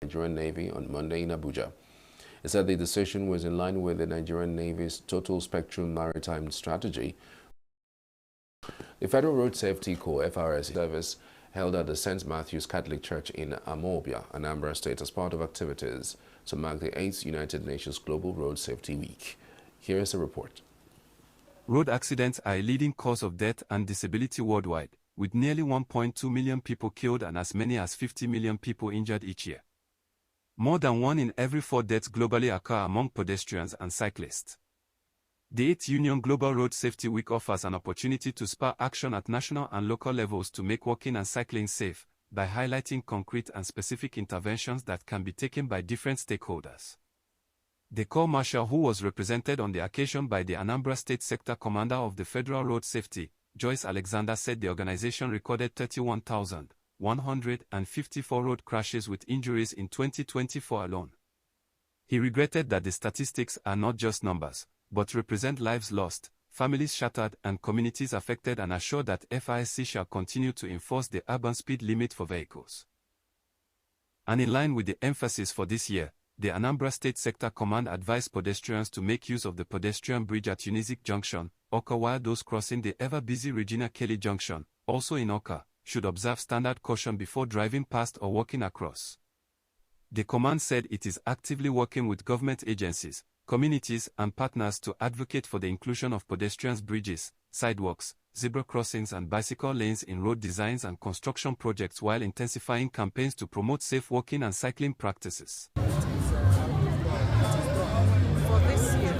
Nigerian Navy on Monday in Abuja. It said the decision was in line with the Nigerian Navy's Total Spectrum Maritime Strategy. The Federal Road Safety Corps (FRS) service held at the St. Matthew's Catholic Church in Amobia, Anambra State, as part of activities to mark the 8th United Nations Global Road Safety Week. Here is a report. Road accidents are a leading cause of death and disability worldwide, with nearly 1.2 million people killed and as many as 50 million people injured each year. More than 1 in every 4 deaths globally occur among pedestrians and cyclists. The 8th Union Global Road Safety Week offers an opportunity to spur action at national and local levels to make walking and cycling safe, by highlighting concrete and specific interventions that can be taken by different stakeholders. The Corps Marshal, who was represented on the occasion by the Anambra State Sector Commander of the Federal Road Safety, Joyce Alexander, said the organization recorded 31,154 road crashes with injuries in 2024 alone. He regretted that the statistics are not just numbers, but represent lives lost, families shattered and communities affected, and assured that FISC shall continue to enforce the urban speed limit for vehicles. And in line with the emphasis for this year, the Anambra State Sector Command advised pedestrians to make use of the pedestrian bridge at Unizik Junction, Oka, while those crossing the ever-busy Regina Kelly Junction, also in Oka, should observe standard caution before driving past or walking across. The command said it is actively working with government agencies, communities and partners to advocate for the inclusion of pedestrians bridges, sidewalks, zebra crossings and bicycle lanes in road designs and construction projects, while intensifying campaigns to promote safe walking and cycling practices. For this year,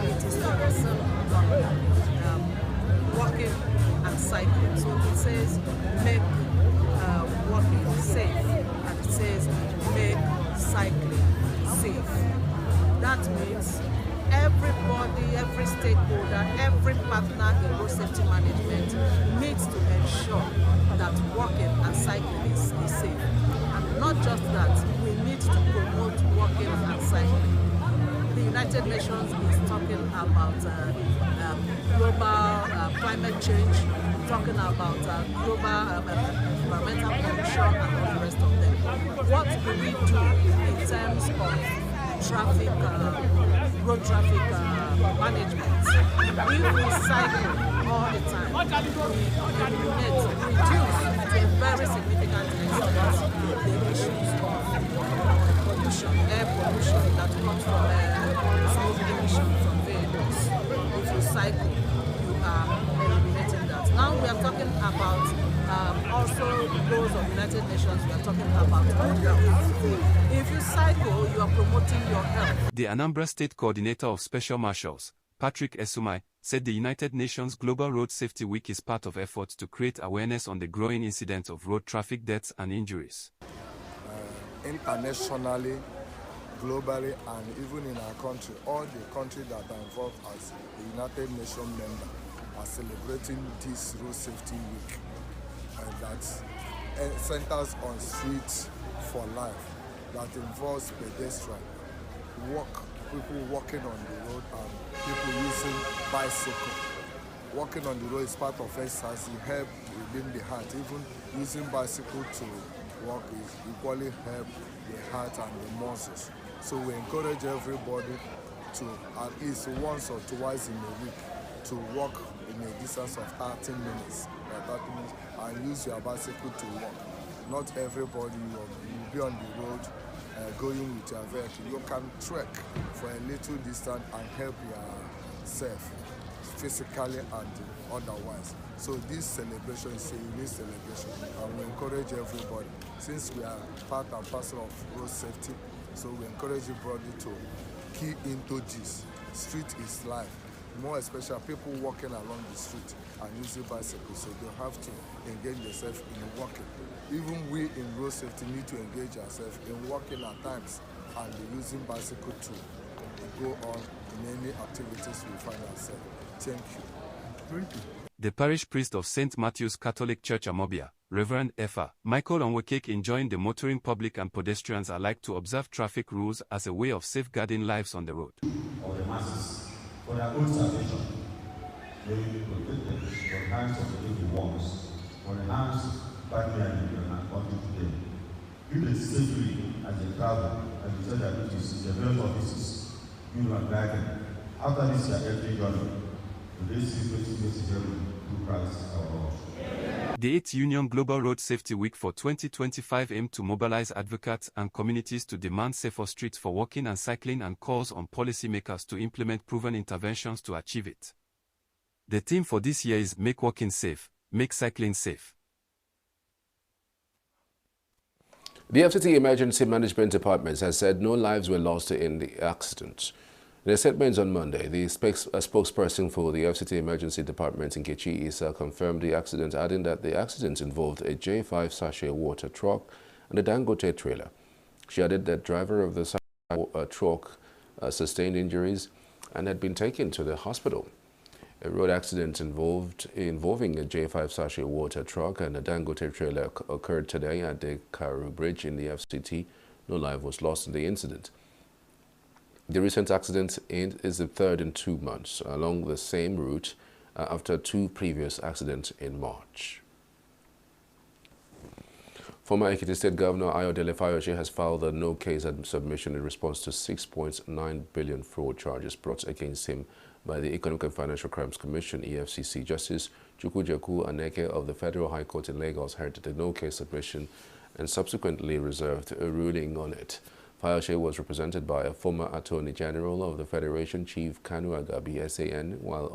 it is focusing on walking and cycling. So it says make walking safe, and it says make cycling safe. That means everybody, every stakeholder, every partner in road safety management needs to ensure that walking and cycling is safe. And not just that, we need to promote walking and cycling. The United Nations is talking about global climate change, talking about global environmental pollution and all the rest of them. What do we do in terms of traffic, road traffic management? If we cycle all the time, we eliminate, reduce to a very significant extent the issues of pollution, air pollution that comes from smoke emission from vehicles. If you cycle, you are eliminating that. Now we are talking about also goals of United Nations. We are talking about good health. If you cycle, you are promoting your health. The Anambra State Coordinator of Special Marshals, Patrick Esumai, said the United Nations Global Road Safety Week is part of efforts to create awareness on the growing incidence of road traffic deaths and injuries. Internationally, globally, and even in our country, all the countries that are involved as the United Nations member are celebrating this Road Safety Week that centers on streets for life, that involves pedestrians, people walking on the road and people using bicycle. Walking on the road is part of exercise, it helps within the heart. Even using bicycle to walk is equally help the heart and the muscles. So we encourage everybody to at least once or twice in a week to walk in a distance of 30 minutes, and use your bicycle to walk. Not everybody will be on the road going with your vehicle. You can trek for a little distance and help yourself physically and otherwise. So this celebration is a unique celebration, and we encourage everybody, since we are part and parcel of road safety, so we encourage everybody to key into this. Street is life. More especially people walking along the street and using bicycles, so they have to engage themselves in walking. Even we in road safety need to engage ourselves in walking at times and using bicycle to go on in any activities we find ourselves. Thank you. The parish priest of St. Matthew's Catholic Church Amobia, Reverend Efa Michael Onwekek, enjoined the motoring public and pedestrians alike to observe traffic rules as a way of safeguarding lives on the road. Of the masses, for their own salvation, they will be protected from the hands of the evil ones, from the hands badly and unto them. If they safely and they travel, and they said that it is the various offices, you and guiding. After this earthly journey, they see face heaven through Christ our Lord. The 8th Union Global Road Safety Week for 2025 aimed to mobilize advocates and communities to demand safer streets for walking and cycling and calls on policymakers to implement proven interventions to achieve it. The theme for this year is Make Walking Safe, Make Cycling Safe. The FCT Emergency Management Department has said no lives were lost in the accident. In a statement on Monday, the spokesperson for the FCT Emergency Department, Nkechi Issa, confirmed the accident, adding that the accident involved a J5 sachet water truck and a Dangote trailer. She added that driver of the truck sustained injuries and had been taken to the hospital. A road accident involving a J5 sachet water truck and a Dangote trailer occurred today at the Karu Bridge in the FCT. No life was lost in the incident. The recent accident is the third in 2 months along the same route after 2 previous accidents in March. Former Ekiti State Governor Ayodele Fayose has filed a no-case submission in response to 6.9 billion fraud charges brought against him by the Economic and Financial Crimes Commission, EFCC. Justice Chukwujeku Aneke of the Federal High Court in Lagos heard the no-case submission and subsequently reserved a ruling on it. Fayose was represented by a former Attorney General of the Federation, Chief Kanu Agabi, SAN, while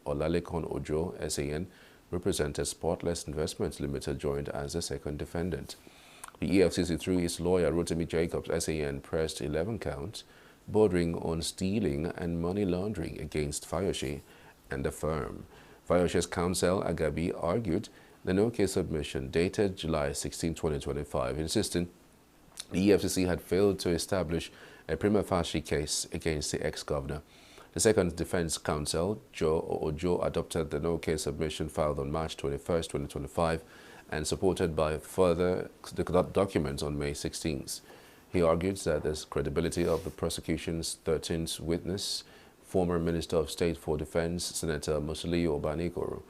Olalekan Ojo, SAN, represented Spotless Investments Limited, joined as the second defendant. The EFCC, through its lawyer, Rotimi Jacobs, SAN, pressed 11 counts, bordering on stealing and money laundering against Fayose and the firm. Fayose's counsel, Agabi, argued the no-case submission dated July 16, 2025, insisting the EFCC had failed to establish a prima facie case against the ex-governor. The second defense counsel, Joe Ojo, adopted the no-case submission filed on March 21, 2025, and supported by further documents on May 16th. He argued that the credibility of the prosecution's 13th witness, former Minister of State for Defense, Senator Musiliu Obanikoro,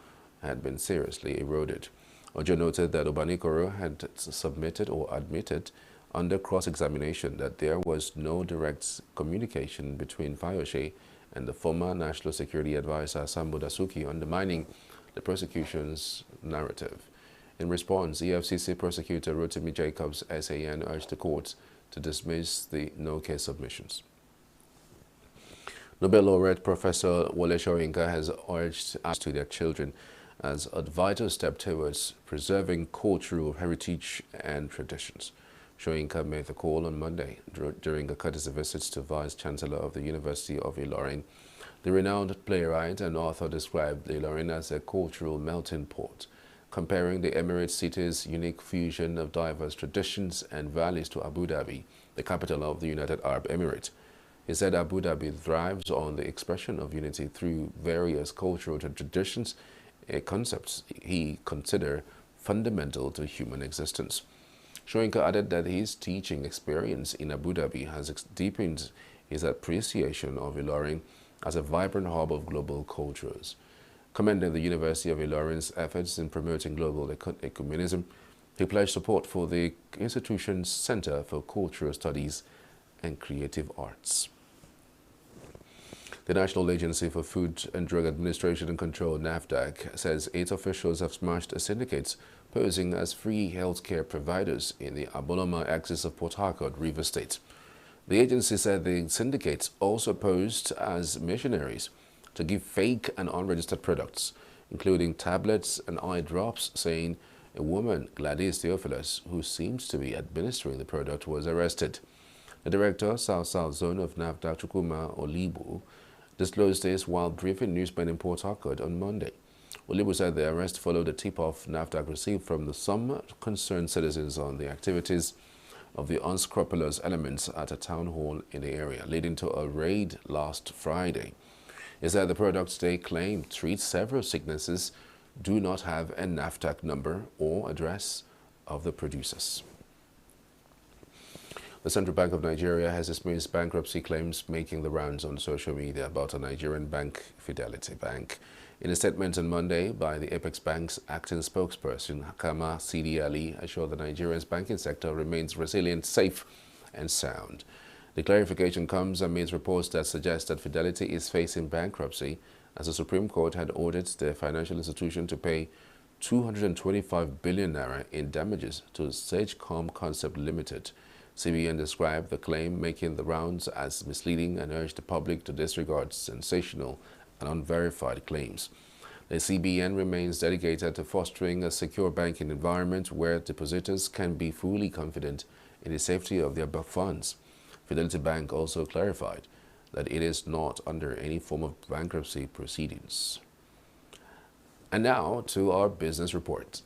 had been seriously eroded. Ojo noted that Obanikoro had submitted or admitted under cross-examination that there was no direct communication between Fayose and the former National Security Advisor Sambo Dasuki, undermining the prosecution's narrative. In response, EFCC prosecutor Rotimi Jacobs, SAN, urged the court to dismiss the no-case submissions. Nobel laureate Professor Wole Soyinka has urged us to their children as a vital step towards preserving cultural heritage and traditions. Soyinka made the call on Monday during a courtesy visit to Vice-Chancellor of the University of Ilorin. The renowned playwright and author described Ilorin as a cultural melting pot, comparing the Emirate city's unique fusion of diverse traditions and values to Abu Dhabi, the capital of the United Arab Emirates. He said Abu Dhabi thrives on the expression of unity through various cultural traditions, a concept he considered fundamental to human existence. Soyinka added that his teaching experience in Abu Dhabi has deepened his appreciation of Ilorin as a vibrant hub of global cultures. Commending the University of Ilorin's efforts in promoting global ecumenism, he pledged support for the institution's Center for Cultural Studies and Creative Arts. The National Agency for Food and Drug Administration and Control, NAFDAC, says 8 officials have smashed syndicates posing as free healthcare providers in the Aboloma axis of Port Harcourt, Rivers State. The agency said the syndicates also posed as missionaries to give fake and unregistered products, including tablets and eye drops, saying a woman, Gladys Theophilus, who seems to be administering the product, was arrested. The director, South Zone of NAFDAC, Chukwuma Olibu, disclosed this while briefing newsmen in Port Harcourt on Monday. Olibu said the arrest followed a tip-off NAFDAC received from some concerned citizens on the activities of the unscrupulous elements at a town hall in the area, leading to a raid last Friday. He said the products they claim treat several sicknesses do not have a NAFDAC number or address of the producers. The Central Bank of Nigeria has dismissed bankruptcy claims making the rounds on social media about a Nigerian bank, Fidelity Bank. In a statement on Monday by the Apex Bank's acting spokesperson, Hakama Sidi Ali, assured the Nigeria's banking sector remains resilient, safe, and sound. The clarification comes amidst reports that suggest that Fidelity is facing bankruptcy, as the Supreme Court had ordered the financial institution to pay 225 billion naira in damages to Sagecom Concept Limited. CBN described the claim making the rounds as misleading and urged the public to disregard sensational and unverified claims. The CBN remains dedicated to fostering a secure banking environment where depositors can be fully confident in the safety of their funds. Fidelity Bank also clarified that it is not under any form of bankruptcy proceedings. And now to our business report.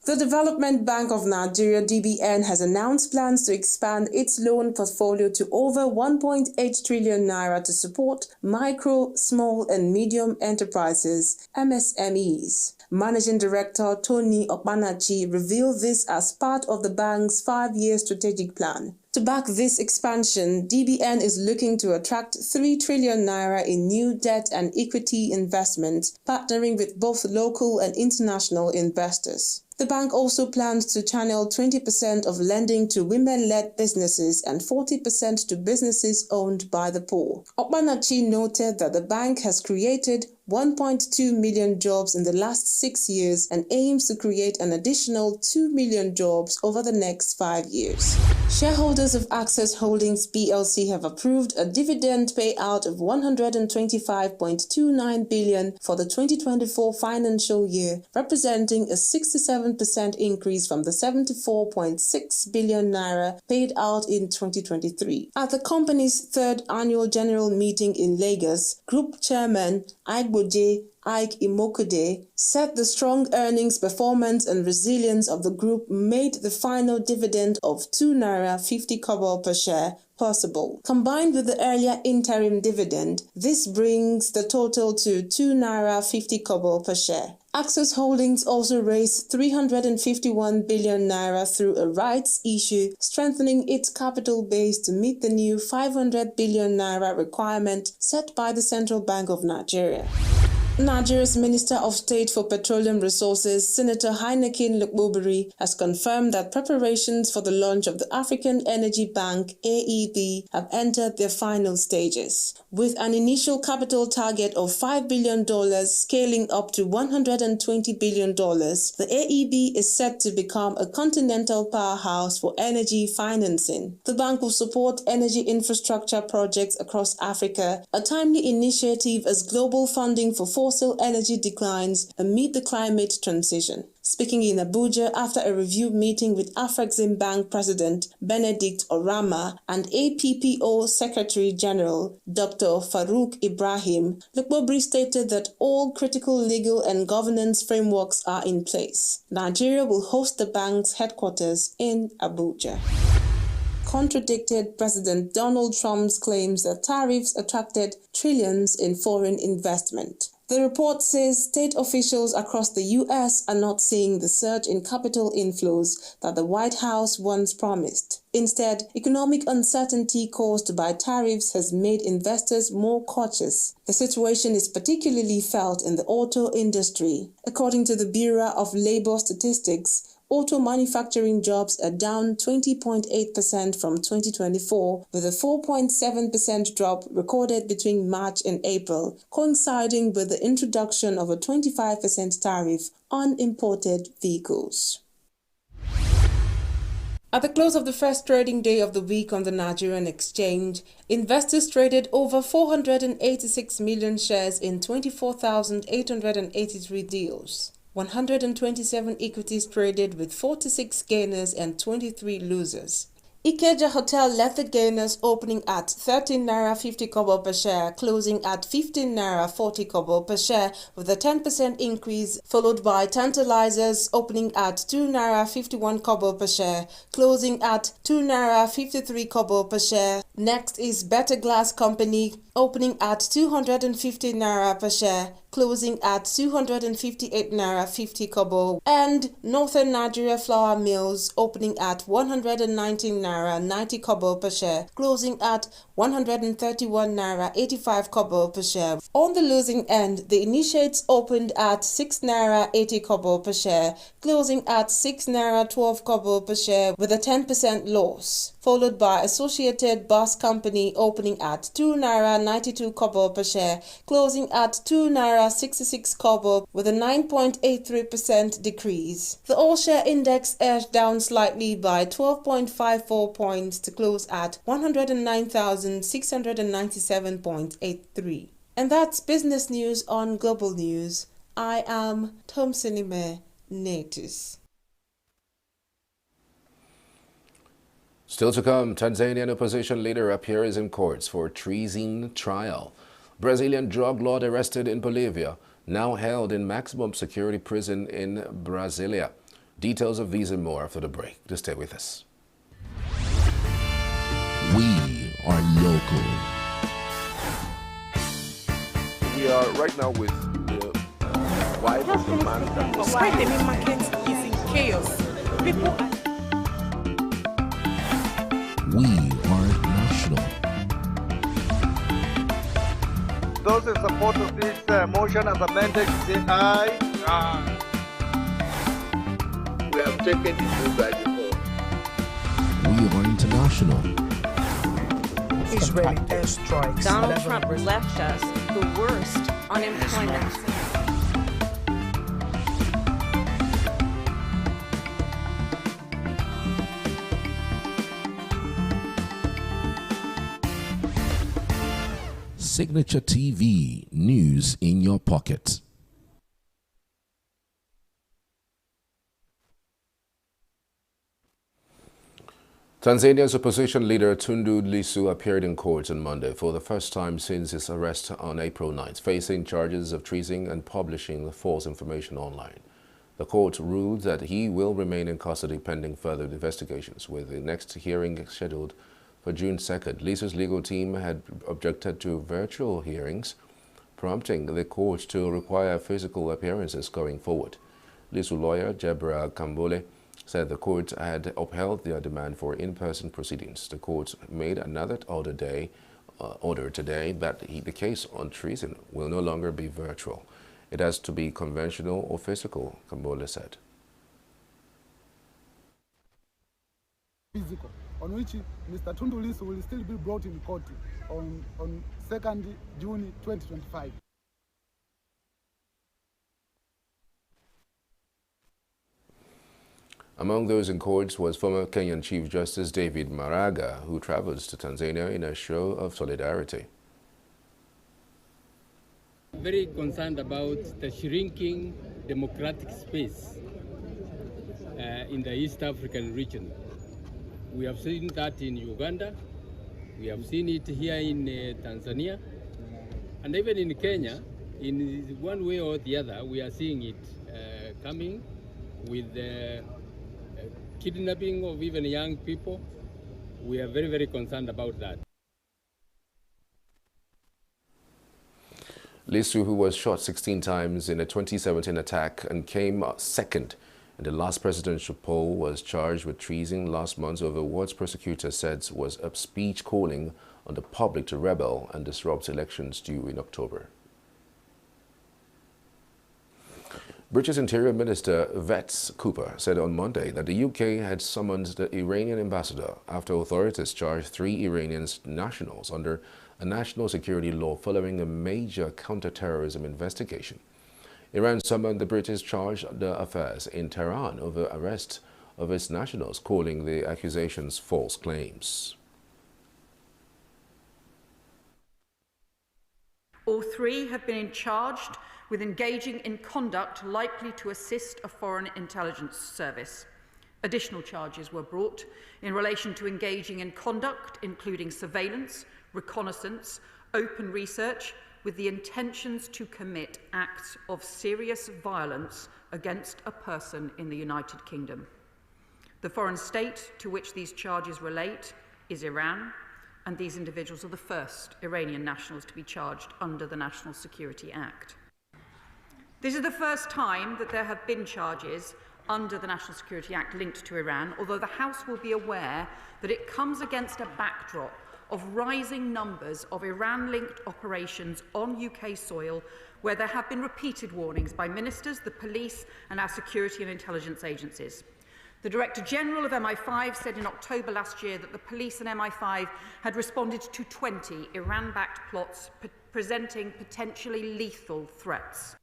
The Development Bank of Nigeria (DBN) has announced plans to expand its loan portfolio to over 1.8 trillion naira to support micro, small and medium enterprises (MSMEs). Managing Director Tony Okpanachi revealed this as part of the bank's 5-year strategic plan. To back this expansion, DBN is looking to attract 3 trillion naira in new debt and equity investments, partnering with both local and international investors. The bank also plans to channel 20% of lending to women-led businesses and 40% to businesses owned by the poor. Okpanachi noted that the bank has created 1.2 million jobs in the last 6 years and aims to create an additional 2 million jobs over the next 5 years. Shareholders of Access Holdings PLC have approved a dividend payout of 125.29 billion for the 2024 financial year, representing a 67% increase from the 74.6 billion naira paid out in 2023. At the company's third annual general meeting in Lagos, Group Chairman Ike Imokude said the strong earnings performance and resilience of the group made the final dividend of 2 naira 50 kobo per share possible. Combined with the earlier interim dividend, this brings the total to 2 naira 50 kobo per share. Access Holdings also raised 351 billion naira through a rights issue, strengthening its capital base to meet the new 500 billion naira requirement set by the Central Bank of Nigeria. Nigeria's Minister of State for Petroleum Resources, Senator Heineken Lukbobiri, has confirmed that preparations for the launch of the African Energy Bank (AEB) have entered their final stages. With an initial capital target of $5 billion scaling up to $120 billion, the AEB is set to become a continental powerhouse for energy financing. The bank will support energy infrastructure projects across Africa, a timely initiative as global funding for fossil energy declines amid the climate transition. Speaking in Abuja after a review meeting with Afrexim Bank President Benedict Orama and APPO Secretary General Dr. Farouk Ibrahim, Lukbobri stated that all critical legal and governance frameworks are in place. Nigeria will host the bank's headquarters in Abuja. Contradicted President Donald Trump's claims that tariffs attracted trillions in foreign investment. The report says state officials across the U.S. are not seeing the surge in capital inflows that the White House once promised. Instead, economic uncertainty caused by tariffs has made investors more cautious. The situation is particularly felt in the auto industry. According to the Bureau of Labor Statistics, auto manufacturing jobs are down 20.8% from 2024, with a 4.7% drop recorded between March and April, coinciding with the introduction of a 25% tariff on imported vehicles. At the close of the first trading day of the week on the Nigerian exchange, investors traded over 486 million shares in 24,883 deals. 127 equities traded with 46 gainers and 23 losers. Ikeja Hotel led the gainers, opening at 13 naira 50 kobo per share, closing at 15 naira 40 kobo per share with a 10% increase, followed by Tantalizers opening at 2 naira 51 kobo per share, closing at 2 naira 53 kobo per share. Next is Better Glass Company opening at 250 naira per share, closing at 258 naira 50 kobo, and Northern Nigeria flour mills opening at 119 naira 90 kobo per share, closing at 131 naira 85 kobo per share. On the losing end, the initiates opened at 6 naira 80 kobo per share, closing at 6 naira 12 kobo per share with a 10% loss, followed by Associated Bus Company opening at 2 naira 92 kobo per share, closing at 2 naira 66 kobo with a 9.83% decrease. The all-share index edged down slightly by 12.54 points to close at 109,697.83. And that's business news on Global News. I am Tomsinime Natus. Still to come, Tanzanian opposition leader appears in courts for treason trial. Brazilian drug lord arrested in Bolivia, now held in maximum security prison in Brasilia. Details of these and more after the break. Just stay with us. We are local. We are right now with the wife of the man that was Why the main market is in chaos. People are We are national. Those in support of this motion as amended, say aye. Aye. we have taken the move by default. We are international. Israeli airstrikes. Donald Trump left us the worst unemployment. Signature TV, news in your pocket. Tanzania's opposition leader Tundu Lissu appeared in court on Monday for the first time since his arrest on April 9th, facing charges of treason and publishing false information online. The court ruled that he will remain in custody pending further investigations, with the next hearing scheduled for June 2nd. Lissu's legal team had objected to virtual hearings, prompting the court to require physical appearances going forward. Lissu lawyer Jebra Kambole said the court had upheld their demand for in-person proceedings. The court made another order today that the case on treason will no longer be virtual. It has to be conventional or physical, Kambole said. Physical, on which Mr. Tundu Lissu will still be brought in court on 2nd June 2025. Among those in court was former Kenyan Chief Justice David Maraga, who travels to Tanzania in a show of solidarity. Very concerned about the shrinking democratic space in the East African region. We have seen that in Uganda, we have seen it here in Tanzania, and even in Kenya, in one way or the other, we are seeing it coming with the kidnapping of even young people. We are very, very concerned about that. Lissu, who was shot 16 times in a 2017 attack and came second in the last presidential poll, was charged with treason last month over what prosecutors said was a speech calling on the public to rebel and disrupt elections due in October. British Interior Minister Vets Cooper said on Monday that the UK had summoned the Iranian ambassador after authorities charged 3 Iranian nationals under a national security law following a major counter-terrorism investigation. Iran summoned the British charge affairs in Tehran over arrest of its nationals, calling the accusations false claims. All 3 have been charged with engaging in conduct likely to assist a foreign intelligence service. Additional charges were brought in relation to engaging in conduct, including surveillance, reconnaissance, open research, with the intentions to commit acts of serious violence against a person in the United Kingdom. The foreign state to which these charges relate is Iran, and these individuals are the first Iranian nationals to be charged under the National Security Act. This is the first time that there have been charges under the National Security Act linked to Iran, although the House will be aware that it comes against a backdrop of rising numbers of Iran-linked operations on UK soil, where there have been repeated warnings by ministers, the police and our security and intelligence agencies. The Director General of MI5 said in October last year that the police and MI5 had responded to 20 Iran-backed plots presenting potentially lethal threats.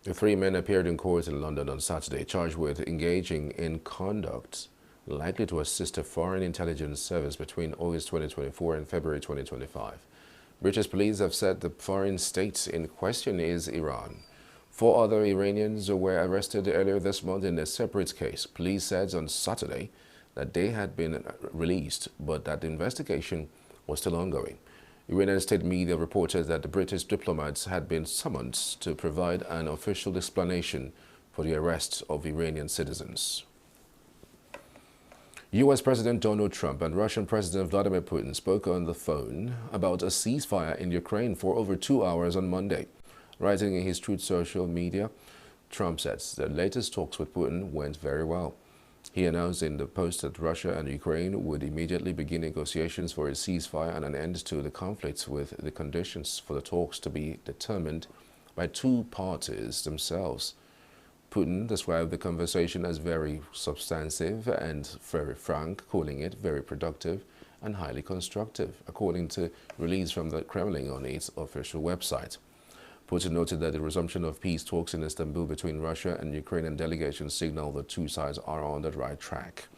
The three men appeared in court in London on Saturday, charged with engaging in conduct likely to assist a foreign intelligence service between August 2024 and February 2025. British police have said the foreign state in question is Iran. 4 other Iranians were arrested earlier this month in a separate case. Police said on Saturday that they had been released, but that the investigation was still ongoing. Iranian state media reported that the British diplomats had been summoned to provide an official explanation for the arrest of Iranian citizens. U.S. President Donald Trump and Russian President Vladimir Putin spoke on the phone about a ceasefire in Ukraine for over 2 hours on Monday. Writing in his Truth social media, Trump says the latest talks with Putin went very well. He announced in the post that Russia and Ukraine would immediately begin negotiations for a ceasefire and an end to the conflicts, with the conditions for the talks to be determined by 2 parties themselves. Putin described the conversation as very substantive and very frank, calling it very productive and highly constructive, according to release from the Kremlin on its official website. Putin noted that the resumption of peace talks in Istanbul between Russia and Ukrainian delegations signal the 2 sides are on the right track.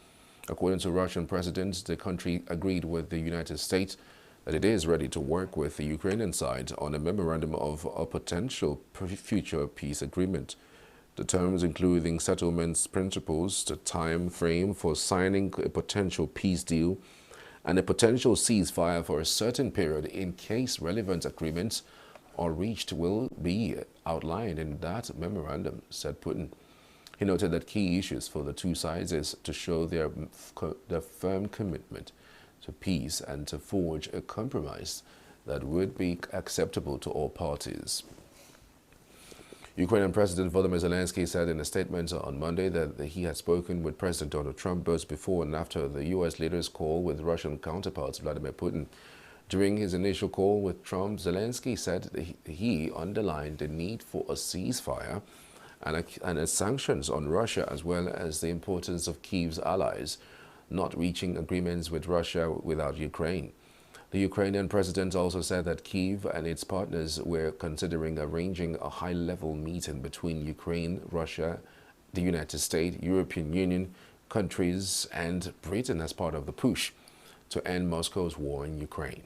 According to Russian president, the country agreed with the United States that it is ready to work with the Ukrainian side on a memorandum of a potential future peace agreement. The terms including settlements principles, the time frame for signing a potential peace deal, and a potential ceasefire for a certain period in case relevant agreements are reached will be outlined in that memorandum, said Putin. He noted that key issues for the 2 sides is to show their firm commitment to peace and to forge a compromise that would be acceptable to all parties. Ukrainian President Volodymyr Zelensky said in a statement on Monday that he had spoken with President Donald Trump both before and after the U.S. leader's call with Russian counterparts Vladimir Putin. During his initial call with Trump, Zelensky said that he underlined the need for a ceasefire and sanctions on Russia, as well as the importance of Kyiv's allies not reaching agreements with Russia without Ukraine. The Ukrainian president also said that Kyiv and its partners were considering arranging a high-level meeting between Ukraine, Russia, the United States, European Union countries, and Britain as part of the push to end Moscow's war in Ukraine.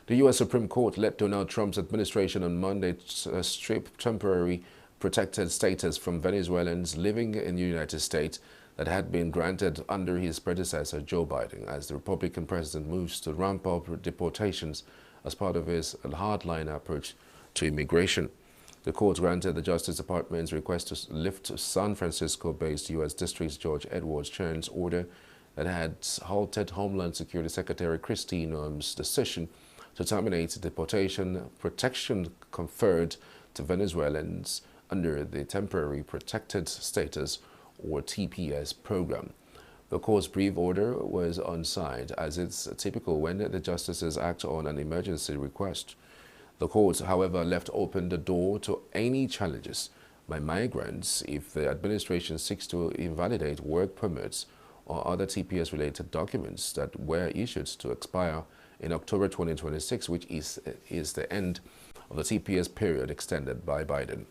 The U.S. Supreme Court let Donald Trump's administration on Monday strip temporary protected status from Venezuelans living in the United States that had been granted under his predecessor Joe Biden, as the Republican president moves to ramp up deportations as part of his hardline approach to immigration. The court granted the Justice Department's request to lift San Francisco-based U.S. District Judge Edward Chern's order that had halted Homeland Security Secretary Kristi Noem's decision to terminate deportation protection conferred to Venezuelans under the Temporary Protected Status or TPS program. The court's brief order was unsigned, as it's typical when the justices act on an emergency request. The court, however, left open the door to any challenges by migrants if the administration seeks to invalidate work permits or other TPS-related documents that were issued to expire in October 2026, which is the end of the TPS period extended by Biden.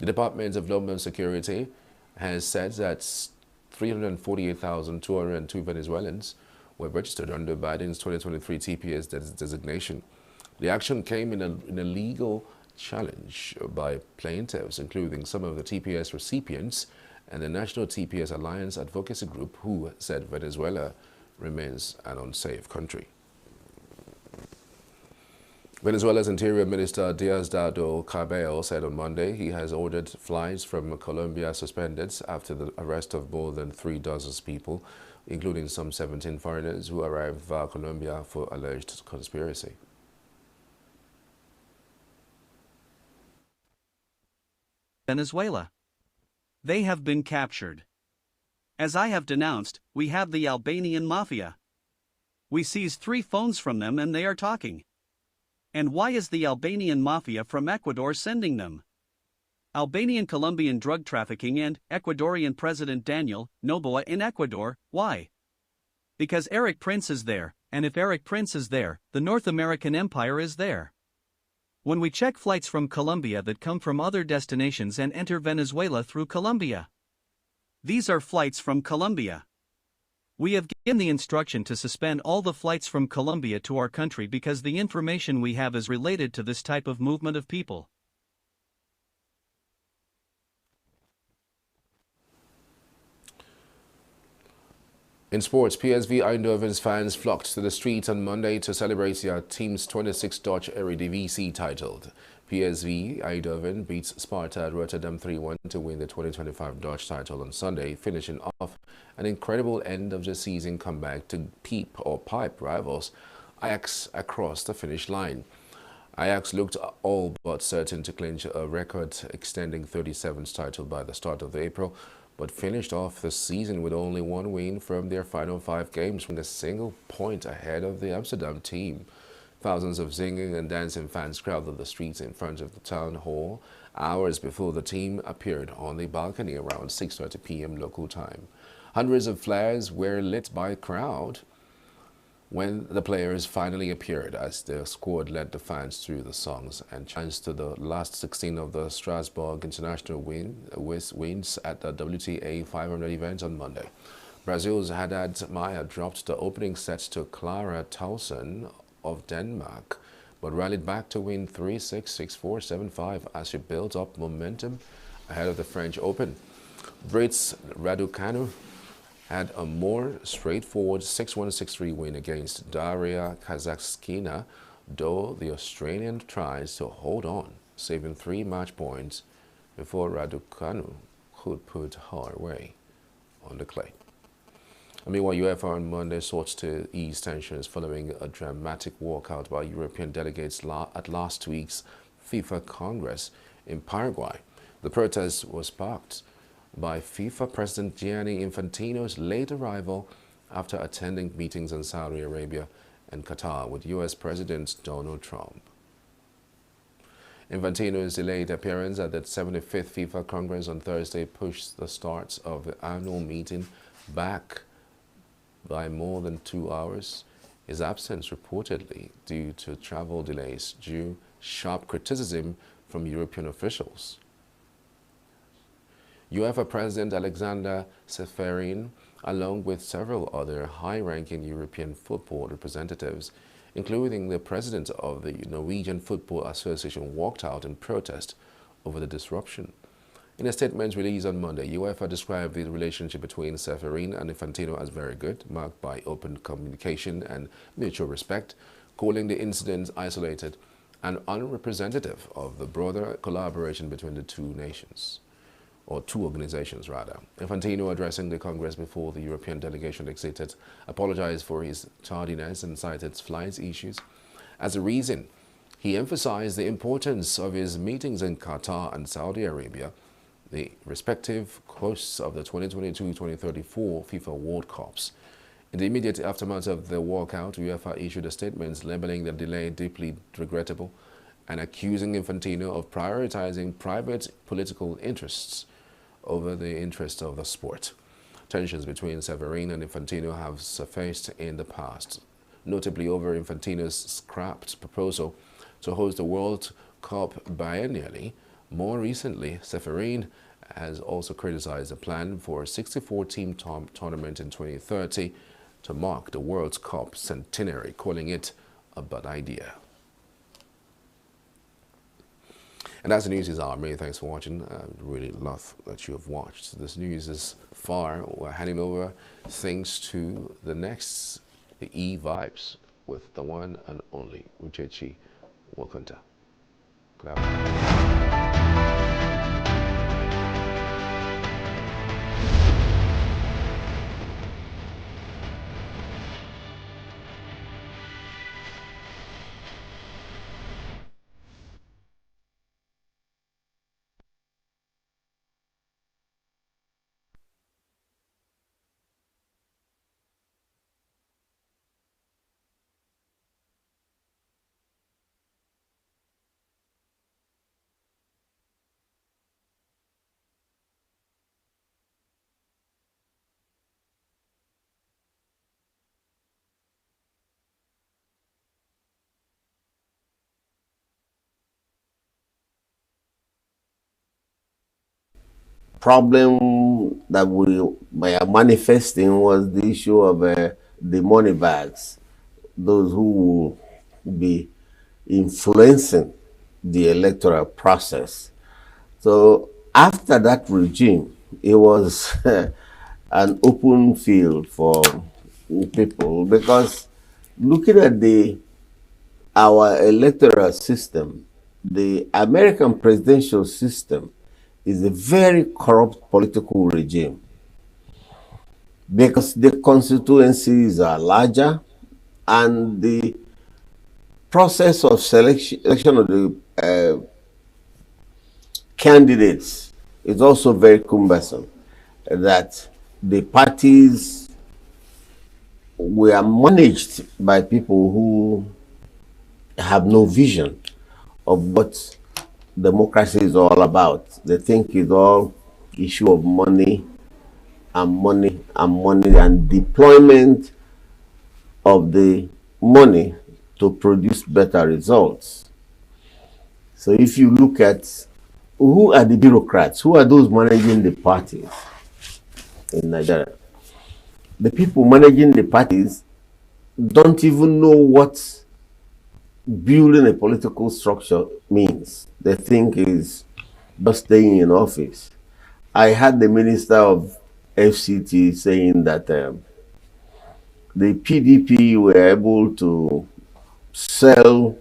The Department of Homeland Security has said that 348,202 Venezuelans were registered under Biden's 2023 TPS designation. The action came in a legal challenge by plaintiffs, including some of the TPS recipients and the National TPS Alliance Advocacy Group, who said Venezuela remains an unsafe country. Venezuela's Interior Minister Diosdado Cabello said on Monday he has ordered flights from Colombia suspended after the arrest of more than 36 people, including some 17 foreigners who arrived via Colombia for alleged conspiracy. Venezuela. They have been captured. As I have denounced, we have the Albanian mafia. We seized 3 phones from them and they are talking. And why is the Albanian mafia from Ecuador sending them? Albanian Colombian drug trafficking and Ecuadorian President Daniel Noboa in Ecuador, why? Because Eric Prince is there, and if Eric Prince is there, the North American Empire is there. When we check flights from Colombia that come from other destinations and enter Venezuela through Colombia, these are flights from Colombia. We have given the instruction to suspend all the flights from Colombia to our country because the information we have is related to this type of movement of people. In sports, PSV Eindhoven's fans flocked to the streets on Monday to celebrate their team's 26th Dutch Eredivisie title. PSV Eindhoven beats Sparta Rotterdam 3-1 to win the 2025 Dutch title on Sunday, finishing off an incredible end-of-the-season comeback to pipe rivals Ajax across the finish line. Ajax looked all but certain to clinch a record-extending 37th title by the start of April, but finished off the season with only 1 win from their final 5 games, with a single point ahead of the Amsterdam team. Thousands of singing and dancing fans crowded the streets in front of the town hall hours before the team appeared on the balcony around 6:30 p.m. local time. Hundreds of flares were lit by a crowd when the players finally appeared, as the squad led the fans through the songs and chants to the last 16 of the Strasbourg International wins at the WTA 500 event on Monday. Brazil's Haddad Maia dropped the opening set to Clara Tauson of Denmark, but rallied back to win 3-6, 6-4, 7-5 as she built up momentum ahead of the French Open. Brits Raducanu had a more straightforward 6-1, 6-3 win against Daria Kazakhskina, though the Australian tries to hold on, saving 3 match points before Raducanu could put her away on the clay. Meanwhile, UEFA on Monday sought to ease tensions following a dramatic walkout by European delegates at last week's FIFA Congress in Paraguay. The protest was sparked by FIFA President Gianni Infantino's late arrival after attending meetings in Saudi Arabia and Qatar with U.S. President Donald Trump. Infantino's delayed appearance at the 75th FIFA Congress on Thursday pushed the start of the annual meeting back by more than 2 hours. His absence reportedly due to travel delays drew sharp criticism from European officials. UEFA President Alexander Seferin, along with several other high-ranking European football representatives, including the president of the Norwegian Football Association, walked out in protest over the disruption. In a statement released on Monday, UEFA described the relationship between Seferin and Infantino as very good, marked by open communication and mutual respect, calling the incident isolated and unrepresentative of the broader collaboration between the two organizations rather. Infantino, addressing the Congress before the European delegation exited, apologized for his tardiness and cited flight issues. As a reason, he emphasized the importance of his meetings in Qatar and Saudi Arabia, the respective hosts of the 2022-2034 FIFA World Cups. In the immediate aftermath of the walkout, UEFA issued a statement labeling the delay deeply regrettable and accusing Infantino of prioritizing private political interests over the interests of the sport. Tensions between Seferin and Infantino have surfaced in the past, notably over Infantino's scrapped proposal to host the World Cup biennially. More recently, Seferin has also criticized the plan for a 64-team tournament in 2030 to mark the World Cup centenary, calling it a bad idea. And that's the news is our. Many thanks for watching. I really love that you have watched. This news is far. We're handing over things to the next, the E-Vibes, with the one and only Uchechi Wakunta. Good afternoon. problem that we were manifesting was the issue of the money bags, those who will be influencing the electoral process. So after that regime, it was an open field for people, because looking at our electoral system, the American presidential system is a very corrupt political regime, because the constituencies are larger and the process of selection of the candidates is also very cumbersome, that the parties were managed by people who have no vision of what democracy is all about. They think it's all issue of money and money and money and deployment of the money to produce better results. So if you look at who are the bureaucrats, who are those managing the parties in Nigeria, the people managing the parties don't even know what building a political structure means. They think is just staying in office. I had the minister of FCT saying that the PDP were able to sell,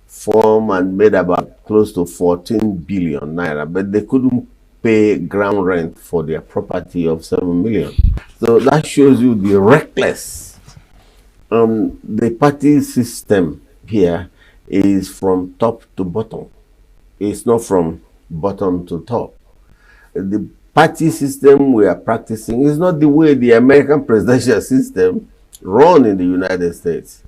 form, and made about close to 14 billion naira, but they couldn't pay ground rent for their property of 7 million. So that shows you the reckless. The party system here is from top to bottom. It's not from bottom to top. The party system we are practicing is not the way the American presidential system run in the United States.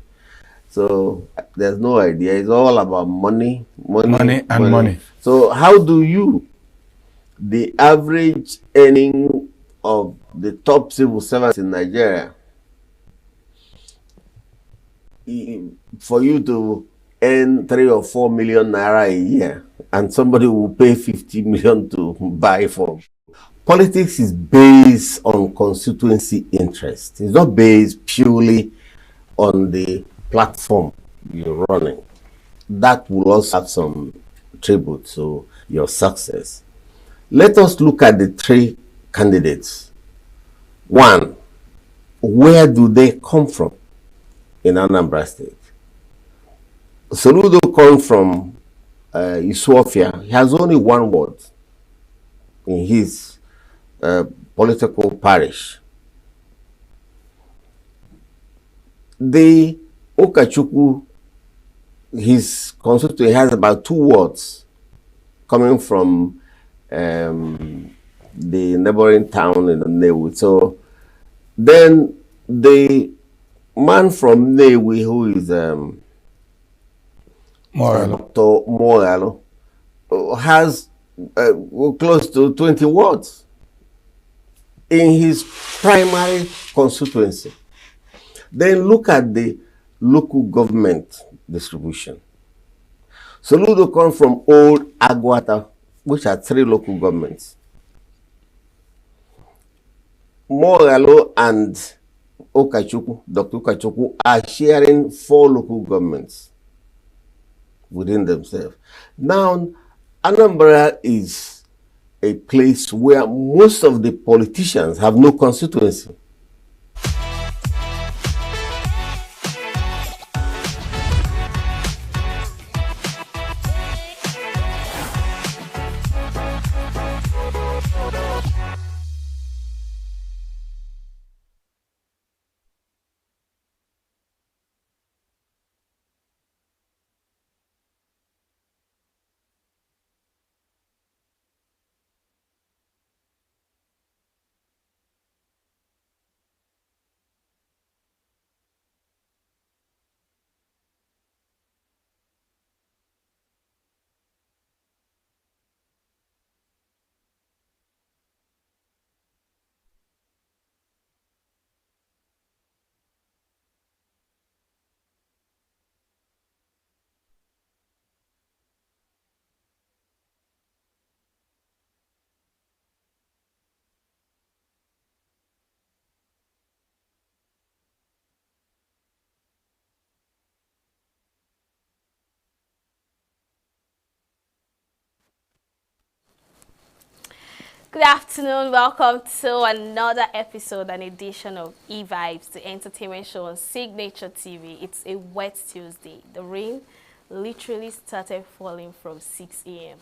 So there's no idea. It's all about money, money, and money. So how do you, the average earning of the top civil servants in Nigeria, for you to earn 3 or 4 million naira a year, and somebody will pay 50 million to buy for? Politics is based on constituency interest. It's not based purely on the platform you're running. That will also have some tribute to your success. Let us look at the 3 candidates. 1, where do they come from in Anambra State? Soludo comes from Isuofia. He has only 1 ward in his political parish. The Okachukwu, his constituency has about 2 wards coming from the neighboring town in Nnewi. So then the man from Nnewi, who is Dr. Moralo, has close to 20 wards in his primary constituency. Then look at the local government distribution. Soludo comes from Old Aguata, which are 3 local governments. Moralo and Okachukwu, Dr. Okachukwu, are sharing 4 local governments within themselves. Now, Anambra is a place where most of the politicians have no constituency. Good afternoon, welcome to another episode and edition of E-Vibes, the entertainment show on Signature TV. It's a wet Tuesday. The rain literally started falling from 6 a.m.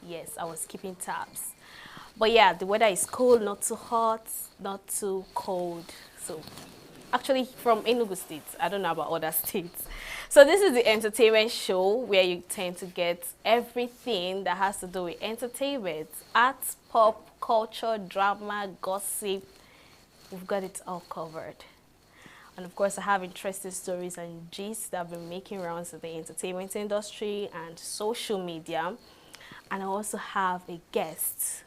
Yes, I was keeping tabs. But yeah, the weather is cold, not too hot, not too cold. So actually from ENUGU State, I don't know about other states. So this is the entertainment show where you tend to get everything that has to do with entertainment, arts, pop, culture, drama, gossip. We've got it all covered. And of course, I have interesting stories and gists that have been making rounds in the entertainment industry and social media. And I also have a guest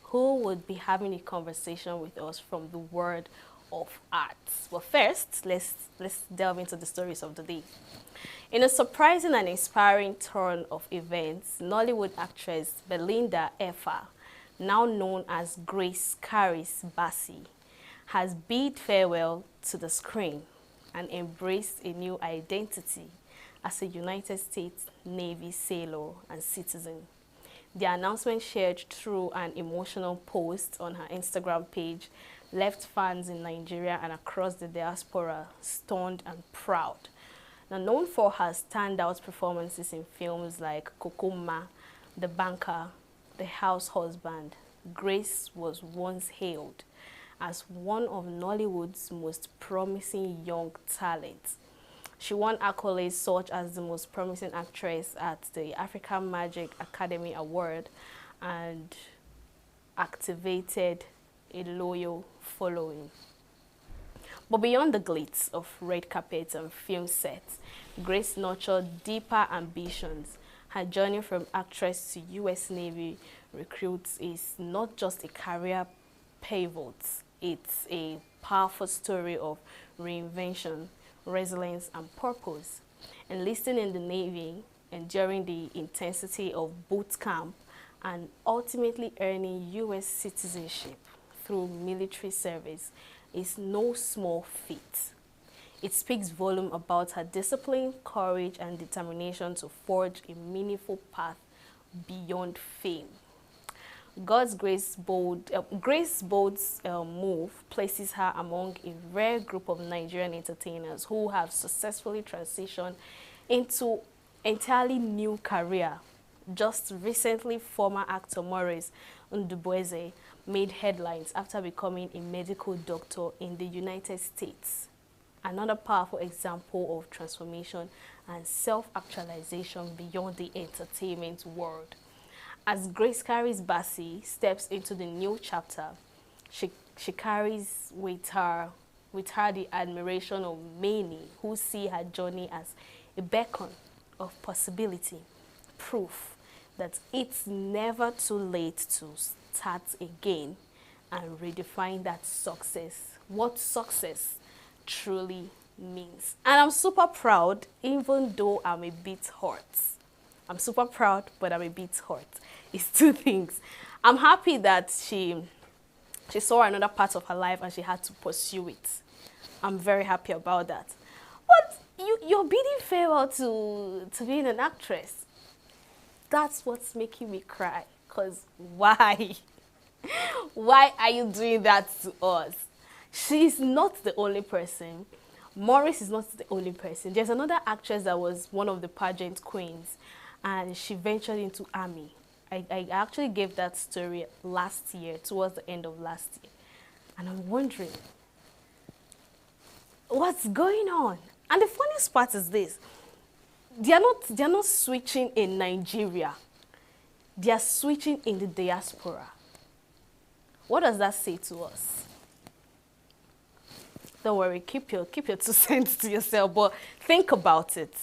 who would be having a conversation with us from the world of arts. But first, let's delve into the stories of the day. In a surprising and inspiring turn of events, Nollywood actress Belinda Effa, now known as Grace Caris Bassey, has bid farewell to the screen and embraced a new identity as a United States Navy sailor and citizen. The announcement, shared through an emotional post on her Instagram page, left fans in Nigeria and across the diaspora stunned and proud. Now, known for her standout performances in films like Kokoma, The Banker, The House Husband, Grace was once hailed as one of Nollywood's most promising young talents. She won accolades such as the most promising actress at the African Magic Academy Award and activated a loyal following. But beyond the glitz of red carpets and film sets, Grace nurtured deeper ambitions. Her journey from actress to U.S. Navy recruits is not just a career pivot, it's a powerful story of reinvention, resilience, and purpose. Enlisting in the Navy, enduring the intensity of boot camp, and ultimately earning U.S. citizenship through military service is no small feat. It speaks volume about her discipline, courage, and determination to forge a meaningful path beyond fame. Grace Bold's move places her among a rare group of Nigerian entertainers who have successfully transitioned into entirely new career. Just recently, former actor Maurice Ndubueze made headlines after becoming a medical doctor in the United States. Another powerful example of transformation and self-actualization beyond the entertainment world. As Grace Caris Bassey steps into the new chapter, she carries with her the admiration of many who see her journey as a beacon of possibility, proof that it's never too late to start again and redefine that success, what success truly means. And I'm super proud, even though I'm a bit hurt. I'm super proud, but I'm a bit hurt. It's two things. I'm happy that she saw another part of her life and she had to pursue it. I'm very happy about that. But you're bidding farewell to being an actress. That's what's making me cry. Because why? Why are you doing that to us? She's not the only person. Morris is not the only person. There's another actress that was one of the pageant queens, and she ventured into army. I actually gave that story last year, towards the end of last year. And I'm wondering, what's going on? And the funniest part is this. They're not switching in Nigeria. They are switching in the diaspora. What does that say to us? Don't worry, keep your 2 cents to yourself, but think about it.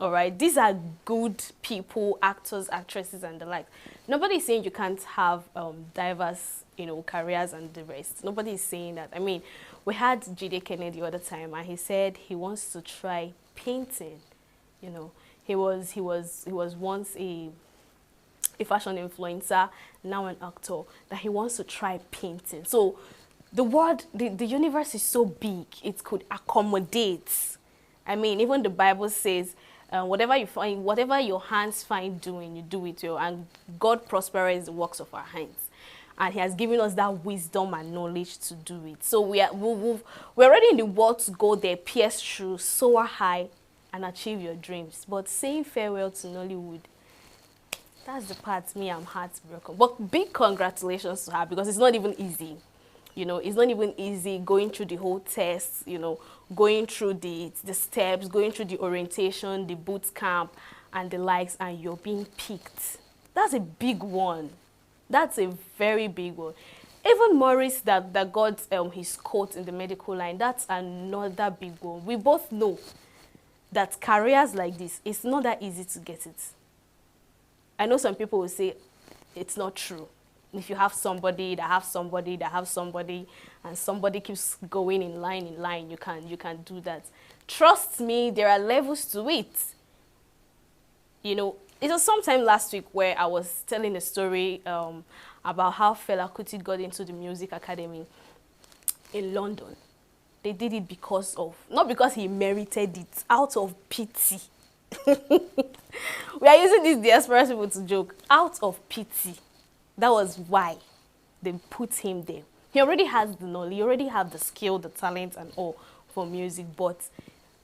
All right, these are good people, actors, actresses, and the like. Nobody is saying you can't have diverse, careers and the rest. Nobody is saying that. I mean, we had Jide Kennedy the other time, and he said he wants to try painting. He was once a fashion influencer, now an actor, that he wants to try painting. So the world, the universe is so big, it could accommodate. I mean, even the Bible says, whatever your hands find doing, you do it. And God prospers the works of our hands. and he has given us that wisdom and knowledge to do it. So we're already in the world to go there, pierce through, soar high, and achieve your dreams. But saying farewell to Nollywood, that's the part me, I'm heartbroken. But big congratulations to her, because it's not even easy. You know, it's not even easy going through the whole test, you know, going through the steps, going through the orientation, the boot camp, and the likes, and you're being picked. That's a big one. That's a very big one. Even Maurice that got his coat in the medical line, that's another big one. We both know that careers like this, it's not that easy to get it. I know some people will say it's not true. If you have somebody that have somebody that have somebody, and somebody keeps going in line, you can do that. Trust me, there are levels to it. You know, it was sometime last week where I was telling a story about how Fela Kuti got into the music academy in London. They did it because of, not because he merited it, out of pity. We are using these diaspora people to joke. Out of pity. That was why they put him there. He already has the knowledge, he already have the skill, the talent and all for music, but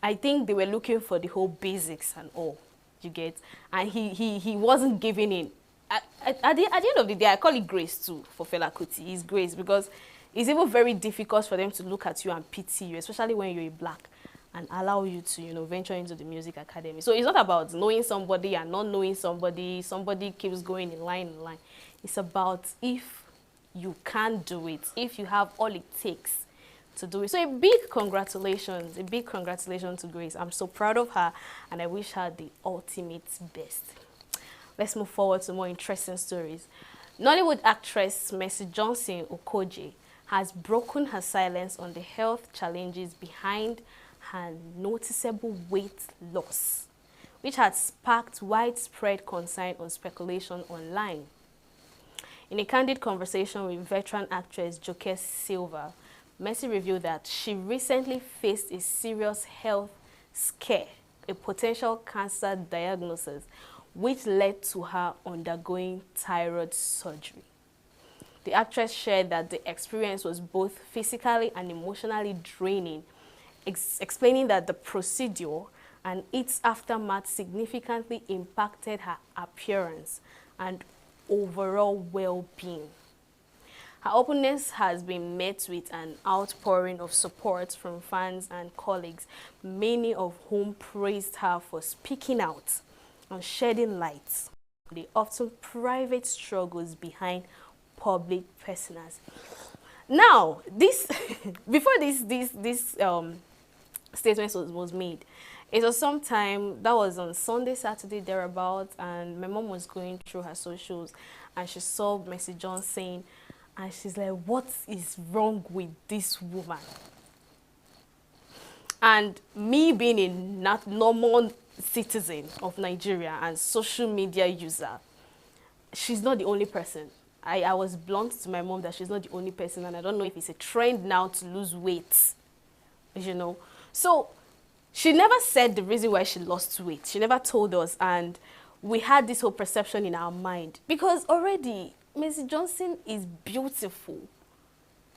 I think they were looking for the whole basics and all, you get? And he wasn't giving in. At the end of the day, I call it grace too for Fela Kuti. It's grace, because it's even very difficult for them to look at you and pity you, especially when you're a black, and allow you to, you know, venture into the music academy. So it's not about knowing somebody and not knowing somebody. Somebody keeps going in line. It's about if you can do it, if you have all it takes to do it. So a big congratulations to Grace. I'm so proud of her, and I wish her the ultimate best. Let's move forward to more interesting stories. Nollywood actress Mercy Johnson Okoje has broken her silence on the health challenges behind her noticeable weight loss, which had sparked widespread concern and speculation online. In a candid conversation with veteran actress Joke Silva, Mercy revealed that she recently faced a serious health scare, a potential cancer diagnosis, which led to her undergoing thyroid surgery. The actress shared that the experience was both physically and emotionally draining, explaining that the procedure and its aftermath significantly impacted her appearance and overall well-being. Her openness has been met with an outpouring of support from fans and colleagues, many of whom praised her for speaking out and shedding light on the often private struggles behind public personas. Now, this before this statement was made, it was sometime that was on Sunday, Saturday, thereabout, and my mom was going through her socials and she saw Mercy Johnson and she's like, what is wrong with this woman? And me being a not normal citizen of Nigeria and social media user, she's not the only person. I was blunt to my mom that she's not the only person, and I don't know if it's a trend now to lose weight, you know. So she never said the reason why she lost weight. She never told us, and we had this whole perception in our mind because already Mercy Johnson is beautiful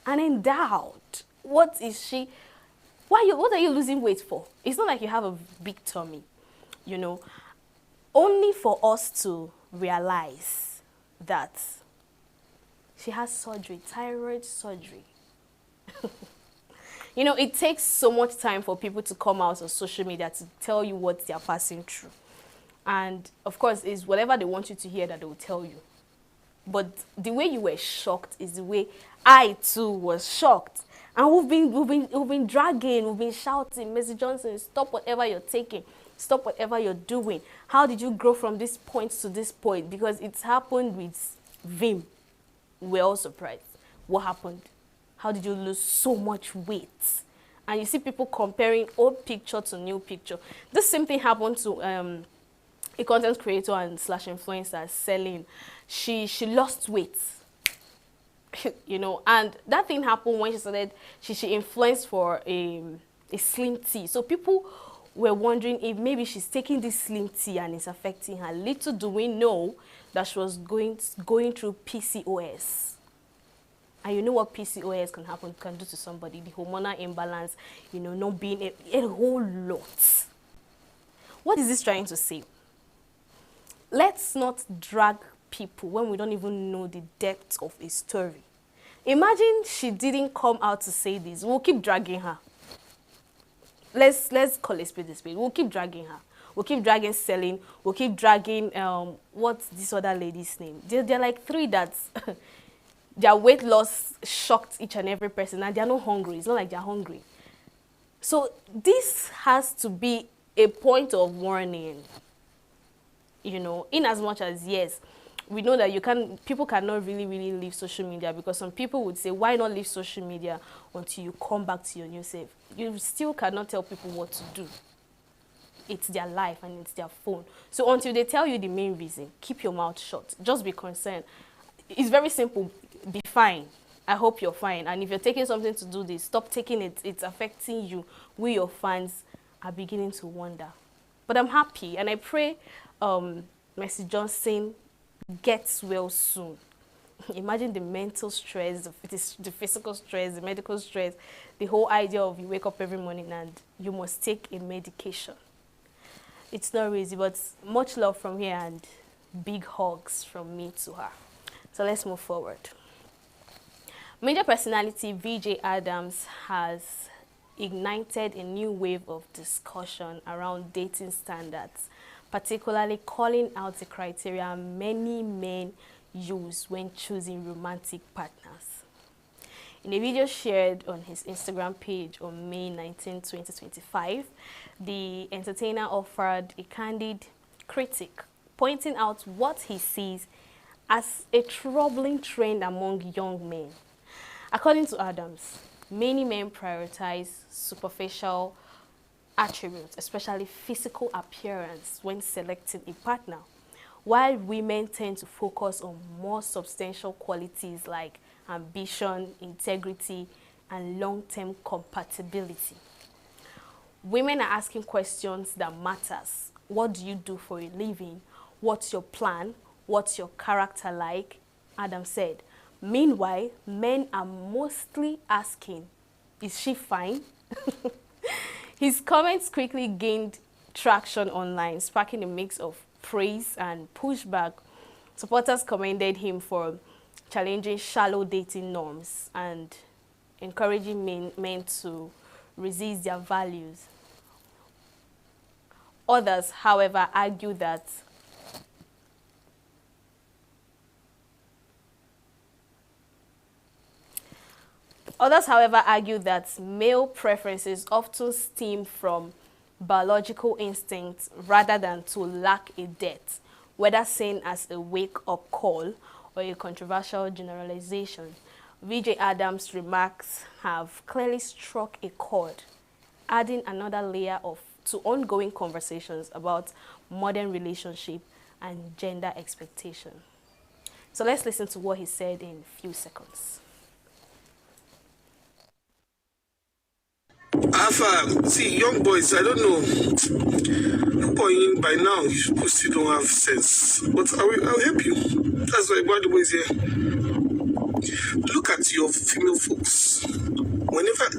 and endowed. What is she? What are you losing weight for? It's not like you have a big tummy, you know. Only for us to realize that she has surgery, thyroid surgery. You know, it takes so much time for people to come out on social media to tell you what they're passing through. And of course, it's whatever they want you to hear that they will tell you. But the way you were shocked is the way I too was shocked. And we've been dragging, we've been shouting, Mercy Johnson, stop whatever you're taking, stop whatever you're doing. How did you grow from this point to this point? Because it's happened with Vim. We're all surprised. What happened? How did you lose so much weight? And you see people comparing old picture to new picture. This same thing happened to a content creator and / influencer, Celine. She lost weight. You know, and that thing happened when she started, she influenced for a slim tea. So people were wondering if maybe she's taking this slim tea and it's affecting her. Little do we know that she was going through PCOS. And you know what PCOS can do to somebody, the hormonal imbalance, you know, not being a whole lot. What is this trying to say? Let's not drag people when we don't even know the depth of a story. Imagine she didn't come out to say this. We'll keep dragging her. Let's call it spade a spade. We'll keep dragging her. We'll keep dragging Selling. We'll keep dragging, what's this other lady's name? They're like three that their weight loss shocked each and every person, and they're not hungry. It's not like they're hungry. So this has to be a point of warning, you know, in as much as, yes, we know that people cannot really leave social media, because some people would say, why not leave social media until you come back to your new self? You still cannot tell people what to do. It's their life and it's their phone. So until they tell you the main reason, keep your mouth shut. Just be concerned. It's very simple. Be fine. I hope you're fine. And if you're taking something to do this, stop taking it. It's affecting you. We, your fans, are beginning to wonder. But I'm happy, and I pray Mercy Johnson gets well soon. Imagine the mental stress, the physical stress, the medical stress, the whole idea of you wake up every morning and you must take a medication. It's not easy, but much love from here and big hugs from me to her. So let's move forward. Major personality VJ Adams has ignited a new wave of discussion around dating standards, particularly calling out the criteria many men use when choosing romantic partners. In a video shared on his Instagram page on May 19, 2025, the entertainer offered a candid critique, pointing out what he sees as a troubling trend among young men. According to Adams, many men prioritize superficial attributes, especially physical appearance, when selecting a partner, while women tend to focus on more substantial qualities like ambition, integrity, and long-term compatibility. Women are asking questions that matters. What do you do for a living? What's your plan? What's your character like? Adams said. Meanwhile, men are mostly asking, is she fine? His comments quickly gained traction online, sparking a mix of praise and pushback. Supporters commended him for challenging shallow dating norms and encouraging men to resist their values. Others, however, argue that male preferences often stem from biological instincts rather than to lack a depth, whether seen as a wake-up call or a controversial generalization. VJ Adams' remarks have clearly struck a chord, adding another layer to ongoing conversations about modern relationship and gender expectation. So let's listen to what he said in a few seconds. Alpha, see, young boys, I don't know. Boy, by now, you still don't have sense. But I'll help you. That's why God was here. Look at your female folks. Whenever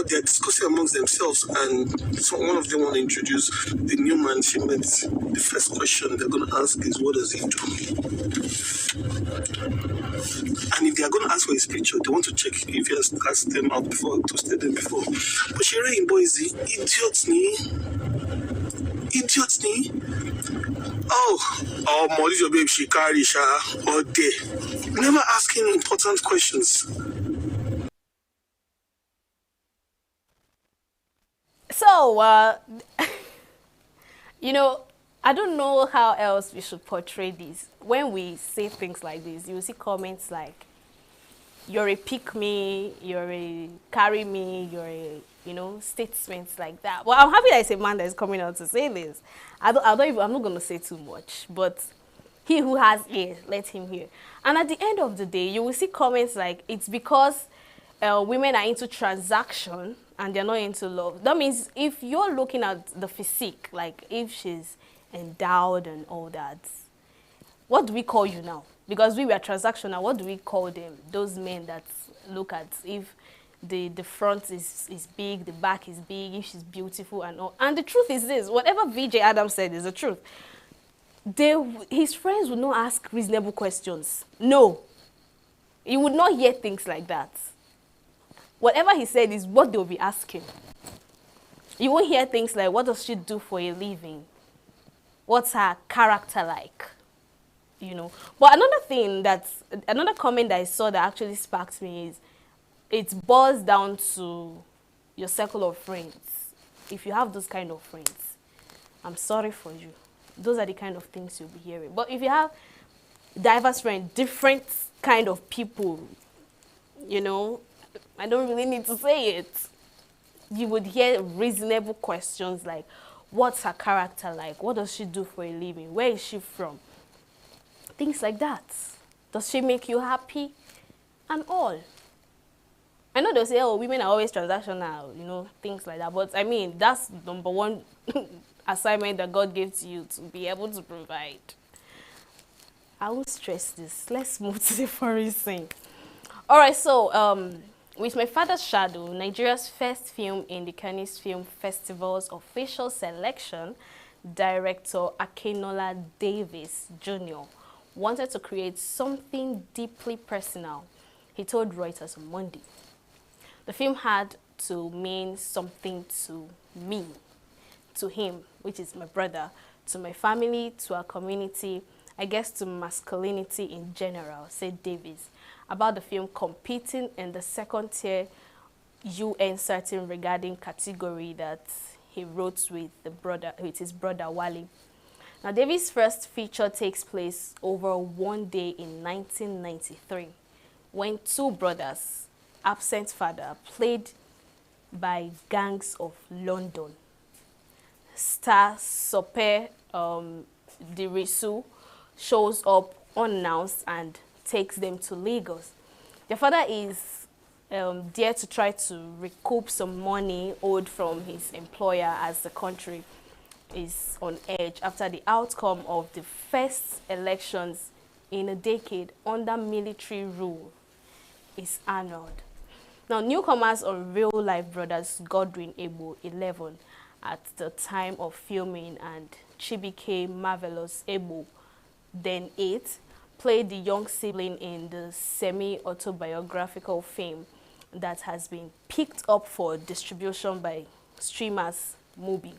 they're discussing amongst themselves and one of them want to introduce the new man she met, the first question they're going to ask is, what does he do? And if they're going to ask for his picture, they want to check if he has asked them out before, toasted them before. But she in Boise, idiots ni. Oh, Molly, your babe, she carry all day. Never asking important questions. So, you know, I don't know how else we should portray this. When we say things like this, you will see comments like, you're a pick me, you're a carry me, you're a, you know, statements like that. Well, I'm happy that it's a man that is coming out to say this. I'm not going to say too much, but he who has ears, let him hear. And at the end of the day, you will see comments like, it's because women are into transaction and they're not into love. That means if you're looking at the physique, like if she's endowed and all that, what do we call you now? because we were transactional, what do we call them? Those men that look at if the front is big, the back is big, if she's beautiful and all. And the truth is this, whatever VJ Adams said is the truth. His friends would not ask reasonable questions. No. He would not hear things like that. Whatever he said is what they'll be asking. You won't hear things like, what does she do for a living? What's her character like? You know. But another comment that I saw that actually sparked me is, it boils down to your circle of friends. If you have those kind of friends, I'm sorry for you. Those are the kind of things you'll be hearing. But if you have diverse friends, different kind of people, you know, I don't really need to say it. You would hear reasonable questions like, what's her character like? What does she do for a living? Where is she from? Things like that. Does she make you happy? And all. I know they'll say, oh, women are always transactional, you know, things like that. But I mean, that's number one assignment that God gave to you, to be able to provide. I will stress this. Let's move to the foreign scene. All right, so with My Father's Shadow, Nigeria's first film in the Cannes Film Festival's official selection, director Akinola Davis Jr. wanted to create something deeply personal. He told Reuters on Monday. The film had to mean something to me, to him, which is my brother, to my family, to our community, I guess to masculinity in general, said Davis, about the film competing in the second-tier UN certain regarding category that he wrote with his brother Wale. Now, Davis' first feature takes place over one day in 1993, when two brothers, absent father, played by Gangs of London. Star Sope Dirisu shows up unannounced and takes them to Lagos. Their father is there to try to recoup some money owed from his employer as the country is on edge after the outcome of the first elections in a decade under military rule is annulled. Now, newcomers on Real Life Brothers Godwin Ebo, 11, at the time of filming, and Chibike Marvelous Ebo, then 8, played the young sibling in the semi-autobiographical film that has been picked up for distribution by streamers Mubi.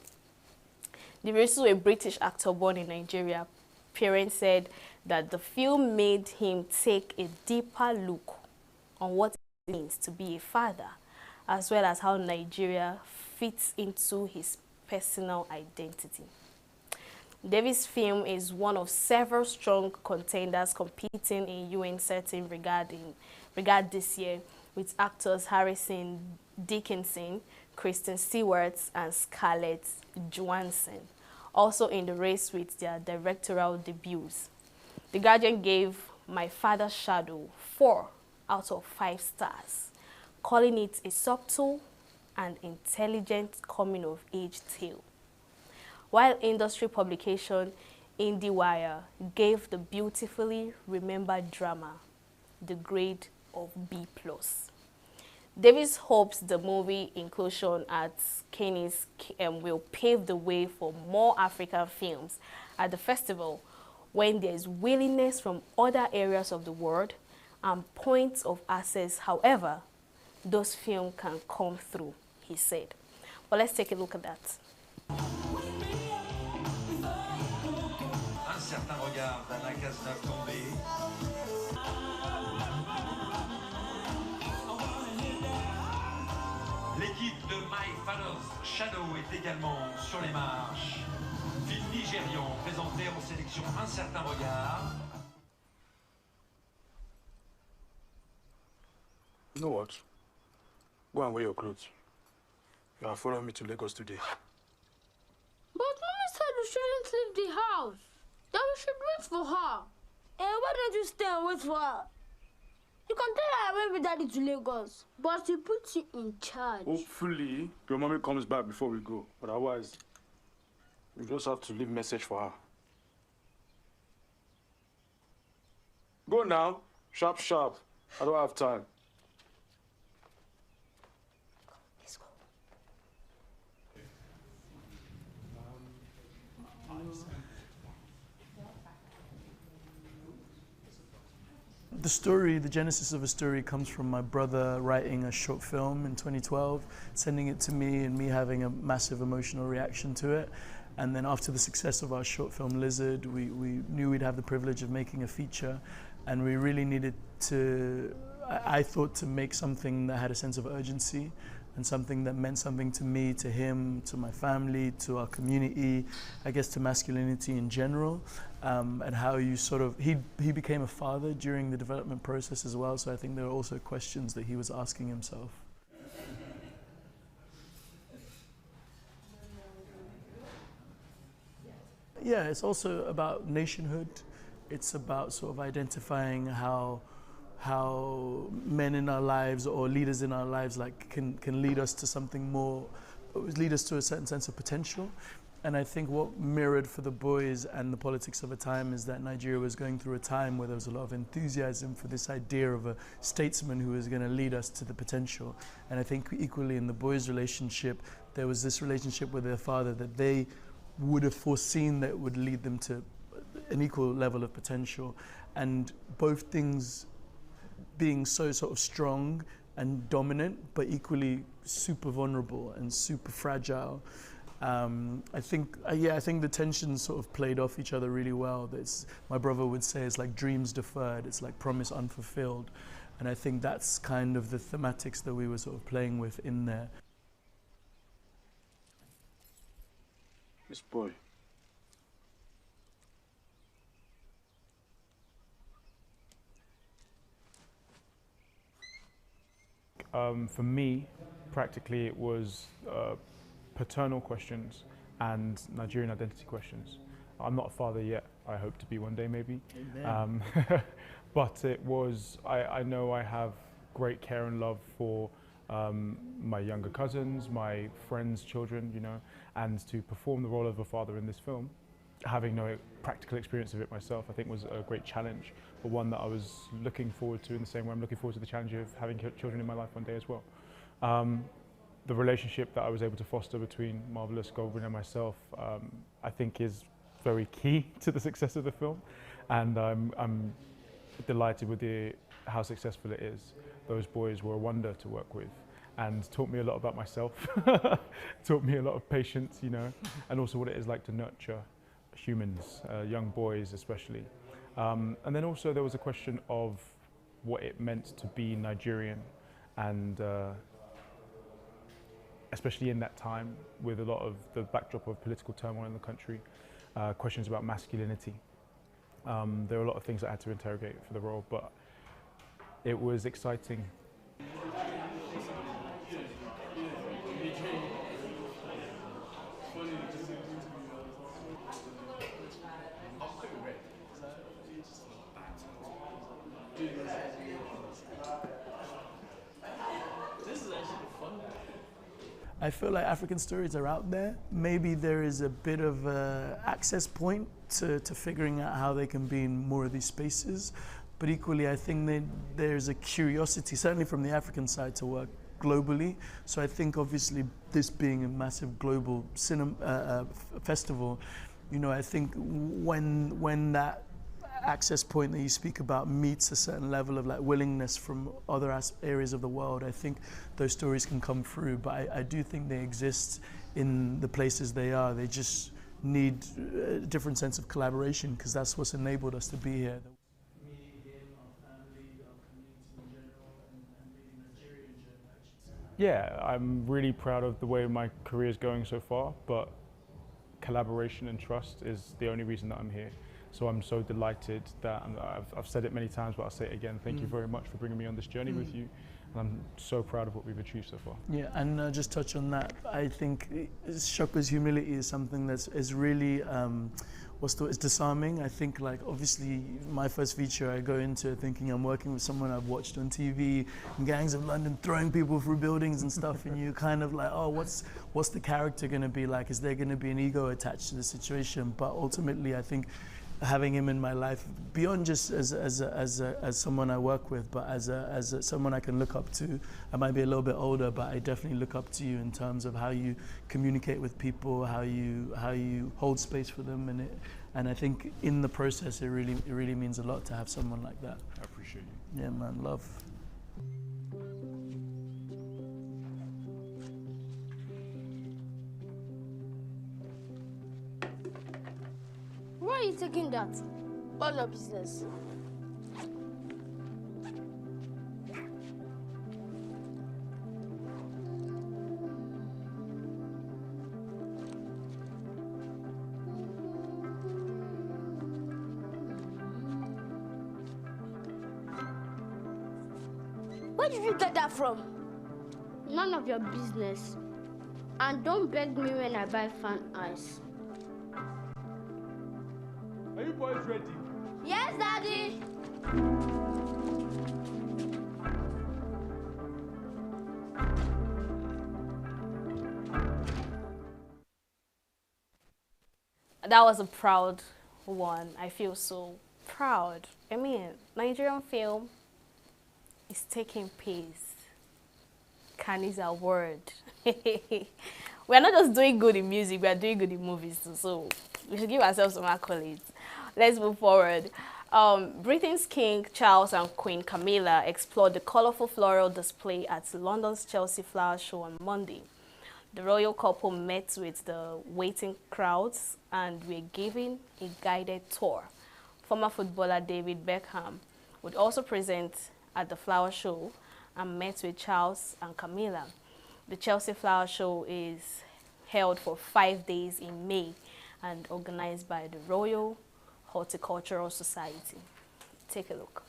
Dirisu, a British actor born in Nigeria, parents said that the film made him take a deeper look on what it means to be a father, as well as how Nigeria fits into his personal identity. Davis' film is one of several strong contenders competing in UN certain regard this year, with actors Harrison Dickinson, Kristen Stewart, and Scarlett Johansson also in the race with their directorial debuts. The Guardian gave My Father's Shadow 4 out of 5 stars, calling it a subtle and intelligent coming-of-age tale, while industry publication IndieWire gave the beautifully remembered drama the grade of B+. Davis hopes the movie inclusion at Cannes will pave the way for more African films at the festival, when there is willingness from other areas of the world and points of access. However, those films can come through, he said. But let's take a look at that. Un certain regard d'Alain Cazeneuve tombé. L'équipe de My Father's Shadow est également sur les marches. Film nigérian présenté en sélection Un certain regard. You know what? Go and wear your clothes. You are following me to Lagos today. But Mommy said we shouldn't leave the house. That we should wait for her. Why don't you stay and wait for her? You can tell her I went with Daddy to Lagos, but he puts you in charge. Hopefully, your mommy comes back before we go. But otherwise, we just have to leave a message for her. Go now. Sharp, sharp. I don't have time. Let's go. The story, the genesis of a story comes from my brother writing a short film in 2012, sending it to me and me having a massive emotional reaction to it. And then after the success of our short film Lizard, we knew we'd have the privilege of making a feature, and we really needed to, I thought, to make something that had a sense of urgency and something that meant something to me, to him, to my family, to our community, I guess to masculinity in general, and how you sort of, he became a father during the development process as well, so I think there were also questions that he was asking himself. Yeah, it's also about nationhood. It's about sort of identifying how men in our lives or leaders in our lives like can lead us to something more, lead us to a certain sense of potential. And I think what mirrored for the boys and the politics of a time is that Nigeria was going through a time where there was a lot of enthusiasm for this idea of a statesman who was going to lead us to the potential. And I think equally in the boys' relationship, there was this relationship with their father that they would have foreseen that would lead them to an equal level of potential. And both things being so sort of strong and dominant, but equally super vulnerable and super fragile. I think the tensions sort of played off each other really well. My brother would say it's like dreams deferred, it's like promise unfulfilled. And I think that's kind of the thematics that we were sort of playing with in there. This boy. For me, practically it was paternal questions and Nigerian identity questions. I'm not a father yet. I hope to be one day maybe. But it was, I know I have great care and love for my younger cousins, my friends' children, you know, and to perform the role of a father in this film, having no practical experience of it myself, I think was a great challenge, but one that I was looking forward to in the same way I'm looking forward to the challenge of having children in my life one day as well. The relationship that I was able to foster between Marvelous, Goldwyn and myself, I think is very key to the success of the film, and I'm delighted with how successful it is. Those boys were a wonder to work with and taught me a lot about myself, taught me a lot of patience, you know, and also what it is like to nurture humans, young boys especially. And then also there was a question of what it meant to be Nigerian, and especially in that time with a lot of the backdrop of political turmoil in the country, questions about masculinity. There were a lot of things I had to interrogate for the role, but it was exciting. I feel like African stories are out there. Maybe there is a bit of an access point to figuring out how they can be in more of these spaces. But equally, I think there's a curiosity, certainly from the African side, to work globally. So I think obviously this being a massive global festival, you know, I think when that access point that you speak about meets a certain level of like willingness from other areas of the world, I think those stories can come through. But I do think they exist in the places they are. They just need a different sense of collaboration, because that's what's enabled us to be here. Yeah, I'm really proud of the way my career is going so far, but collaboration and trust is the only reason that I'm here. So I'm so delighted that, I've said it many times, but I'll say it again, thank you very much for bringing me on this journey with you. And I'm so proud of what we've achieved so far. Yeah, and just touch on that, I think Shoko's humility is something that is really, it's disarming. I think, like, obviously my first feature, I go into thinking I'm working with someone I've watched on TV, Gangs of London throwing people through buildings and stuff, and you kind of like, oh, what's the character going to be like? Is there going to be an ego attached to the situation? But ultimately, I think having him in my life, beyond just as someone I work with, but as someone I can look up to. I might be a little bit older, but I definitely look up to you in terms of how you communicate with people, how you hold space for them, and I think in the process it really means a lot to have someone like that. I appreciate you. Yeah, man, love. Why are you taking that? All your business. Where did you get that from? None of your business. And don't beg me when I buy fan ice. Are you boys ready? Yes, Daddy. That was a proud one. I feel so proud. I mean, Nigerian film is taking pace. Cannes Award. We're not just doing good in music, we are doing good in movies too. So we should give ourselves some accolades. Let's move forward. Britain's King Charles and Queen Camilla explored the colorful floral display at London's Chelsea Flower Show on Monday. The royal couple met with the waiting crowds and were given a guided tour. Former footballer David Beckham would also present at the flower show and met with Charles and Camilla. The Chelsea Flower Show is held for 5 days in May and organized by the Royal Horticultural Society. Take a look.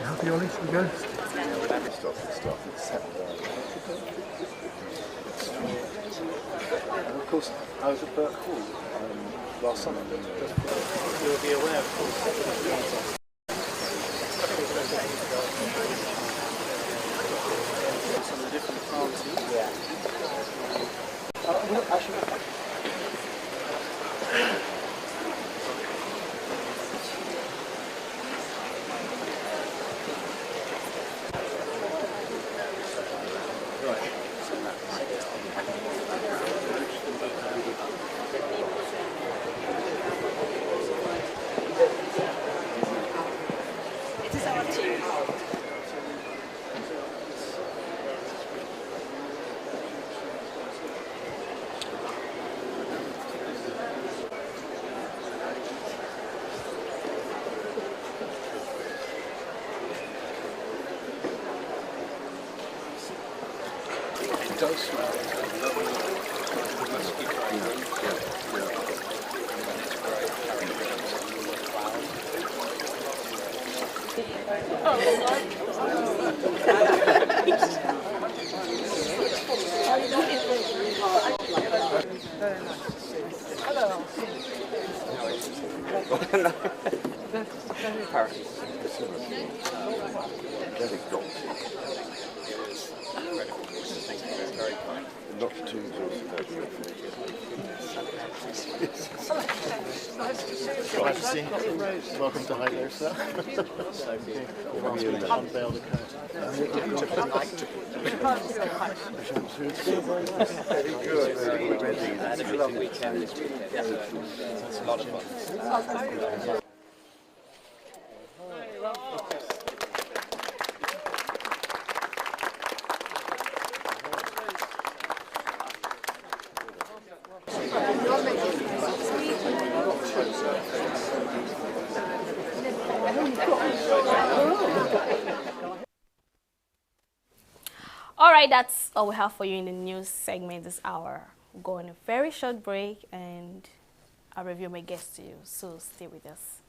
How the Ollie should we go? And of course, I was at Burke Hall last summer. You'll be aware, of course. Some of the different parties. Yeah. Well, actually, it does smell. Not too nice to see you. Welcome to High Low, sir. Unveil the Very good. Had a long weekend this weekend. It's a lot of fun. right, that's all we have for you in the news segment this hour. We'll go on a very short break and I'll review my guests to you, so stay with us.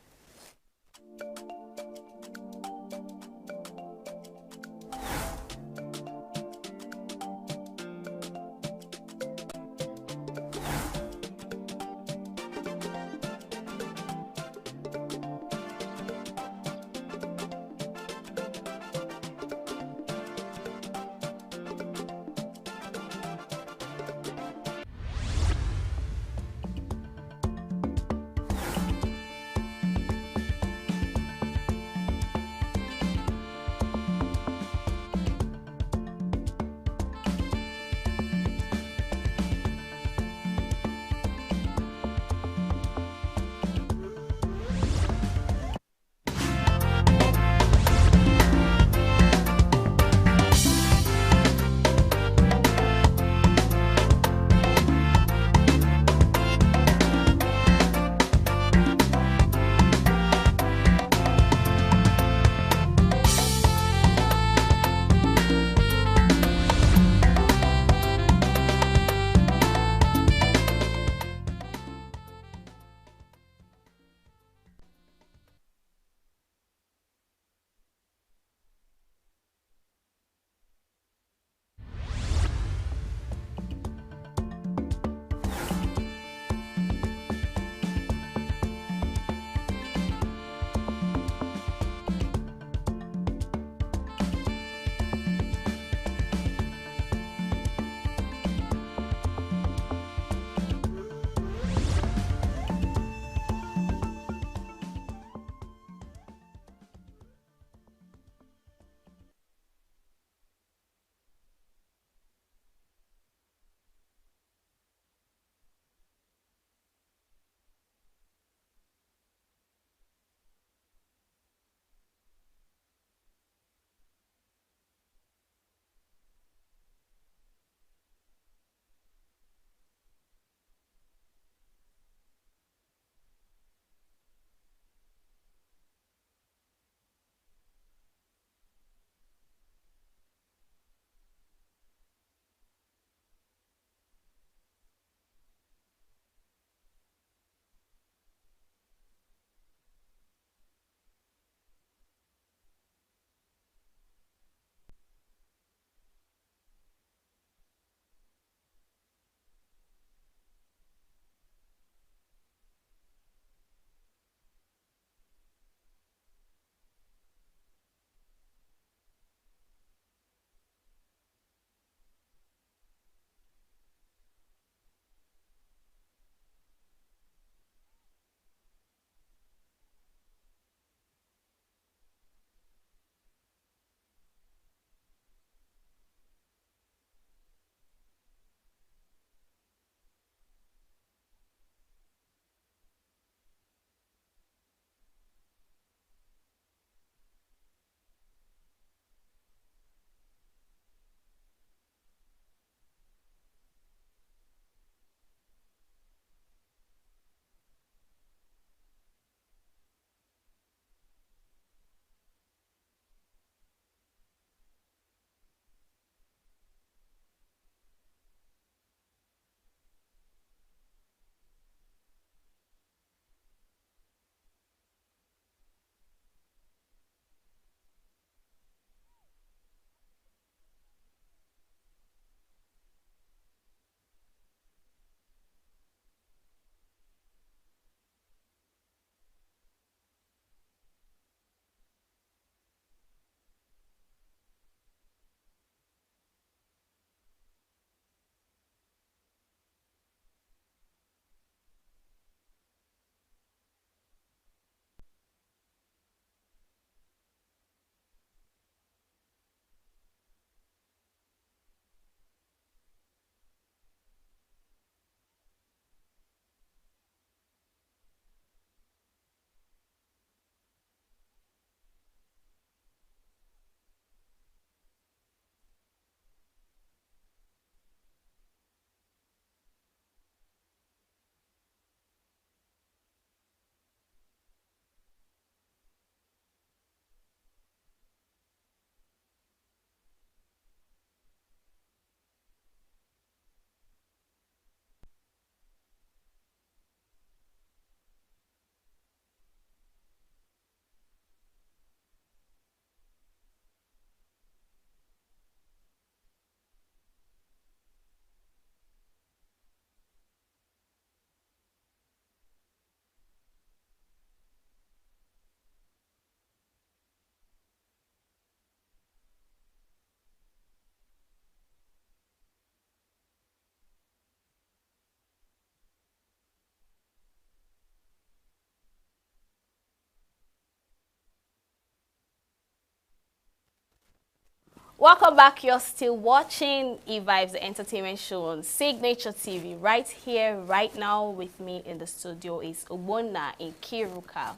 Welcome back. You're still watching E-Vibes, the entertainment show on Signature TV. Right here, right now with me in the studio is Owona Nkiruka.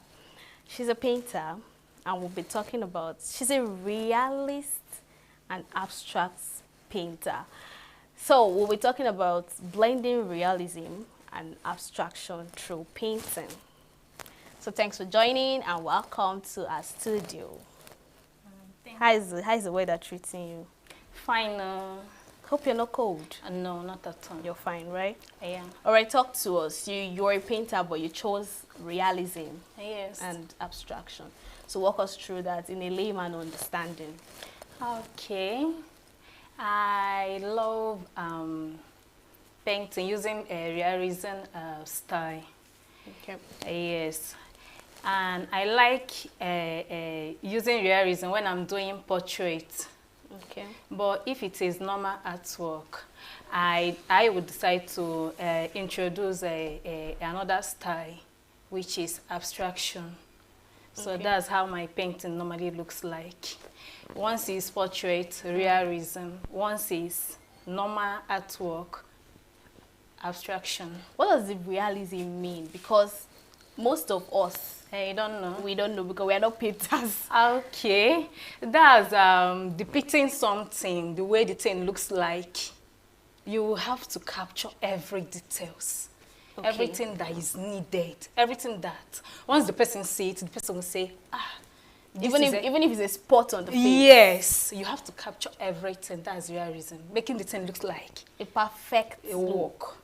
She's a painter, and we'll be talking about, she's a realist and abstract painter. So we'll be talking about blending realism and abstraction through painting. So thanks for joining and welcome to our studio. How is the weather treating you? Fine. Hope you're not cold. No, not at all. You're fine, right? I am. All right, talk to us. You're a painter, but you chose realism and abstraction. So walk us through that in a layman understanding. Okay. I love painting using a realism style. Okay. Yes. And I like using realism when I'm doing portraits. Okay. But if it is normal artwork, I would decide to introduce another style, which is abstraction. So Okay. that's how my painting normally looks like. Once is portrait, realism. Once is normal artwork, abstraction. What does the realism mean? Because most of us, I don't know. We don't know because we are not painters. Okay. That's depicting something, the way the thing looks like. You have to capture every details. Okay. Everything that is needed. Everything that, once the person sees it, the person will say, Even if it's a spot on the face. Yes. You have to capture everything. That's realism. Making the thing look like a perfect work.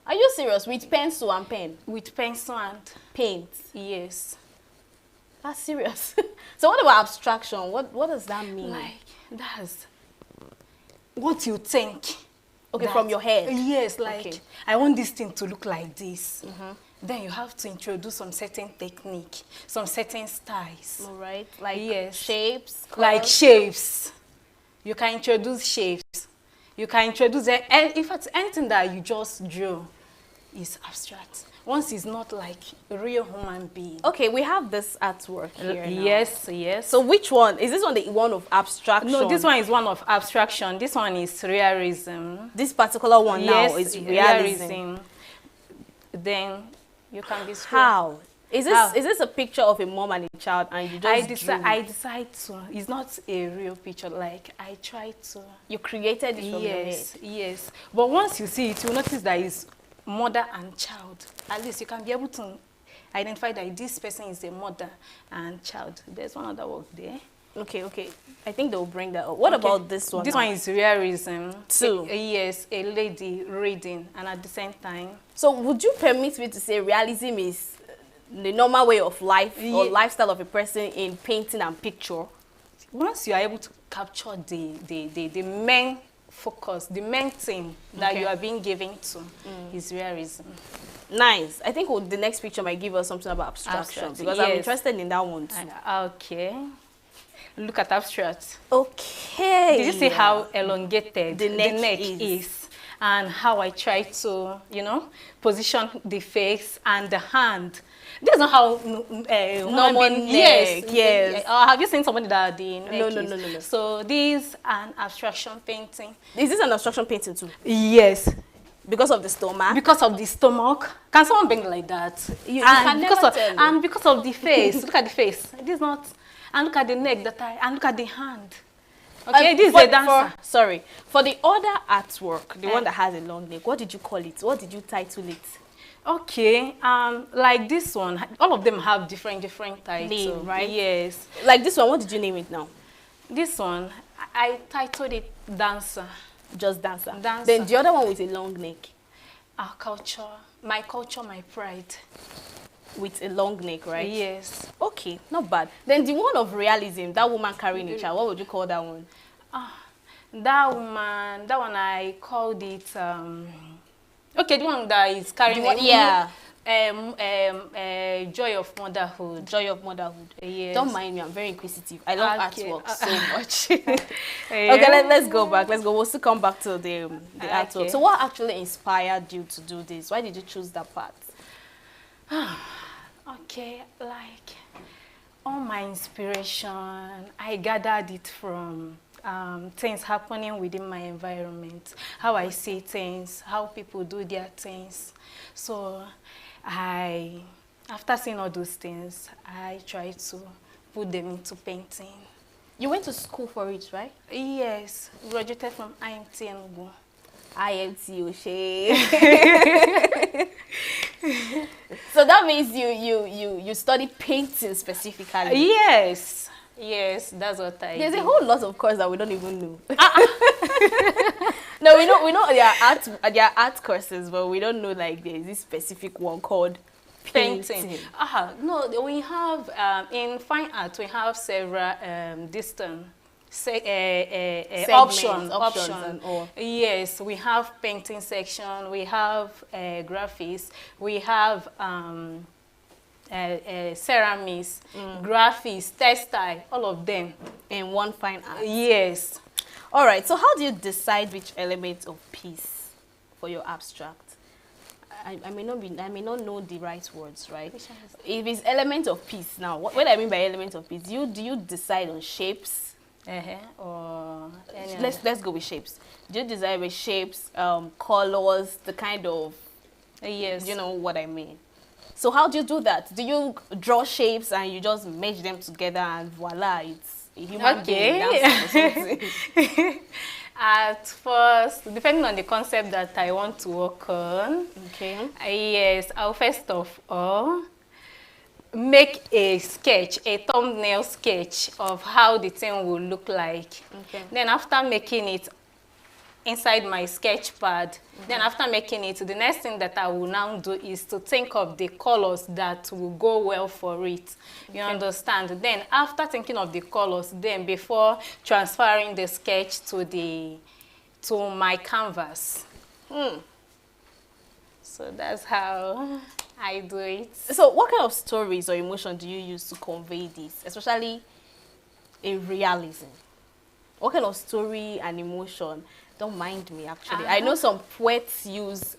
Are you serious? With pencil and pen? With pencil and paint? Yes. That's serious. So what about abstraction? What does that mean? Like, that's what you think. Okay, from your head? Yes, like, okay. I want this thing to look like this. Then you have to introduce some certain technique, some certain styles. All right, like shapes? Colors? Like shapes. You can introduce shapes. You can introduce, in fact, anything that you just drew is abstract. Once it's not like a real human being. Okay, we have this artwork here now. Yes, yes. So which one? Is this one the one of abstraction? No, this one is one of abstraction. This one is realism. This particular one now is realism. Then you can be how? Is this a picture of a mom and a child and you just I decide to. It's not a real picture. Like, I try to. You created it from your head? Yes. But once you see it, you notice that it's mother and child. At least you can be able to identify that this person is a mother and child. There's one other work there. Okay, okay. I think they'll bring that up. What about this one? This one is realism. Too. Yes, a lady reading and at the same time. So would you permit me to say realism is the normal way of life or lifestyle of a person in painting and picture? Once you are able to capture the main focus, the main thing that you are being given to is realism. Nice. I think the next picture might give us something about abstraction because I'm interested in that one too. Okay. Look at abstract. Okay. Did you see how elongated the neck is? And how I try to, position the face and the hand. This is not how normal neck. Yes. Have you seen somebody that the neck No. So this is an abstraction painting. Is this an abstraction painting too? Yes. Because of the stomach? Because of the stomach. Can someone bring like that? You can never tell. And because of the face. Look at the face. This is not. And look at the neck, and look at the hand. Okay, this is a dancer. Sorry. For the other artwork, the one that has a long neck, what did you call it? What did you title it? Okay, like this one, all of them have different titles. Name, right? Yes. Like this one, what did you name it now? This one, I titled it Dancer. Just Dancer. Dancer. Then the other one with a long neck? Our culture, my pride. With a long neck, right? Yes. Okay, not bad. Then the one of realism, that woman carrying a child, what would you call that one? That one I called it, okay, the one that is carrying joy of motherhood. Joy of motherhood. Yes. Don't mind me, I'm very inquisitive. I love artwork so much. Okay, let's go back. We'll still come back to the artwork. So what actually inspired you to do this? Why did you choose that part? Okay, like all my inspiration, I gathered it from things happening within my environment, how I see things, how people do their things. So after seeing all those things, I try to put them into painting. You went to school for it, right? Yes, graduated from IMT ENUGU. IMT Oshe. So that means you study painting specifically. Yes, yes, that's what I There's did. a whole lot of courses that we don't even know. No, we know there are art courses, but we don't know like there's this specific one called painting. No, we have in fine art we have several options and all. Yes, we have painting section, we have graphics, we have ceramics, graphics, textile, all of them in one fine art. Yes. All right. So how do you decide which element of piece for your abstract? I may not know the right words, right? If it's element of piece now, what I mean by element of piece, do you decide on shapes? Or let's go with shapes. Do you decide with shapes, colors, the kind of, yes, you know what I mean? So how do you do that? Do you draw shapes and you just merge them together and voila, it's a human being dancing or something? At first, depending on the concept that I want to work on, yes, I'll first of all make a sketch, a thumbnail sketch of how the thing will look like. Then after making it inside my sketch pad, then after making it, the next thing that I will now do is to think of the colors that will go well for it. You understand? Then after thinking of the colors, then before transferring the sketch to my canvas. So that's how I do it. So what kind of stories or emotion do you use to convey this, especially in realism? What kind of story and emotion? Don't mind me, actually. I know some poets use,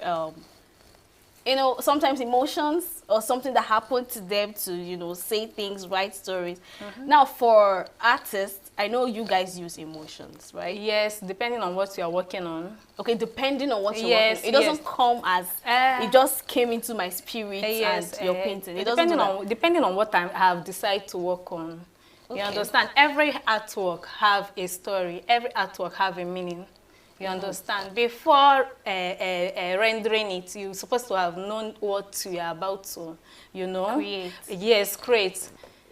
you know, sometimes emotions or something that happened to them to, you know, say things, write stories. Now, for artists, I know you guys use emotions, right? Yes, depending on what you are working on. Okay, depending on what you're working on. It doesn't come as, it just came into my spirit and you're painting. It doesn't depending on what I have decided to work on. You understand? Every artwork have a story. Every artwork have a meaning. You understand? Before rendering it, you're supposed to have known what you are about to, you know? Create. Yes, create.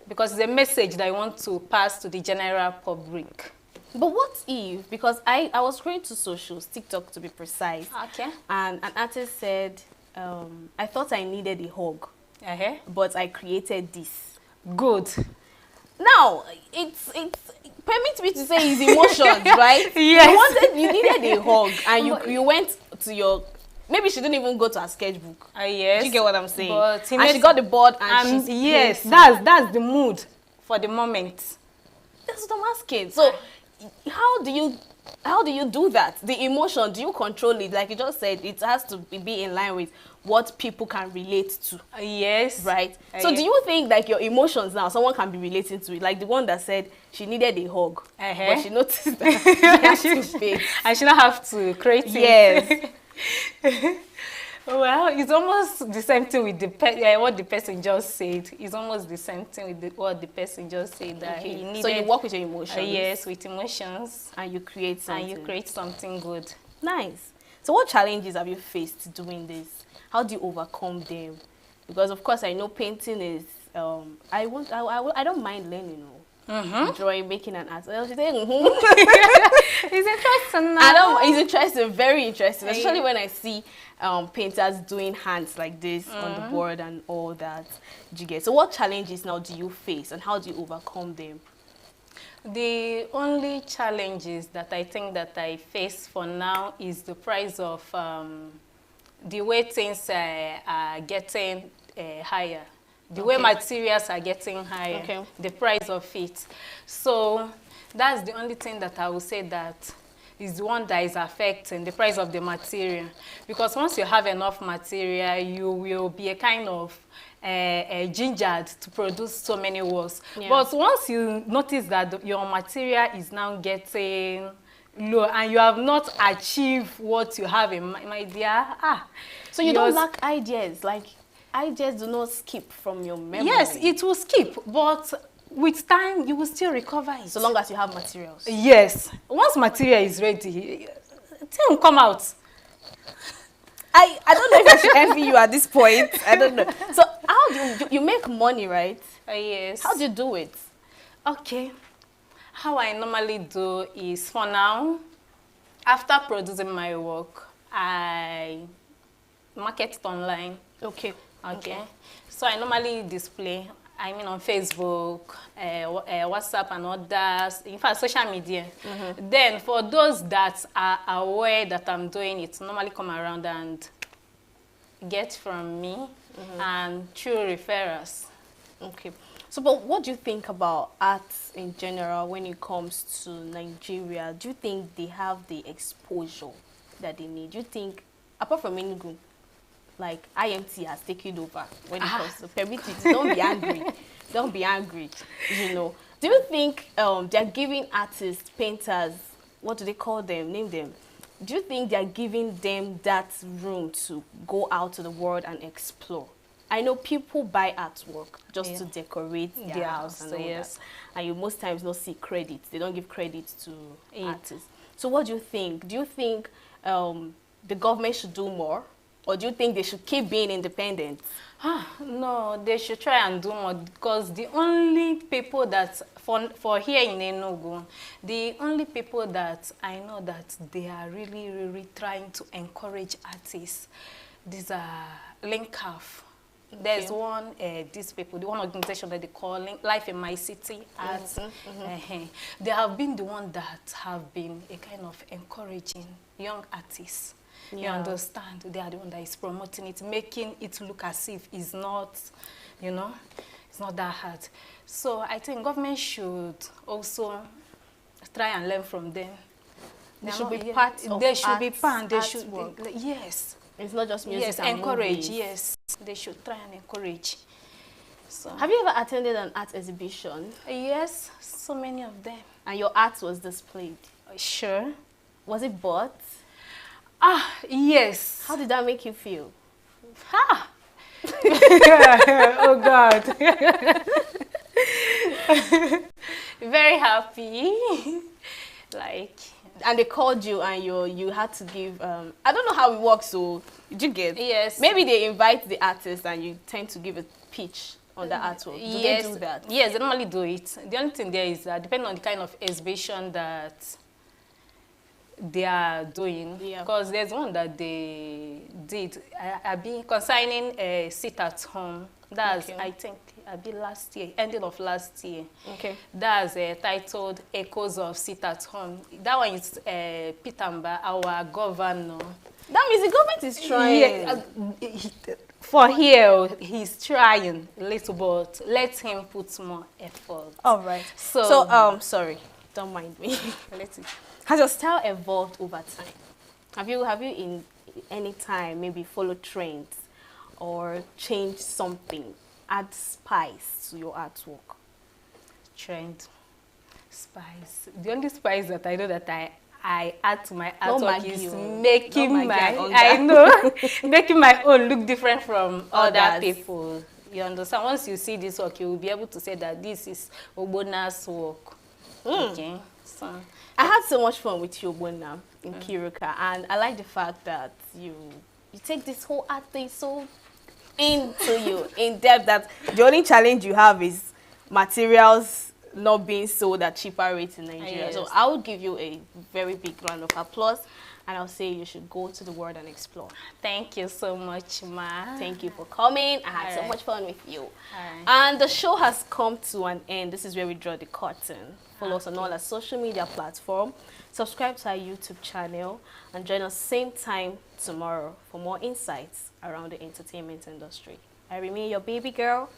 Because it's a message that I want to pass to the general public. But what if, because I was going to socials, TikTok to be precise, and an artist said, I thought I needed a hug, but I created this. Good. Now, it's permit me to say his emotions, right? Yes. You needed a hug, and you went to your, maybe she didn't even go to her sketchbook. Yes. Do you get what I'm saying? But and she got the board and she's yes, that's the mood for the moment. That's what I'm asking. So how do you do that? The emotion, do you control it? Like you just said, it has to be in line with what people can relate to. Yes. Right? So do you think like your emotions now, someone can be relating to it? Like the one that said she needed a hug, but she noticed that she has to pay. I should not have to create it. Yes. Well, it's almost the same thing with what the person just said. It's almost the same thing with what the person just said. That he needed. So you work with your emotions. Yes, with emotions. And you create something. And you create something good. Nice. So what challenges have you faced doing this? How do you overcome them? Because of course I know painting is I don't mind learning. Drawing, making an art. It's interesting now. It's interesting, very interesting, especially when I see painters doing hands like this on the board and all that. Do you get? So what challenges now do you face and how do you overcome them? The only challenges that I think that I face for now is the price of the way things are getting higher. The way materials are getting higher, the price of it. So that's the only thing that I will say that is the one that is affecting the price of the material. Because once you have enough material, you will be a kind of gingered to produce so many works. Yeah. But once you notice that your material is now getting low and you have not achieved what you have in mind, my dear, so you don't lack ideas, like ideas do not skip from your memory. Yes, it will skip, but with time you will still recover it. So long as you have materials. Yes, once material is ready, it will come out. I don't know if I should envy you at this point. I don't know. So how do you make money, right? Yes. How do you do it? Okay. How I normally do is, for now, after producing my work, I market it online. Okay. Okay. So I normally display, I mean, on Facebook, WhatsApp and others, in fact, social media. Then for those that are aware that I'm doing it, normally come around and get from me and through referrals. Okay. So, but what do you think about arts in general when it comes to Nigeria? Do you think they have the exposure that they need? Do you think, apart from ENUGU, like IMT has taken over when it comes to permit it? Don't be angry. Don't be angry, you know. Do you think they're giving artists, painters, what do they call them? Name them. Do you think they're giving them that room to go out to the world and explore? I know people buy artwork just to decorate their house and all that. And you most times not see credit. They don't give credit to artists. So what do you think? Do you think the government should do more? Or do you think they should keep being independent? No, they should try and do more, because the only people that, for here in ENUGU, the only people that I know that they are really, really trying to encourage artists, these are LinkCAF. There's one, these people, the one organization that they call Life in My City Arts. They have been the one that have been a kind of encouraging young artists. You understand? They are the one that is promoting it, making it look as if it's not, you know, it's not that hard. So I think government should also try and learn from them. They should be part of They should be part. They should. Yes. It's not just music. Yes, and encourage. movies. Yes, they should try and encourage. So, have you ever attended an art exhibition? Yes, so many of them. And your art was displayed? Sure. Was it bought? Yes. How did that make you feel? Oh God. Very happy. Like, and they called you and you had to give I don't know how it works, so did you get? Yes. Maybe they invite the artist and you tend to give a pitch on the artwork. Do they do that? Yes, they normally do it. The only thing there is that depending on the kind of exhibition that they are doing, because there's one that they did concerning a sit at home. That's I think last year, ending of last year. Okay. That's titled Echoes of Sit at Home. That one is Pitamba, our governor. That means the government is trying. Yeah, for here, he's trying a little, but let him put more effort. All right. So sorry, don't mind me. Has your style evolved over time? Have you in any time maybe followed trends or changed something, add spice to your artwork? Trend, spice. The only spice that I know that I add to my artwork is making making my own look different from other people. You understand? Once you see this work, you will be able to say that this is Ogbona's work. Okay. So I had so much fun with you, Ogbonna, in Kiruka, and I like the fact that you take this whole art thing so into you, in depth, that the only challenge you have is materials not being sold at cheaper rates in Nigeria. Yes. So I would give you a very big round of applause, and I'll say you should go to the world and explore. Thank you so much, Ma. Thank you for coming. I had so much fun with you. And the show has come to an end. This is where we draw the curtain. Follow us on all our social media platforms. Subscribe to our YouTube channel and join us same time tomorrow for more insights around the entertainment industry. I remain your baby girl,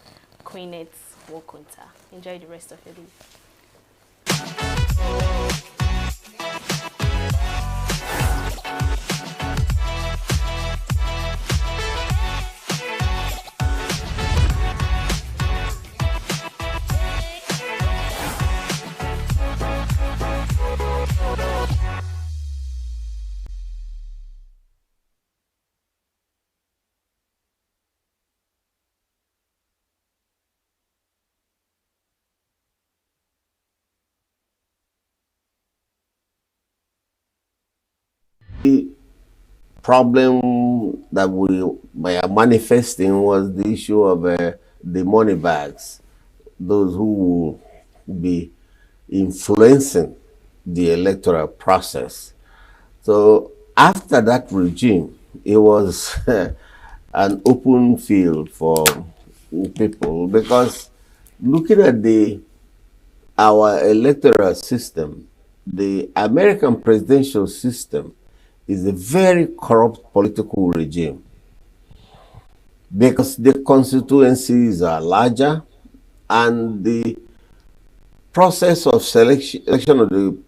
Queenette Wokunta. Enjoy the rest of your day. problem that we were manifesting was the issue of the money bags, those who will be influencing the electoral process. So after that regime, it was an open field for people, because looking at our electoral system, the American presidential system is a very corrupt political regime, because the constituencies are larger and the process of selection of the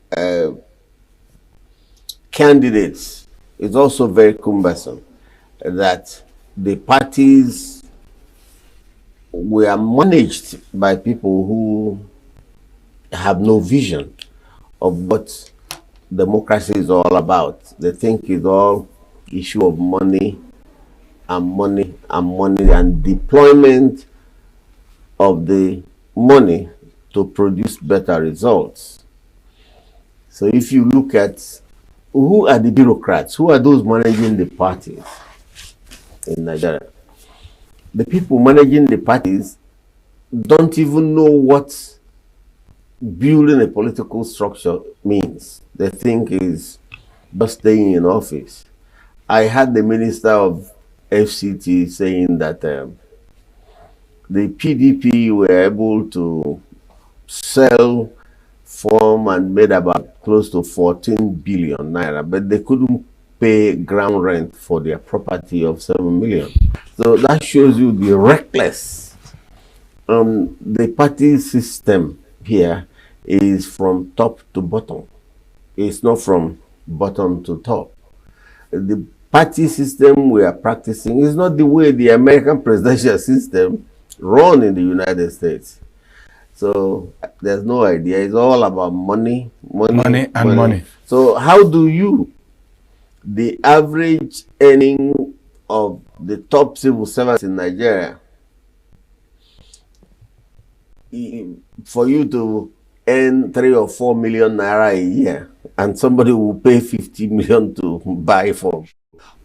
candidates is also very cumbersome, that the parties were managed by people who have no vision of what democracy is all about. They think it's all issue of money and money and money and deployment of the money to produce better results. So if you look at who are the bureaucrats, who are those managing the parties in Nigeria, the people managing the parties don't even know what building a political structure means. They think is just staying in office. I had the minister of FCT saying that the PDP were able to sell, form, and made about close to 14 billion naira, but they couldn't pay ground rent for their property of 7 million. So that shows you the reckless. The party system here is from top to bottom. It's not from bottom to top. The party system we are practicing is not the way the American presidential system run in the United States. So there's no idea. It's all about money, money, and money. So how do you, the average earning of the top civil servants in Nigeria, for you to earn 3 or 4 million naira a year, and somebody will pay 50 million to buy for?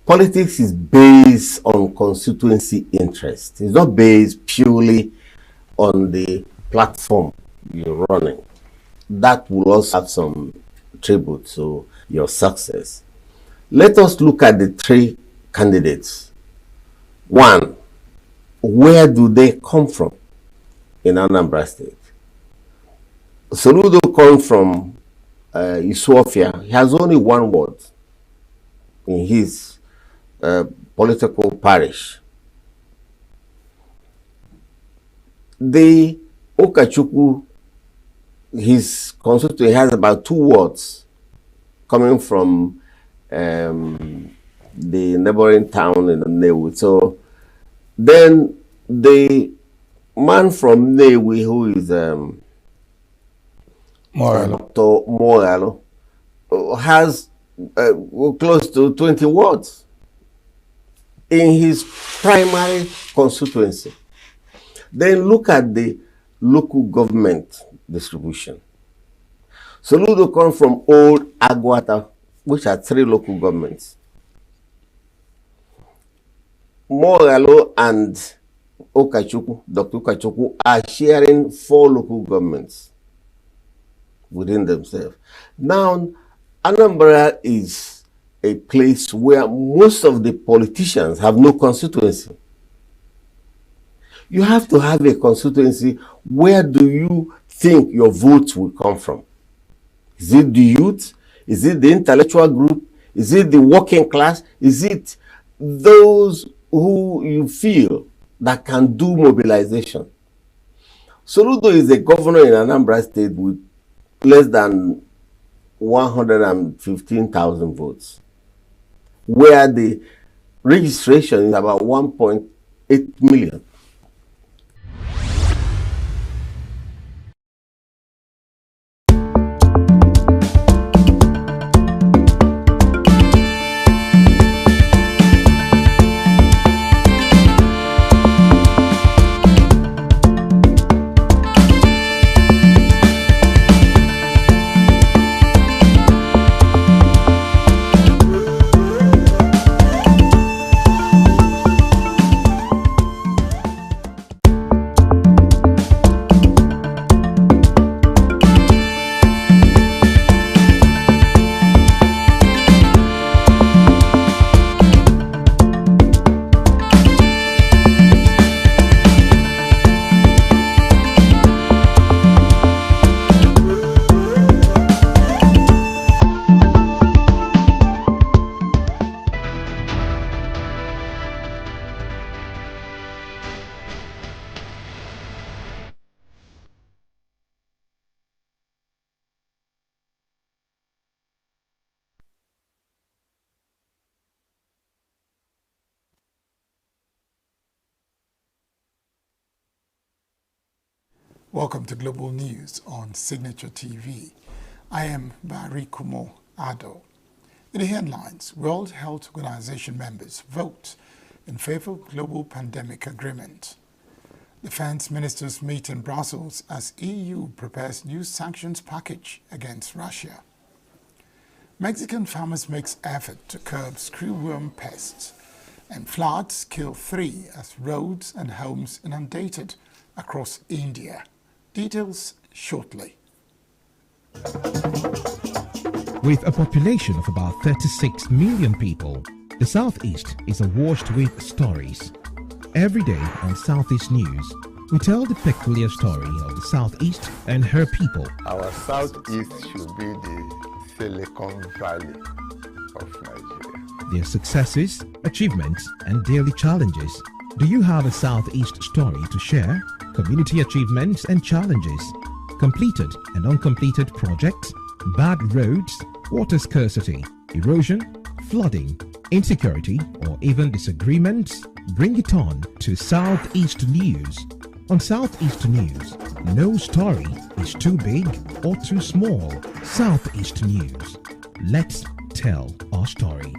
Politics is based on constituency interest. It's not based purely on the platform you're running. That will also have some tribute to your success. Let us look at the 3 candidates. 1, where do they come from in Anambra State? Soludo comes from Isofia. He has only 1 ward in his political parish. The Okachukwu, his constituency, has about 2 wards coming from the neighboring town in Nnewi. So then the man from Nnewi, who is Dr. Moralo, has close to 20 wards in his primary constituency. Then look at the local government distribution. Soludo comes from Old Aguata, which are 3 local governments. Moralo and Okachukwu, Dr. Okachukwu, are sharing 4 local governments within themselves. Now, Anambra is a place where most of the politicians have no constituency. You have to have a constituency. Where do you think your votes will come from? Is it the youth? Is it the intellectual group? Is it the working class? Is it those who you feel that can do mobilization? Soludo is a governor in Anambra State with less than 115,000 votes, where the registration is about 1.8 million. Welcome to Global News on Signature TV. I am Barry Kumo Ado. In the headlines, World Health Organization members vote in favor of global pandemic agreement. Defense ministers meet in Brussels as EU prepares new sanctions package against Russia. Mexican farmers makes effort to curb screwworm pests. And floods kill 3 as roads and homes inundated across India. Details shortly. With a population of about 36 million people, the Southeast is awash with stories. Every day on Southeast News, we tell the peculiar story of the Southeast and her people. Our Southeast should be the Silicon Valley of Nigeria. Their successes, achievements, and daily challenges. Do you have a Southeast story to share? Community achievements and challenges, completed and uncompleted projects, bad roads, water scarcity, erosion, flooding, insecurity, or even disagreements? Bring it on to Southeast News. On Southeast News, no story is too big or too small. Southeast News. Let's tell our story.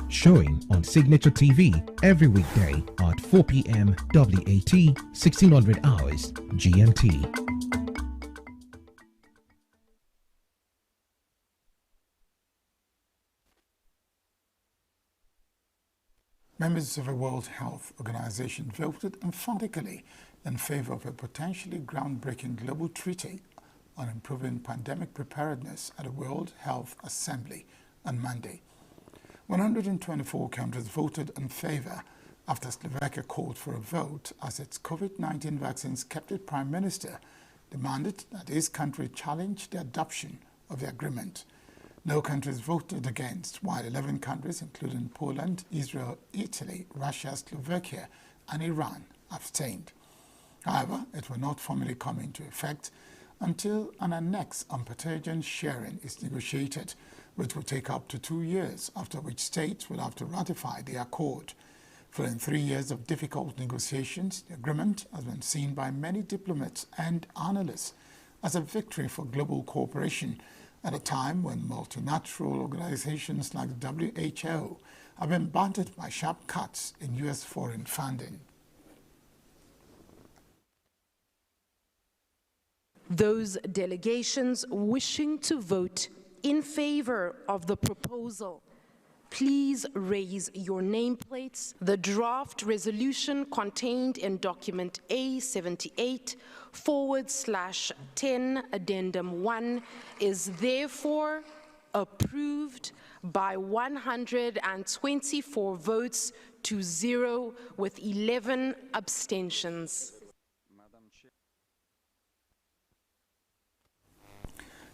Showing on Signature TV every weekday at 4 p.m. WAT, 1600 hours GMT. Members of the World Health Organization voted emphatically in favor of a potentially groundbreaking global treaty on improving pandemic preparedness at the World Health Assembly on Monday. 124 countries voted in favor after Slovakia called for a vote as its COVID-19 vaccine skeptic prime minister demanded that his country challenge the adoption of the agreement. No countries voted against, while 11 countries, including Poland, Israel, Italy, Russia, Slovakia, and Iran, abstained. However, it will not formally come into effect until an annex on pathogen sharing is negotiated, which will take up to 2 years, after which states will have to ratify the accord. Following 3 years of difficult negotiations, the agreement has been seen by many diplomats and analysts as a victory for global cooperation at a time when multilateral organizations like the WHO have been battered by sharp cuts in U.S. foreign funding. Those delegations wishing to vote in favor of the proposal, please raise your nameplates. The draft resolution contained in document A78/10 addendum 1 is therefore approved by 124 votes to 0 with 11 abstentions.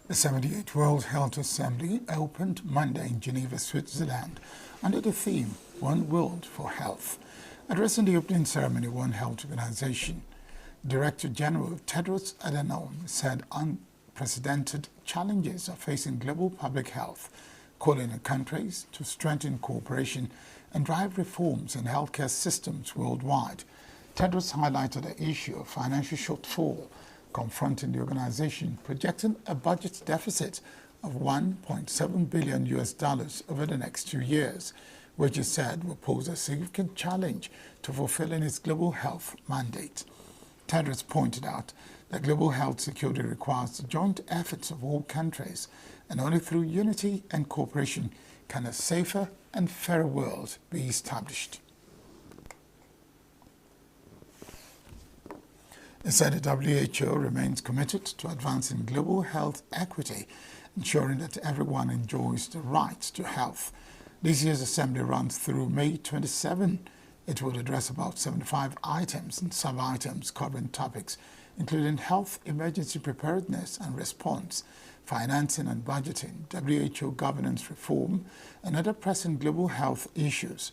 The 78th World Health Assembly opened Monday in Geneva, Switzerland, under the theme One World for Health. Addressing the opening ceremony, One Health Organization, Director General Tedros Adhanom said unprecedented challenges are facing global public health, calling on countries to strengthen cooperation and drive reforms in healthcare systems worldwide. Tedros highlighted the issue of financial shortfall confronting the organization, projecting a budget deficit of $1.7 billion over the next 2 years, which he said will pose a significant challenge to fulfilling its global health mandate. Tedros pointed out that global health security requires the joint efforts of all countries, and only through unity and cooperation can a safer and fairer world be established. He said the WHO remains committed to advancing global health equity, ensuring that everyone enjoys the right to health. This year's assembly runs through May 27. It will address about 75 items and sub-items covering topics including health emergency preparedness and response, financing and budgeting, WHO governance reform, and other pressing global health issues.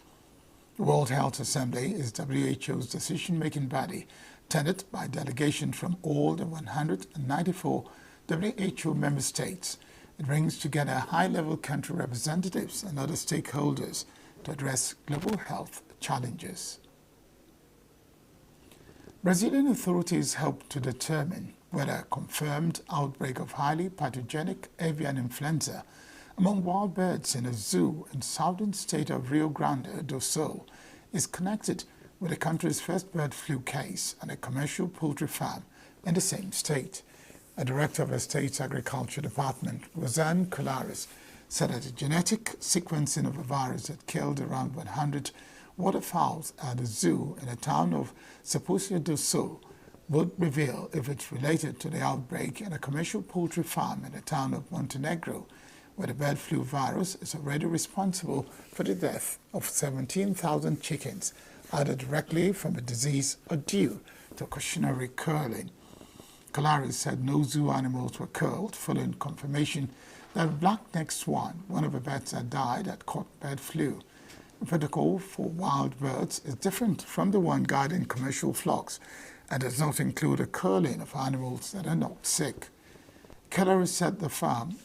The World Health Assembly is WHO's decision-making body, attended by delegations from all the 194 WHO member states. It brings together high-level country representatives and other stakeholders to address global health challenges. Brazilian authorities hope to determine with a confirmed outbreak of highly pathogenic avian influenza among wild birds in a zoo in southern state of Rio Grande do Sul is connected with the country's first bird flu case at a commercial poultry farm in the same state. A director of the state's agriculture department, Rosanne Colares, said that the genetic sequencing of a virus that killed around 100 waterfowls at the zoo in the town of Sapucia do Sul would reveal if it's related to the outbreak at a commercial poultry farm in the town of Montenegro, where the bird flu virus is already responsible for the death of 17,000 chickens, either directly from the disease or due to cautionary culling. Colares said no zoo animals were culled following confirmation that black-necked swan, one of the birds that died, had caught bird flu. The protocol for wild birds is different from the one guiding commercial flocks and does not include a culling of animals that are not sick. Colares said the farm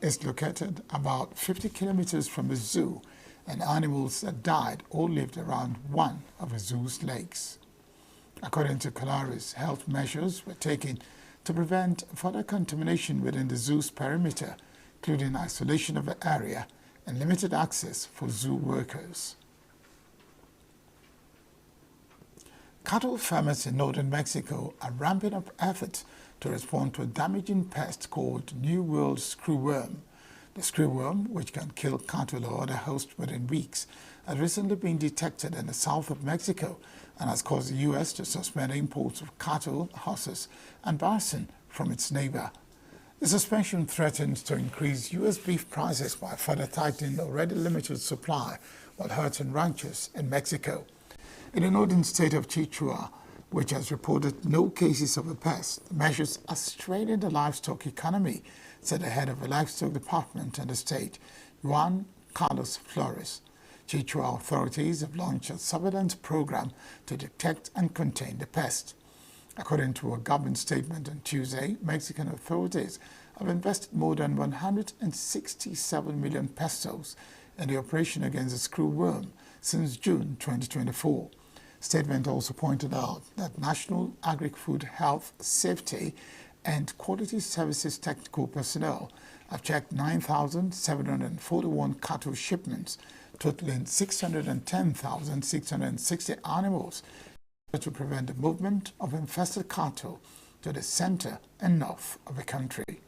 is located about 50 kilometers from the zoo, and animals that died all lived around one of the zoo's lakes. According to Colares, health measures were taken to prevent further contamination within the zoo's perimeter, including isolation of the area and limited access for zoo workers. Cattle farmers in northern Mexico are ramping up efforts to respond to a damaging pest called New World screwworm. The screwworm, which can kill cattle or other hosts within weeks, has recently been detected in the south of Mexico and has caused the U.S. to suspend imports of cattle, horses, and bison from its neighbor. The suspension threatens to increase U.S. beef prices by further tightening already limited supply while hurting ranchers in Mexico. In the northern state of Chihuahua, which has reported no cases of the pest, the measures are straining the livestock economy, said the head of the livestock department in the state, Juan Carlos Flores. Chihuahua authorities have launched a surveillance program to detect and contain the pest. According to a government statement on Tuesday, Mexican authorities have invested more than 167 million pesos in the operation against the screwworm since June 2024. Statement also pointed out that National Agri-Food Health, Safety and Quality Services technical personnel have checked 9,741 cattle shipments, totaling 610,660 animals, to prevent the movement of infested cattle to the center and north of the country.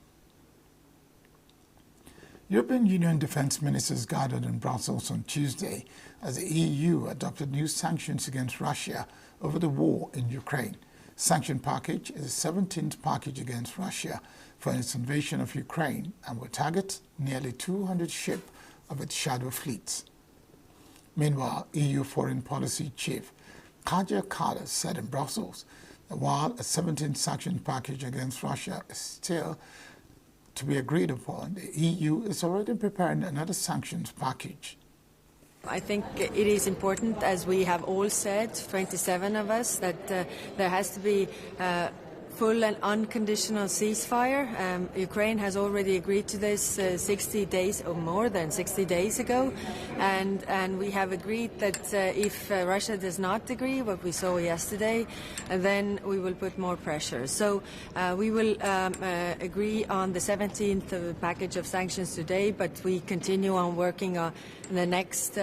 European Union defense ministers gathered in Brussels on Tuesday as the EU adopted new sanctions against Russia over the war in Ukraine. Sanction package is the 17th package against Russia for its invasion of Ukraine and will target nearly 200 ships of its shadow fleets. Meanwhile, EU Foreign Policy Chief Kaja Kallas said in Brussels that while a 17th sanction package against Russia is still to be agreed upon, the EU is already preparing another sanctions package. I think it is important, as we have all said, 27 of us, that there has to be full and unconditional ceasefire. Ukraine has already agreed to this 60 days or more than 60 days ago, and we have agreed that if Russia does not agree, what we saw yesterday, then we will put more pressure. So we will agree on the 17th package of sanctions today, but we continue on working on the next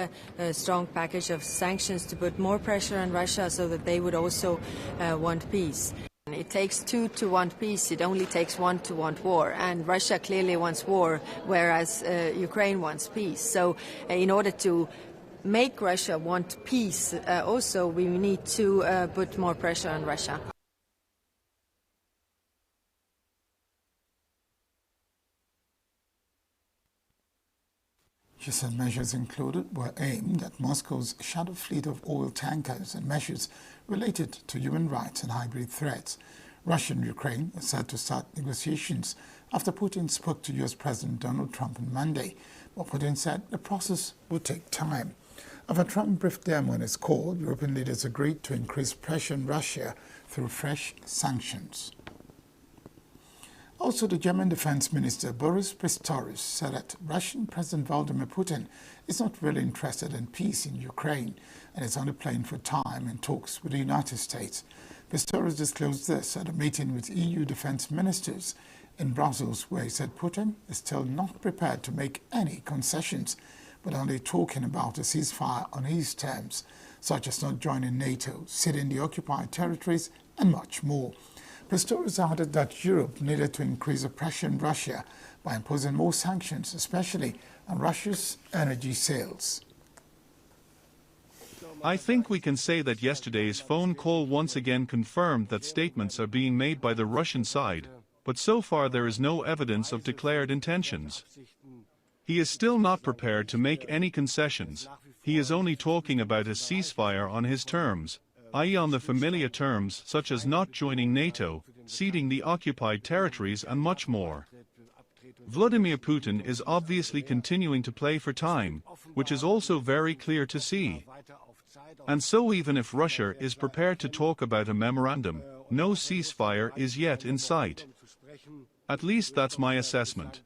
strong package of sanctions to put more pressure on Russia so that they would also want peace. It takes two to want peace. It only takes one to want war. And Russia clearly wants war, whereas Ukraine wants peace. So in order to make Russia want peace, also we need to put more pressure on Russia. She said measures included were aimed at Moscow's shadow fleet of oil tankers and measures related to human rights and hybrid threats. Russia and Ukraine are set to start negotiations after Putin spoke to U.S. President Donald Trump on Monday, but Putin said the process would take time. After Trump briefed them on his call, European leaders agreed to increase pressure on Russia through fresh sanctions. Also, the German Defense Minister Boris Pistorius said that Russian President Vladimir Putin is not really interested in peace in Ukraine and is only playing for time in talks with the United States. Pistorius disclosed this at a meeting with EU defense ministers in Brussels, where he said Putin is still not prepared to make any concessions, but only talking about a ceasefire on his terms, such as not joining NATO, ceding the occupied territories, and much more. Pistorius added that Europe needed to increase the pressure on Russia by imposing more sanctions, especially on Russia's energy sales. I think we can say that yesterday's phone call once again confirmed that statements are being made by the Russian side, but so far there is no evidence of declared intentions. He is still not prepared to make any concessions. He is only talking about a ceasefire on his terms, i.e. on the familiar terms such as not joining NATO, ceding the occupied territories and much more. Vladimir Putin is obviously continuing to play for time, which is also very clear to see. And so even if Russia is prepared to talk about a memorandum, no ceasefire is yet in sight. At least that's my assessment.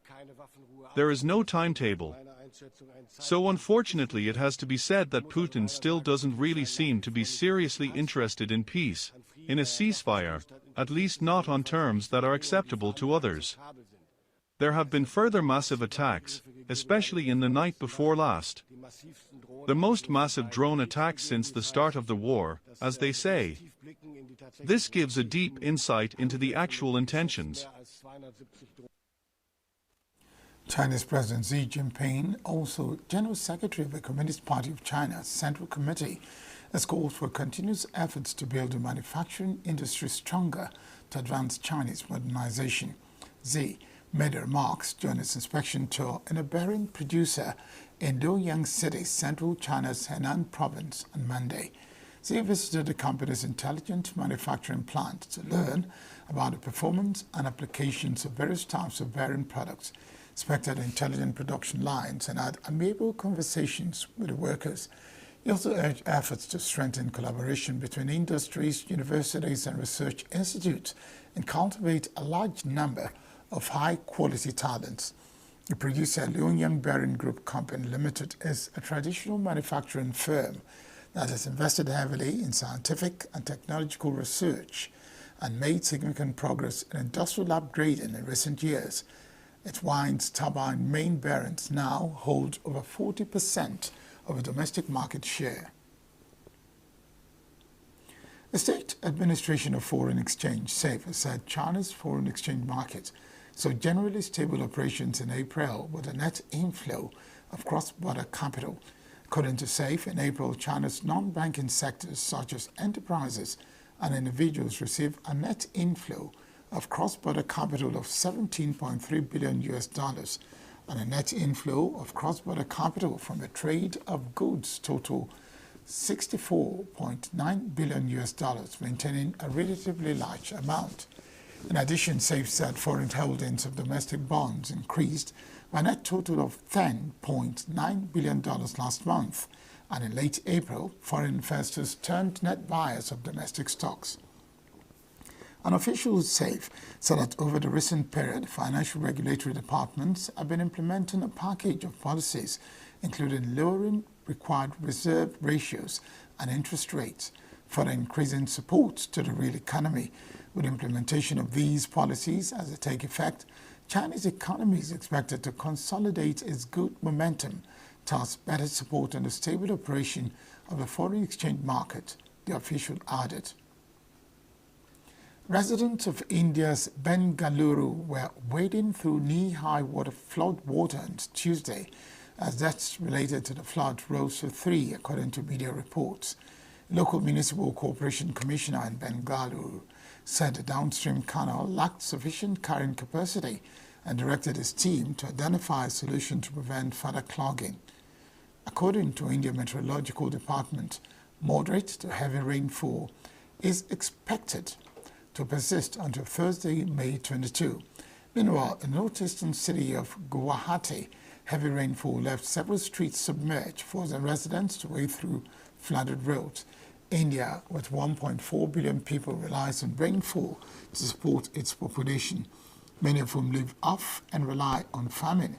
There is no timetable. So unfortunately it has to be said that Putin still doesn't really seem to be seriously interested in peace, in a ceasefire, at least not on terms that are acceptable to others. There have been further massive attacks, especially in the night before last. The most massive drone attacks since the start of the war, as they say. This gives a deep insight into the actual intentions. China's President Xi Jinping, also General Secretary of the Communist Party of China's Central Committee, has called for continuous efforts to build the manufacturing industry stronger to advance Chinese modernization. Xi made the remarks during his inspection tour in a bearing producer in Luoyang City, central China's Henan province on Monday. Xi visited the company's intelligent manufacturing plant to learn about the performance and applications of various types of bearing products, inspected intelligent production lines, and had amiable conversations with the workers. He also urged efforts to strengthen collaboration between industries, universities, and research institutes and cultivate a large number of high-quality talents. The producer Luoyang Bearing Group Company Limited is a traditional manufacturing firm that has invested heavily in scientific and technological research and made significant progress in industrial upgrading in recent years. Its wind turbine main bearings now hold over 40% of the domestic market share. The State Administration of Foreign Exchange, SAFE, has said China's foreign exchange market saw generally stable operations in April with a net inflow of cross-border capital. According to SAFE, in April, China's non-banking sectors such as enterprises and individuals received a net inflow of cross-border capital of $17.3 billion and a net inflow of cross-border capital from the trade of goods total $64.9 billion, maintaining a relatively large amount. In addition, SAFE said foreign holdings of domestic bonds increased by a net total of $10.9 billion last month, and in late April, foreign investors turned net buyers of domestic stocks. An official at SAFE said that over the recent period, financial regulatory departments have been implementing a package of policies, including lowering required reserve ratios and interest rates, further increasing support to the real economy. With implementation of these policies as they take effect, China's economy is expected to consolidate its good momentum, thus better supporting the stable operation of the foreign exchange market, the official added. Residents of India's Bengaluru were wading through knee-high flood water on Tuesday as deaths related to the flood rose to 3, according to media reports. Local Municipal Corporation Commissioner in Bengaluru said the downstream canal lacked sufficient carrying capacity and directed his team to identify a solution to prevent further clogging. According to India Meteorological Department, moderate to heavy rainfall is expected to persist until Thursday, May 22. Meanwhile, in the northeastern city of Guwahati, heavy rainfall left several streets submerged, forcing residents to wade through flooded roads. India, with 1.4 billion people, relies on rainfall to support its population, many of whom live off and rely on farming.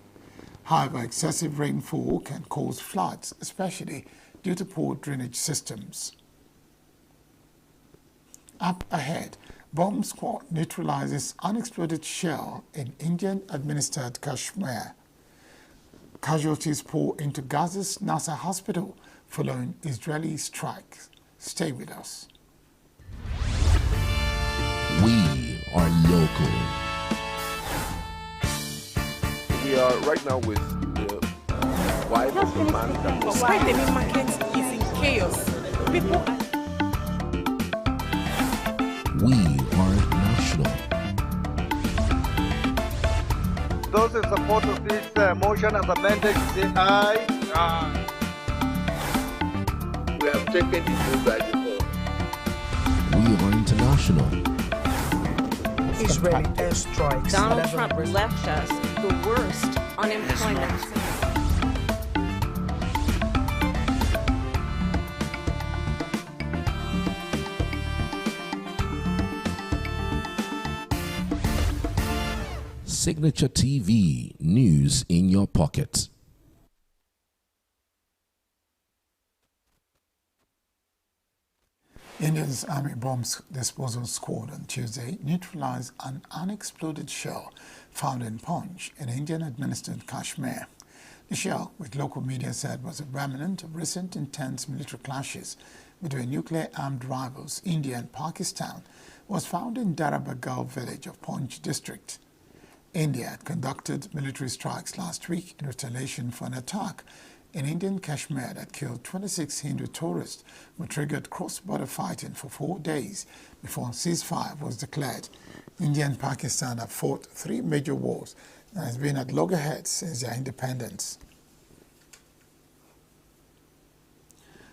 However, excessive rainfall can cause floods, especially due to poor drainage systems. Up ahead, bomb squad neutralizes unexploded shell in Indian-administered Kashmir. Casualties pour into Gaza's Nasser hospital following Israeli strikes. Stay with us. We are local. We are right now with the wife of the man that was... Why the main market is in chaos. People are... We are national. Those in support of this motion as amended, say aye. Aye. We have taken it by default. We are international. Israeli airstrikes. Donald Trump left us the worst unemployment. Signature TV, news in your pocket. India's Army Bomb Disposal Squad on Tuesday neutralized an unexploded shell found in Punch in Indian-administered Kashmir. The shell, which local media said was a remnant of recent intense military clashes between nuclear-armed rivals India and Pakistan, was found in Darabagal village of Punch district. India had conducted military strikes last week in retaliation for an attack in Indian Kashmir that killed 26 Hindu tourists, but triggered cross-border fighting for 4 days before a ceasefire was declared. India and Pakistan have fought 3 major wars and has been at loggerheads since their independence.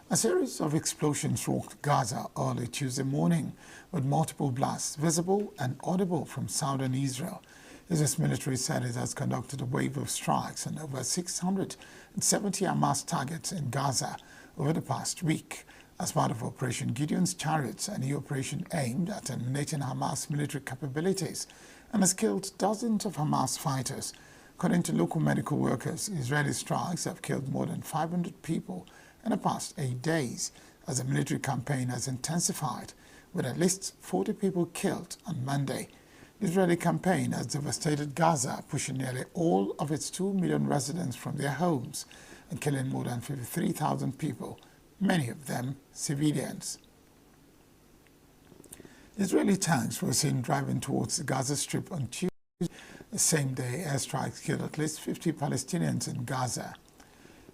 A series of explosions rocked Gaza early Tuesday morning, with multiple blasts visible and audible from southern Israel. Israel's military said it has conducted a wave of strikes on over 670 Hamas targets in Gaza over the past week as part of Operation Gideon's Chariots, a new operation aimed at eliminating Hamas military capabilities, and has killed dozens of Hamas fighters. According to local medical workers, Israeli strikes have killed more than 500 people in the past 8 days as the military campaign has intensified, with at least 40 people killed on Monday. The Israeli campaign has devastated Gaza, pushing nearly all of its 2 million residents from their homes and killing more than 53,000 people, many of them civilians. Israeli tanks were seen driving towards the Gaza Strip on Tuesday. The same day, airstrikes killed at least 50 Palestinians in Gaza.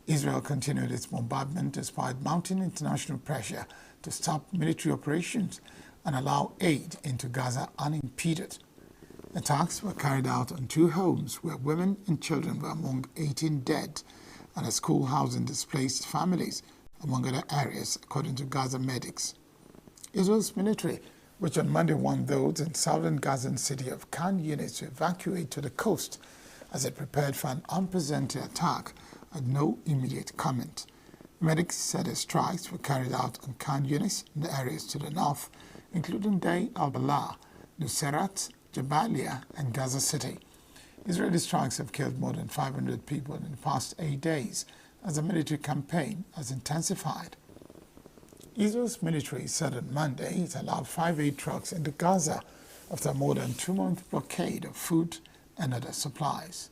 Israel continued its bombardment despite mounting international pressure to stop military operations and allow aid into Gaza unimpeded. Attacks were carried out on 2 homes where women and children were among 18 dead, and a school housing displaced families, among other areas, according to Gaza medics. Israel's military, which on Monday warned those in southern Gazan city of Khan Yunis to evacuate to the coast as it prepared for an unprecedented attack, had no immediate comment. Medics said the strikes were carried out on Khan Yunis and the areas to the north, including Day al-Balah, Nuseirat, Jabalia, and Gaza City. Israeli strikes have killed more than 500 people in the past 8 days as the military campaign has intensified. Israel's military said on Monday it allowed 5 aid trucks into Gaza after a more than 2-month blockade of food and other supplies.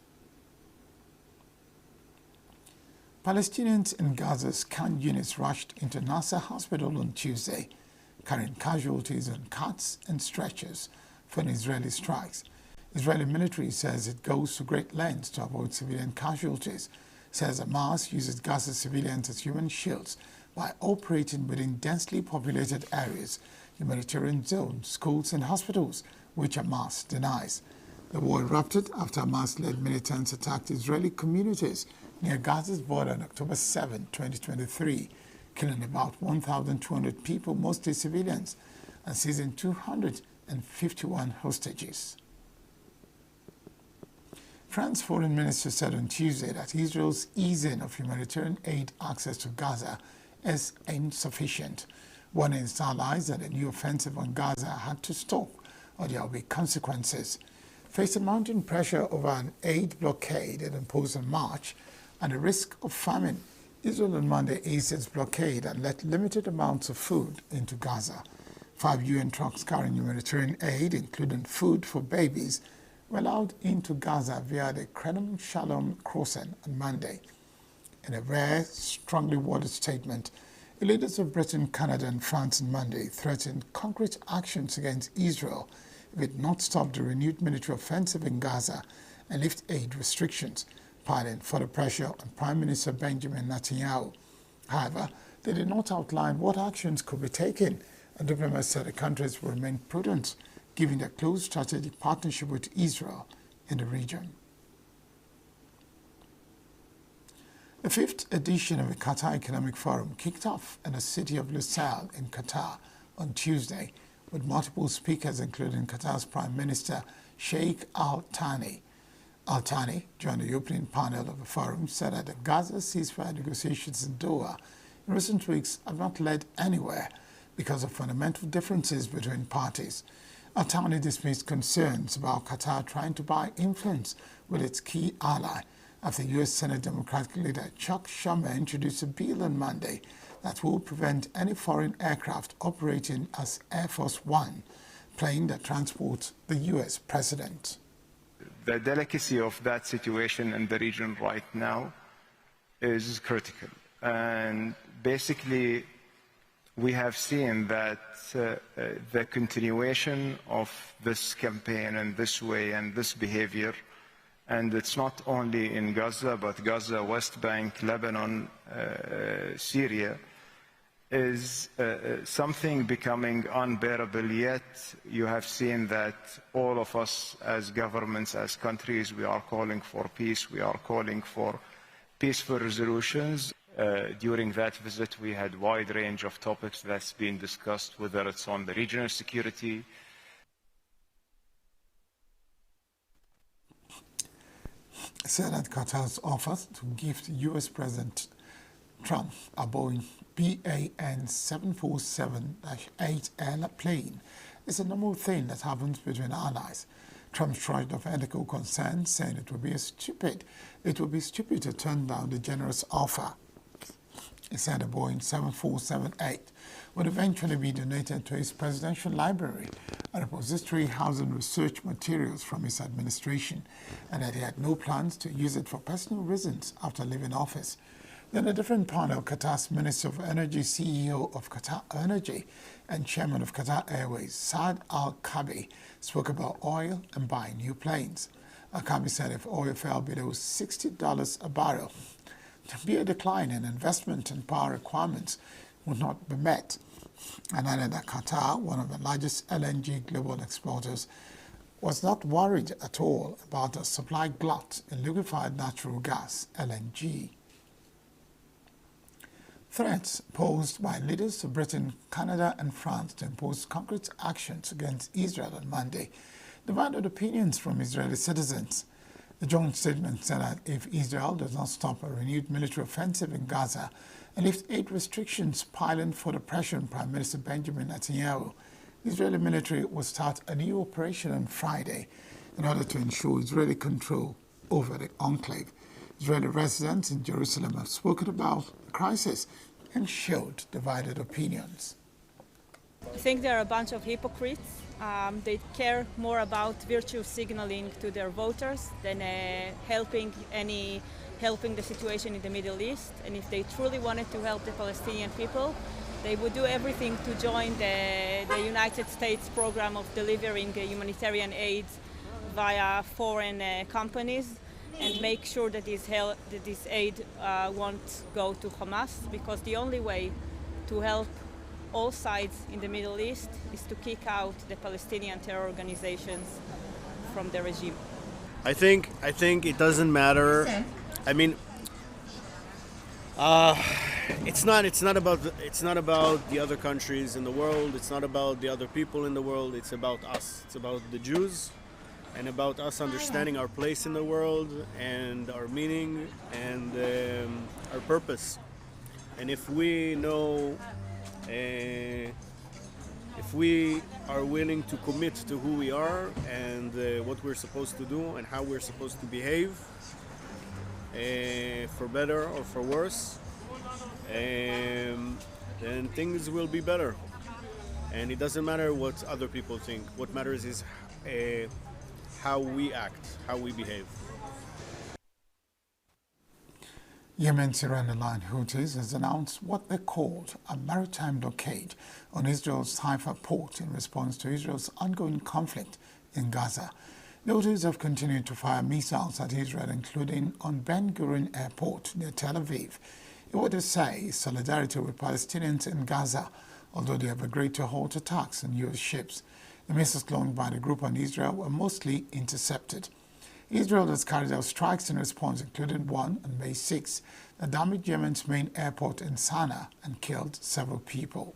Palestinians in Gaza's Khan Yunis rushed into Nasser hospital on Tuesday, carrying casualties on carts and stretchers for Israeli strikes. Israeli military says it goes to great lengths to avoid civilian casualties, says Hamas uses Gaza civilians as human shields by operating within densely populated areas, humanitarian zones, schools and hospitals, which Hamas denies. The war erupted after Hamas-led militants attacked Israeli communities near Gaza's border on October 7, 2023, killing about 1,200 people, mostly civilians, and seizing 251 hostages. France's foreign minister said on Tuesday that Israel's easing of humanitarian aid access to Gaza is insufficient, warning its allies that a new offensive on Gaza had to stop or there will be consequences. Facing mounting pressure over an aid blockade it imposed in March and the risk of famine, Israel on Monday eased its blockade and let limited amounts of food into Gaza. 5 UN trucks carrying humanitarian aid, including food for babies, were allowed into Gaza via the Kerem Shalom crossing on Monday. In a rare, strongly worded statement, the leaders of Britain, Canada and France on Monday threatened concrete actions against Israel if it not stop the renewed military offensive in Gaza and lift aid restrictions, piling further pressure on Prime Minister Benjamin Netanyahu. However, they did not outline what actions could be taken, and diplomats said the countries will remain prudent, given their close strategic partnership with Israel in the region. The fifth edition of the Qatar Economic Forum kicked off in the city of Lusail in Qatar on Tuesday, with multiple speakers including Qatar's Prime Minister Sheikh Al Thani. Al Thani, during the opening panel of the forum, said that the Gaza ceasefire negotiations in Doha in recent weeks have not led anywhere because of fundamental differences between parties. Al Thani dismissed concerns about Qatar trying to buy influence with its key ally after U.S. Senate Democratic leader Chuck Schumer introduced a bill on Monday that will prevent any foreign aircraft operating as Air Force One, plane that transports the U.S. president. The delicacy of that situation in the region right now is critical. And basically, we have seen that the continuation of this campaign and this way and this behavior, and it's not only in Gaza, but Gaza, West Bank, Lebanon, Syria, is something becoming unbearable. Yet you have seen that all of us as governments, as countries, we are calling for peace, we are calling for peaceful resolutions. During that visit, we had a wide range of topics that's been discussed, whether it's on the regional security. Said that Qatar's offer to gift U.S. President Trump a Boeing BAN 747-8 airplane is a normal thing that happens between allies. Trump shrugged off ethical concerns, saying it would be stupid to turn down the generous offer. He said the Boeing 747-8 would eventually be donated to his presidential library, a repository housing research materials from his administration, and that he had no plans to use it for personal reasons after leaving office. Then a different panel, Qatar's Minister of Energy, CEO of Qatar Energy, and Chairman of Qatar Airways, Saad Al-Kabi, spoke about oil and buying new planes. Al-Kabi said if oil fell below $60 a barrel, there'd be a decline in investment and power requirements would not be met, and added that Qatar, one of the largest LNG global exporters, was not worried at all about a supply glut in liquefied natural gas, LNG. Threats posed by leaders of Britain, Canada and France to impose concrete actions against Israel on Monday divided opinions from Israeli citizens. The joint statement said that if Israel does not stop a renewed military offensive in Gaza and lift aid restrictions piling further pressure on Prime Minister Benjamin Netanyahu, the Israeli military will start a new operation on Friday in order to ensure Israeli control over the enclave. Israeli residents in Jerusalem have spoken about the crisis and showed divided opinions. I think they're a bunch of hypocrites. They care more about virtue signaling to their voters than helping the situation in the Middle East. And if they truly wanted to help the Palestinian people, they would do everything to join the United States program of delivering humanitarian aid via foreign companies, and make sure that this aid won't go to Hamas, because the only way to help all sides in the Middle East is to kick out the Palestinian terror organizations from the regime. I think it doesn't matter. I mean, it's not about the other countries in the world. It's not about the other people in the world. It's about us. It's about the Jews, and about us understanding our place in the world and our meaning and our purpose. And if we know, if we are willing to commit to who we are and what we're supposed to do and how we're supposed to behave, for better or for worse, then things will be better. And it doesn't matter what other people think. What matters is how we act, how we behave. Yemen's Iran-aligned Houthis has announced what they called a maritime blockade on Israel's Haifa port in response to Israel's ongoing conflict in Gaza. The Houthis have continued to fire missiles at Israel, including on Ben Gurion Airport near Tel Aviv. In what they say is solidarity with Palestinians in Gaza, although they have agreed to halt attacks on U.S. ships. The missiles launched by the group on Israel were mostly intercepted. Israel has carried out strikes in response, including one on May 6 that damaged Yemen's main airport in Sana'a and killed several people.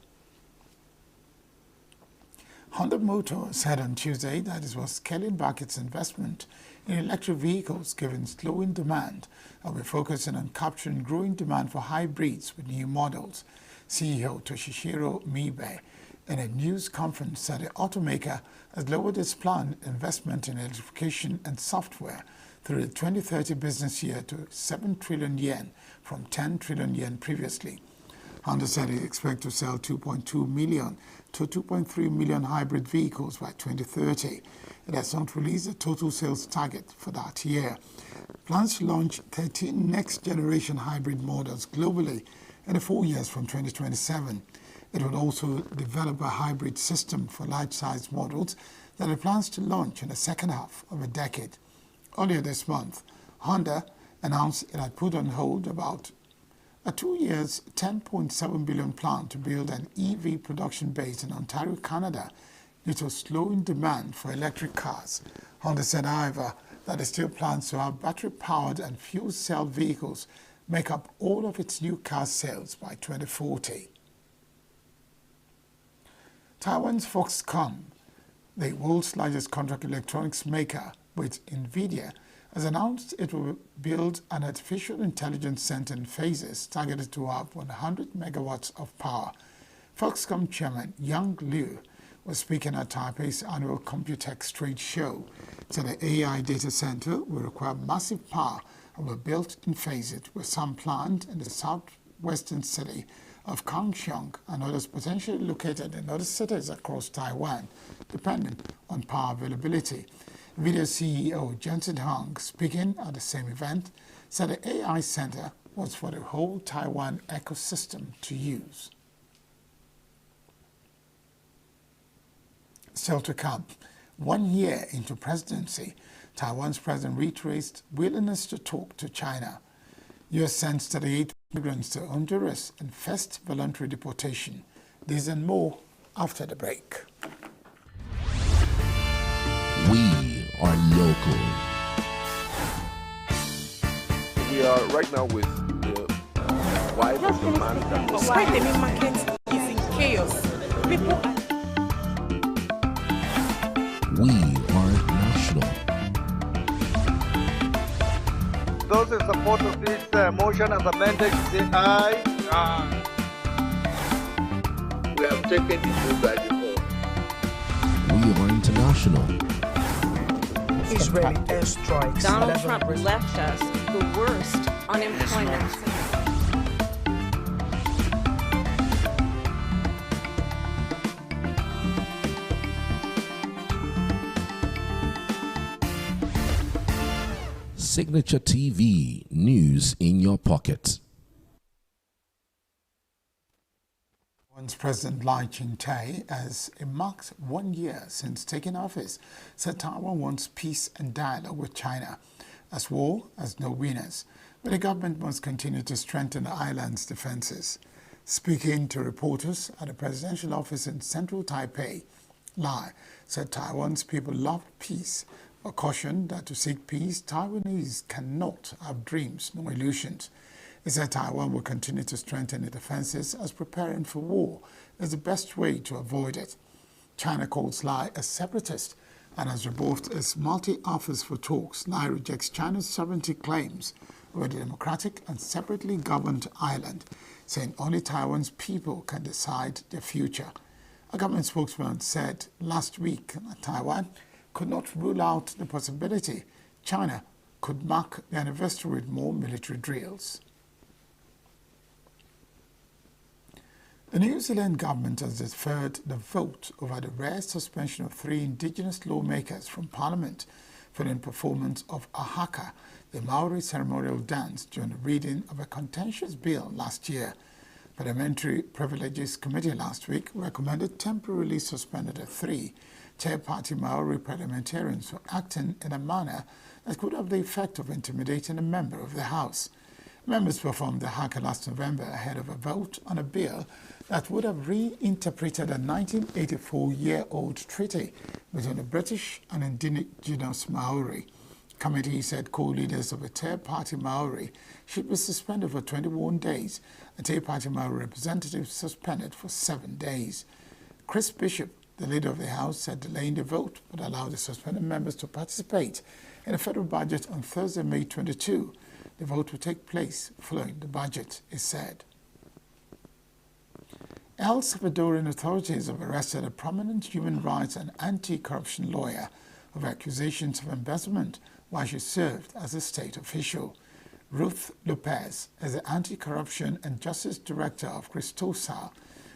Honda Motor said on Tuesday that it was scaling back its investment in electric vehicles given slowing demand and will focusing on capturing growing demand for hybrids with new models. CEO Toshihiro Mibe in a news conference said the automaker has lowered its planned investment in electrification and software through the 2030 business year to 7 trillion yen from 10 trillion yen previously. Honda said it expects to sell 2.2 million to 2.3 million hybrid vehicles by 2030. It has not released a total sales target for that year. Plans to launch 13 next-generation hybrid models globally in the 4 years from 2027. It would also develop a hybrid system for large-sized models that it plans to launch in the second half of the decade. Earlier this month, Honda announced it had put on hold about a 2 years, $10.7 billion plan to build an EV production base in Ontario, Canada, due to slowing demand for electric cars. Honda said, however, that it still plans to have battery-powered and fuel cell vehicles make up all of its new car sales by 2040. Taiwan's Foxconn, the world's largest contract electronics maker with NVIDIA, has announced it will build an artificial intelligence center in phases targeted to have 100 megawatts of power. Foxconn chairman Yang Liu was speaking at Taipei's annual Computex trade show. Said the AI data center will require massive power and will be built in phases, with some planned in the southwestern city of Kaohsiung and others potentially located in other cities across Taiwan, depending on power availability. NVIDIA CEO Jensen Huang, speaking at the same event, said the AI center was for the whole Taiwan ecosystem to use. Still to come, 1 year into presidency, Taiwan's president reiterates willingness to talk to China. U.S. sends 38 migrants to Honduras and first voluntary deportation. This and more after the break. We are local. We are right now with the wife of the man that was... Why the main market is in chaos. People are... We are national. Those in support of this motion as amended, say aye. Aye. We have taken the vote by default. We are international. Israeli airstrikes. Donald Trump left us the worst unemployment. Signature TV, news in your pocket. Taiwan's President Lai Ching-te, as it marks 1 year since taking office, said Taiwan wants peace and dialogue with China, as war has no winners, but the government must continue to strengthen the island's defenses. Speaking to reporters at the presidential office in central Taipei, Lai said Taiwan's people love peace, but cautioned that to seek peace, Taiwanese cannot have dreams nor illusions. He said Taiwan will continue to strengthen its defenses as preparing for war is the best way to avoid it. China calls Lai a separatist and has revoked its multi-offers for talks. Lai rejects China's sovereignty claims over the democratic and separately governed island, saying only Taiwan's people can decide their future. A government spokesman said last week that Taiwan could not rule out the possibility China could mark the anniversary with more military drills. The New Zealand government has deferred the vote over the rare suspension of 3 indigenous lawmakers from Parliament for the performance of a haka, the Maori ceremonial dance, during the reading of a contentious bill last year. Parliamentary Privileges Committee last week recommended temporarily suspended the 3 Chair-Party Maori parliamentarians for acting in a manner that could have the effect of intimidating a member of the House. Members performed the haka last November ahead of a vote on a bill that would have reinterpreted a 1984-year-old treaty between the British and indigenous Maori. The committee said co-leaders of the Chair-Party Maori should be suspended for 21 days, and Chair-Party Maori representatives suspended for 7 days. Chris Bishop, the leader of the House, said delaying the vote would allow the suspended members to participate in the federal budget on Thursday, May 22. The vote will take place following the budget, is said. El Salvadorian authorities have arrested a prominent human rights and anti-corruption lawyer of accusations of embezzlement while she served as a state official. Ruth Lopez is the Anti-Corruption and Justice Director of Cristosal,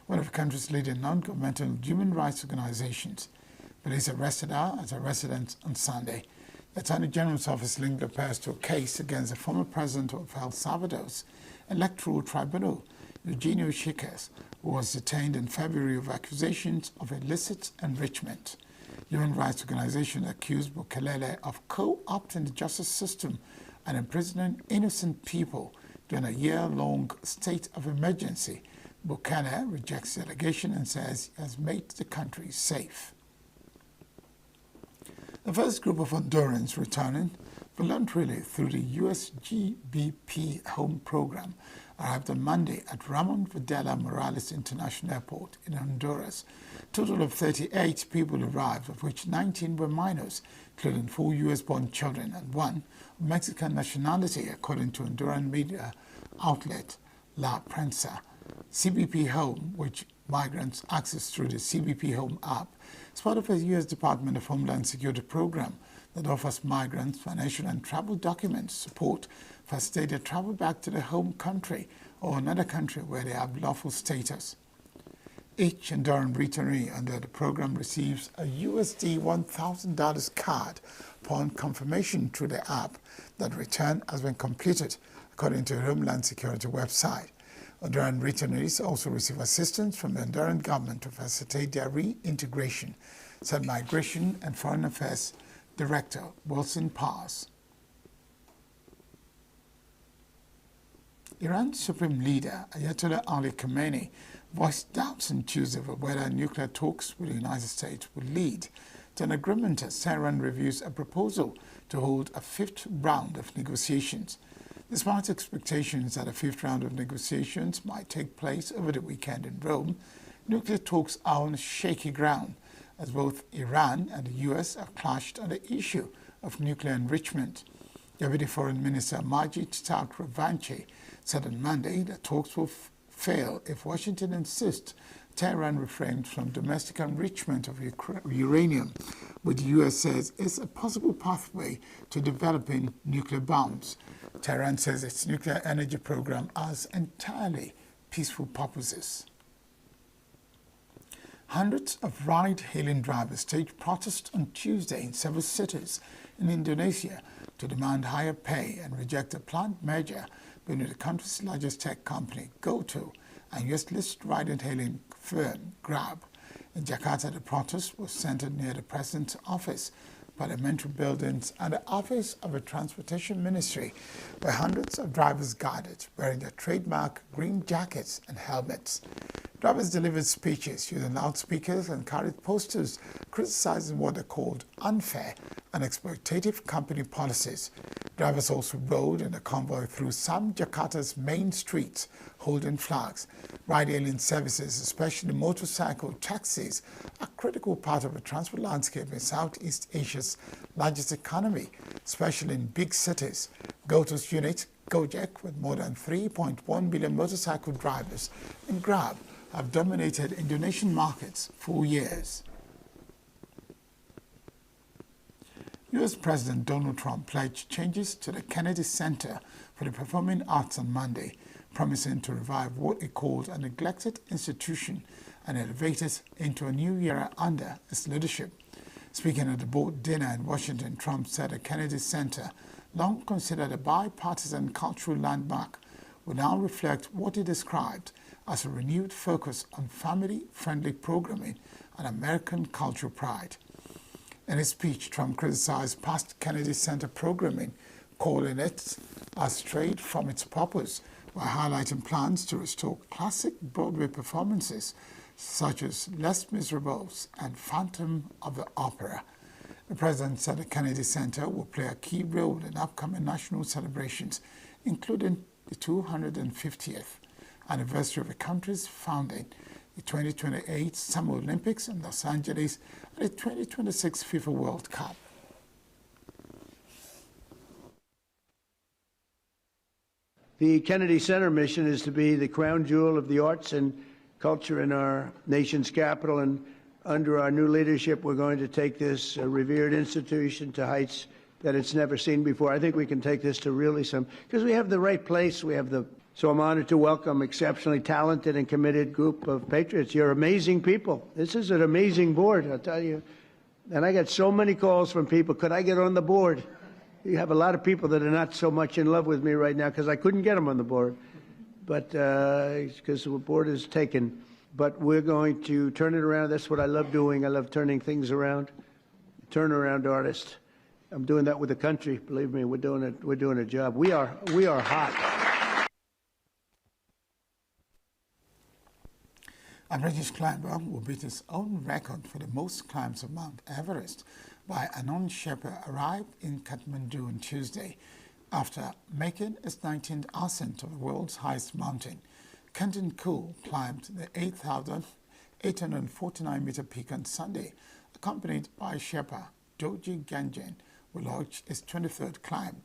one of the country's leading non-governmental human rights organizations. Police arrested her at her residence on Sunday. The Attorney General's office linked Lopez to a case against the former president of El Salvador's Electoral Tribunal, Eugenio Chiquez, who was detained in February of accusations of illicit enrichment. Human rights organizations accused Bukele of co-opting the justice system and imprisoning innocent people during a year-long state of emergency. Bukele rejects the allegation and says he has made the country safe. The first group of Hondurans returning voluntarily through the USGBP Home Program arrived on Monday at Ramon Videla Morales International Airport in Honduras. A total of 38 people arrived, of which 19 were minors, including 4 US-born children and 1 of Mexican nationality, according to Honduran media outlet La Prensa. CBP Home, which migrants access through the CBP Home app, is part of a U.S. Department of Homeland Security program that offers migrants financial and travel documents support for stated travel back to their home country or another country where they have lawful status. Each Honduran returnee under the program receives a USD $1,000 card upon confirmation through the app that return has been completed, according to the Homeland Security website. Honduran returnees also receive assistance from the Honduran government to facilitate their reintegration, said Migration and Foreign Affairs Director Wilson Paz. Iran's Supreme Leader Ayatollah Ali Khamenei voiced doubts on Tuesday over whether nuclear talks with the United States would lead to an agreement as Tehran reviews a proposal to hold a 5th round of negotiations. Despite expectations that a 5th round of negotiations might take place over the weekend in Rome, nuclear talks are on shaky ground, as both Iran and the US have clashed on the issue of nuclear enrichment. Deputy Foreign Minister Majid Takhravanchi said on Monday that talks will fail if Washington insists Tehran refrains from domestic enrichment of uranium, which the US says is a possible pathway to developing nuclear bombs. Tehran says its nuclear energy program has entirely peaceful purposes. Hundreds of ride-hailing drivers staged protests on Tuesday in several cities in Indonesia to demand higher pay and reject a planned merger between the country's largest tech company, GoTo, and US-listed ride-hailing firm, Grab. In Jakarta, the protest was centered near the president's office, parliamentary buildings, and the office of the Transportation Ministry, where hundreds of drivers gathered, wearing their trademark green jackets and helmets. Drivers delivered speeches using loudspeakers and carried posters criticizing what they called unfair and exploitative company policies. Drivers also rode in a convoy through some Jakarta's main streets, holding flags. Ride-hailing services, especially motorcycle taxis, are a critical part of the transport landscape in Southeast Asia's largest economy, especially in big cities. GoTo's unit, Gojek, with more than 3.1 million motorcycle drivers, and Grab have dominated Indonesian markets for years. U.S. President Donald Trump pledged changes to the Kennedy Center for the Performing Arts on Monday, promising to revive what he called a neglected institution and elevate it into a new era under his leadership. Speaking at the board dinner in Washington, Trump said the Kennedy Center, long considered a bipartisan cultural landmark, will now reflect what he described as a renewed focus on family-friendly programming and American cultural pride. In his speech, Trump criticized past Kennedy Center programming, calling it as strayed from its purpose, while highlighting plans to restore classic Broadway performances such as Les Miserables and Phantom of the Opera. The president said the Kennedy Center will play a key role in upcoming national celebrations, including the 250th anniversary of the country's founding, the 2028 Summer Olympics in Los Angeles, and the 2026 FIFA World Cup. The Kennedy Center mission is to be the crown jewel of the arts and culture in our nation's capital, and under our new leadership, we're going to take this revered institution to heights that it's never seen before. I think we can take this to really because we have the right place. So I'm honored to welcome exceptionally talented and committed group of patriots. You're amazing people. This is an amazing board, I'll tell you. And I got so many calls from people, could I get on the board? You have a lot of people that are not so much in love with me right now because I couldn't get them on the board. But because the board is taken. But we're going to turn it around. That's what I love doing. I love turning things around. Turnaround artist. I'm doing that with the country. Believe me, we're doing it. We're doing a job. We are hot. A British climber will beat his own record for the most climbs of Mount Everest by Anon Shepherd arrived in Kathmandu on Tuesday after making his 19th ascent of the world's highest mountain. Kenton Cool climbed the 8,849-meter peak on Sunday, accompanied by Sherpa Doji Ganjen, who launched his 23rd climb.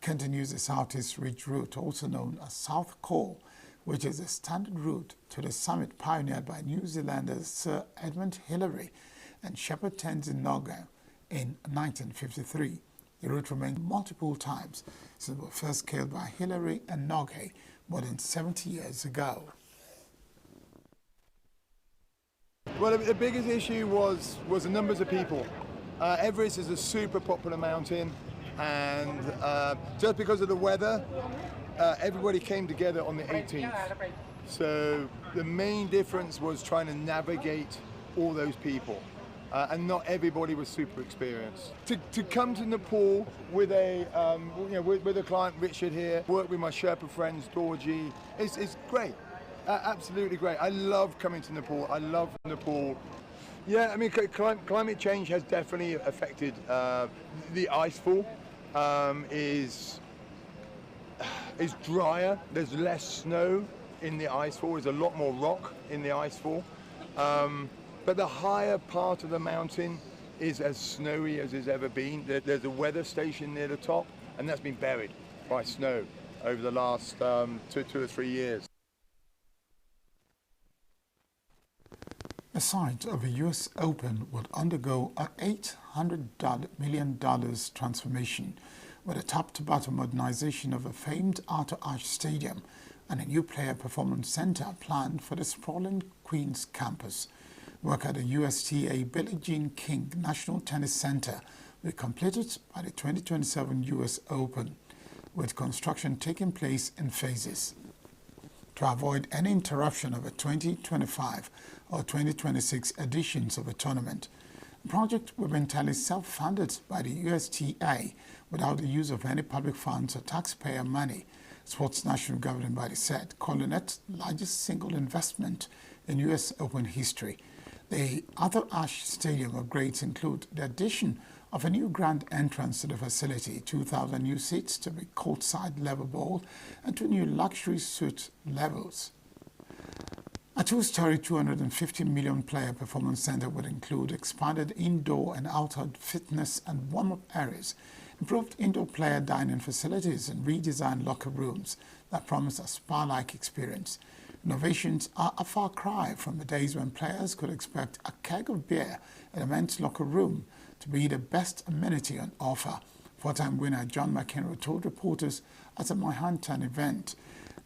Kenton used the Southeast Ridge route, also known as South Col, which is a standard route to the summit pioneered by New Zealanders Sir Edmund Hillary and Shepherd Tenzin Norgay in 1953. The route remained multiple times since it was first scaled by Hillary and Norgay more than 70 years ago. Well, the biggest issue was the numbers of people. Everest is a super popular mountain, and just because of the weather, everybody came together on the 18th. So the main difference was trying to navigate all those people. And not everybody was super experienced. To come to Nepal with a with a client Richard here, work with my Sherpa friends Dorji, it's great, absolutely great. I love coming to Nepal. I love Nepal. Yeah, I mean climate change has definitely affected the icefall. Is drier. There's less snow in the icefall. There's a lot more rock in the icefall. But the higher part of the mountain is as snowy as it's ever been. There's a weather station near the top, and that's been buried by snow over the last 2 or 3 years. The site of the U.S. Open will undergo an $800 million transformation with a top-to-bottom modernization of a famed Arthur Ashe Stadium and a new player performance center planned for the sprawling Queens campus. Work at the USTA Billie Jean King National Tennis Center will be completed by the 2027 U.S. Open, with construction taking place in phases. To avoid any interruption of the 2025 or 2026 editions of the tournament, the project will be entirely self-funded by the USTA without the use of any public funds or taxpayer money, Sports National Governing Body said, calling it the largest single investment in U.S. Open history. The Arthur Ashe Stadium upgrades include the addition of a new grand entrance to the facility, 2,000 new seats to be courtside level ball, and 2 new luxury suite levels. A 2-story, 250 million player performance center would include expanded indoor and outdoor fitness and warm-up areas, improved indoor player dining facilities, and redesigned locker rooms that promise a spa-like experience. Innovations are a far cry from the days when players could expect a keg of beer in a men's locker room to be the best amenity on offer. Four-time winner John McEnroe told reporters at a Manhattan event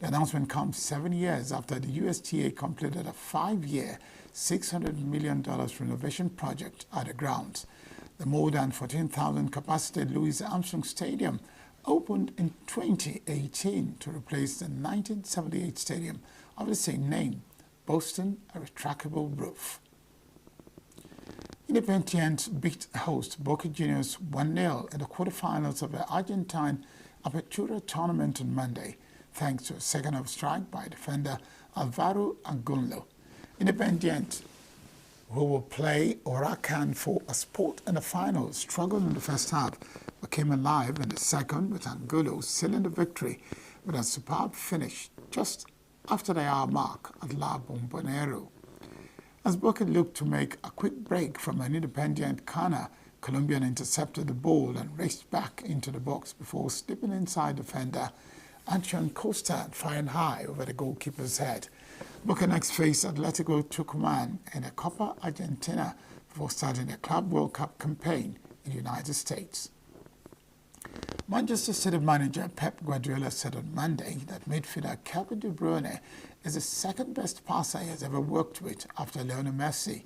The announcement comes 7 years after the USTA completed a 5-year, $600 million renovation project at the grounds. The more than 14,000 capacity Louis Armstrong Stadium opened in 2018 to replace the 1978 stadium of the same name, boasting a retractable roof. Independiente beat host Boca Juniors 1-0 in the quarterfinals of the Argentine Apertura tournament on Monday, thanks to a second-half strike by defender Alvaro Agunlo. Independiente, who will play Huracan for a spot in the final, struggled in the first half, but came alive in the second with Angulo sealing the victory with a superb finish just after the hour mark at La Bombonera. As Boca looked to make a quick break from an Independiente corner, Colombian intercepted the ball and raced back into the box before slipping inside defender Antion Costa and firing high over the goalkeeper's head. Boca next faced Atletico Tucumán in the Copa Argentina before starting the Club World Cup campaign in the United States. Manchester City manager Pep Guardiola said on Monday that midfielder Kevin De Bruyne is the second-best passer he has ever worked with after Lionel Messi.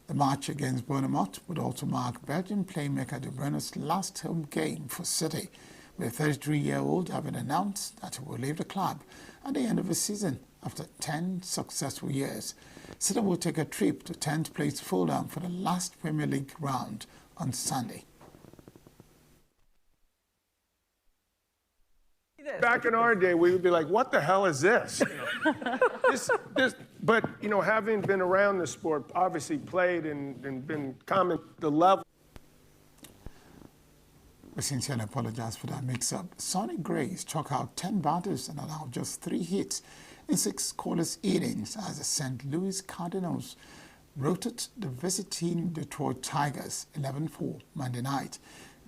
The match against Bournemouth would also mark Belgian playmaker De Bruyne's last home game for City, with the 33-year-old having announced that he will leave the club at the end of the season after 10 successful years. City will take a trip to 10th place Fulham for the last Premier League round on Sunday. Back in our day, we would be like, what the hell is this? But, you know, having been around the sport, obviously played and been common, the level. We sincerely apologize for that mix-up. Sonny Gray struck out 10 batters and allowed just 3 hits in 6 scoreless innings as the St. Louis Cardinals routed the visiting Detroit Tigers 11-4 Monday night.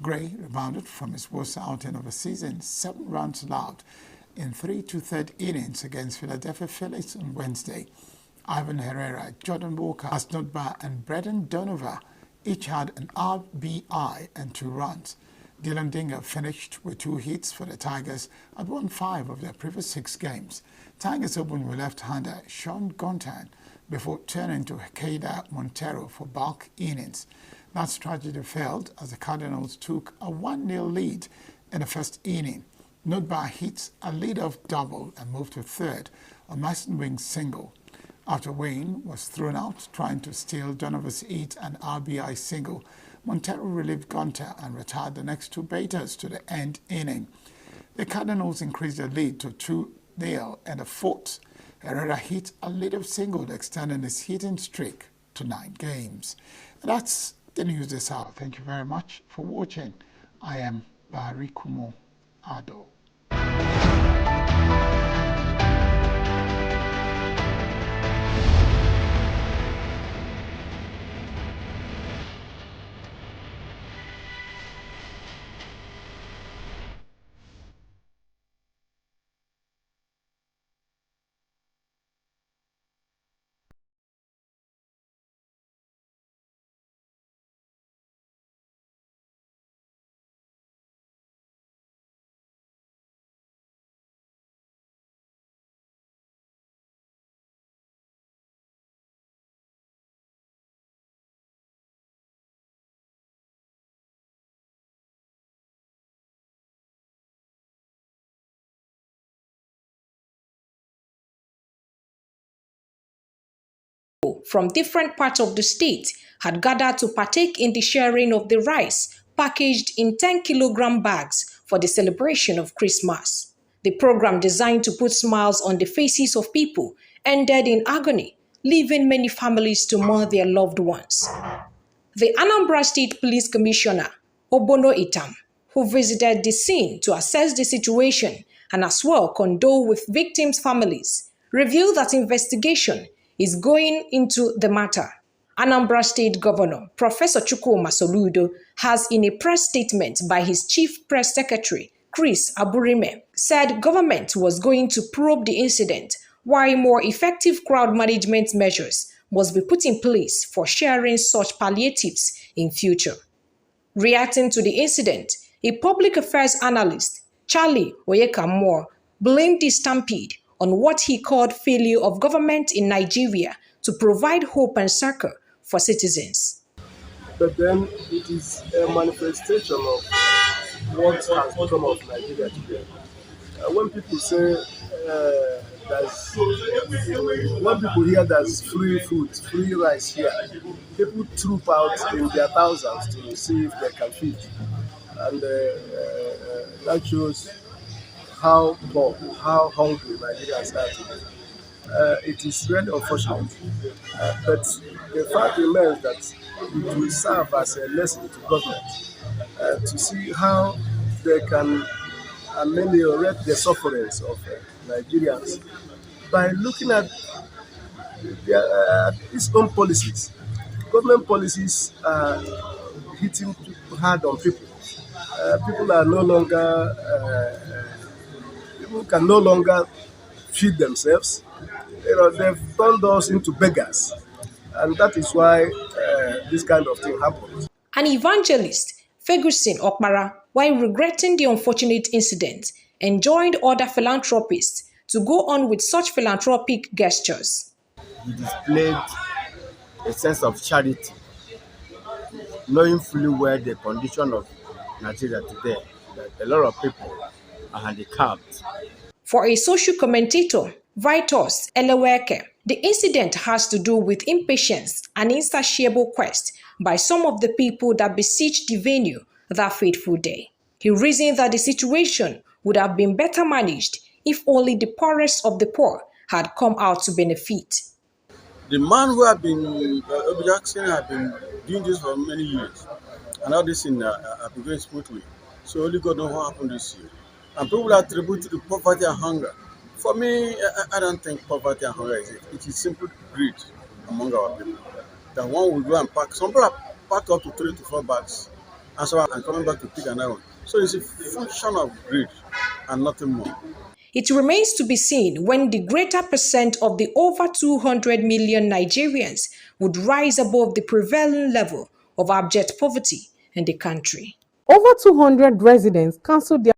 Gray rebounded from his worst outing of the season, 7 runs allowed in 3 2/3 innings against Philadelphia Phillies on Wednesday. Ivan Herrera, Jordan Walker, Asnotbar, and Brendan Donovan each had an RBI and 2 runs. Dylan Dinger finished with 2 hits for the Tigers and won 5 of their previous 6 games. Tigers opened with left-hander Sean Gontan before turning to Keida Montero for bulk innings. That strategy failed as the Cardinals took a 1-0 lead in the first inning. Notbar hit a lead-off double and moved to third, a Mason Wing's single. After Wayne was thrown out trying to steal Donovan's hit and RBI single, Montero relieved Gunter and retired the next 2 batters to the end inning. The Cardinals increased their lead to 2-0 in the 4th. Herrera hit a lead-off single, extending his hitting streak to 9 games. And that's the news this hour. Thank you very much for watching. I am Barry Kumo Ado. From different parts of the state had gathered to partake in the sharing of the rice packaged in 10-kilogram bags for the celebration of Christmas. The program, designed to put smiles on the faces of people, ended in agony, leaving many families to mourn their loved ones. The Anambra State Police Commissioner, Obono Itam, who visited the scene to assess the situation and as well condole with victims' families, revealed that investigation is going into the matter. Anambra State Governor Professor Chukwuma Soludo has, in a press statement by his Chief Press Secretary, Chris Aburime, said government was going to probe the incident, while more effective crowd management measures must be put in place for sharing such palliatives in future. Reacting to the incident, a public affairs analyst, Charlie Oyeka Moore, blamed the stampede on what he called failure of government in Nigeria to provide hope and succor for citizens. But then it is a manifestation of what has become of Nigeria today. When people say when people hear there's free food, free rice here, people troop out in their thousands to see if they can feed. And that shows how poor, how hungry Nigerians are today. It is really unfortunate. But the fact remains that it will serve as a lesson to government to see how they can ameliorate the sufferings of Nigerians by looking at its own policies. Government policies are hitting hard on people. People are no longer, people can no longer feed themselves. They've turned us into beggars. And that is why this kind of thing happens. An evangelist, Ferguson Okmara, while regretting the unfortunate incident, enjoined other philanthropists to go on with such philanthropic gestures. He displayed a sense of charity, knowing fully well the condition of Nigeria today, that a lot of people are handicapped. For a social commentator, Vitus Eleweke, the incident has to do with impatience and insatiable quest by some of the people that besieged the venue that fateful day. He reasoned that the situation would have been better managed if only the poorest of the poor had come out to benefit. The man who had been, Obi Jackson, had been doing this for many years, and all this thing have been going smoothly. So only God knows what happened this year. And people attribute to poverty and hunger. For me, I don't think poverty and hunger is it. It is simple greed among our people. That one will go and pack. Some people have packed up to 3 to 4 bags, and so I'm coming back to pick another one. So it's a function of greed and nothing more. It remains to be seen when the greater percent of the over 200 million Nigerians would rise above the prevailing level of abject poverty in the country. Over 200 residents cancelled their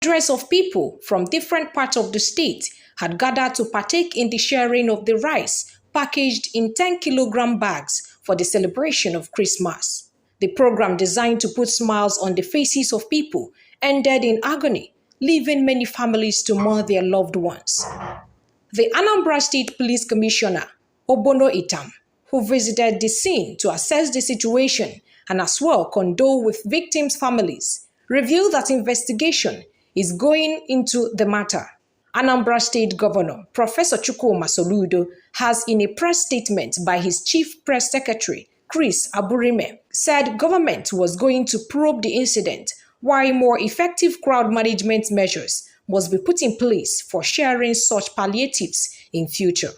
Hundreds of people from different parts of the state had gathered to partake in the sharing of the rice packaged in 10-kilogram bags for the celebration of Christmas. The program, designed to put smiles on the faces of people, ended in agony, leaving many families to mourn their loved ones. The Anambra State Police Commissioner, Obono Itam, who visited the scene to assess the situation and as well condole with victims' families, revealed that investigation is going into the matter. Anambra State Governor Professor Chukwuma Soludo has, in a press statement by his Chief Press Secretary, Chris Aburime, said government was going to probe the incident, while more effective crowd management measures must be put in place for sharing such palliatives in future.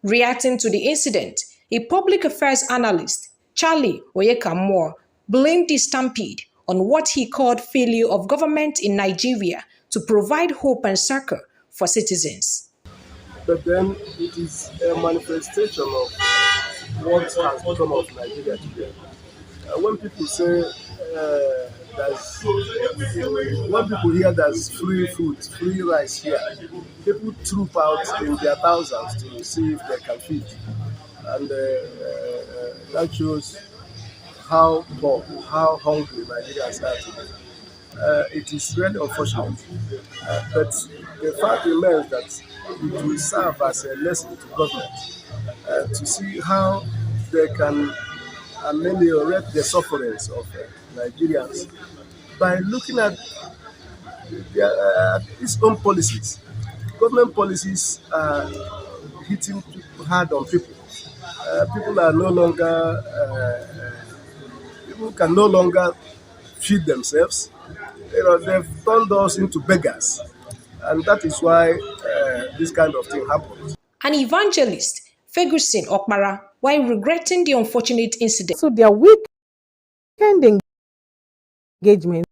Reacting to the incident, a public affairs analyst, Charlie Oyekamor, blamed the stampede on what he called failure of government in Nigeria to provide hope and succor for citizens. But then it is a manifestation of what has become of Nigeria today. When people say when people hear there's free food, free rice here, people troop out in their thousands to see if they can feed. And that shows how poor, how hungry Nigerians are today. It is really unfortunate. But the fact remains that it will serve as a lesson to government to see how they can ameliorate the sufferings of Nigerians by looking at its own policies. Government policies are hitting hard on people. People are no longer, people can no longer feed themselves. They've turned us into beggars. And that is why this kind of thing happens. An evangelist, Ferguson Okmara, while regretting the unfortunate incident. So their weekend engagement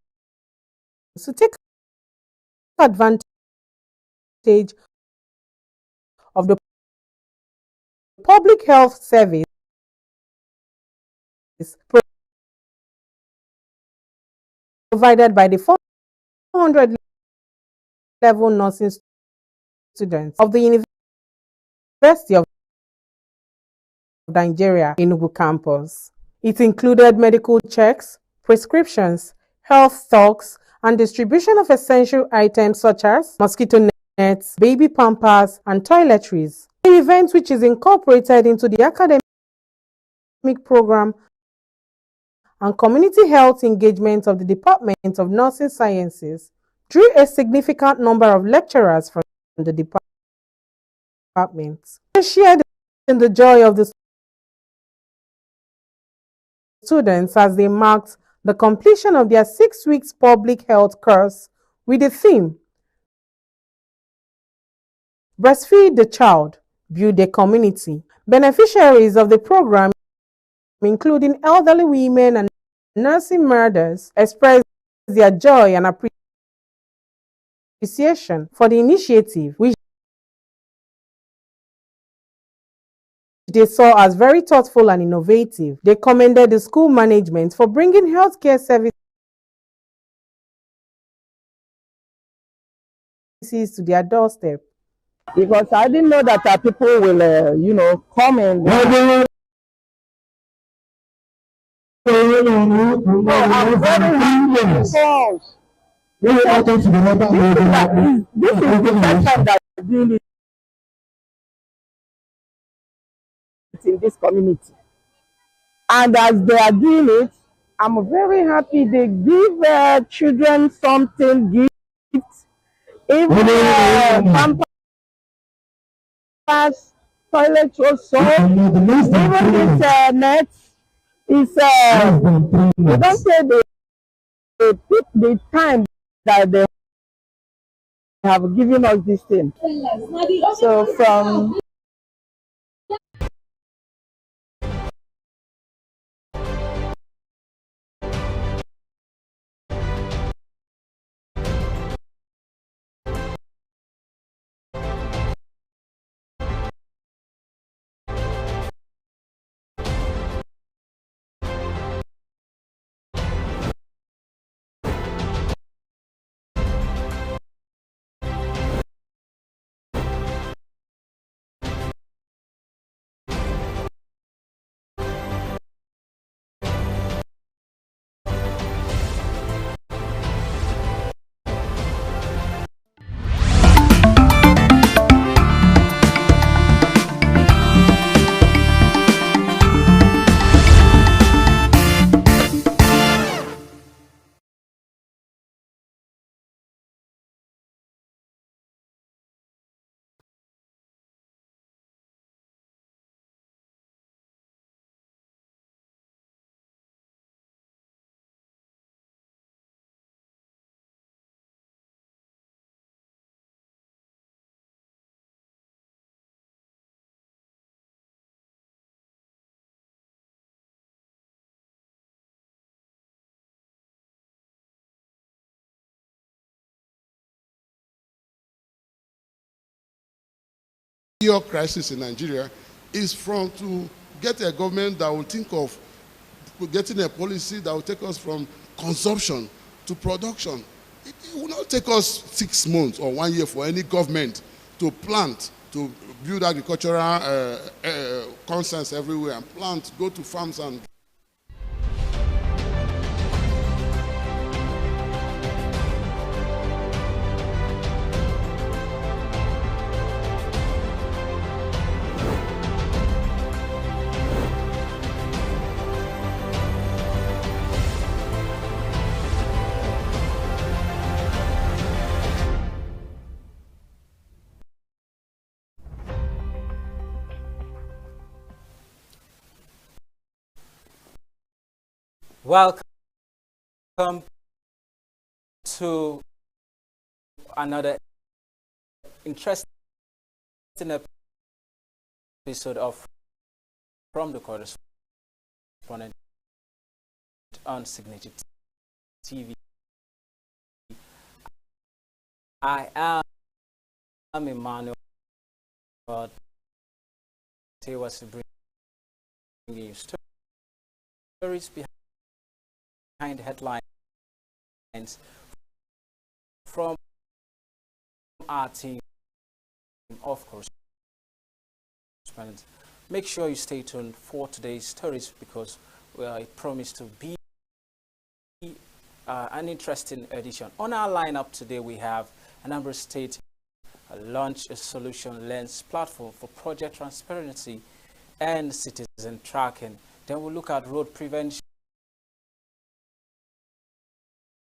to take advantage of the public health service provided by the 400 level nursing students of the University of Nigeria ENUGU campus. It included medical checks, prescriptions, health talks, and distribution of essential items such as mosquito nets, baby pampers, and toiletries. The event, which is incorporated into the academic program and community health engagement of the Department of Nursing Sciences, drew a significant number of lecturers from the department. They shared in the joy of the students as they marked the completion of their 6 weeks public health course with the theme, Breastfeed the Child, Build a Community. Beneficiaries of the program, including elderly women and nursing mothers, expressed their joy and appreciation for the initiative, which they saw as very thoughtful and innovative. They commended the school management for bringing healthcare services to their doorstep. Because I didn't know that people will, come and I'm very happy because this is the first time that I'm doing it in this community. And as they are doing it, I'm very happy they give children something, gifts, even pampers, toilet roll soap, even this nets is, we don't say the time that they have given us this thing. So from real crisis in Nigeria is from to get a government that will think of getting a policy that will take us from consumption to production. It will not take us 6 months or 1 year for any government to plant, to build agricultural concerns everywhere and plant, go to farms and Welcome to another interesting episode of From the Correspondent on Signature TV. I am Emmanuel Tewas bringing you stories behind headlines from our team of correspondents. Make sure you stay tuned for today's stories because I promise to be an interesting edition. On our lineup today, we have Anambra State launch a solution lens platform for project transparency and citizen tracking. Then we'll look at road prevention.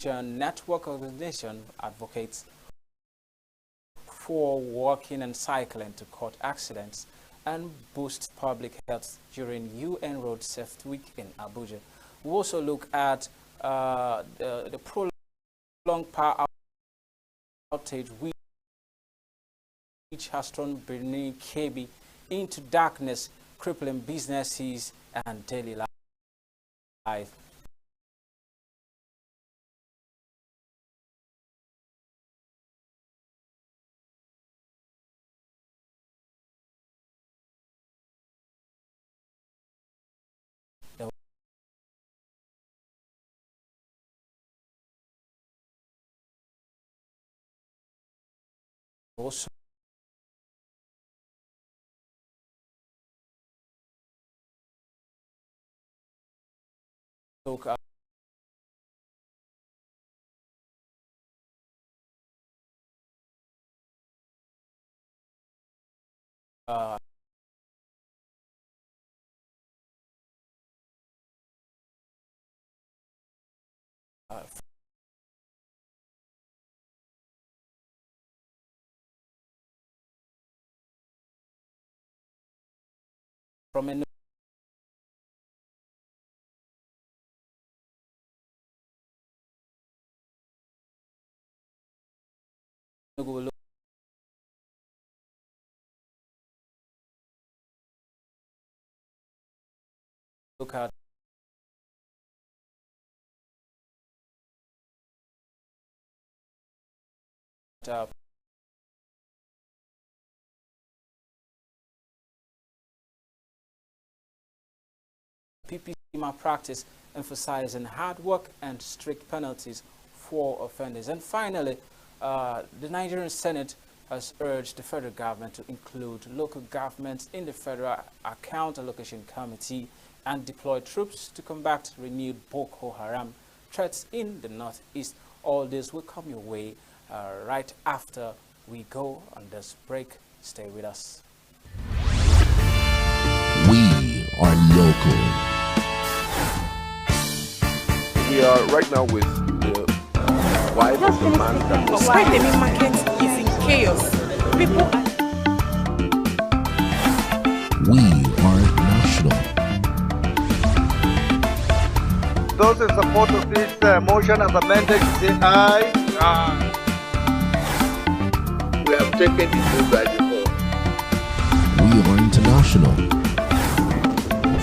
Network organization advocates for walking and cycling to cut accidents and boost public health during UN Road Safety Week in Abuja. We'll also look at the prolonged power outage which has thrown Benin Kebbi into darkness, crippling businesses and daily life. Also look at from ENUGU. We'll look at PPC malpractice, emphasizing hard work and strict penalties for offenders. And finally, the Nigerian Senate has urged the federal government to include local governments in the Federal Account Allocation Committee and deploy troops to combat renewed Boko Haram threats in the northeast. All this will come your way right after we go on this break. Stay with us. We are local. We are right now with the wife of the man that was Why the main market is in chaos. People are... We are national. Those in support of this motion as amended say aye. We have taken it by default. We are international.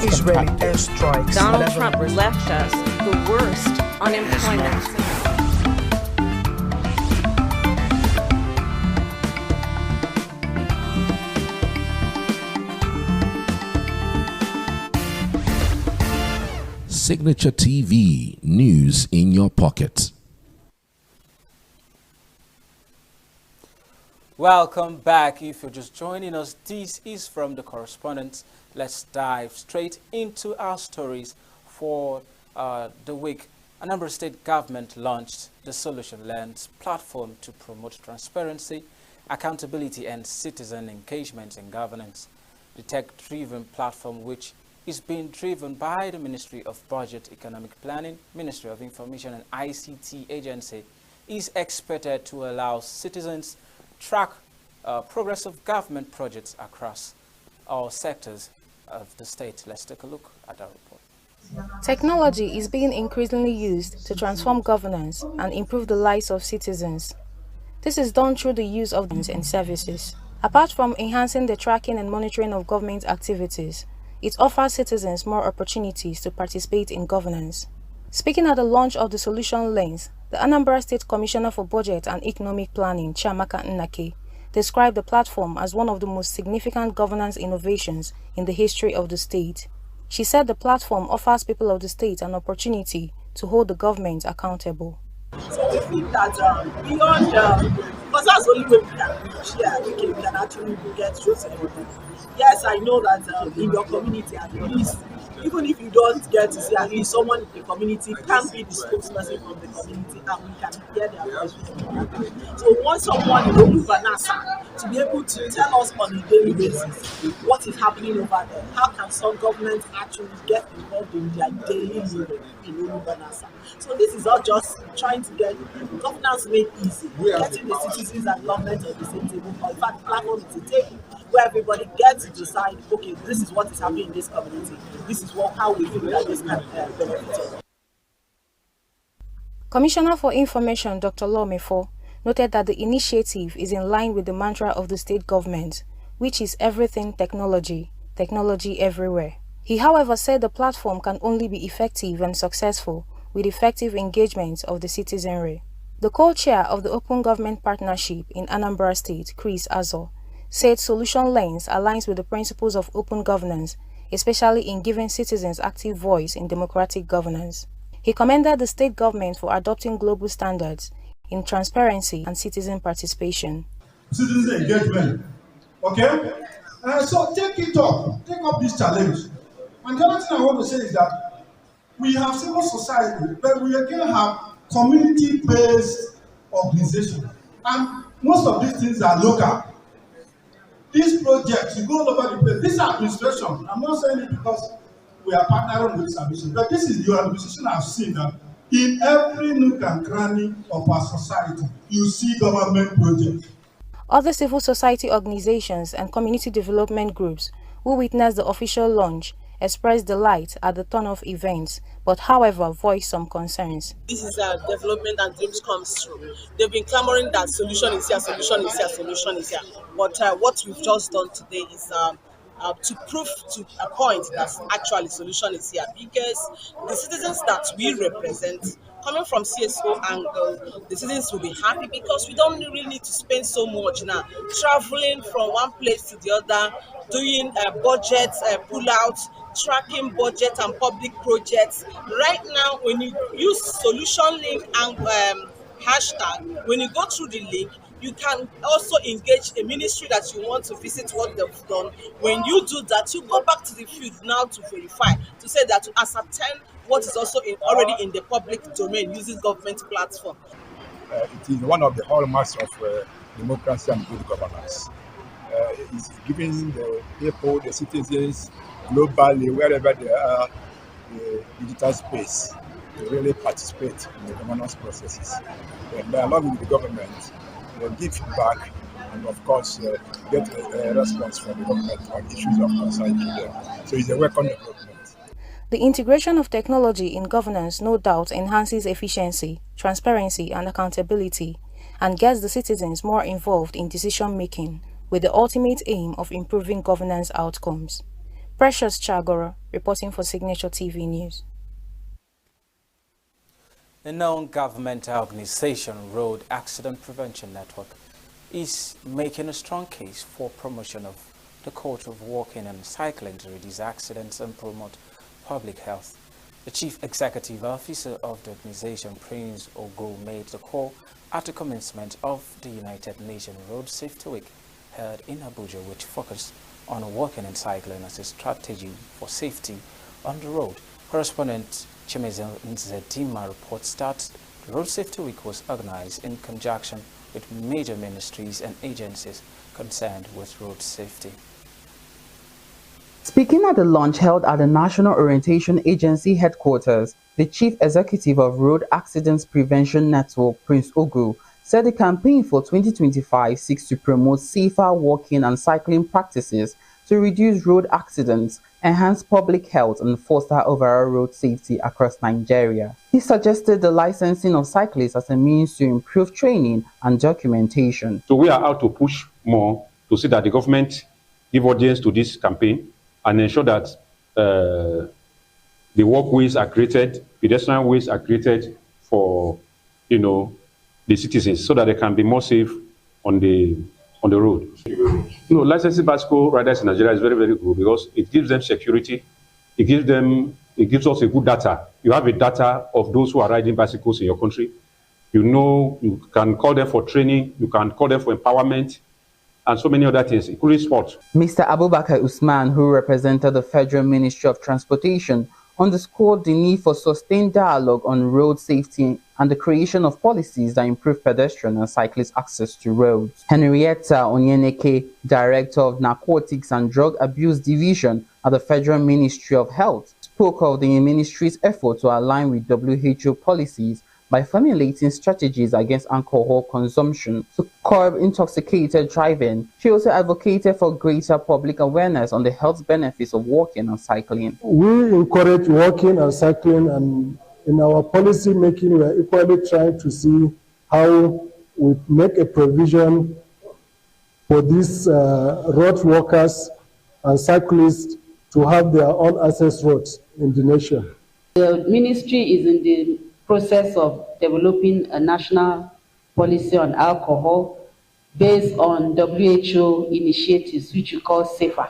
Israeli airstrikes. Donald Trump left us the worst unemployment. Signature TV, news in your pocket. Welcome back. If you're just joining us, this is From the Correspondents. Let's dive straight into our stories for the week. Anambra State government launched the Solution Lens platform to promote transparency, accountability, and citizen engagement in governance. The tech-driven platform, which is being driven by the Ministry of Budget, Economic Planning, Ministry of Information and ICT Agency, is expected to allow citizens track progress of government projects across all sectors of the state. Let's take a look at our report. Technology is being increasingly used to transform governance and improve the lives of citizens. This is done through the use of tools and services. Apart from enhancing the tracking and monitoring of government activities, it offers citizens more opportunities to participate in governance. Speaking at the launch of the Solution Lens, the Anambra State Commissioner for Budget and Economic Planning, Chiamaka Nnake, described the platform as one of the most significant governance innovations in the history of the state. She said the platform offers people of the state an opportunity to hold the government accountable. So we think that beyond, because that's the only way we can reach here, we can actually get those evidence. Yes, I know that in your community at least, even if you don't get to see at least someone in the community can be the spokesperson from the community and we can hear their voice. So we want someone in ENUGU Banasa to be able to tell us on a daily basis what is happening over there. How can some governments actually get involved in their daily living in ENUGU Banasa? So this is not just trying to get governance made easy, getting the citizens and government on the same table. In fact, the platform is a table where everybody gets to decide, okay, this is what is happening in this community. This is how we feel that this can benefit. Commissioner for Information, Dr. Lomefo, noted that the initiative is in line with the mantra of the state government, which is everything technology, technology everywhere. He, however, said the platform can only be effective and successful with effective engagement of the citizenry. The co-chair of the Open Government Partnership in Anambra State, Chris Azo, said Solution Lens aligns with the principles of open governance, especially in giving citizens active voice in democratic governance. He commended the state government for adopting global standards in transparency and citizen participation. Citizen engagement, okay? So take up this challenge. And the other thing I want to say is that we have civil society, but we again have community-based organizations. And most of these things are local. These projects, you go all over the place. This administration, I'm not saying it because we are partnering with this administration, but this is the administration I've seen that in every nook and cranny of our society, you see government projects. Other civil society organizations and community development groups who witnessed the official launch expressed delight at the turn-off events, but however voiced some concerns. This is a development and dreams comes true. They've been clamoring that solution is here, solution is here, solution is here. But what we've just done today is to prove to a point that actually solution is here, because the citizens that we represent, coming from CSO angle, the citizens will be happy because we don't really need to spend so much now traveling from one place to the other, doing budgets, pull-outs, tracking budget and public projects. Right now, when you use solution link and hashtag, when you go through the link, you can also engage a ministry that you want to visit what they've done. When you do that, you go back to the field now to verify, to say that, to ascertain what is also already in the public domain using government platform. It is one of the hallmarks of democracy and good governance. It's giving the people, the citizens, globally, wherever they are, the digital space to really participate in the governance processes. And along with the government, give feedback and, of course, get a response from the government on issues of concern to them. So it's a welcome development. The integration of technology in governance no doubt enhances efficiency, transparency, and accountability, and gets the citizens more involved in decision-making, with the ultimate aim of improving governance outcomes. Precious Chagora, reporting for Signature TV News. The non-governmental organization Road Accident Prevention Network is making a strong case for promotion of the culture of walking and cycling to reduce accidents and promote public health. The Chief Executive Officer of the organization, Prince ENUGU, made the call at the commencement of the United Nations Road Safety Week held in Abuja, which focused on walking and cycling as a strategy for safety on the road. Correspondent Chimezel Nzedima reports that the Road Safety Week was organized in conjunction with major ministries and agencies concerned with road safety. Speaking at the launch held at the National Orientation Agency headquarters, the Chief Executive of Road Accidents Prevention Network, Prince ENUGU, said the campaign for 2025 seeks to promote safer walking and cycling practices to reduce road accidents, enhance public health, and foster overall road safety across Nigeria. He suggested the licensing of cyclists as a means to improve training and documentation. So we are out to push more to see that the government give audience to this campaign and ensure that the walkways are created, pedestrian ways are created for, the citizens, so that they can be more safe on the road. Licensing bicycle riders in Nigeria is very, very good because it gives them security. It gives us a good data. You have a data of those who are riding bicycles in your country. You can call them for training, you can call them for empowerment, and so many other things, including sport. Mr. Abubakar Usman, who represented the Federal Ministry of Transportation, underscored the need for sustained dialogue on road safety and the creation of policies that improve pedestrian and cyclist access to roads. Henrietta Onyeneke, Director of Narcotics and Drug Abuse Division at the Federal Ministry of Health, spoke of the ministry's effort to align with WHO policies by formulating strategies against alcohol consumption to curb intoxicated driving. She also advocated for greater public awareness on the health benefits of walking and cycling. We encourage walking and cycling, and in our policy making, we are equally trying to see how we make a provision for these road walkers and cyclists to have their own access roads in the nation. The ministry is in the process of developing a national policy on alcohol based on WHO initiatives, which we call SAFER.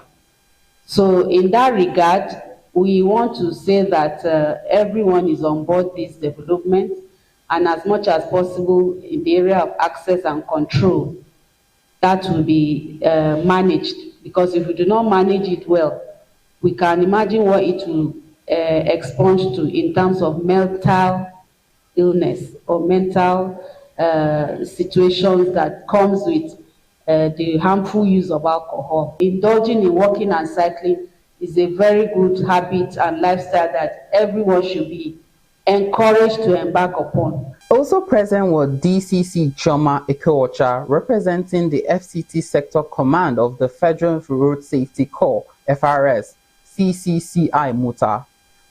So in that regard, we want to say that everyone is on board this development, and as much as possible in the area of access and control, that will be managed, because if we do not manage it well, we can imagine what it will expunge to in terms of mental illness or mental situations that comes with the harmful use of alcohol. Indulging in walking and cycling is a very good habit and lifestyle that everyone should be encouraged to embark upon. Also present was DCC Choma Ekeocha, representing the FCT Sector Command of the Federal Road Safety Corps, FRS, CCCI Muta.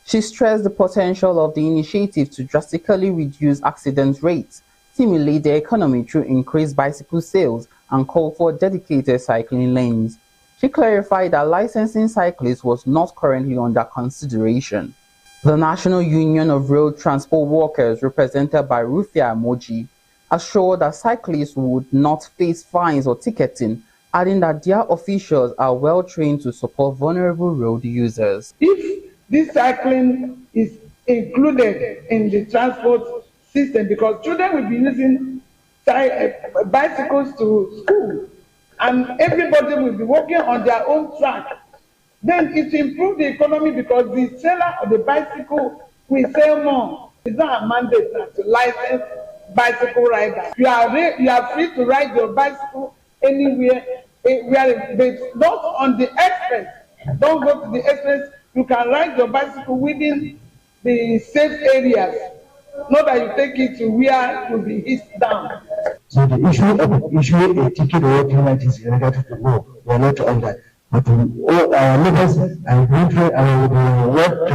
She stressed the potential of the initiative to drastically reduce accident rates, stimulate the economy through increased bicycle sales, and call for dedicated cycling lanes. She clarified that licensing cyclists was not currently under consideration. The National Union of Road Transport Workers, represented by Rufia Moji, assured that cyclists would not face fines or ticketing, adding that their officials are well trained to support vulnerable road users. If this cycling is included in the transport system, because children will be using bicycles to school and everybody will be walking on their own track, then it improves the economy, because the seller of the bicycle will sell more. It's not a mandate to license bicycle riders. You are free to ride your bicycle anywhere, but not on the express. Don't go to the express. You can ride your bicycle within the safe areas, not that you take it to where you will be hit down. So the issue of issuing a ticket or payment is related to the law. We are not on that. But all our leaders are going to work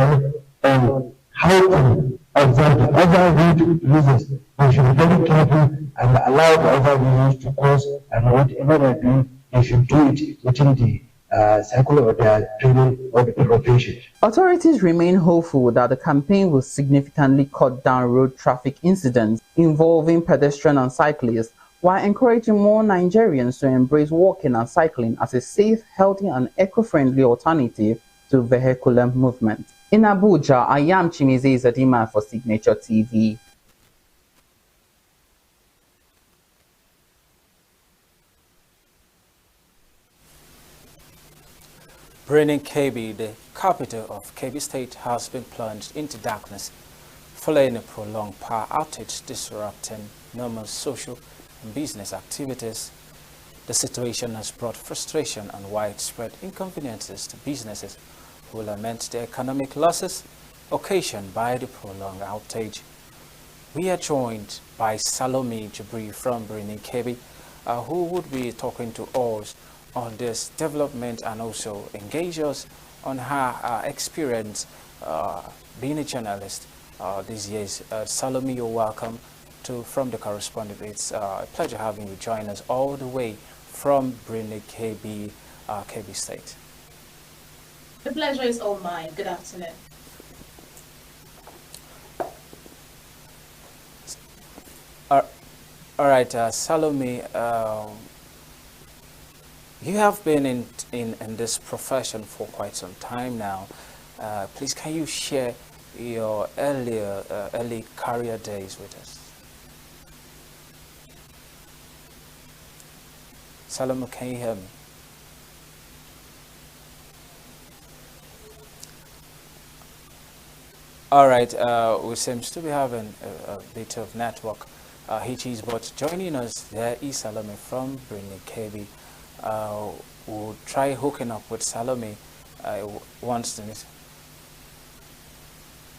on how to observe the other road users. They should be very careful and allow the other users to cross, and whatever they do, they should do it within the cycle of their training or the profession. Authorities remain hopeful that the campaign will significantly cut down road traffic incidents involving pedestrians and cyclists, while encouraging more Nigerians to embrace walking and cycling as a safe, healthy, and eco-friendly alternative to vehicular movement. In Abuja, I am Chimize Zadima for Signature TV. Bringing Kebbi, the capital of Kebbi State, has been plunged into darkness following a prolonged power outage disrupting normal social and business activities. The situation has brought frustration and widespread inconveniences to businesses who lament the economic losses occasioned by the prolonged outage. We are joined by Salome Jabri from Brini Kebbi, who would be talking to us on this development and also engage us on her experience being a journalist these years. Salome, you're welcome from the correspondent. It's a pleasure having you join us all the way from Brini Kebbi, Kebbi State. The pleasure is all mine. Good afternoon. All right, Salome, you have been in this profession for quite some time now. Please, can you share your early career days with us? Salome, can you hear me? All right, we seem to be having a bit of network hitches, but joining us there is Salome from Brini Kebbi. We'll try hooking up with Salome once.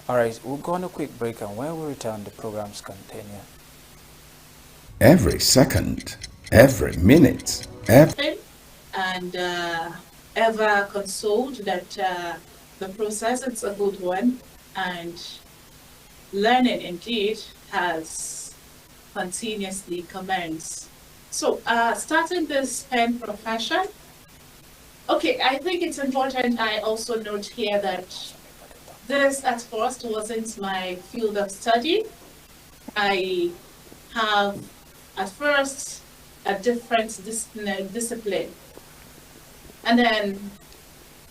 All right, we'll go on a quick break, and when we return, the programs continue. Every second, every minute, every... And ever consoled that the process is a good one, and learning indeed has continuously commenced. So starting this pen profession, okay, I think it's important I also note here that this at first wasn't my field of study. I have at first a different discipline. And then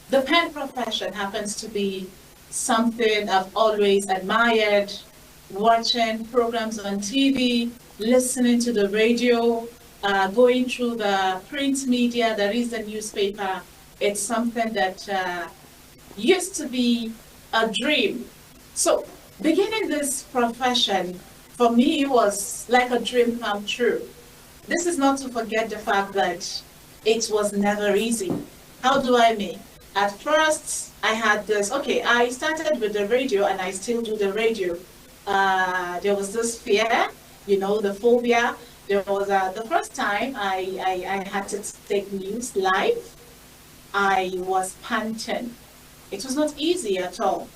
the pen profession happens to be something I've always admired, watching programs on TV, listening to the radio, going through the print media, there is the newspaper. It's something that used to be a dream. So beginning this profession, for me, was like a dream come true. This is not to forget the fact that it was never easy. How do I mean? At first, I had this, okay, I started with the radio and I still do the radio. There was this fear, you know, the phobia. There was the first time I had to take news live, I was panting. It was not easy at all.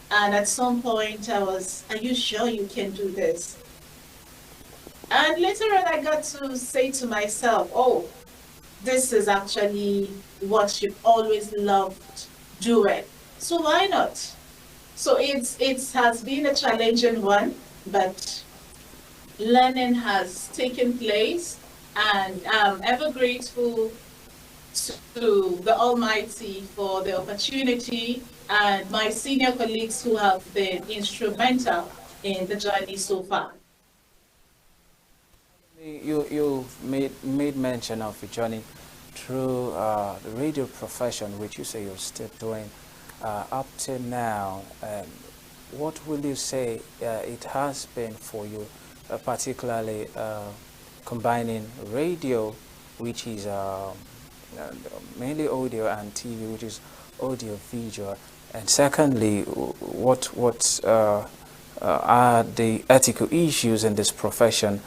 And at some point I was, are you sure you can do this? And later on I got to say to myself, oh, this is actually what you've always loved doing. So why not? So it has been a challenging one, but learning has taken place, and I'm ever grateful to the Almighty for the opportunity and my senior colleagues who have been instrumental in the journey so far. You made mention of your journey through the radio profession, which you say you're still doing up to now. What will you say it has been for you, particularly combining radio, which is mainly audio, and TV, which is audio visual, and secondly, what are the ethical issues in this profession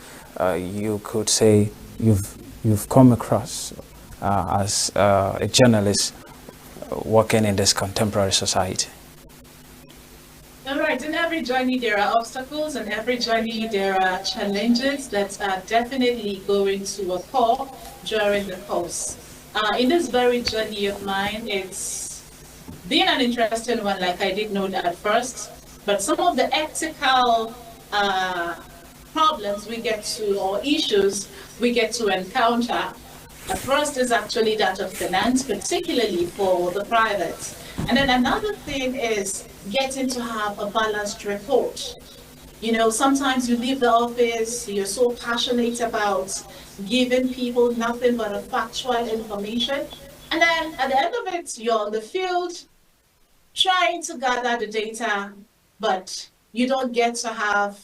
you could say you've come across as a journalist working in this contemporary society? All right, in every journey there are obstacles, and every journey there are challenges that are definitely going to occur during the course. In this very journey of mine, it's been an interesting one, like I did note at first, but some of the ethical problems we get to, or issues we get to encounter, at first is actually that of finance, particularly for the private. And then another thing is getting to have a balanced report. You know, sometimes you leave the office, you're so passionate about giving people nothing but a factual information. And then at the end of it, you're on the field trying to gather the data, but you don't get to have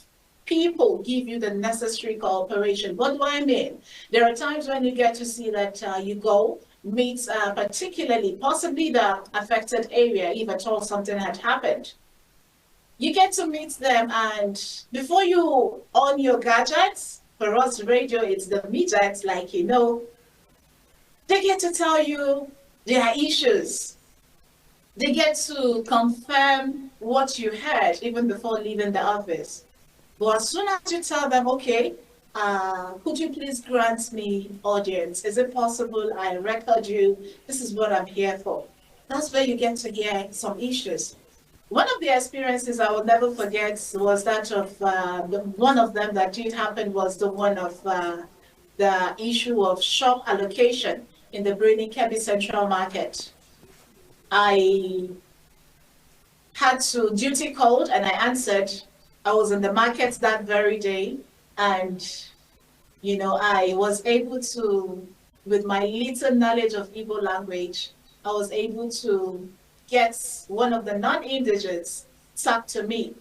people give you the necessary cooperation. What do I mean? There are times when you get to see that you go, meet particularly, possibly the affected area, if at all something had happened. You get to meet them, and before you on your gadgets, for us radio, it's the midgets, like you know, they get to tell you their issues. They get to confirm what you heard even before leaving the office. But as soon as you tell them, okay, could you please grant me audience? Is it possible I record you? This is what I'm here for. That's where you get to hear some issues. One of the experiences I will never forget was that of one of them that did happen was the one of the issue of shop allocation in the Brainy Kebbi Central Market. I had to duty called and I answered. I was in the market that very day, and you know, I was able to, with my little knowledge of Igbo language, I was able to get one of the non-indigents talk to me.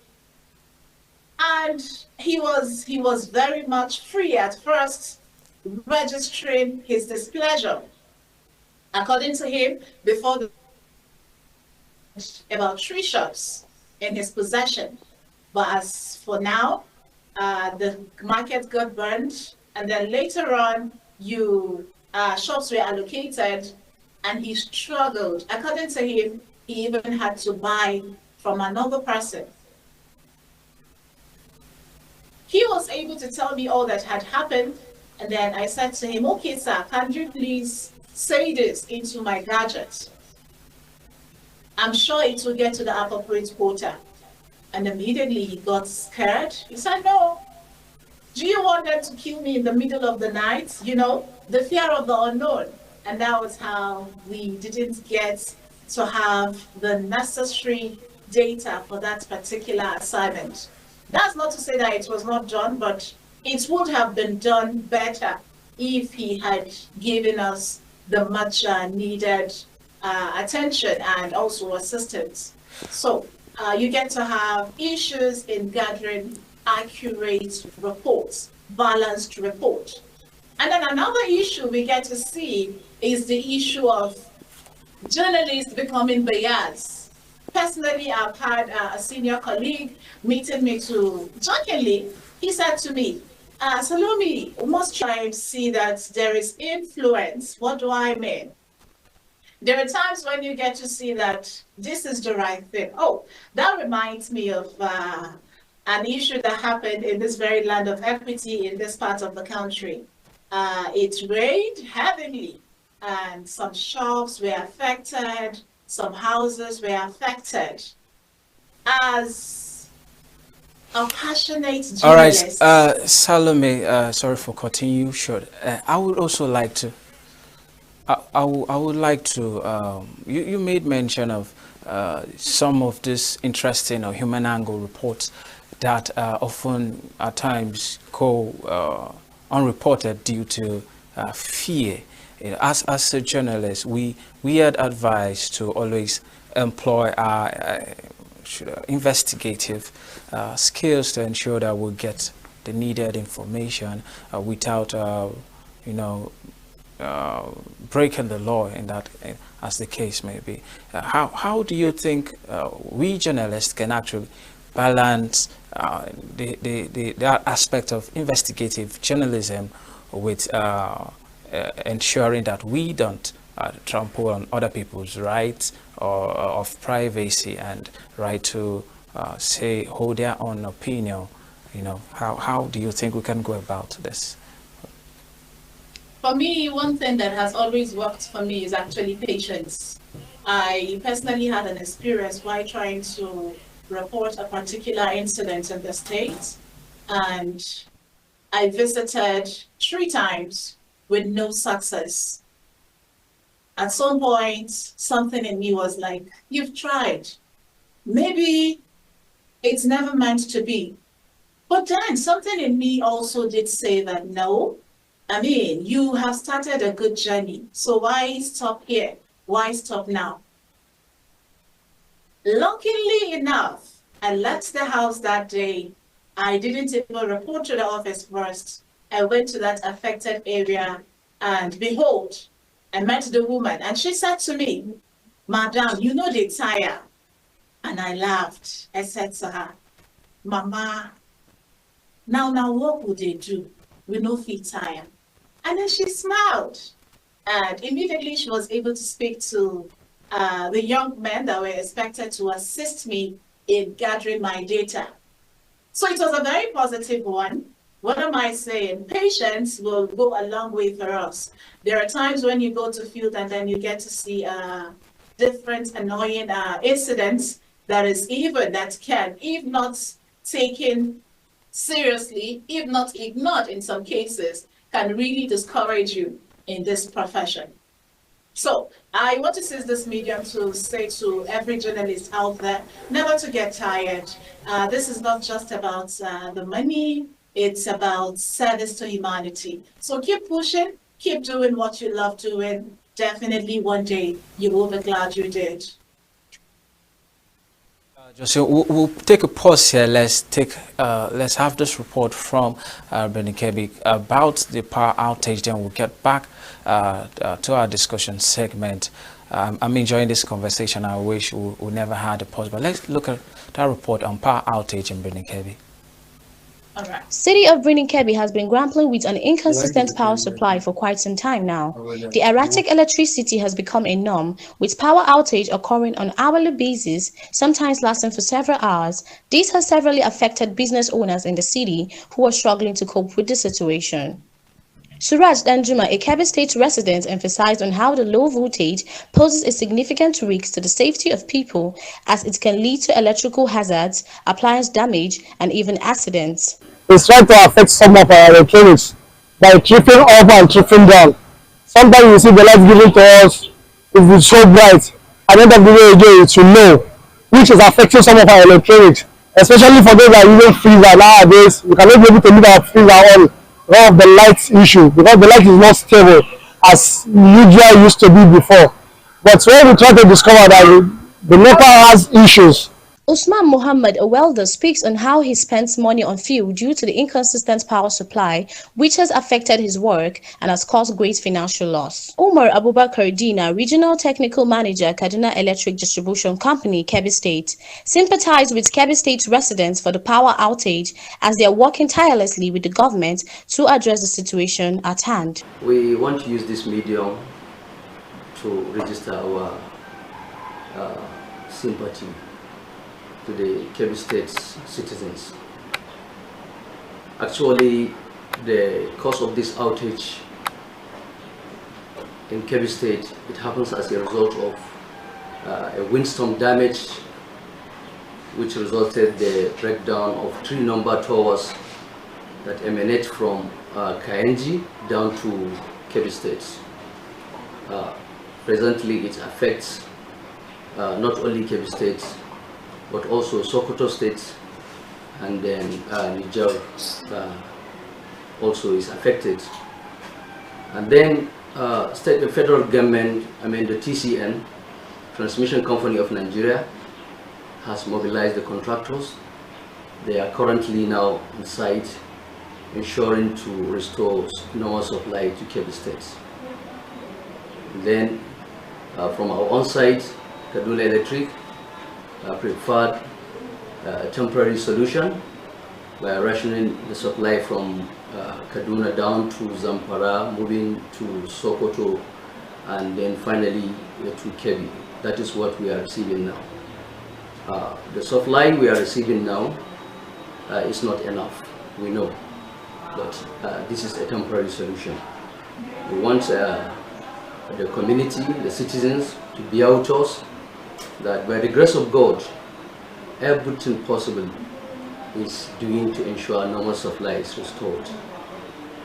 And he was very much free at first, registering his displeasure. According to him, before the about 3 shops in his possession. But as for now, the market got burned, and then later on, shops were allocated, and he struggled. According to him, he even had to buy from another person. He was able to tell me all that had happened, and then I said to him, okay, sir, can you please say this into my gadget? I'm sure it will get to the appropriate quota. And immediately he got scared. He said, no, do you want them to kill me in the middle of the night? You know, the fear of the unknown. And that was how we didn't get to have the necessary data for that particular assignment. That's not to say that it was not done, but it would have been done better if he had given us the much needed attention and also assistance. So you get to have issues in gathering accurate reports, balanced report. And then another issue we get to see is the issue of journalists becoming biased. Personally, I've had a senior colleague meeting me to jokingly, he said to me, Salome, most times see that there is influence. What do I mean? There are times when you get to see that this is the right thing. Oh, that reminds me of an issue that happened in this very land of equity in this part of the country. It rained heavily, and some shops were affected, some houses were affected. As a passionate journalist... All right, Salome, sorry for cutting you short. I would also like to I would like to, you made mention of some of this interesting or human angle reports that often at times go unreported due to fear. You know, as a journalist, we had advised to always employ our investigative skills to ensure that we get the needed information without, you know, breaking the law in that, as the case may be. How do you think we journalists can actually balance the aspect of investigative journalism with ensuring that we don't trample on other people's rights or of privacy and right to hold their own opinion? You know, how do you think we can go about this? For me, one thing that has always worked for me is actually patience. I personally had an experience while trying to report a particular incident in the States, and I visited 3 times with no success. At some point, something in me was like, you've tried. Maybe it's never meant to be. But then something in me also did say that, no, I mean, you have started a good journey. So why stop here? Why stop now? Luckily enough, I left the house that day. I didn't even report to the office first. I went to that affected area, and behold, I met the woman, and she said to me, Madam, you know they tire. And I laughed. I said to her, Mama, now what would they do? We no fit tire. And then she smiled. And immediately she was able to speak to the young men that were expected to assist me in gathering my data. So it was a very positive one. What am I saying? Patience will go a long way for us. There are times when you go to field and then you get to see different annoying incidents that can, if not taken seriously, if not ignored in some cases, can really discourage you in this profession. So I want to seize this medium to say to every journalist out there, never to get tired. This is not just about the money, it's about service to humanity. So keep pushing, keep doing what you love doing. Definitely one day you will be glad you did. So we'll take a pause here. Let's have this report from Brendan Kirby about the power outage. Then we'll get back to our discussion segment. I'm enjoying this conversation. I wish we never had a pause. But let's look at that report on power outage in Brendan Kirby. City of Brendan Kirby has been grappling with an inconsistent power supply for quite some time now. The erratic electricity has become a norm, with power outage occurring on an hourly basis, sometimes lasting for several hours. This has severely affected business owners in the city who are struggling to cope with the situation. Suraj Danjuma, a Kebbi State resident, emphasized on how the low voltage poses a significant risk to the safety of people as it can lead to electrical hazards, appliance damage, and even accidents. It's trying to affect some of our electronics by tripping up and tripping down. Sometimes you see the light given to us, if it's so bright, at the end of the day again it will low, which is affecting some of our electronics, especially for those that are using freezer nowadays. We cannot be able to leave our freezer on because of the light issue, because the light is not stable as usual used to be before. But when we try to discover that the NEPA has issues. Usman Muhammad, a welder, speaks on how he spends money on fuel due to the inconsistent power supply, which has affected his work and has caused great financial loss. Umar Abubakar Dina, Regional Technical Manager, Kaduna Electric Distribution Company, Kebbi State, sympathized with Kebbi State residents for the power outage as they are working tirelessly with the government to address the situation at hand. We want to use this medium to register our sympathy to the Kebbi State citizens. Actually, the cause of this outage in Kebbi State, it happens as a result of a windstorm damage which resulted the breakdown of 3 number towers that emanate from Kaenji down to Kebbi State. Presently, it affects not only Kebbi State, but also Sokoto State, and then Niger also is affected. And then the federal government, the TCN, Transmission Company of Nigeria, has mobilized the contractors. They are currently now on site, ensuring to restore normal supply to Kebbi State. Then from our own site, Kaduna Electric preferred a temporary solution by rationing the supply from Kaduna down to Zamfara, moving to Sokoto, and then finally to Kebbi. That is what we are receiving now. The supply we are receiving now is not enough, we know, but this is a temporary solution. We want the community, the citizens, to be out to us that by the grace of God, everything possible is doing to ensure normal supply is restored.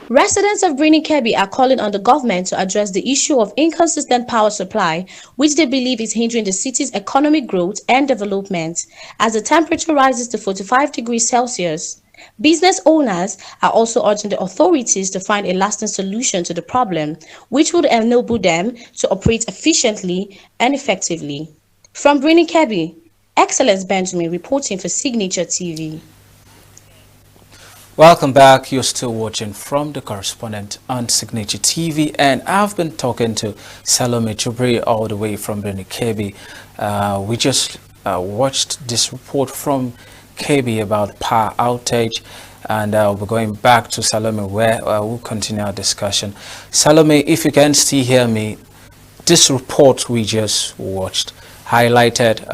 Residents of Birnin Kebbi are calling on the government to address the issue of inconsistent power supply, which they believe is hindering the city's economic growth and development. As the temperature rises to 45 degrees Celsius, business owners are also urging the authorities to find a lasting solution to the problem, which would enable them to operate efficiently and effectively. From Birnin Kebbi, Excellence Benjamin reporting for Signature TV. Welcome back. You're still watching From the Correspondent on Signature TV, and I've been talking to Salome Chubri all the way from Birnin Kebbi. We just watched this report from Kebbi about power outage, and we're going back to Salome where we'll continue our discussion. Salome, if you can still hear me, this report we just watched highlighted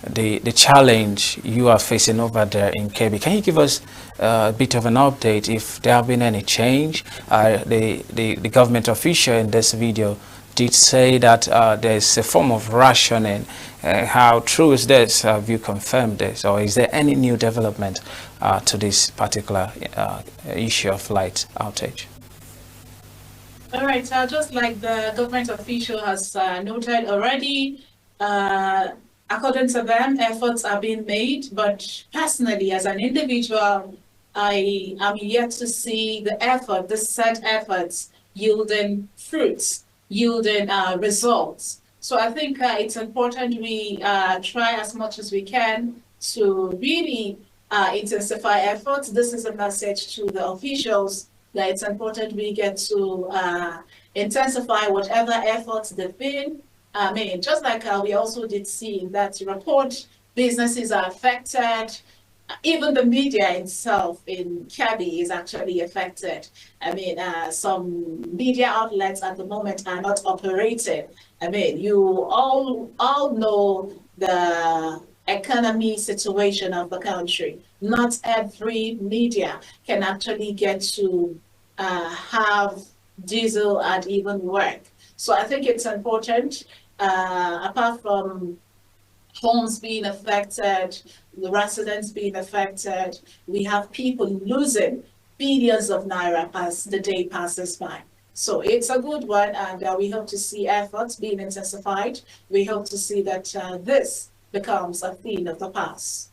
the challenge you are facing over there in Kebbi. Can you give us a bit of an update if there have been any change? The government official in this video did say that there's a form of rationing. How true is this? Have you confirmed this? Or is there any new development to this particular issue of light outage? All right, just like the government official has noted already, according to them, efforts are being made, but personally, as an individual, I am yet to see the said efforts yielding fruits, yielding results. So I think it's important we try as much as we can to really intensify efforts. This is a message to the officials that it's important we get to intensify whatever efforts they've been. I mean, just like we also did see in that report, businesses are affected. Even the media itself in Kebbi is actually affected. I mean, some media outlets at the moment are not operating. I mean, you all know the economy situation of the country. Not every media can actually get to have diesel and even work. So I think it's important, apart from homes being affected, the residents being affected, we have people losing billions of naira as the day passes by. So it's a good one, and we hope to see efforts being intensified. We hope to see that this becomes a thing of the past.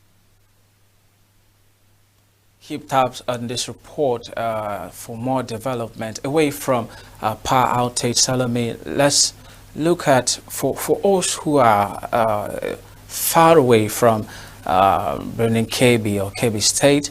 Keep tabs on this report for more development. Away from power outage, Salome, let's look at, for us who are far away from Birnin Kebbi or Kebbi State,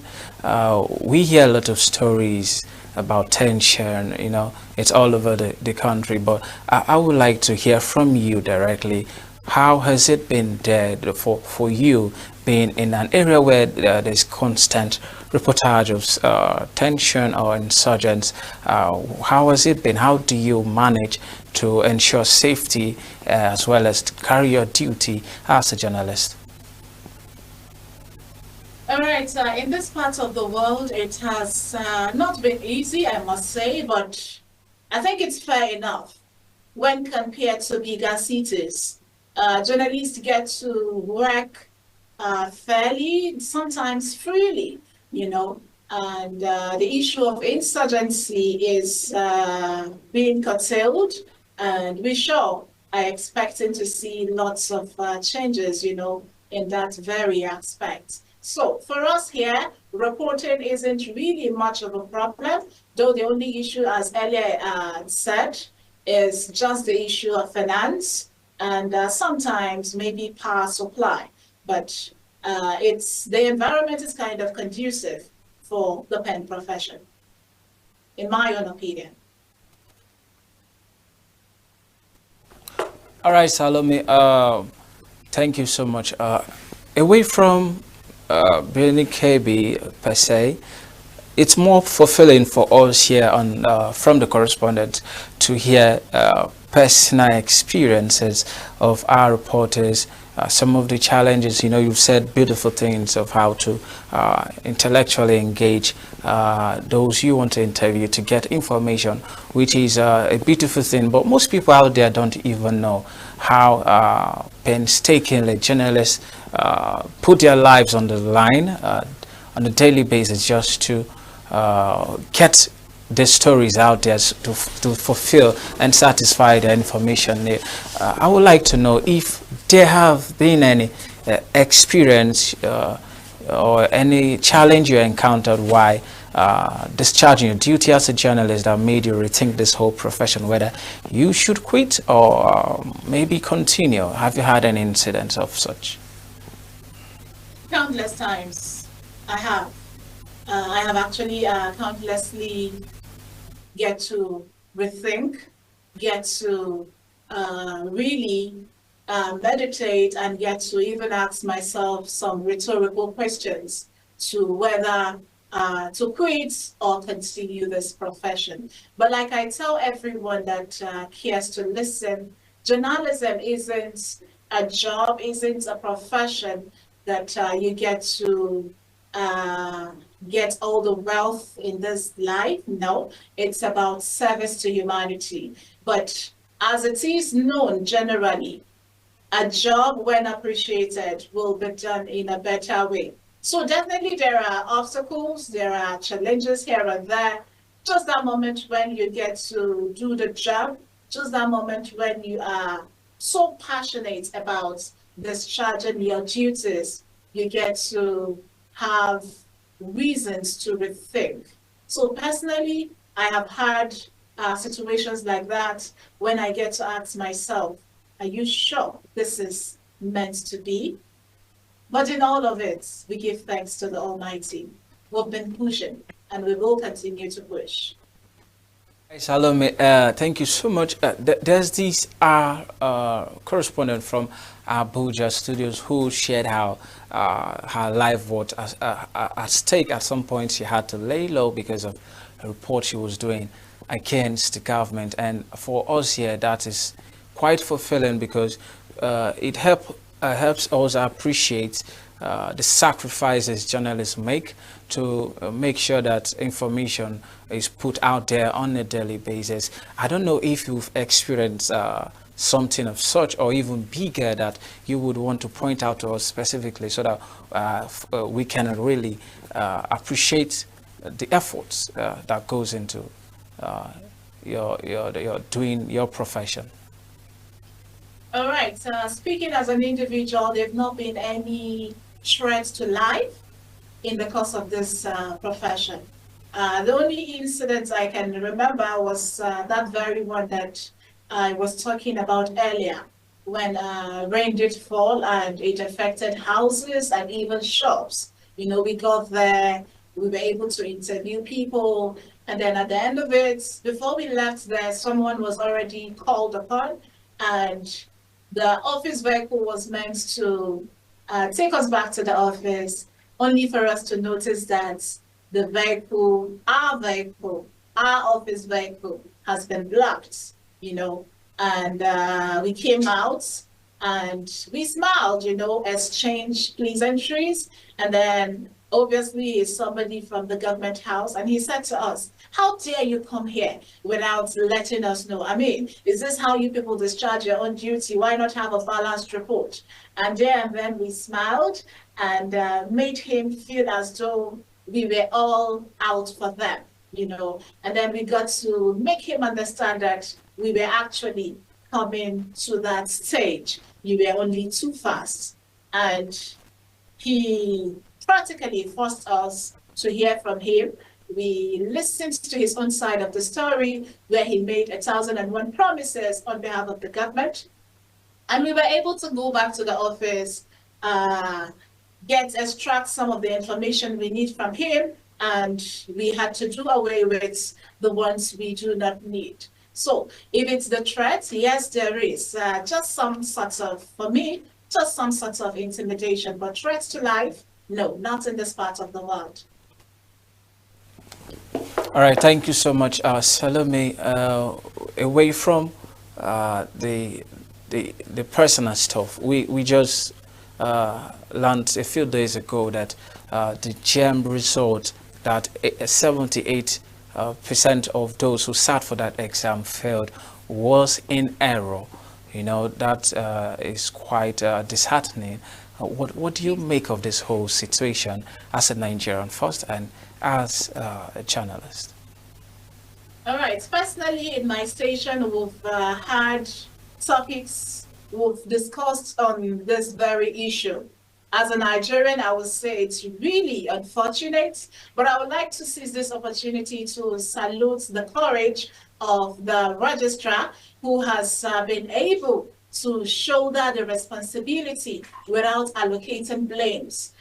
we hear a lot of stories about tension, you know, it's all over the country, but I would like to hear from you directly. How has it been there for you, being in an area where there's constant reportage of tension or insurgents? How has it been? How do you manage to ensure safety as well as to carry your duty as a journalist? All right, in this part of the world, it has not been easy, I must say, but I think it's fair enough when compared to bigger cities. Journalists get to work fairly, sometimes freely, you know, and the issue of insurgency is being curtailed, and we sure are expecting to see lots of changes, you know, in that very aspect. So for us here, reporting isn't really much of a problem, though the only issue, as earlier said, is just the issue of finance and sometimes maybe power supply. But the environment is kind of conducive for the pen profession, in my own opinion. All right, Salome, thank you so much. Away from Birnin Kebbi per se, it's more fulfilling for us here on From the Correspondent to hear personal experiences of our reporters, some of the challenges. You know, you've said beautiful things of how to intellectually engage those you want to interview to get information, which is a beautiful thing. But most people out there don't even know how painstakingly journalists put their lives on the line on a daily basis just to get the stories out there to fulfill and satisfy the information need. I would like to know if there have been any experience or any challenge you encountered while discharging your duty as a journalist that made you rethink this whole profession, whether you should quit or maybe continue. Have you had any incidents of such? Countless times I have. I have actually countlessly get to rethink, get to really meditate, and get to even ask myself some rhetorical questions to whether to quit or continue this profession. But like I tell everyone that cares to listen, journalism isn't a job, isn't a profession that you get to get all the wealth in this life. No, it's about service to humanity. But as it is known generally, a job, when appreciated, will be done in a better way. So definitely there are obstacles, there are challenges here and there. Just that moment when you get to do the job, just that moment when you are so passionate about discharging your duties, you get to have reasons to rethink. So personally, I have had situations like that when I get to ask myself, are you sure this is meant to be? But in all of it, we give thanks to the Almighty. We've been pushing and we will continue to push. Salome, thank you so much. There's this correspondent from Abuja Studios who shared how her life was at stake. At some point, she had to lay low because of a report she was doing against the government. And for us here, that is quite fulfilling because it helps us appreciate the sacrifices journalists make to make sure that information is put out there on a daily basis. I don't know if you've experienced something of such or even bigger that you would want to point out to us specifically so that we can really appreciate the efforts that goes into your doing your profession. All right, speaking as an individual, there have not been any threats to life in the course of this profession. The only incident I can remember was that very one that I was talking about earlier, when rain did fall and it affected houses and even shops. You know, we got there, we were able to interview people, and then at the end of it, before we left there, someone was already called upon, and the office vehicle was meant to take us back to the office, only for us to notice that the vehicle, our office vehicle, has been blocked, you know. And we came out and we smiled, you know, exchanged pleasantries. And then obviously it's somebody from the government house, and he said to us, how dare you come here without letting us know? I mean, is this how you people discharge your own duty? Why not have a balanced report? And there and then we smiled and made him feel as though we were all out for them, you know. And then we got to make him understand that we were actually coming to that stage. You were only too fast. And he practically forced us to hear from him. We listened to his own side of the story, where he made 1,001 promises on behalf of the government. And we were able to go back to the office, extract some of the information we need from him, and we had to do away with the ones we do not need. So if it's the threat, yes, there is just some sort of, for me, just some sort of intimidation, but threats to life, no, not in this part of the world. All right, thank you so much, Salome. Away from the personal stuff, we just learned a few days ago that the GEM result that 78% of those who sat for that exam failed was in error. You know, that is quite disheartening. What do you make of this whole situation as a Nigerian first and as a journalist? All right. Personally, in my station, we've had topics we've discussed on this very issue. As a Nigerian, I would say it's really unfortunate, but I would like to seize this opportunity to salute the courage of the registrar who has been able to shoulder the responsibility without allocating blames.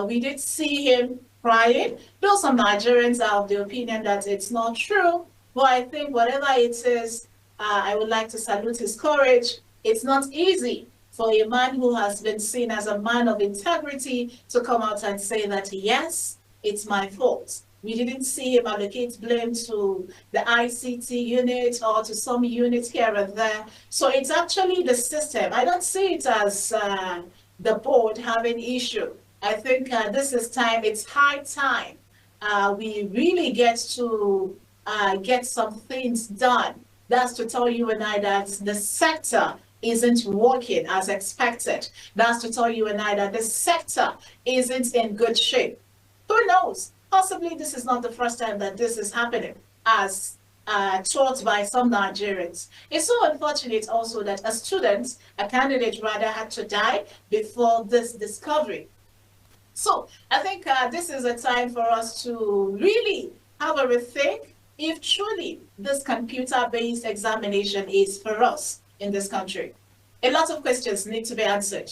We did see him crying, though some Nigerians are of the opinion that it's not true. But I think whatever it is, I would like to salute his courage. It's not easy for a man who has been seen as a man of integrity to come out and say that, yes, it's my fault. We didn't see him allocate blame to the ICT unit or to some units here and there. So it's actually the system. I don't see it as the board having issue. I think this is time, it's high time we really get to get some things done. That's to tell you and I that the sector isn't working as expected. That's to tell you and I that the sector isn't in good shape. Who knows? Possibly this is not the first time that this is happening, as taught by some Nigerians. It's so unfortunate also that a student, a candidate rather, had to die before this discovery. So I think this is a time for us to really have a rethink if truly this computer-based examination is for us in this country. A lot of questions need to be answered.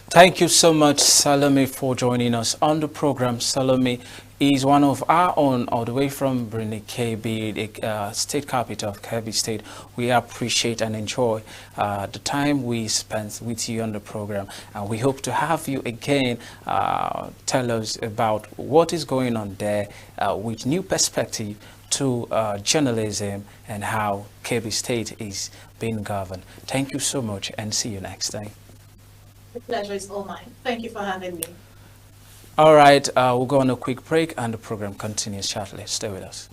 Thank you so much, Salome, for joining us on the program. Salome is one of our own, all the way from Brunei, KB, the state capital of Kebbi State. We appreciate and enjoy the time we spent with you on the program. And we hope to have you again tell us about what is going on there with new perspective to journalism and how Kebbi State is being governed. Thank you so much and see you next time. The pleasure is all mine. Thank you for having me. All right, we'll go on a quick break and the program continues shortly. Stay with us.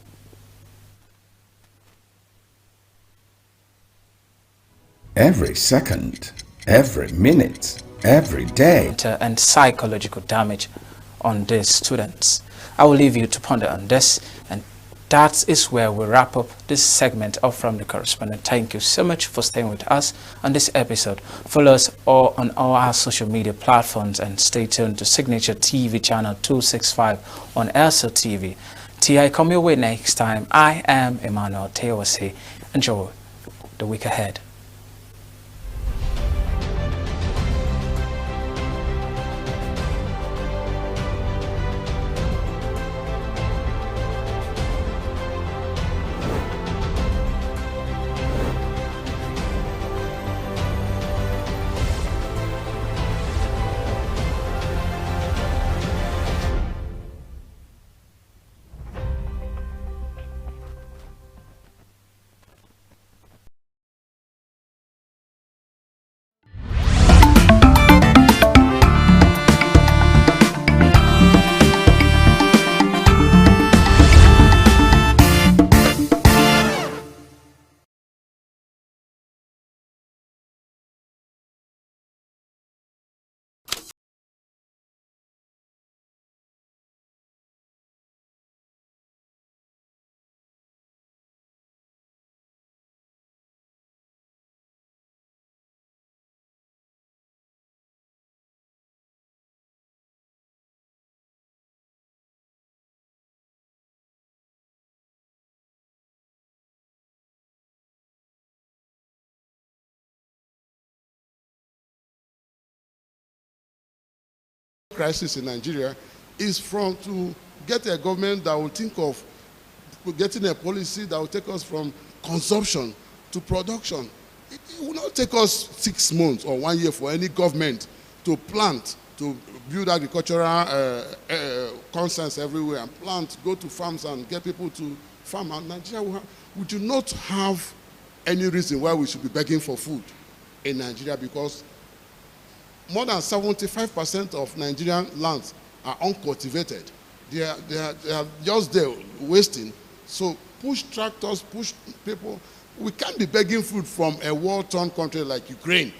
Every second, every minute, every day. And psychological damage on these students. I will leave you to ponder on this, and that is where we wrap up this segment of From the Correspondent. Thank you so much for staying with us on this episode. Follow us all on all our social media platforms and stay tuned to Signature TV channel 265 on Elsa TV. Till I come your way next time, I am Emmanuel Teowasi. Enjoy the week ahead. Crisis in Nigeria is from to get a government that will think of getting a policy that will take us from consumption to production. It will not take us 6 months or 1 year for any government to plant, to build agricultural concerns everywhere and plant, go to farms and get people to farm. And Nigeria, we do not have any reason why we should be begging for food in Nigeria, because more than 75% of Nigerian lands are uncultivated. They are just there wasting. So push tractors, push people. We can't be begging food from a war-torn country like Ukraine.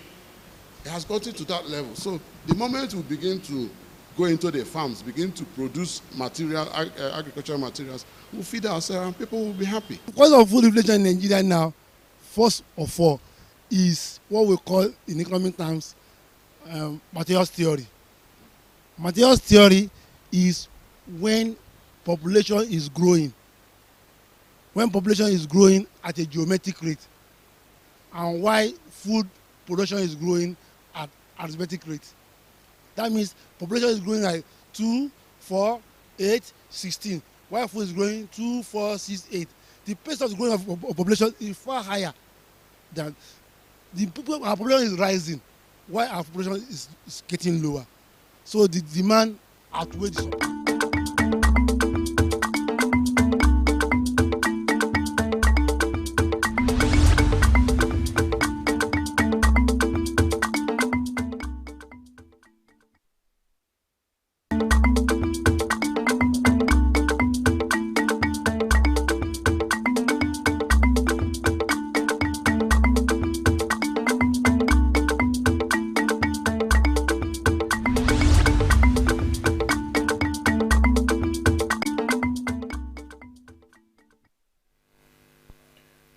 It has gotten to that level. So the moment we begin to go into the farms, begin to produce material, agricultural materials, we'll feed ourselves and people will be happy. Because of food inflation in Nigeria now, first of all, is what we call in economic terms materials theory. Materials theory is when population is growing. When population is growing at a geometric rate, and why food production is growing at arithmetic rate. That means population is growing like 2, 4, 8, 16. While food is growing 2, 4, 6, 8. The pace of the growth of population is far higher than our population is rising, while our population is getting lower. So the demand outweighs the supply.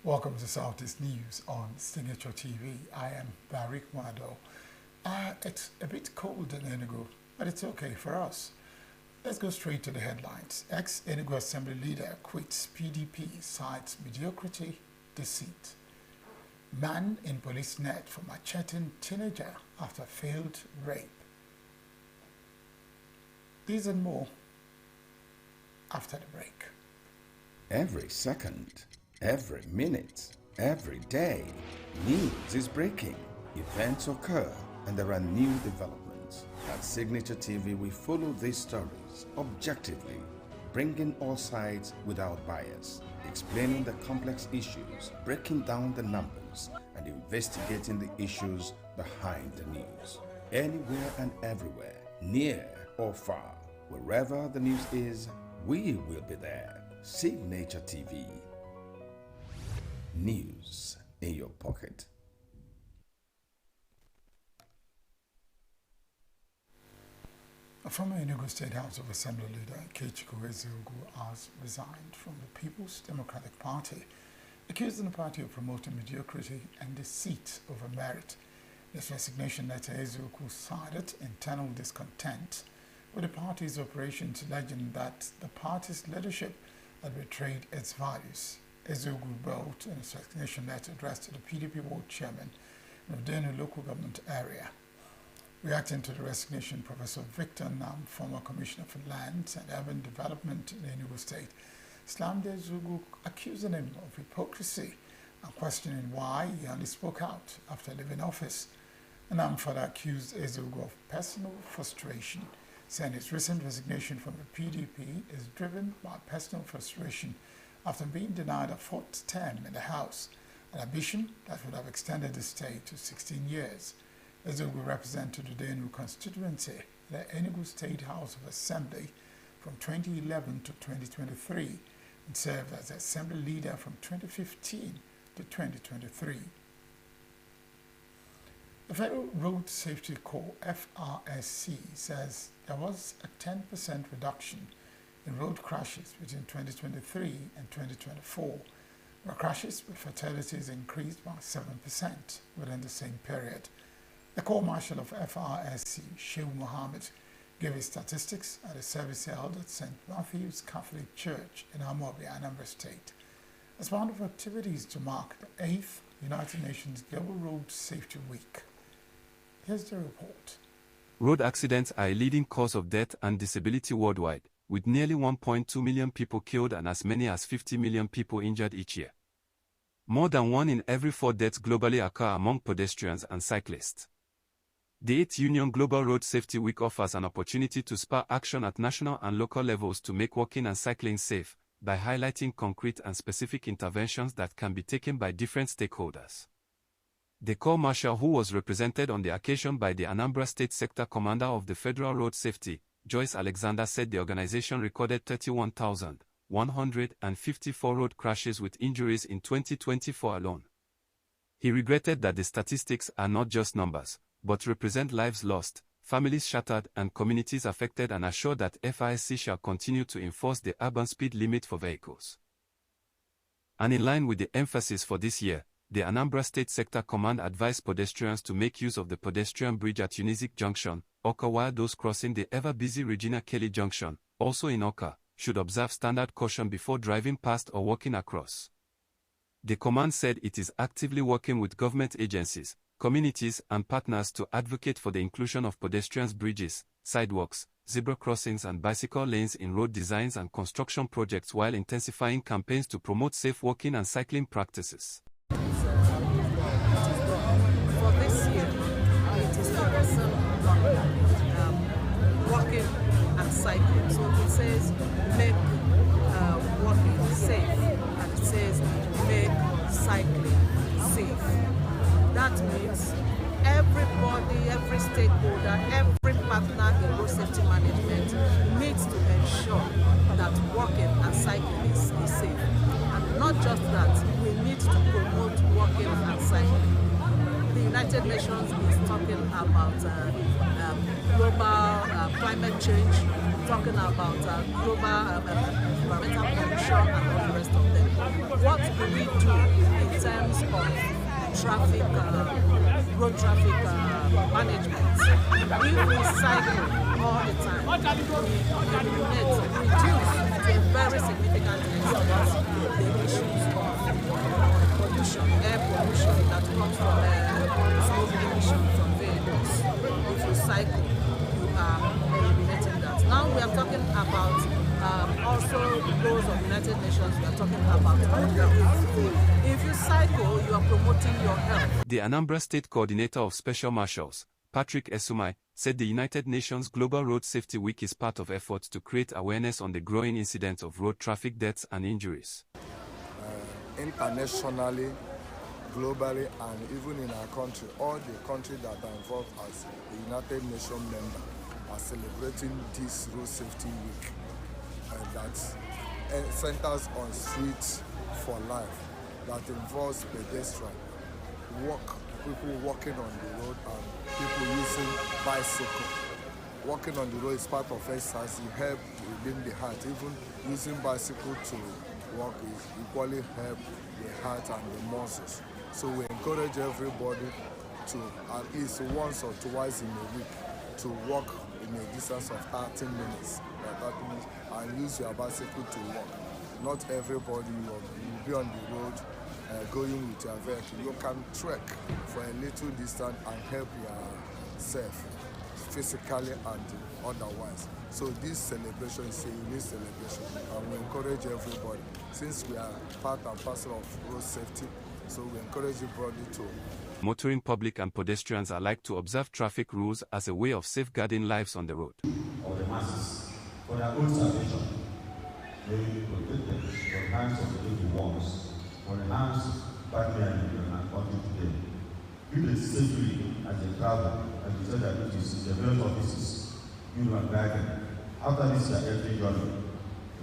Welcome to Southeast News on Signature TV. I am Barik Wado. It's a bit cold in ENUGU, but it's okay for us. Let's go straight to the headlines. Ex-ENUGU Assembly leader quits PDP, cites mediocrity, deceit. Man in police net for macheting teenager after failed rape. These and more after the break. Every second, every minute, every day, news is breaking. Events occur and there are new developments. At Signature TV, we follow these stories objectively, bringing all sides without bias, explaining the complex issues, breaking down the numbers, and investigating the issues behind the news. Anywhere and everywhere, near or far, wherever the news is, we will be there. Signature TV. News in your pocket. A former ENUGU State House of Assembly leader, ENUGU, has resigned from the People's Democratic Party, accusing the party of promoting mediocrity and deceit over merit. This resignation letter, ENUGU cited internal discontent with the party's operations, alleging that the party's leadership had betrayed its values. ENUGU wrote in a resignation letter addressed to the PDP ward chairman in the Denu local government area. Reacting to the resignation, Professor Victor Nam, former Commissioner for Lands and Urban Development in Enugu State, slammed ENUGU, accusing him of hypocrisy and questioning why he only spoke out after leaving office. Nam further accused ENUGU of personal frustration, saying his recent resignation from the PDP is driven by personal frustration after being denied a fourth term in the House, an ambition that would have extended the stay to 16 years. ENUGU represented the Denu constituency, the Enugu State House of Assembly from 2011 to 2023 and served as Assembly leader from 2015 to 2023. The Federal Road Safety Corps, FRSC, says there was a 10% reduction in road crashes between 2023 and 2024, where crashes with fatalities increased by 7% within the same period. The Corps Marshal of FRSC, Sheikh Mohammed, gave his statistics at a service held at St. Matthew's Catholic Church in Amobi, Anambra State, as part of activities to mark the 8th United Nations Global Road Safety Week. Here's the report. Road accidents are a leading cause of death and disability worldwide, with nearly 1.2 million people killed and as many as 50 million people injured each year. More than 1 in every 4 deaths globally occur among pedestrians and cyclists. The 8th Union Global Road Safety Week offers an opportunity to spur action at national and local levels to make walking and cycling safe, by highlighting concrete and specific interventions that can be taken by different stakeholders. The Corps Marshal, who was represented on the occasion by the Anambra State Sector Commander of the Federal Road Safety, Joyce Alexander, said the organization recorded 31,154 road crashes with injuries in 2024 alone. He regretted that the statistics are not just numbers, but represent lives lost, families shattered and communities affected, and assured that FISC shall continue to enforce the urban speed limit for vehicles. And in line with the emphasis for this year, the Anambra State Sector Command advised pedestrians to make use of the pedestrian bridge at Unizik Junction, Oka, while those crossing the ever-busy Regina Kelly Junction, also in Oka, should observe standard caution before driving past or walking across. The command said it is actively working with government agencies, communities, and partners to advocate for the inclusion of pedestrians bridges, sidewalks, zebra crossings, and bicycle lanes in road designs and construction projects, while intensifying campaigns to promote safe walking and cycling practices. For this year, it is focusing on walking and cycling. So it says make walking safe, and it says make cycling safe. That means everybody, every stakeholder, every partner in road safety management needs to ensure that walking and cycling is safe. And not just that, we need to promote walking and cycling. The United Nations is talking about global climate change, talking about global environmental pollution and all the rest of them. What do we do in terms of traffic, road traffic management? If we cycle all the time, we eliminate, reduce to a very significant extent the issues of pollution, air pollution that comes from smoke emission from vehicles. If you cycle, you are eliminating that. Now we are talking about also goals of United Nations. We are talking about good health. If you cycle, you are promoting your health. The Anambra State Coordinator of Special Marshals, Patrick Esumai, said the United Nations Global Road Safety Week is part of efforts to create awareness on the growing incidence of road traffic deaths and injuries. Internationally, globally, and even in our country, all the countries that are involved as the United Nations member are celebrating this Road Safety Week that centers on streets for life, that involves pedestrians, people walking on the road and people using bicycle. Walking on the road is part of exercise. It helps within the heart. Even using bicycle to walk is equally help the heart and the muscles. So we encourage everybody to at least once or twice in a week to walk in a distance of 30 minutes, and use your bicycle to walk. Not everybody will be on the road going with your vehicle. You can trek for a little distance and help yourself physically and otherwise. So this celebration is a unique celebration, and we encourage everybody, since we are part and parcel of road safety, so we encourage everybody to. Motoring public and pedestrians alike to observe traffic rules as a way of safeguarding lives on the road. Of the masses, for their own salvation, they protect them from hands of the evil ones, from the hands badly and unto them. If they safely as they travel, as we said that it is the various offices, you and guide them. After this every journey,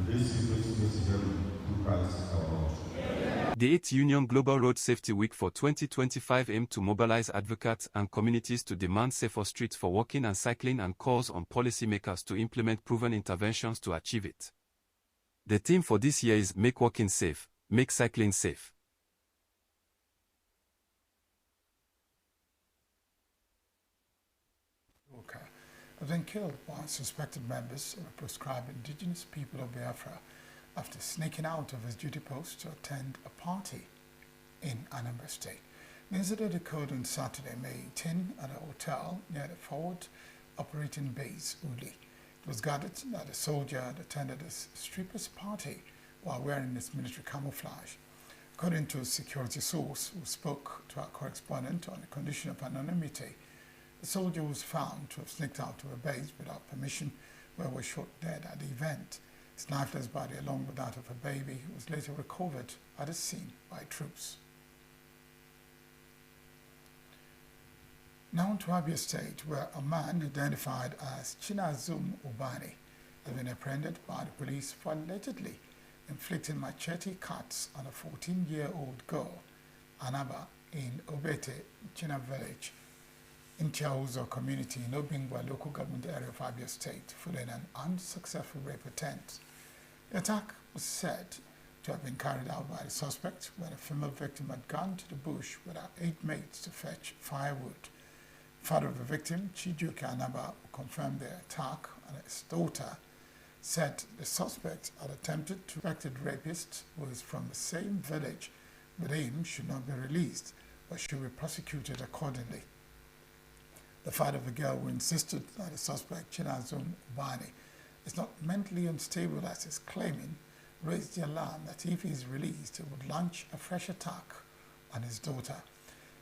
they see this heaven through Christ our Lord. The 8th Union Global Road Safety Week for 2025 aimed to mobilize advocates and communities to demand safer streets for walking and cycling, and calls on policymakers to implement proven interventions to achieve it. The theme for this year is Make Walking Safe, Make Cycling Safe. Okay. Have been killed by suspected members of a proscribed indigenous people of Biafra after sneaking out of his duty post to attend a party in Anambra State. The incident occurred on Saturday, May 18, at a hotel near the forward operating base, Uli. It was gathered that a soldier had attended a strippers party while wearing his military camouflage. According to a security source who spoke to our correspondent on the condition of anonymity, the soldier was found to have sneaked out to a base without permission, where he was shot dead at the event. His lifeless body, along with that of a baby, was later recovered at the scene by troops. Now to Abia State, where a man identified as Chinazum Ubani has been apprehended by the police for allegedly inflicting machete cuts on a 14-year-old girl, Anaba, in Obete, China village in Chiauzo community in Obingwa local government area of Abia State following an unsuccessful rape attempt. The attack was said to have been carried out by the suspect when a female victim had gone to the bush with her 8 mates to fetch firewood. Father of the victim, Chijuke Anaba, who confirmed the attack on his daughter, said the suspect had attempted to suspected rapist who is from the same village with him should not be released but should be prosecuted accordingly. The father of the girl who insisted that the suspect, Chinazum Ubani, is not mentally unstable as is claiming, raised the alarm that if he is released, he would launch a fresh attack on his daughter.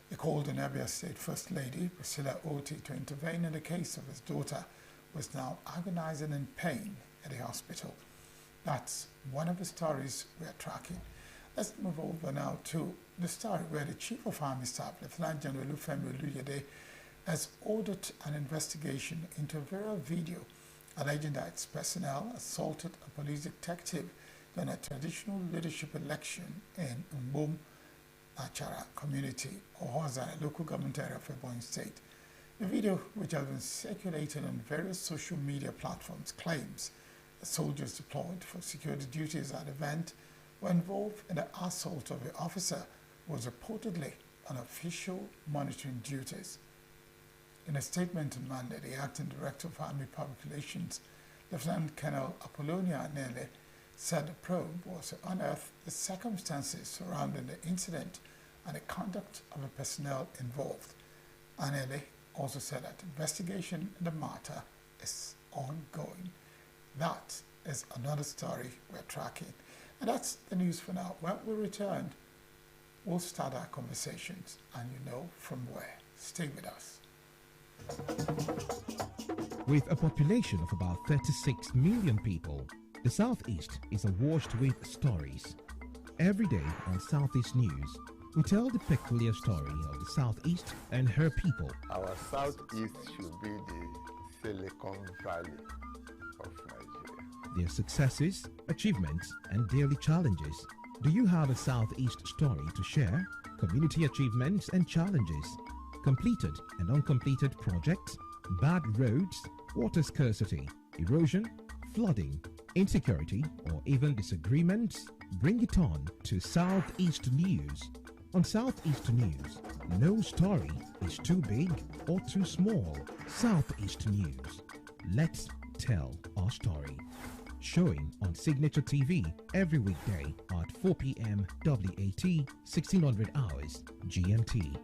He called on Abia State First Lady Priscilla Oti to intervene in the case of his daughter, who is now agonizing in pain at the hospital. That's one of the stories we are tracking. Let's move over now to the story where the Chief of Army Staff, Lieutenant General Olufemi Oluyede, has ordered an investigation into a viral video alleging that its personnel assaulted a police detective during a traditional leadership election in Mbom Achara community, or Hozara, local government area of Ebonyi State. The video, which has been circulated on various social media platforms, claims the soldiers deployed for security duties at the event were involved in the assault of the officer who was reportedly on official monitoring duties. In a statement on Monday, the Acting Director of Army Public Relations, Lieutenant Colonel Apollonia Nele, said the probe was to unearth the circumstances surrounding the incident and the conduct of the personnel involved. Anele also said that investigation in the matter is ongoing. That is another story we're tracking. And that's the news for now. When we return, we'll start our conversations, and you know from where. Stay with us. With a population of about 36 million people, the Southeast is awash with stories. Every day on Southeast News, we tell the peculiar story of the Southeast and her people. Our Southeast should be the Silicon Valley of Nigeria. Their successes, achievements, and daily challenges. Do you have a Southeast story to share? Community achievements and challenges, completed and uncompleted projects, bad roads, water scarcity, erosion, flooding, insecurity, or even disagreements? Bring it on to Southeast News. On Southeast News, no story is too big or too small. Southeast News. Let's tell our story. Showing on Signature TV every weekday at 4 p.m. WAT, 1600 hours GMT.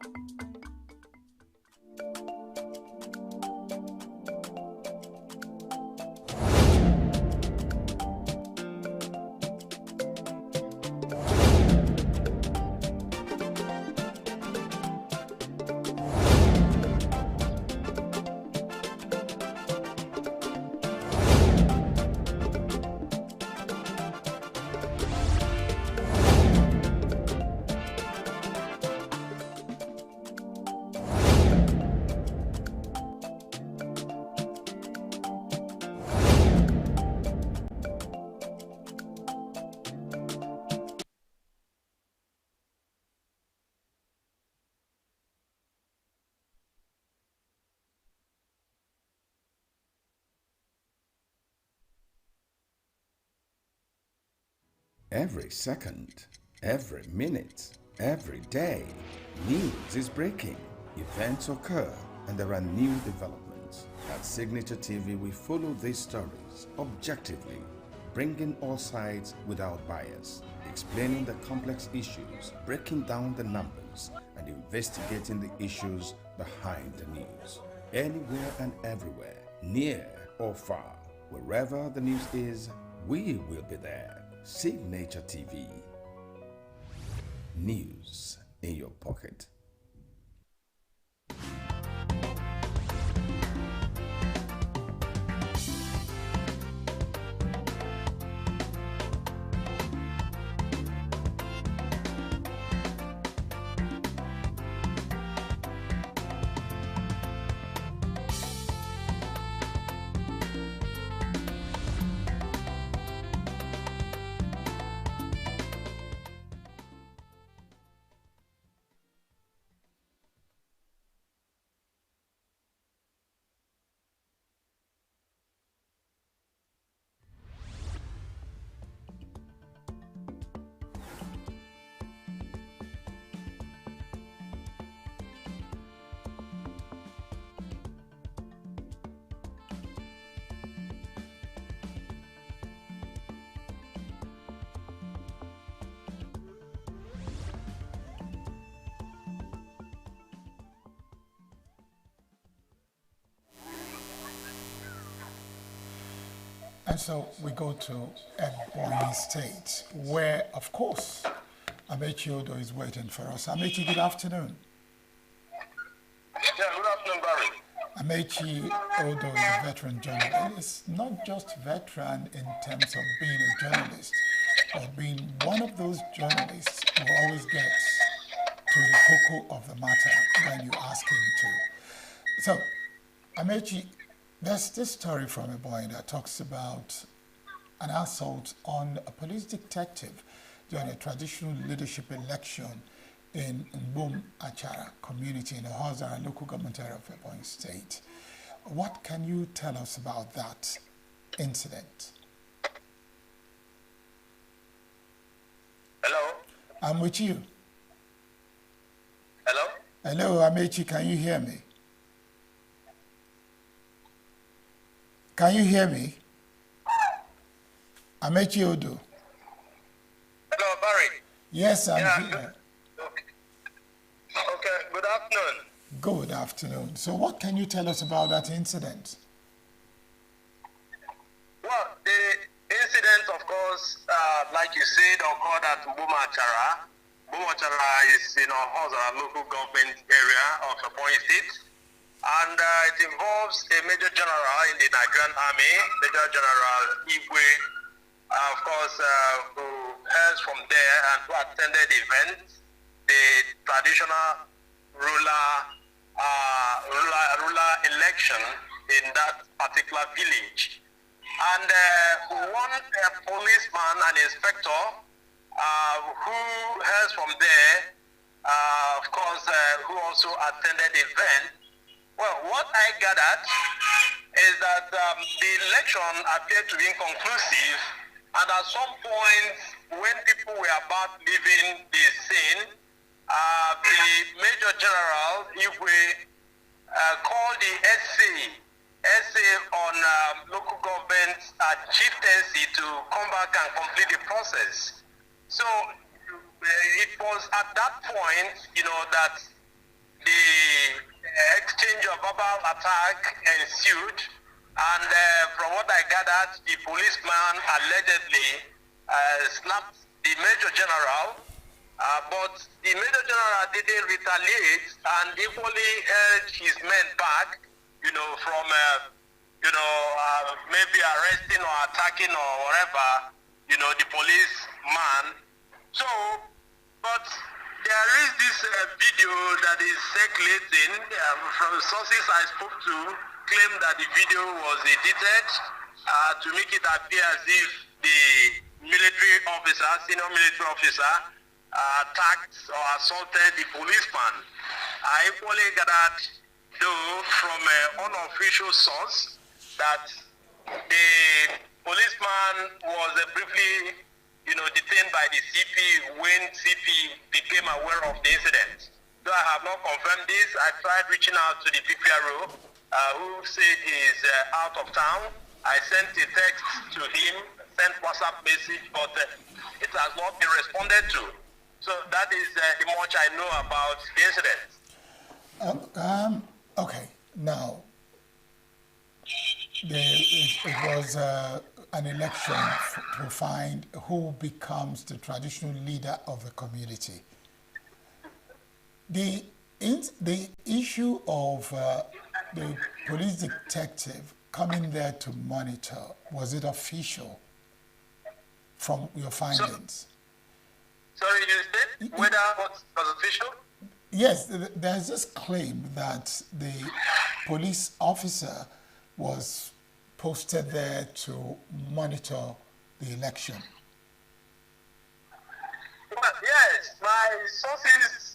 Every second, every minute, every day, news is breaking. Events occur and there are new developments. At Signature TV, we follow these stories objectively, bringing all sides without bias, explaining the complex issues, breaking down the numbers, and investigating the issues behind the news. Anywhere and everywhere, near or far, wherever the news is, we will be there. Signature TV. News in your pocket. And so we go to Ebonyi State, where, of course, Amechi Odo is waiting for us. Amechi, good afternoon. Yeah, good afternoon, Barry. Amechi Odo is a veteran journalist. Not just veteran in terms of being a journalist, but being one of those journalists who always gets to the cocoa of the matter when you ask him to. So, Amechi, there's this story from a boy that talks about an assault on a police detective during a traditional leadership election in ENUGU Achara community in the Hozara local government area of Ebonyi State. What can you tell us about that incident? Hello? I'm with you. Hello? Hello, Amechi, can you hear me? Can you hear me? Amechi Odo. Hello, Barry. Yes, I'm here. Okay, good afternoon. Good afternoon. So what can you tell us about that incident? Well, the incident, of course, like you said, occurred at Bumachara. Bumachara is in Hozara local government area of Ebonyi State. And it involves a Major General in the Nigerian Army, Major General Igwe, of course, who hails from there and who attended the event, the traditional ruler election in that particular village. And one policeman and inspector who hails from there, of course, who also attended the event. Well, what I gathered is that the election appeared to be inconclusive, and at some point, when people were about leaving the scene, the Major General Igwe called the SA on local government chieftaincy to come back and complete the process. So it was at that point, that the exchange of verbal attack ensued, and from what I gathered, the policeman allegedly slapped the Major General, but the Major General didn't retaliate and equally held his men back, from maybe arresting or attacking or whatever, the policeman. So, but there is this video that is circulating from sources I spoke to claim that the video was edited to make it appear as if the military officer, senior military officer, attacked or assaulted the policeman. I equally gathered, though, from an unofficial source that the policeman was briefly detained by the CP when CP became aware of the incident. Though I have not confirmed this, I tried reaching out to the PPRO, who said he is out of town. I sent a text to him, sent WhatsApp message, but it has not been responded to. So that is the much I know about the incident. Okay, now, it was an election to find who becomes the traditional leader of the community. The issue of the police detective coming there to monitor, was it official from your findings? Sorry, you said whether what was official? Yes, there's this claim that the police officer was posted there to monitor the election. Well, yes, my sources,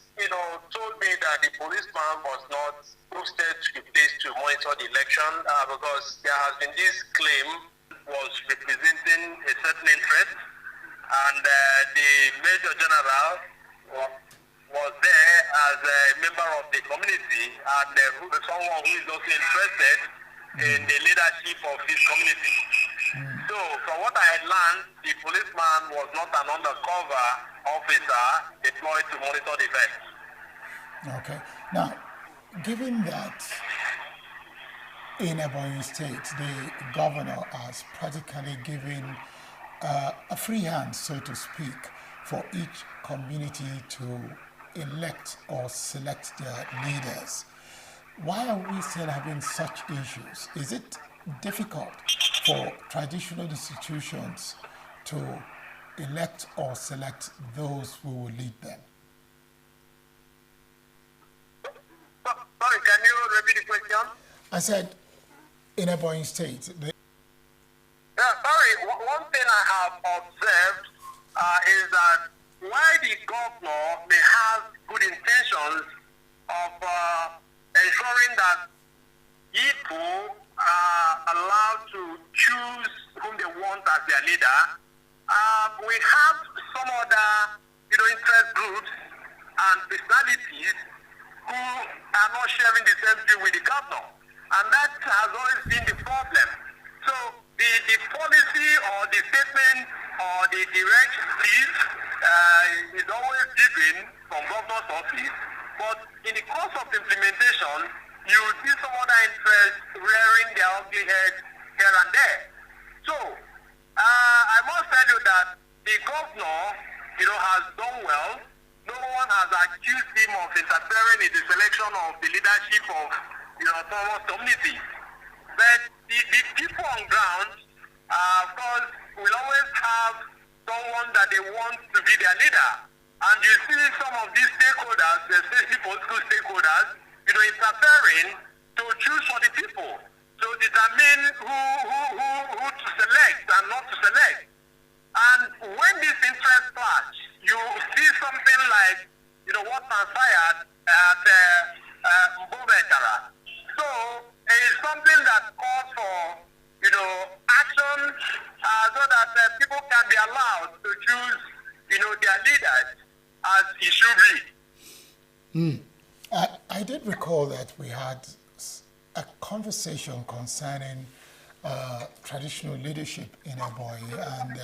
told me that the policeman was not posted to the place to monitor the election because there has been this claim was representing a certain interest, and the Major General was there as a member of the community and someone who is also interested in the leadership of his community. So, from what I had learned, the policeman was not an undercover officer deployed to monitor the event. Okay. Now, given that in Ebonyi State, the governor has practically given a free hand, so to speak, for each community to elect or select their leaders. Why are we still having such issues? Is it difficult for traditional institutions to elect or select those who will lead them? Sorry, can you repeat the question? I said, in Ebonyi State, one thing I have observed is that while the governor may have good intentions of ensuring that people are allowed to choose whom they want as their leader, we have some other, interest groups and personalities who are not sharing the same view with the governor, and that has always been the problem. So the policy or the statement or the directive is always given from governor's office, but in the course of implementation, you see some other interests rearing their ugly head here and there. So I must tell you that the governor, has done well. No one has accused him of interfering in the selection of the leadership of autonomous communities. But the people on ground, of course, will always have someone that they want to be their leader. And you see some of these stakeholders, especially political stakeholders, interfering to choose for the people, to determine who to select and not to select. And when this interest clash, you see something like, what transpired at Mbubekara. So it is something that calls for, action so that people can be allowed to choose, their leaders as it should be. I did recall that we had a conversation concerning traditional leadership in Ebonyi, and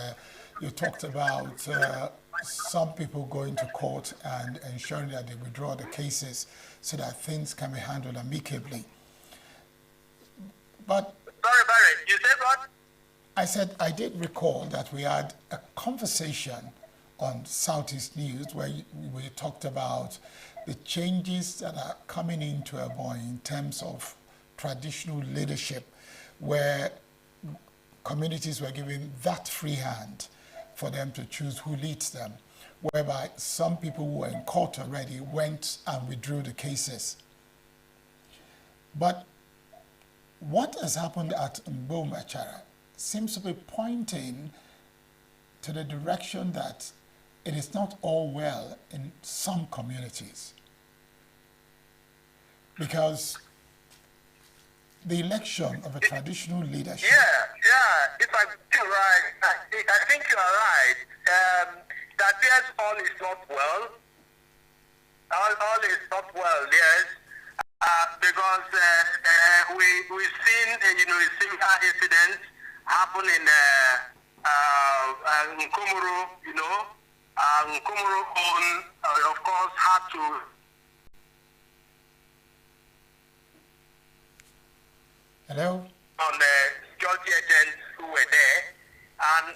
you talked about some people going to court and ensuring that they withdraw the cases so that things can be handled amicably. But sorry, Barry, you said what? I said I did recall that we had a conversation on Southeast News where we talked about the changes that are coming into Ebonyi in terms of traditional leadership, where communities were given that free hand for them to choose who leads them, whereby some people who were in court already went and withdrew the cases. But what has happened at Mbomachara seems to be pointing to the direction that it is not all well in some communities. Because the election of a traditional leadership. Yeah, if I'm right, I think you are right. That yes, all is not well. All is not well, yes. Because we've seen, similar incidents happen in Nkomoro, Nkomoro own, of course, had to. Hello? On the security agents who were there, and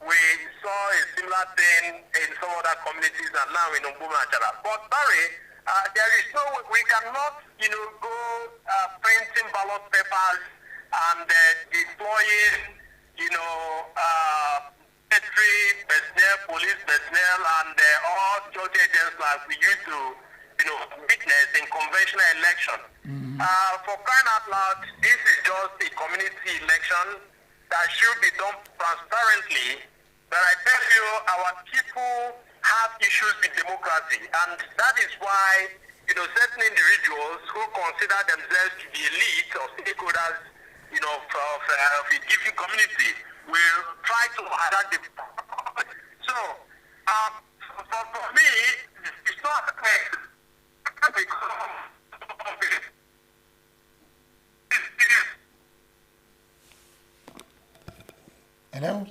we saw a similar thing in some other communities and now in Mbumachara. But Barry, there is no, we cannot, go printing ballot papers and deploying, military personnel, police personnel, and all security agents like we used to, witness in conventional election. For crying out loud, this is just a community election that should be done transparently. But I tell you, our people have issues with democracy, and that is why, certain individuals who consider themselves to be elite or stakeholders, of a given community will try to hijack the. So, for me, it's not Hello?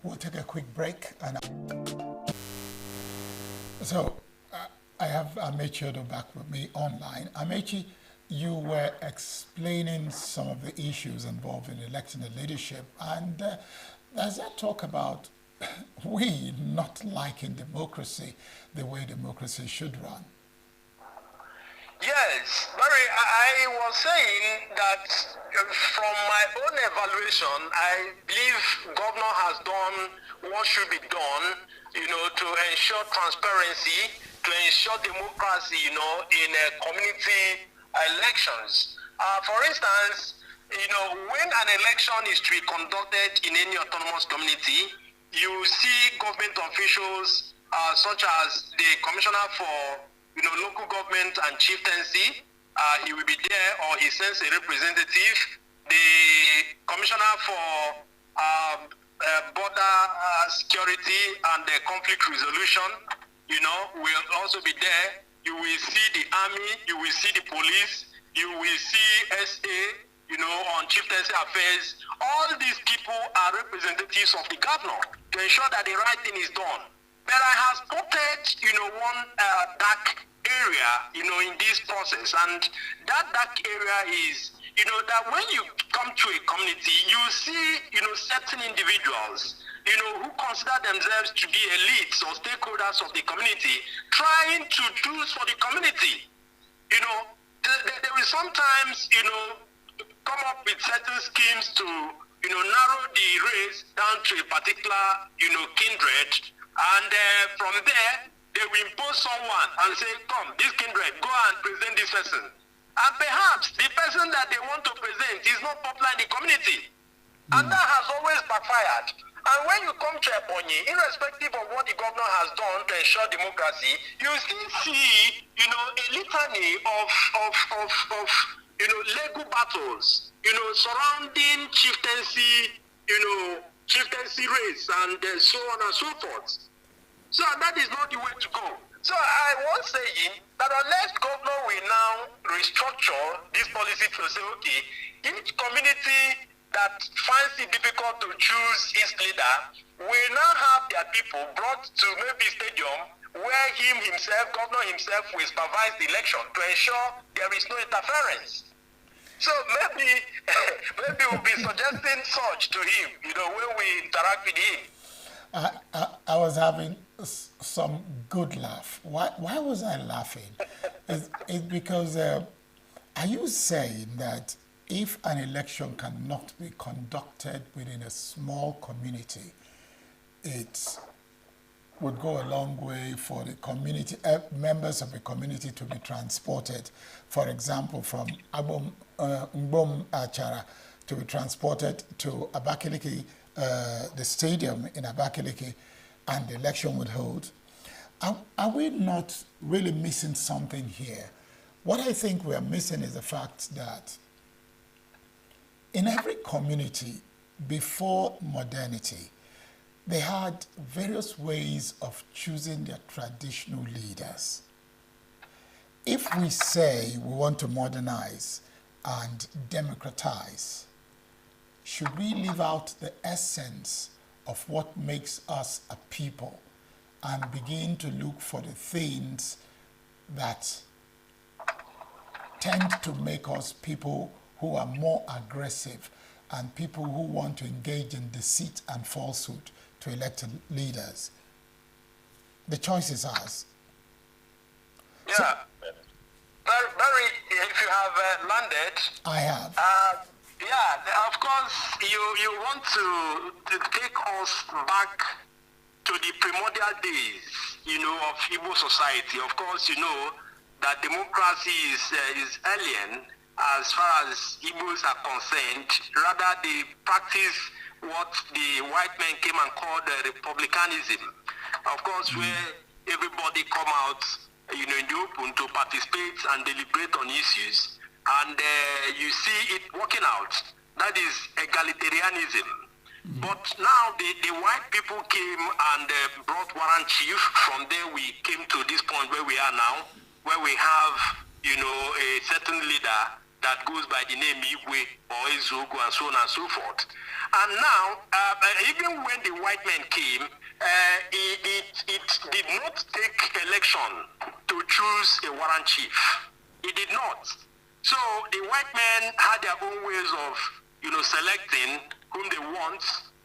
We'll take a quick break. And so, I have Amechi Odo back with me online. Amechi, you were explaining some of the issues involved in electing the leadership, and does that talk about we not liking democracy the way democracy should run? Yes, Barry, I was saying that from my own evaluation, I believe governor has done what should be done, to ensure transparency, to ensure democracy, in community elections. For instance, when an election is to be conducted in any autonomous community, you see government officials such as the commissioner for local government and chieftaincy, he will be there, or he sends a representative. The commissioner for border security and conflict resolution, will also be there. You will see the army, you will see the police, you will see SA, on chieftaincy affairs. All these people are representatives of the governor to ensure that the right thing is done. But I have spotted, one dark area, in this process. And that dark area is, that when you come to a community, you see, certain individuals, who consider themselves to be elites or stakeholders of the community, trying to do for the community. They will sometimes, come up with certain schemes to, narrow the race down to a particular, kindred. And from there, they will impose someone and say, come, this kindred, go and present this person. And perhaps the person that they want to present is not popular in the community. And that has always backfired. And when you come to Ebonyi, irrespective of what the governor has done to ensure democracy, you still see, a litany of legal battles, surrounding chieftaincy, chieftaincy race and so on and so forth. So that is not the way to go. So I was saying that unless governor will now restructure this policy to say, okay, each community that finds it difficult to choose its leader will now have their people brought to maybe stadium where governor himself will supervise the election to ensure there is no interference. So maybe we'll be suggesting such to him, when we interact with him. I was having some good laugh. Why was I laughing? It's because, are you saying that if an election cannot be conducted within a small community, it would go a long way for the community, members of the community to be transported, for example, from Mbom Achara to be transported to Abakaliki, the stadium in Abakaliki, and the election would hold? Are we not really missing something here? What I think we are missing is the fact that in every community before modernity, they had various ways of choosing their traditional leaders. If we say we want to modernize and democratize, should we leave out the essence of what makes us a people and begin to look for the things that tend to make us people who are more aggressive and people who want to engage in deceit and falsehood to elected leaders? The choice is ours. Yeah. Barry, if you have landed. I have. Yeah, of course, you want to take us back to the primordial days, of Igbo society. Of course, that democracy is alien as far as Igbos are concerned. Rather, they practice what the white men came and called republicanism. Of course, where everybody come out, in the open to participate and deliberate on issues. And you see it working out. That is egalitarianism. But now the white people came and brought Warren Chief. From there we came to this point where we are now, where we have, a certain leader that goes by the name Igwe or ENUGU and so on and so forth. And now, even when the white men came, it did not take election to to choose a warrant chief. He did not. So the white men had their own ways of, selecting whom they want.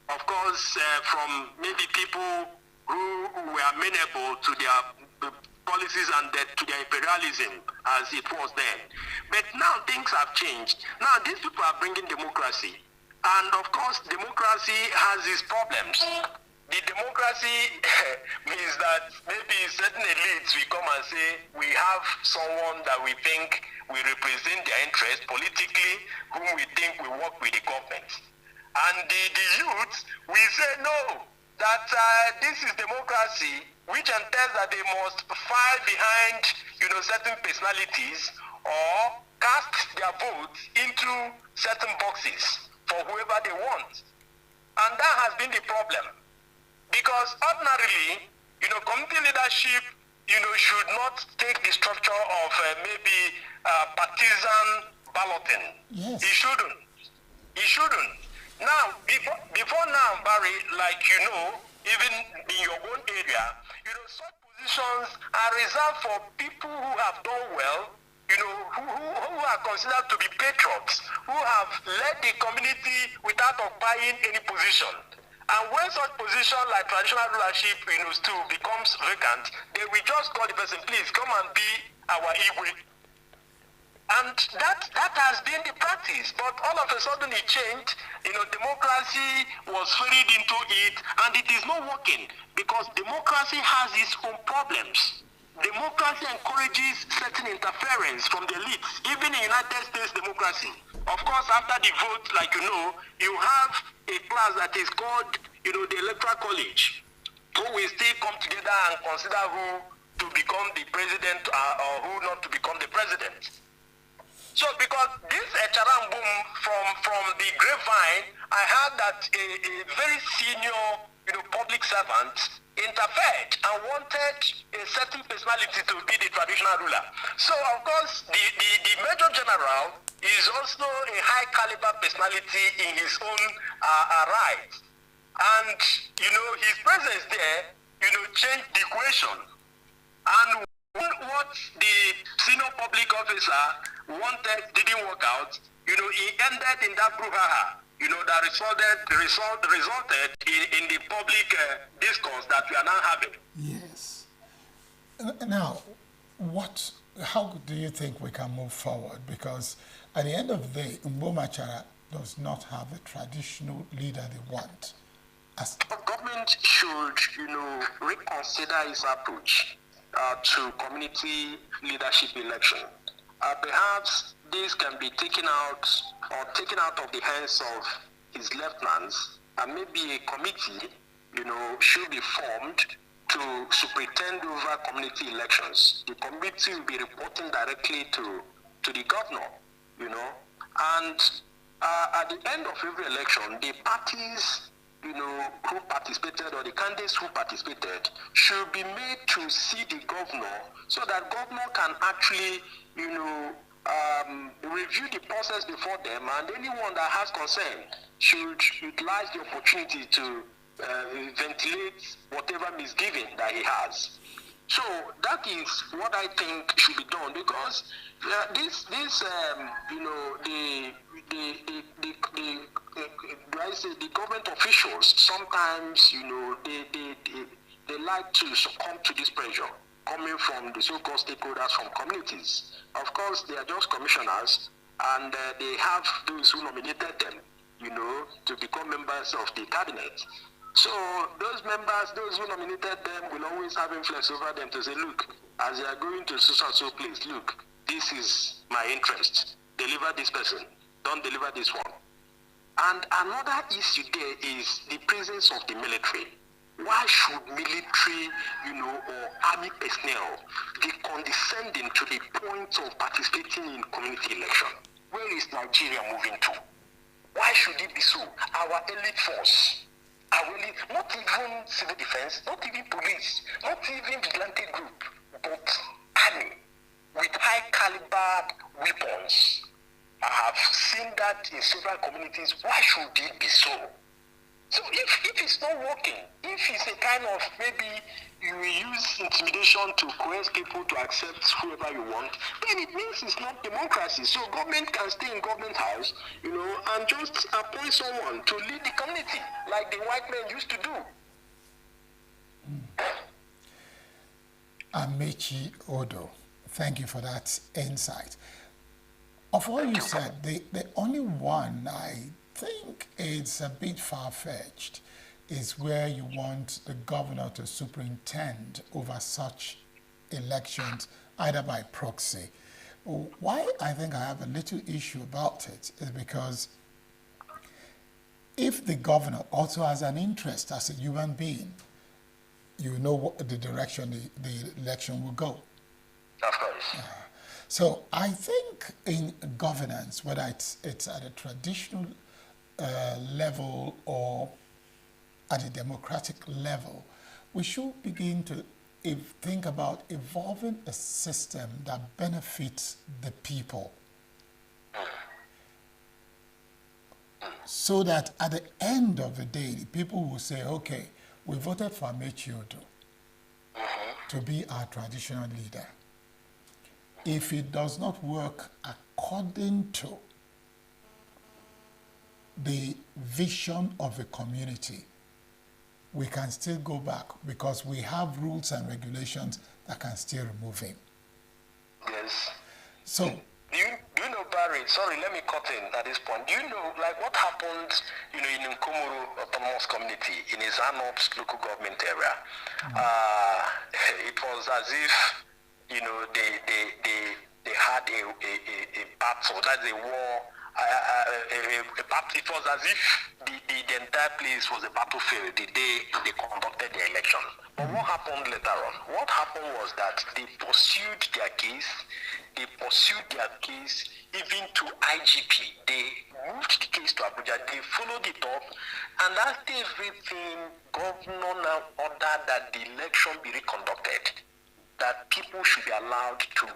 Of course, from maybe people who were amenable to their policies and to their imperialism as it was then. But now things have changed. Now these people are bringing democracy. And of course, democracy has its problems. The democracy means that maybe certain elites will come and say, we have someone that we think will represent their interests politically, whom we think will work with the government. And the youth will say no, that this is democracy, which entails that they must file behind, certain personalities or cast their votes into certain boxes for whoever they want. And that has been the problem. Because ordinarily, community leadership, should not take the structure of maybe partisan balloting. Yes. It shouldn't. It shouldn't. Now, before now, Barry, like even in your own area, such positions are reserved for people who have done well, who are considered to be patriots, who have led the community without occupying any position. And when such position like traditional rulership, still becomes vacant, they will just call the person, please come and be our Igwe. And that has been the practice. But all of a sudden it changed. Democracy was ferried into it, and it is not working because democracy has its own problems. Democracy encourages certain interference from the elites, even in United States democracy. Of course, after the vote, you have a class that is called, the Electoral College, who will still come together and consider who to become the president or who not to become the president. So, because this charam boom from the grapevine, I heard that a very senior, public servant interfered and wanted a certain personality to be the traditional ruler. So, of course, the Major General is also a high caliber personality in his own right. And, his presence there, changed the equation. And what the senior public officer wanted didn't work out, he ended in that brouhaha, that resulted in the public discourse that we are now having. Yes. Now, how do you think we can move forward? Because at the end of the day, Mbomachara does not have the traditional leader they want. The government should, reconsider its approach to community leadership election. Perhaps this can be taken out of the hands of his lieutenants, and maybe a committee, should be formed to superintend over community elections. The committee will be reporting directly to the governor, and at the end of every election, the parties who participated or the candidates who participated should be made to see the governor so that governor can actually, review the process before them, and anyone that has concern should utilize the opportunity to ventilate whatever misgiving that he has. So that is what I think should be done, because the government officials sometimes, they like to succumb to this pressure coming from the so-called stakeholders from communities. Of course, they are just commissioners, and they have those who nominated them, to become members of the cabinet. So those members, those who nominated them, will always have influence over them to say, look, as they are going to so place, look, this is my interest. Deliver this person. Don't deliver this one. And another issue there is the presence of the military. Why should military, or army personnel be condescending to the point of participating in community election? Where is Nigeria moving to? Why should it be so? Our elite force, not even civil defense, not even police, not even vigilante group, but army with high caliber weapons. I have seen that in several communities. Why should it be so? So if it's it's not working. If it's a kind of maybe you will use intimidation to coerce people to accept whoever you want, then it means it's not democracy. So government can stay in government house, and just appoint someone to lead the community like the white men used to do. Amechi Odo, thank you for that insight. Of all you said, the only one I think is a bit far-fetched is where you want the governor to superintend over such elections, either by proxy. Why I think I have a little issue about it is because if the governor also has an interest as a human being, you know what the direction the election will go. Of course. So I think in governance, whether it's at a traditional level or at a democratic level, we should begin to think about evolving a system that benefits the people. So that at the end of the day, the people will say, okay, we voted for Amechi Odo to be our traditional leader. If it does not work according to the vision of the community, we can still go back because we have rules and regulations that can still remove him. Yes. So, do you know, Barry, sorry, let me cut in at this point. Do you know, like, what happened, in Nkomoro Autonomous Community, in Izanot local government area? It was as if, they had a battle, that's a war. It was as if the entire place was a battlefield the day they conducted the election. But what happened later on? What happened was that they pursued their case. They pursued their case even to IGP. They moved the case to Abuja. They followed it up. And after everything, governor now ordered that the election be reconducted. That people should be allowed to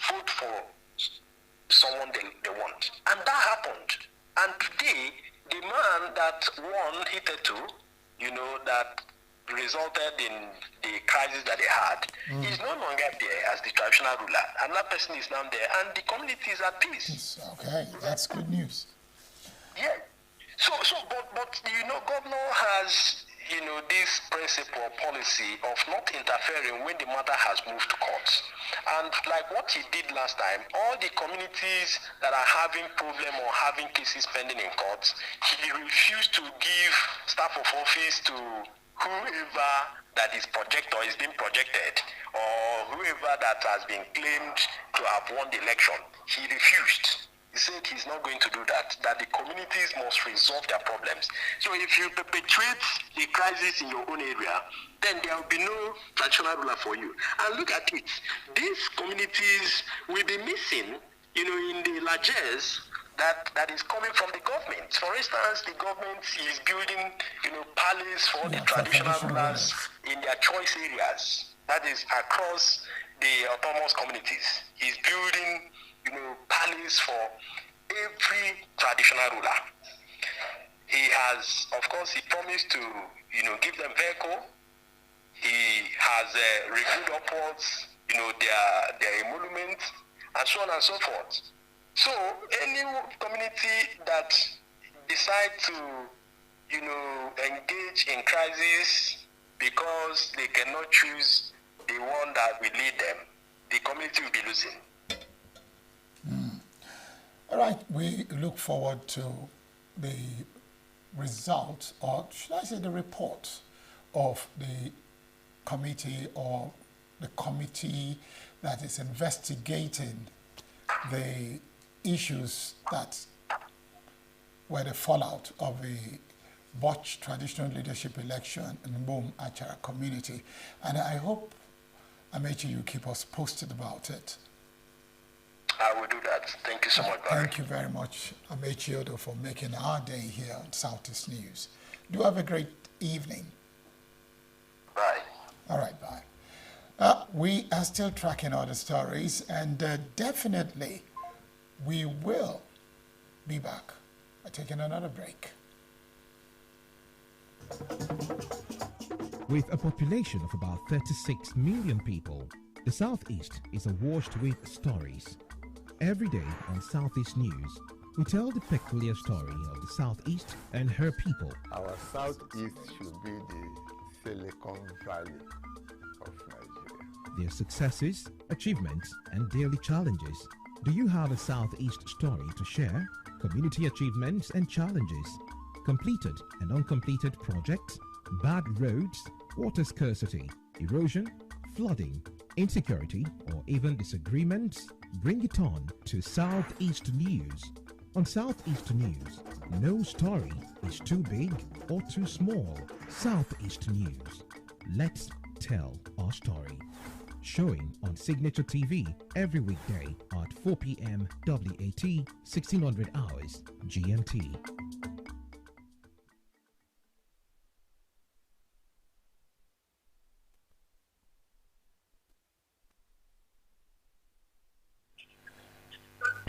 vote for someone they want. And that happened. And today, the man that won hitherto, that resulted in the crisis that they had, is no longer there as the traditional ruler. And that person is now there, and the community is at peace. Okay, that's good news. Yeah. But governor has, this principle policy of not interfering when the matter has moved to courts. And like what he did last time, all the communities that are having problem or having cases pending in courts, he refused to give staff of office to whoever that is projected or is being projected, or whoever that has been claimed to have won the election. He refused. He said he's not going to do that the communities must resolve their problems. So if you perpetuate a crisis in your own area, then there will be no traditional ruler for you. And look at it. These communities will be missing, in the largesse that is coming from the government. For instance, the government is building, palace for the traditional rulers in their choice areas. That is across the autonomous communities. He's building palace for every traditional ruler. He has, of course, he promised to, give them vehicle. He has reviewed upwards, their emoluments, and so on and so forth. So any community that decide to, engage in crisis because they cannot choose the one that will lead them, the community will be losing. All right, we look forward to the result, or should I say the report of the committee or the committee that is investigating the issues that were the fallout of the Botch traditional leadership election in the Boom Achara community. And I hope, Amechi, you keep us posted about it. I will do that. Thank you so much, Barry. Thank you very much, Amechi Odo, for making our day here on Southeast News. Do have a great evening. Bye. All right, bye. We are still tracking all the stories, and definitely we will be back by taking another break. With a population of about 36 million people, the Southeast is awash with stories. Every day on Southeast News, we tell the peculiar story of the Southeast and her people. Our Southeast should be the Silicon Valley of Nigeria. Their successes, achievements, and daily challenges. Do you have a Southeast story to share? Community achievements and challenges, completed and uncompleted projects, bad roads, water scarcity, erosion, flooding, insecurity, or even disagreements? Bring it on to Southeast News. On Southeast News, no story is too big or too small. Southeast News. Let's tell our story. Showing on Signature TV every weekday at 4 p.m. WAT, 1600 hours GMT.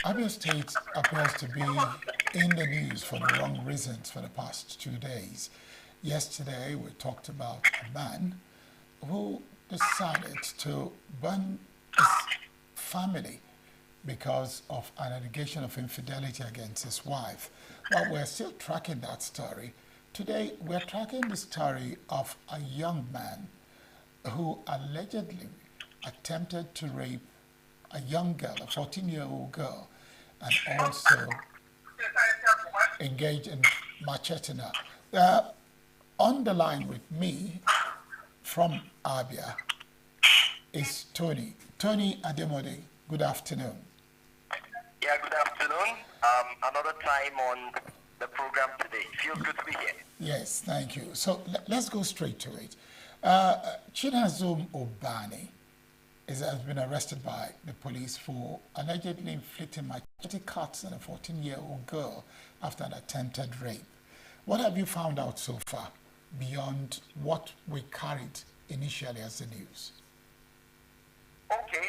Abia State appears to be in the news for the wrong reasons for the past 2 days. Yesterday, we talked about a man who decided to burn his family because of an allegation of infidelity against his wife. But we're still tracking that story. Today, we're tracking the story of a young man who allegedly attempted to rape a young girl, a 14-year-old girl, and also engage in macheting her. On the line with me from Abia is Tony. Tony Ademode, good afternoon. Yeah, good afternoon. Another time on the program today. Feels good to be here. Yes, thank you. So let's go straight to it. Chinazum Obani has been arrested by the police for allegedly inflicting machete cuts on a 14-year-old girl after an attempted rape. What have you found out so far beyond what we carried initially as the news? Okay,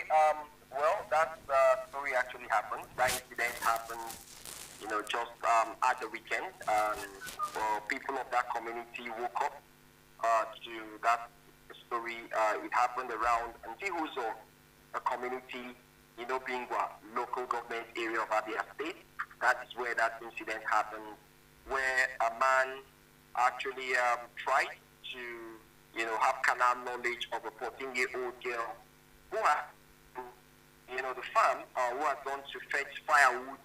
well, that story actually happened. That incident happened, just at the weekend. People of that community woke up to that story. It happened around Ntihuzo, a community, being a local government area of Abia State. That is where that incident happened, where a man actually tried to, have carnal knowledge of a 14-year-old girl who had, the farm, who had gone to fetch firewood.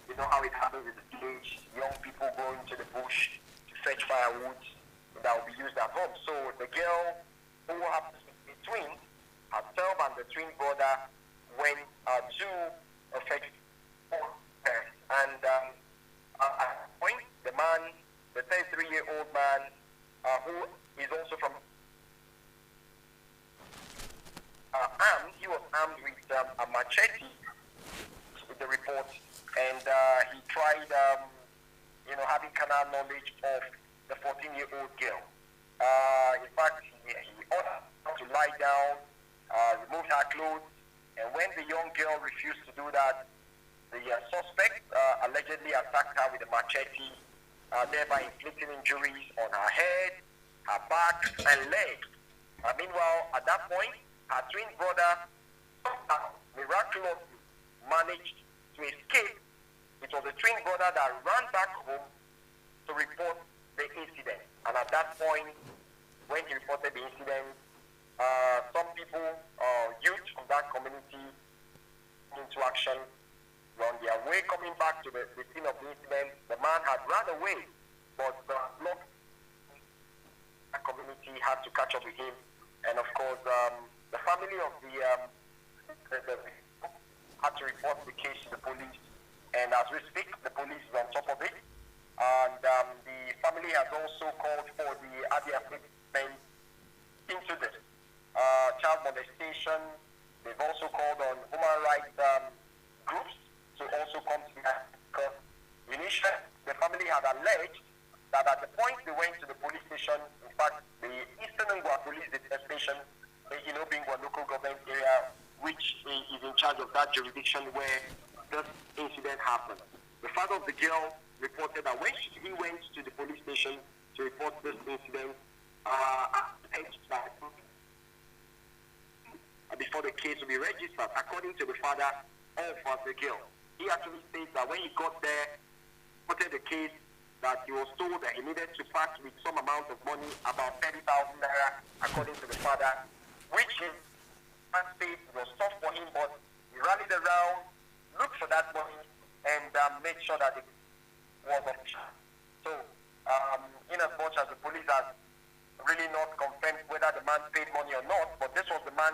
You know how it happens in the village, young people go into the bush to fetch firewood that will be used at home. So the girl who happens to be twin, herself and the twin brother went to fetch parents. And at that point, the man, the 33-year-old man, who is also from armed, he was armed with a machete, with the report, and he tried, having carnal knowledge of the 14-year-old girl. In fact, he ordered her to lie down, removed her clothes, and when the young girl refused to do that, the suspect allegedly attacked her with a machete, thereby inflicting injuries on her head, her back, and leg. Meanwhile, at that point, her twin brother miraculously managed to escape. It was the twin brother that ran back home to report the incident. And at that point, when he reported the incident, some people, youth from that community, into action. On their way coming back to the scene of the incident, the man had run away, but the community had to catch up with him. And of course, the family of the had to report the case to the police. And as we speak, the police is on top of it. And the family has also called for the Abia State into this child molestation. They've also called on human rights groups to also come to that, because initially the family had alleged that at the point they went to the police station, in fact, the Eastern Ngwa police station, being a local government area, which is in charge of that jurisdiction where this incident happened. The father of the girl reported that when he went to the police station to report this incident, alleged that before the case will be registered, according to the father of the girl. He actually states that when he got there, reported the case, that he was told that he needed to part with some amount of money, about 30,000 naira, according to the father, which his man said was tough for him, but he rallied around, looked for that money, and made sure that it was option. So, in as much as the police has really not confirmed whether the man paid money or not, but this was the man,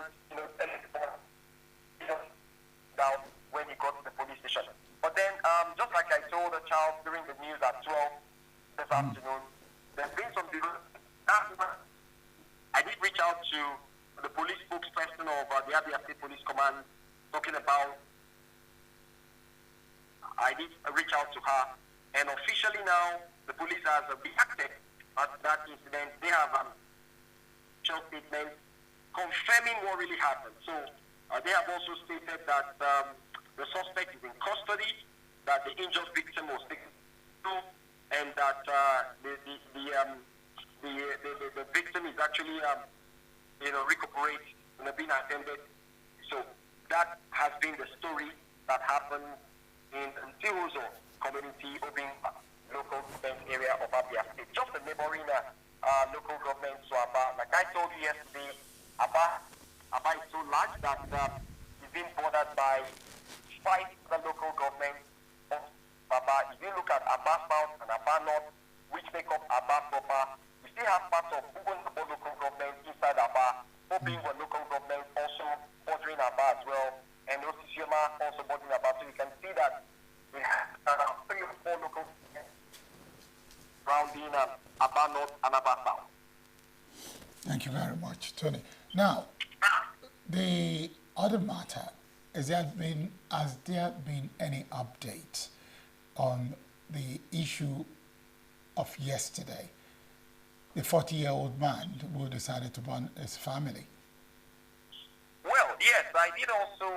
down when he got to the police station. But then, just like I told the child during the news at 12 this afternoon, there's been some I did reach out to the police spokesperson of the Abia State Police Command, talking about, I did reach out to her, and officially now, the police has reacted at that incident. They have short statements confirming what really happened. So they have also stated that the suspect is in custody, that the injured victim was taken to, and that the victim is actually recuperate and being attended. So that has been the story that happened in Tihuzo community, Obinga local government area of Abia State, just a neighboring local government to Aba. Like I told you yesterday, Aba is so large that it's being bordered by 5 other local governments of Aba. If you look at Aba South and Aba North, which make up Aba proper, we still have parts of Ubuntu local government inside Aba, Obinga local government also bordering Aba as well, and Osisioma also bordering Aba. So you can see that we have 3 or 4 local governments surrounding Aba North and Aba South. Thank you very much, Tony. Now, the other matter, has there been any update on the issue of yesterday, the 40-year-old man who decided to burn his family? Well, yes, I did also,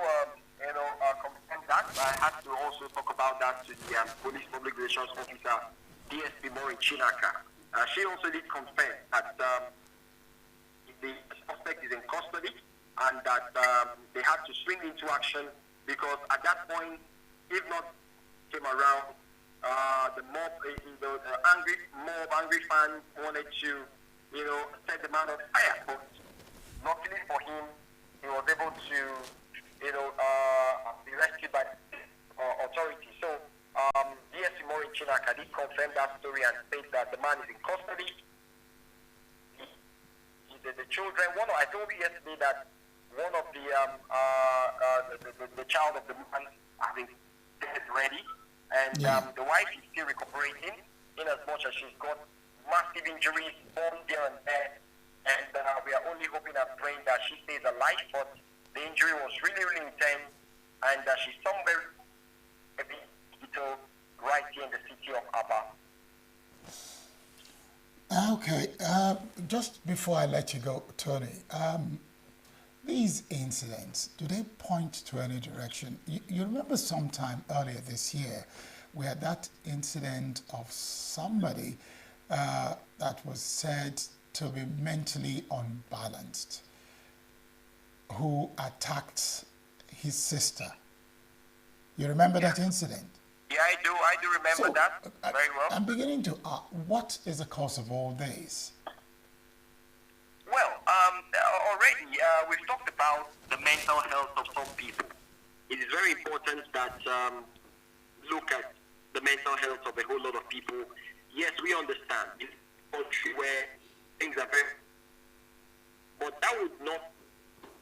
confirm that. I had to also talk about that to the Police Public Relations Officer, DSP Maureen Chinaka. She also did confirm that the suspect is in custody and that they had to swing into action because at that point, if not came around, the mob, the angry fans wanted to, set the man on fire. But luckily for him, he was able to, be rescued by authorities. So, DSP Maureen Chinaka did confirm that story and state that the man is in custody. The children, I told you yesterday that one of the child of the man has been ready, and the wife is still recuperating in as much as she's got massive injuries, bones here and there, and we are only hoping and praying that she stays alive, but the injury was really, really intense, and she's somewhere right here in the city of Aba. Okay, just before I let you go, Tony, these incidents, do they point to any direction? You remember sometime earlier this year, we had that incident of somebody that was said to be mentally unbalanced, who attacked his sister. You remember that incident? Yeah, I do remember that very well. I'm beginning to ask, what is the cause of all this? Well, already we've talked about the mental health of some people. It is very important that look at the mental health of a whole lot of people. Yes, we understand it's a country where things are very, but that would not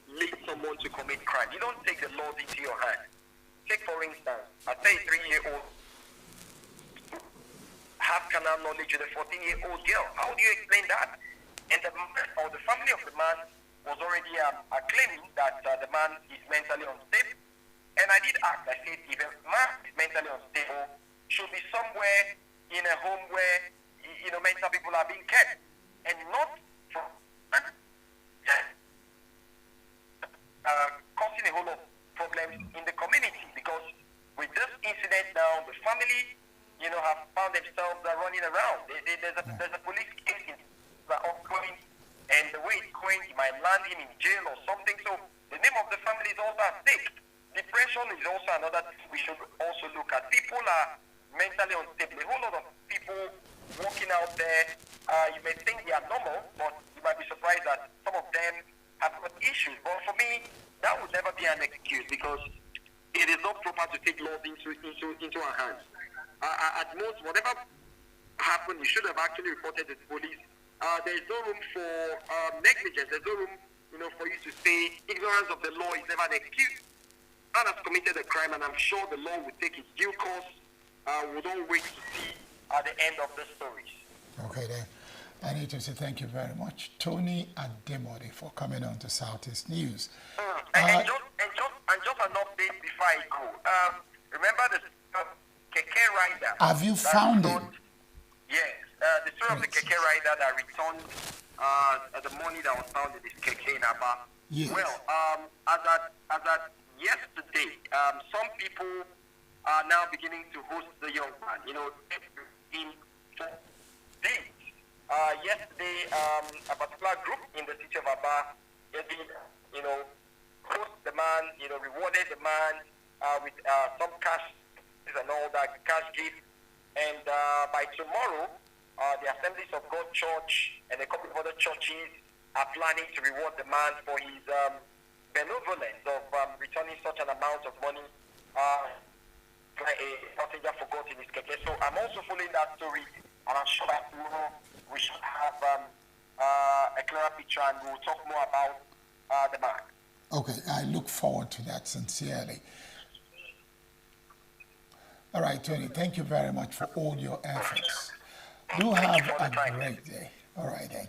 lead someone to commit crime. You don't take the laws into your hand. Take for instance, a 33-year-old have canal knowledge with a 14-year-old girl. How do you explain that? And the family of the man was already claiming that the man is mentally unstable. And I did ask, I said, if a man is mentally unstable, should be somewhere in a home where, mental people are being kept. And not causing a whole lot of problems in the community. Because with this incident now, the family, have found themselves running around. There's a police case ongoing, and the way it him in jail or something. So the name of the family is also at stake. Depression is also another thing we should also look at. People are mentally unstable. A whole lot of people walking out there, you may think they are normal, but you might be surprised that some of them have got issues. But for me, that would never be an excuse, because it is not proper to take laws into our hands. At most, whatever happened, you should have actually reported to the police. There is no room for negligence. There's no room, for you to say ignorance of the law is never an excuse. Man has committed a crime, and I'm sure the law will take its due course. We don't wait to see the end of the stories. Okay, then. I need to say thank you very much, Tony Ademode, for coming on to Southeast News. And just an update before I go. Remember the Keke rider? Have you found him? Yes. The story of the Keke rider that returned the money that was found in this Keke in Aba. Yes. Well, as at yesterday, some people are now beginning to host the young man. In days. Yesterday, a particular group in the city of Aba, host the man, rewarded the man with some cash and all that, cash gift. And by tomorrow, the Assemblies of God Church and a couple of other churches are planning to reward the man for his benevolence of returning such an amount of money. A passenger forgot in his keke. So I'm also following that story, and I'm sure that tomorrow we should have a clearer picture, and we'll talk more about the man. Okay, I look forward to that sincerely. All right, Tony, thank you very much for all your efforts. Do have a great day. All right, then.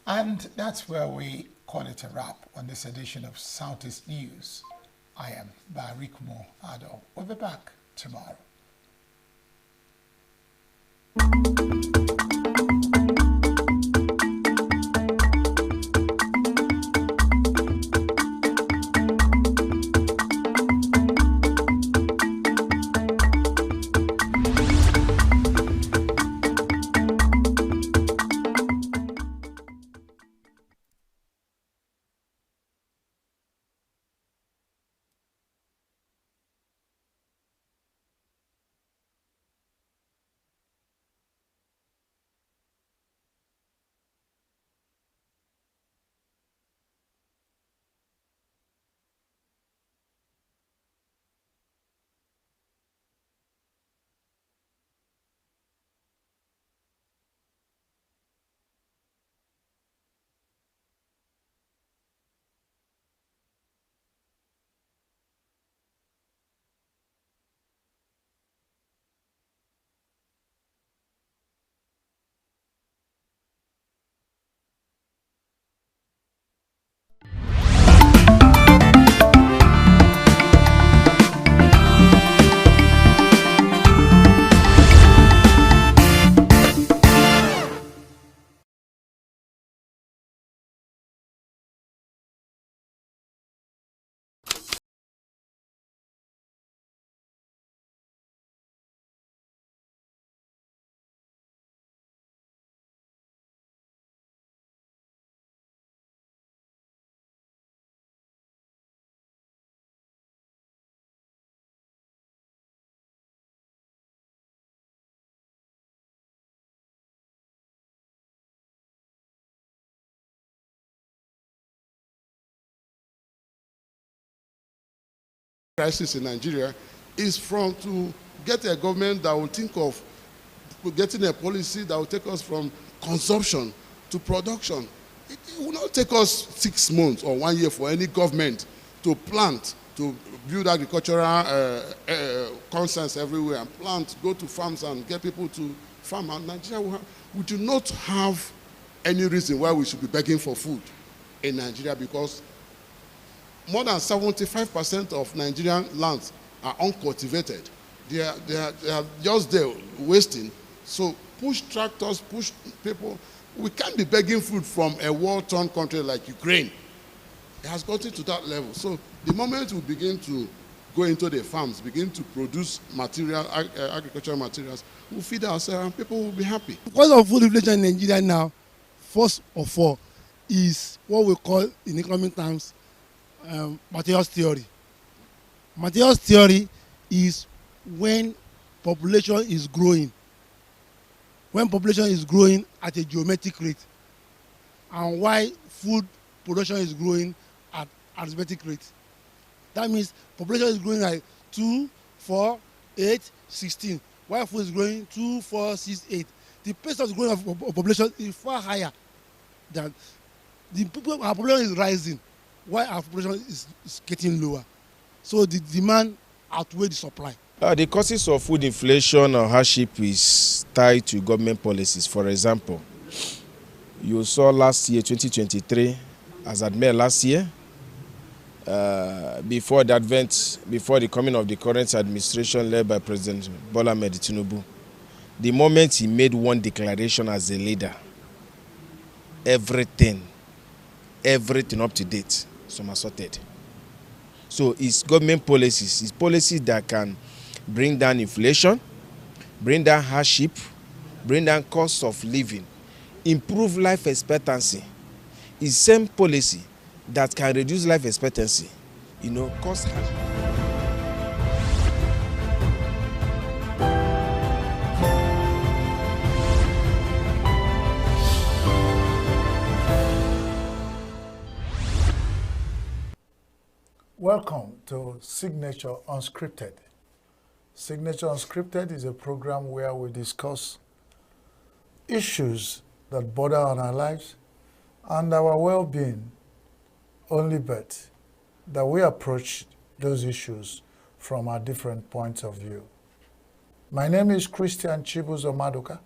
And that's where we call it a wrap on this edition of Southeast News. I am Barikmo Ado. We'll be back tomorrow. Crisis in Nigeria is from to get a government that will think of getting a policy that will take us from consumption to production. It will not take us 6 months or 1 year for any government to plant, to build agricultural concerns everywhere and plant, go to farms and get people to farm. And Nigeria, we do not have any reason why we should be begging for food in Nigeria, because more than 75% of Nigerian lands are uncultivated. They are just there wasting. So push tractors, push people. We can't be begging food from a war-torn country like Ukraine. It has gotten to that level. So the moment we begin to go into the farms, begin to produce material, agricultural materials, we'll feed ourselves and people will be happy. Because of food inflation in Nigeria now, first of all, is what we call in economic terms materials theory. Materials theory is when population is growing. When population is growing at a geometric rate, and why food production is growing at arithmetic rate. That means population is growing at 2, 4, 8, 16. While food is growing 2, 4, 6, 8. The pace of the growth of population is far higher than our population is rising, while our population is getting lower. So the demand outweighs the supply. The causes of food inflation or hardship is tied to government policies. For example, you saw last year, 2023, as at May last year, before the coming of the current administration led by President Bola Ahmed Tinubu, the moment he made one declaration as a leader, everything up to date, somersaulted. So it's government policies, it's policies that can bring down inflation, bring down hardship, bring down cost of living, improve life expectancy. It's same policy that can reduce life expectancy, cost hardship. Welcome to Signature Unscripted. Signature Unscripted is a program where we discuss issues that border on our lives and our well-being, only but that we approach those issues from our different points of view. My name is Christian Chibuzo Maduka.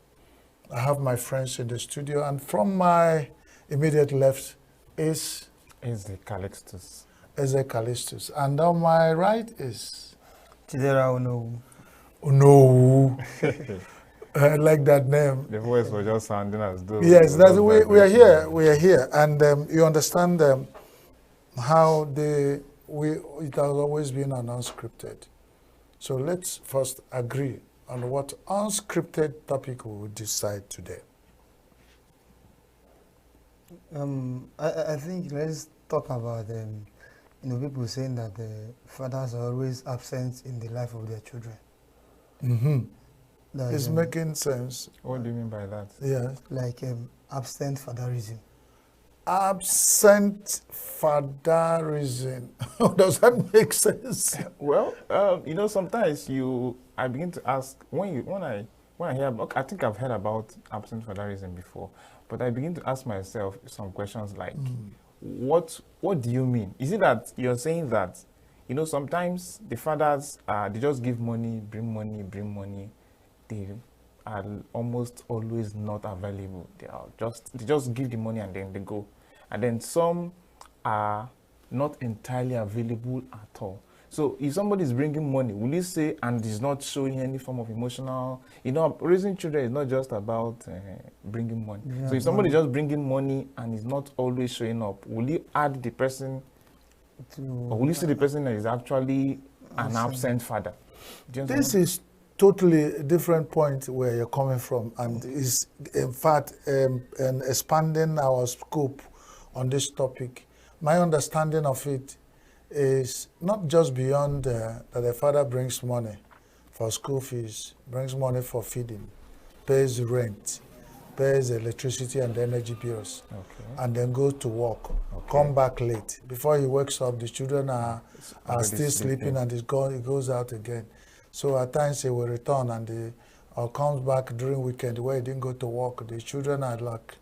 I have my friends in the studio, and from my immediate left is the Calixtus. Eze Calixtus. And on my right is Chidera Onowu. Onowu. I like that name. The voice was just sounding as though. Yes, we are here. We are here, and you understand how it has always been an unscripted. So let's first agree on what unscripted topic we will decide today. I think let's talk about people saying that the fathers are always absent in the life of their children. Mm-hmm. It's making sense. What do you mean by that? Yeah. Like absent fatherism. Absent fatherism. Does that make sense? Well, sometimes I begin to ask when I hear about, I think I've heard about absent fatherism before, but I begin to ask myself some questions like, what do you mean? Is it that you're saying that, sometimes the fathers, they just give money, bring money, they are almost always not available. They just give the money and then they go. And then some are not entirely available at all. So if somebody is bringing money, will you say, and is not showing any form of emotional, raising children is not just about bringing money. Yeah, so if somebody is just bringing money and is not always showing up, will you add the person, or will you see the person that is actually an absent father? This is totally a different point where you're coming from, and is in fact expanding our scope on this topic. My understanding of it is not just beyond that the father brings money for school fees, brings money for feeding, pays rent, pays electricity and energy bills, and then goes to work, come back late. Before he wakes up, the children are still sleeping, and he goes out again. So at times he will return and or comes back during weekend where he didn't go to work. The children are like,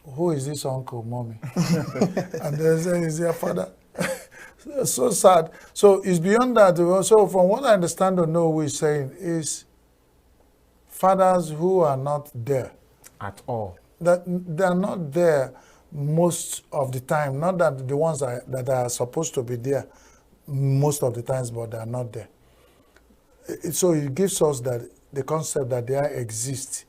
who is this uncle, mommy? And they say, is your father? So sad. So it's beyond that. So from what I understand or know, we're saying is fathers who are not there at all. That they're not there most of the time. Not that the ones that are supposed to be there most of the times, but they're not there. So it gives us that the concept that there exist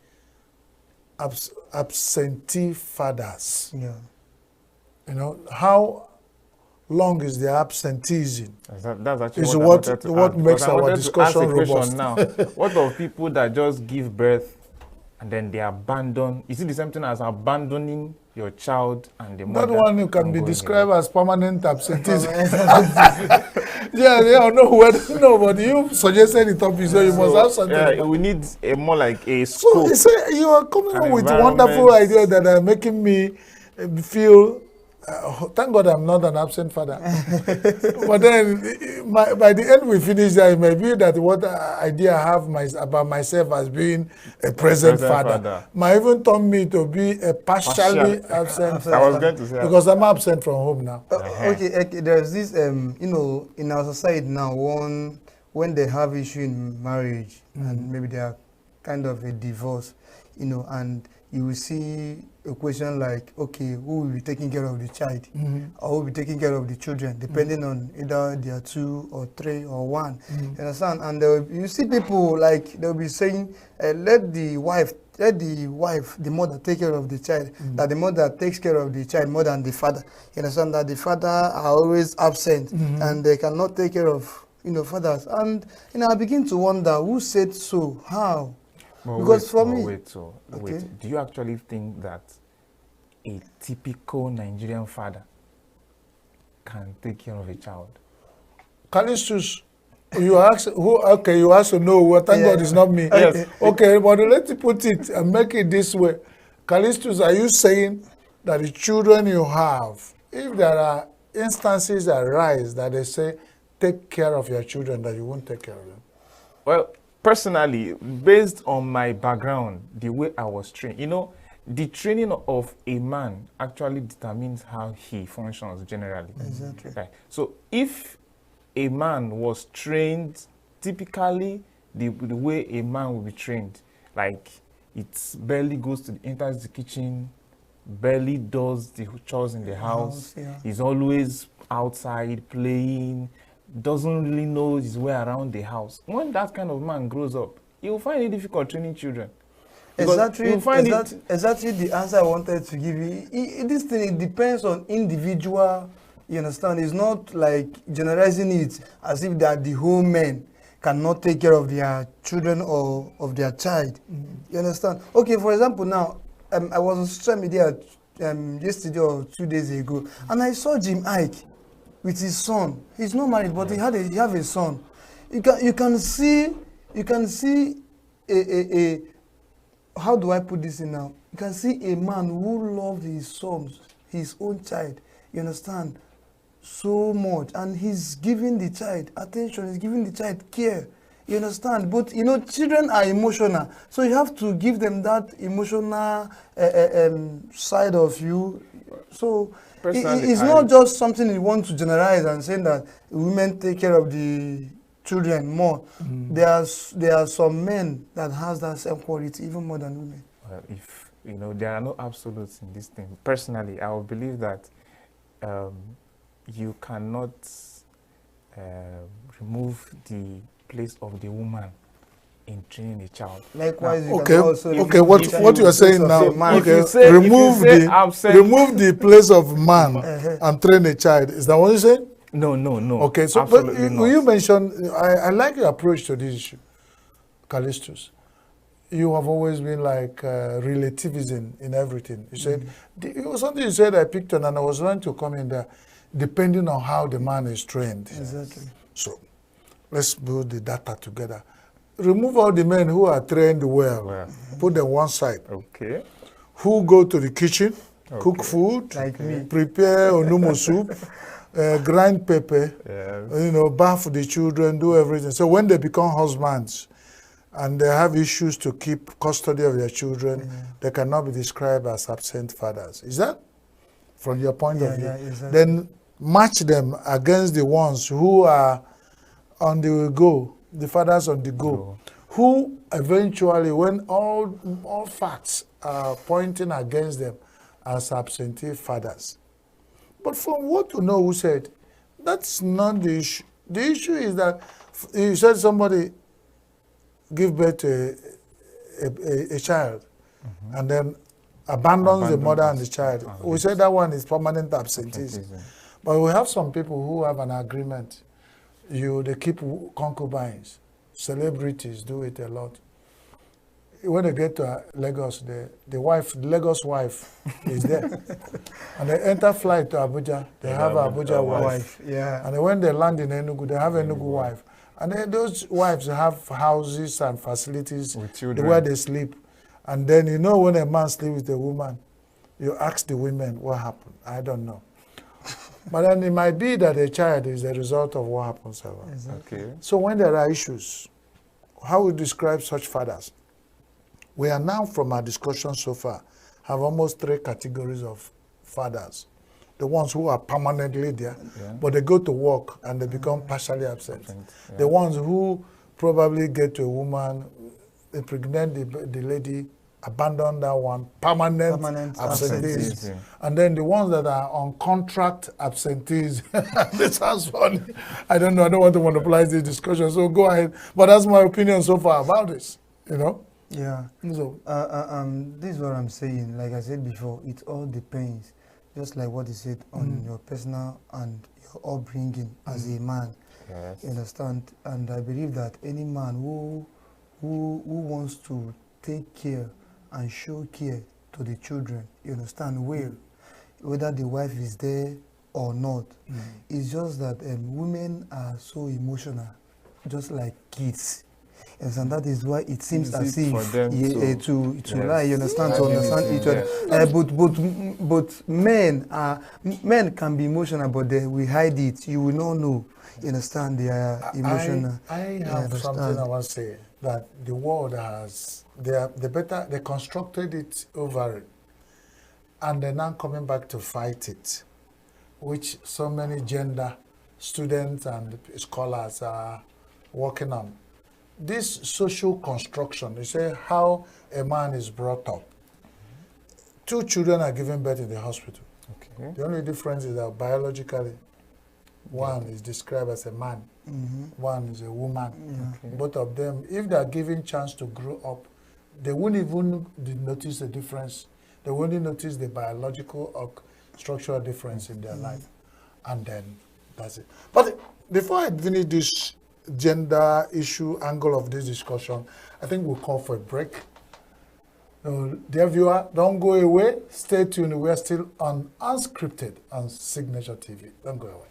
absentee fathers. Yeah. How long is the absenteeism? That's actually is what makes our discussion robust. Now, what of people that just give birth and then they abandon. Is it the same thing as abandoning your child and the mother? That one can be going described away? as permanent absenteeism. Yeah, I don't know whether, no, but you suggested the topic, so you must have something. Yeah, we need a more like a So scope. you say you are coming up with environment. wonderful ideas that are making me feel. Thank God I'm not an absent father. But then, by the end we finish that, it may be that what idea I have about myself as being a present father might even turn me to be a partially absent father. I was going to say because I'm absent from home now. Okay, there's this, you know, in our society now, when they have issue in marriage and maybe they are kind of a divorce, you know, and you will see a question like, okay, who will be taking care of the child? Or who will be taking care of the children, depending on either they are 2 or 3 or 1. You understand? And you see people like, they'll be saying, let the mother take care of the child, that the mother takes care of the child more than the father. You understand? That the father are always absent and they cannot take care of, you know, fathers. And, you know, I begin to wonder, who said so? How? But Because for me... Wait, do you actually think that a typical Nigerian father can take care of a child? Callistus, you ask who? Okay, you ask to know. Well, thank God it's not me. Yes. Okay, but let's put it and make it this way. Callistus, are you saying that the children you have, if there are instances that arise that they say, take care of your children, that you won't take care of them? Well, personally, based on my background, the way I was trained, you know, the training of a man actually determines how he functions generally. Exactly. Right. So if a man was trained typically the way a man will be trained, like it barely goes to enters the kitchen, barely does the chores in the house, he's always outside playing, doesn't really know his way around the house. When that kind of man grows up, he will find it difficult training children. Exactly the answer I wanted to give you. This thing, it depends on individual, you understand? It's not like generalizing it as if that the whole men cannot take care of their children or of their child. You understand? Okay, for example, now, I was on social media yesterday or 2 days ago, and I saw Jim Ike with his son. He's not married, but he have a son. You can see a how do I put this in now? You can see a man who loved his son, his own child, you understand, so much. And he's giving the child attention, he's giving the child care, you understand. But, you know, children are emotional. So you have to give them that emotional side of you. So it's not just something you want to generalize and saying that women take care of the children more. There are some men that has that same quality even more than women. Well, if you know, there are no absolutes in this thing. Personally, I would believe that you cannot remove the place of the woman in training a child. Likewise, now, what you are saying now, remove the place of man and train a child. Is that what you're saying? No. Okay, so but you mentioned, I like your approach to this issue, Callistus. You have always been like relativism in everything. You said, it was something you said I picked on, and I was trying to come in there, depending on how the man is trained. Exactly. So let's build the data together. Remove all the men who are trained well, put them one side. Okay. Who go to the kitchen, cook food, like me, prepare onumu soup, grind pepper, you know, bath the children, do everything. So when they become husbands and they have issues to keep custody of their children, they cannot be described as absent fathers. Is that from your point of view? Exactly. Then match them against the ones who are on the go, the fathers on the go, who eventually, when all facts are pointing against them as absentee fathers. But from what you know, who said, that's not the issue. The issue is that you said somebody give birth to a child and then abandons the mother and the child. We said that one is permanent absenteeism. But we have some people who have an agreement. They keep concubines. Celebrities do it a lot. when they get to Lagos, the Lagos wife is there. And they enter flight to Abuja, they have Abuja wife. Yeah. And when they land in Enugu, they have Enugu wife. And then those wives have houses and facilities where they sleep. And then you know when a man sleeps with a woman, you ask the women what happened. I don't know. But then it might be that a child is a result of what happens. Exactly. Okay. So when there are issues, how we describe such fathers? We are now, from our discussion so far, have almost 3 categories of fathers. The ones who are permanently there, but they go to work and they become partially absent. Yeah. The ones who probably get to a woman, impregnate the lady, abandon that one, permanent absentees. And then the ones that are on contract absentees. This sounds funny. I don't know. I don't want to monopolize this discussion, so go ahead. But that's my opinion so far about this, you know? Yeah. So, this is what I'm saying. Like I said before, it all depends. Just like what you said on your personal and your upbringing as a man. Yes. You understand? And I believe that any man who wants to take care and show care to the children, you understand, well, whether the wife is there or not. It's just that women are so emotional, just like kids. Yes, and that is why it seems as if to lie, you understand, to understand each other. But men can be emotional, but we hide it. You will not know. You understand? They are emotional. I have something I want to say, that the world has, they constructed it over it, and they're now coming back to fight it, which so many gender students and scholars are working on. This social construction, you say how a man is brought up. 2 children are given birth in the hospital. Okay. The only difference is that biologically, one is described as a man, one is a woman. Okay. Both of them, if they are given chance to grow up, they won't even notice the difference. They won't notice the biological or structural difference in their life. And then that's it. But before I finish this gender issue angle of this discussion, I think we'll call for a break. Dear viewer, don't go away. Stay tuned. We're still on Unscripted on Signature TV. Don't go away.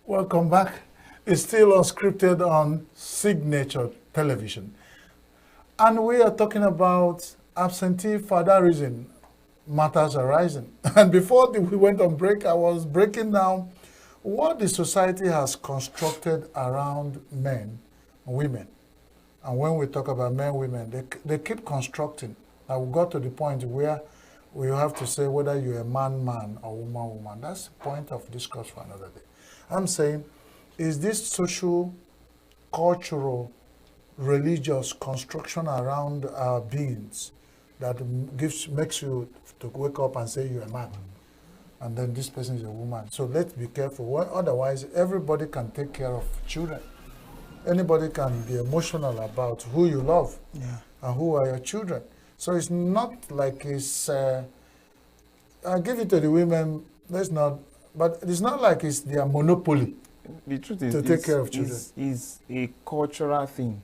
Welcome back. It's still Unscripted on Signature Television. And we are talking about absentee fatherism, matters arising. And before we went on break, I was breaking down what the society has constructed around men and women. And when we talk about men, women, they keep constructing. Now we got to the point where we have to say whether you're a man, man, or woman, woman. That's the point of discourse for another day. I'm saying, is this social, cultural, religious construction around our beings that makes you to wake up and say you're a man? and then this person is a woman. So let's be careful. Otherwise, everybody can take care of children. Anybody can be emotional about who you love and who are your children. So it's not like it's, I'll give it to the women, let's not, but it's not like it's their monopoly. The truth is, to take care of children. Is a cultural thing.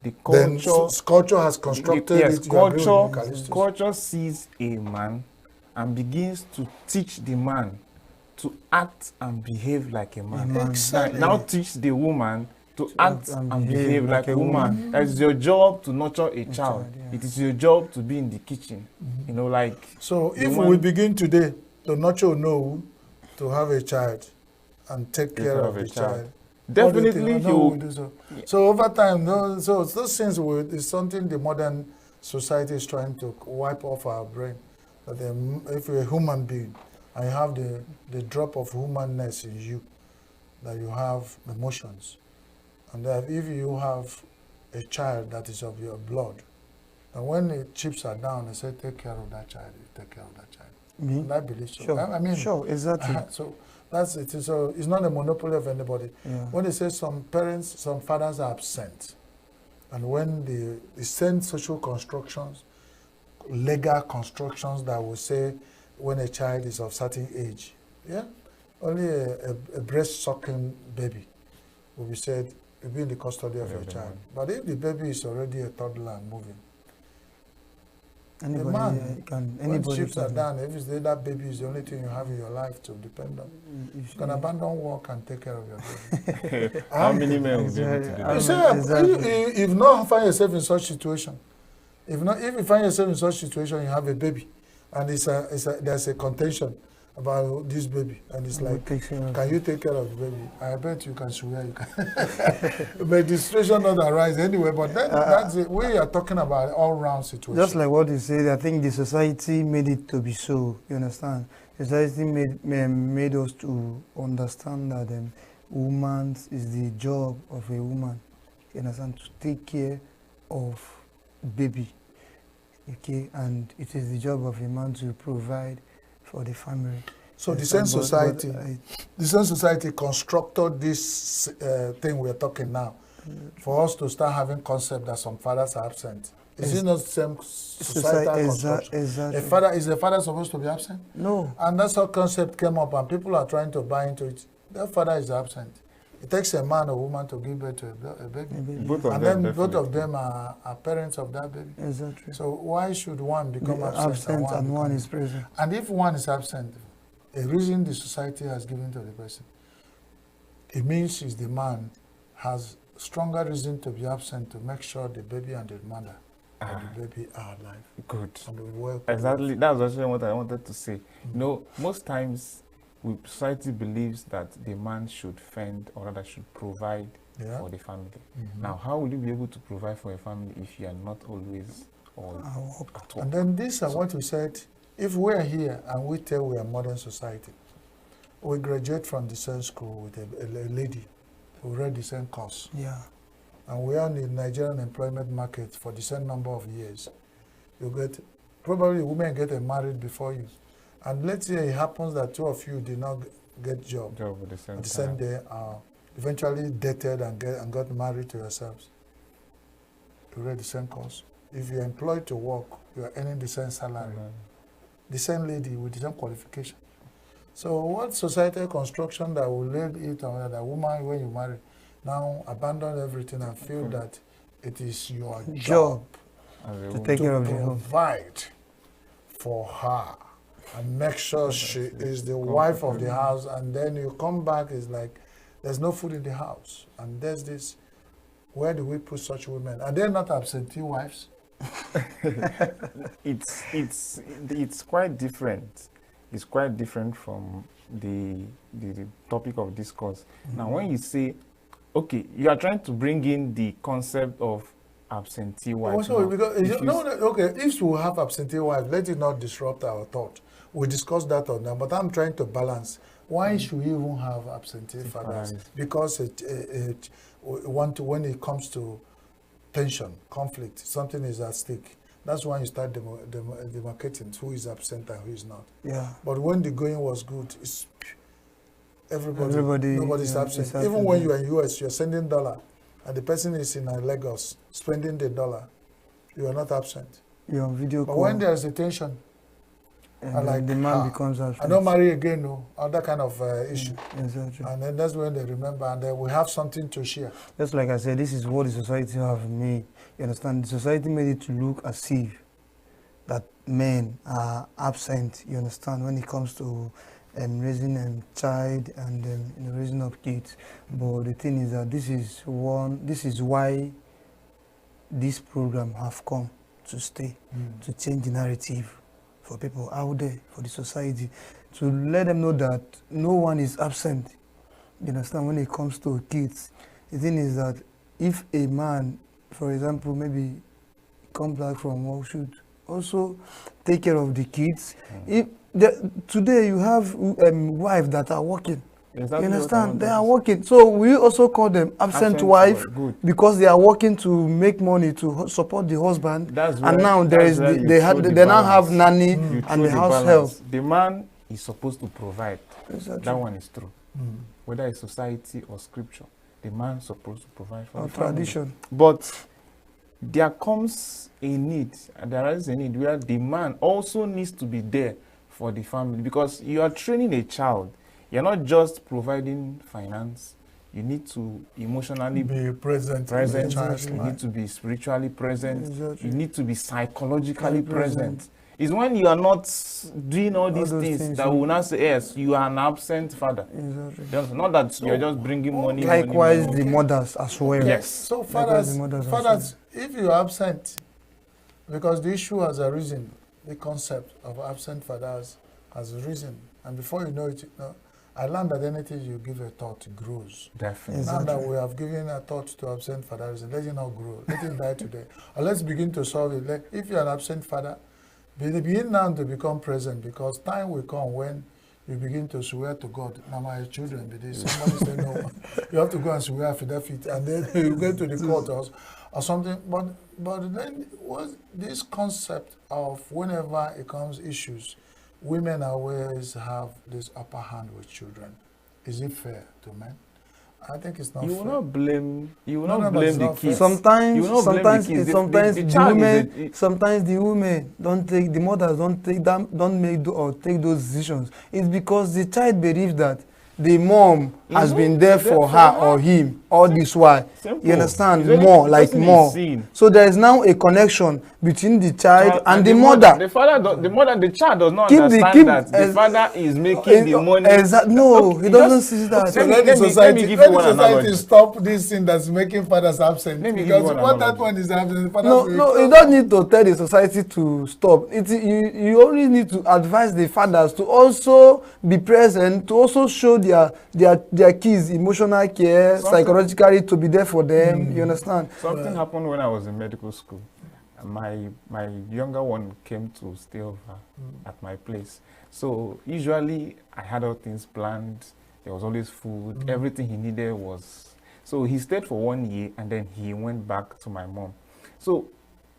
The Then culture, culture has constructed yes, it. You agree with me, culture, Callistus? culture sees a man and begins to teach the man to act and behave like a man. Exactly. Now teach the woman to act and behave like a woman. That is your job to nurture a child. It is your job to be in the kitchen. You know, like. So if we begin today to nurture no to have a child and take care of the child, definitely he will do so. So over time, so those things is something the modern society is trying to wipe off our brain. That if you're a human being and you have the drop of humanness in you, that you have emotions, and that if you have a child that is of your blood, and when the chips are down, they say, take care of that child, you take care of that child. Me? And I believe so. Sure. I mean, sure, exactly. So that's it. So it's not a monopoly of anybody. Yeah. When they say some parents, some fathers are absent, and when they send social constructions, legal constructions that will say when a child is of certain age, only a breast-sucking baby will be said will be in the custody of your child. But if the baby is already a toddler and moving, Anybody the man, can. when Anybody chips are can. down, if it's that baby is the only thing you have in your life to depend on, you can abandon work and take care of your baby. How many men will be able to do that? You say, if not find yourself in such situation, if you find yourself in such situation, you have a baby, and there's a contention about this baby, and it's like, can you take care of the baby? I bet you can swear you can. But the situation not arise anyway. But then that's it. We are talking about all-round situation. Just like what you said, I think the society made it to be so. You understand? Society made us to understand that woman is the job of a woman. You understand? To take care of baby. Okay, and it is the job of a man to provide for the family. So the same society, constructed this thing we're talking now, for us to start having concept that some fathers are absent. Is it not the same societal construction? Exactly. Is the father supposed to be absent? No. And that's how concept came up, and people are trying to buy into it. Their father is absent. It takes a man or woman to give birth to a baby. Both of and them, then both definitely. of them are parents of that baby. Exactly. So why should one become absent and one is present? And if one is absent, a reason the society has given to the person, it means is the man has stronger reason to be absent to make sure the baby and the mother and the baby are alive. Good. And well. Exactly. That's actually what I wanted to say. You know, most times society believes that the man should fend, or rather should provide for the family. Now, how will you be able to provide for a family if you are not always at work? And then these are what we said, if we're here and we tell we are modern society, we graduate from the same school with a lady who read the same course. Yeah. And we are in the Nigerian employment market for the same number of years. You get, probably women get married before you. And let's say it happens that two of you did not get job at the same day, eventually dated and got married to yourselves. You read the same course. If you're employed to work, you are earning the same salary. The same lady with the same qualification. So what societal construction that will lead it on that woman, when you marry, now abandon everything and feel that it is your job to take care of to provide for her and make sure she is the wife of the house, and then you come back, it's like there's no food in the house, and there's this, where do we put such women? Are they not absentee wives? It's quite different. It's quite different from the topic of discourse. Now, when you say, okay, you are trying to bring in the concept of absentee wives. Also, because if we have absentee wives, let it not disrupt our thought. We discussed that on now, but I'm trying to balance. Why should we even have absentee fathers? Because when it comes to tension, conflict, something is at stake. That's when you start demarcating who is absent and who is not. Yeah. But when the going was good, it's nobody's absent. Exactly. Even when you're in US, you're sending dollar, and the person is in Lagos spending the dollar, you are not absent. You're on video But call. when there's a tension, and like, the man becomes absent. I don't marry again, no, other kind of issue. Exactly. And then that's when they remember, and then we have something to share. Just like I said, this is what the society have made. You understand? The society made it to look as if that men are absent. You understand? When it comes to raising a child and raising up kids. But the thing is that this is why this program have come to stay, to change the narrative for people out there, for the society, to let them know that no one is absent. You understand? When it comes to kids, the thing is that if a man, for example, maybe come back from work, should also take care of the kids. If today you have wives that are working. Exactly. You understand? They are working. So we also call them absent wife because they are working to make money to support the husband. And now they now have nanny and the house help. The man is supposed to provide. Exactly. That one is true. Whether it's society or scripture, the man is supposed to provide for or the family. tradition. But there comes a need, and there is a need where the man also needs to be there for the family, because you are training a child. You're not just providing finance. You need to emotionally be present. You need to be spiritually present. Exactly. You need to be psychologically present. It's when you are not doing all these things that will not say, yes, you are an absent father. Exactly. Just, not that you're just bringing money. Likewise, money. the mothers as well. Yes. So fathers, if you're absent, because the issue has arisen, the concept of absent fathers has arisen, and before you know it, I learned that anything you give a thought grows. Definitely. Now that we have given a thought to absent fathers, let it not grow. Let it die today. Or let's begin to solve it. If you're an absent father, begin now to become present, because time will come when you begin to swear to God. Now my children, somebody say no. You have to go and swear affidavit, and then you go to the court or something. But then this concept of whenever it comes issues, women always have this upper hand with children. Is it fair to men? I think it's not fair. You will not blame the kids. Sometimes the women don't take, the mothers don't take those decisions. It's because the child believes that the mom has been there for her or him all this while. Simple. You understand? More. So there is now a connection between the child and the mother. The child does not understand that the father is making the money. No, he doesn't see that. So let the society stop this thing that's making fathers absent. Because what that one is absent, no, you don't need to tell the society to stop. You only need to advise the fathers to also be present, to also show their kids emotional care, psychologically, to be there for them. You understand? Something happened when I was in medical school. My younger one came to stay over at my place. So usually I had all things planned. There was always food. Everything he needed was. So he stayed for 1 year, and then he went back to my mom. So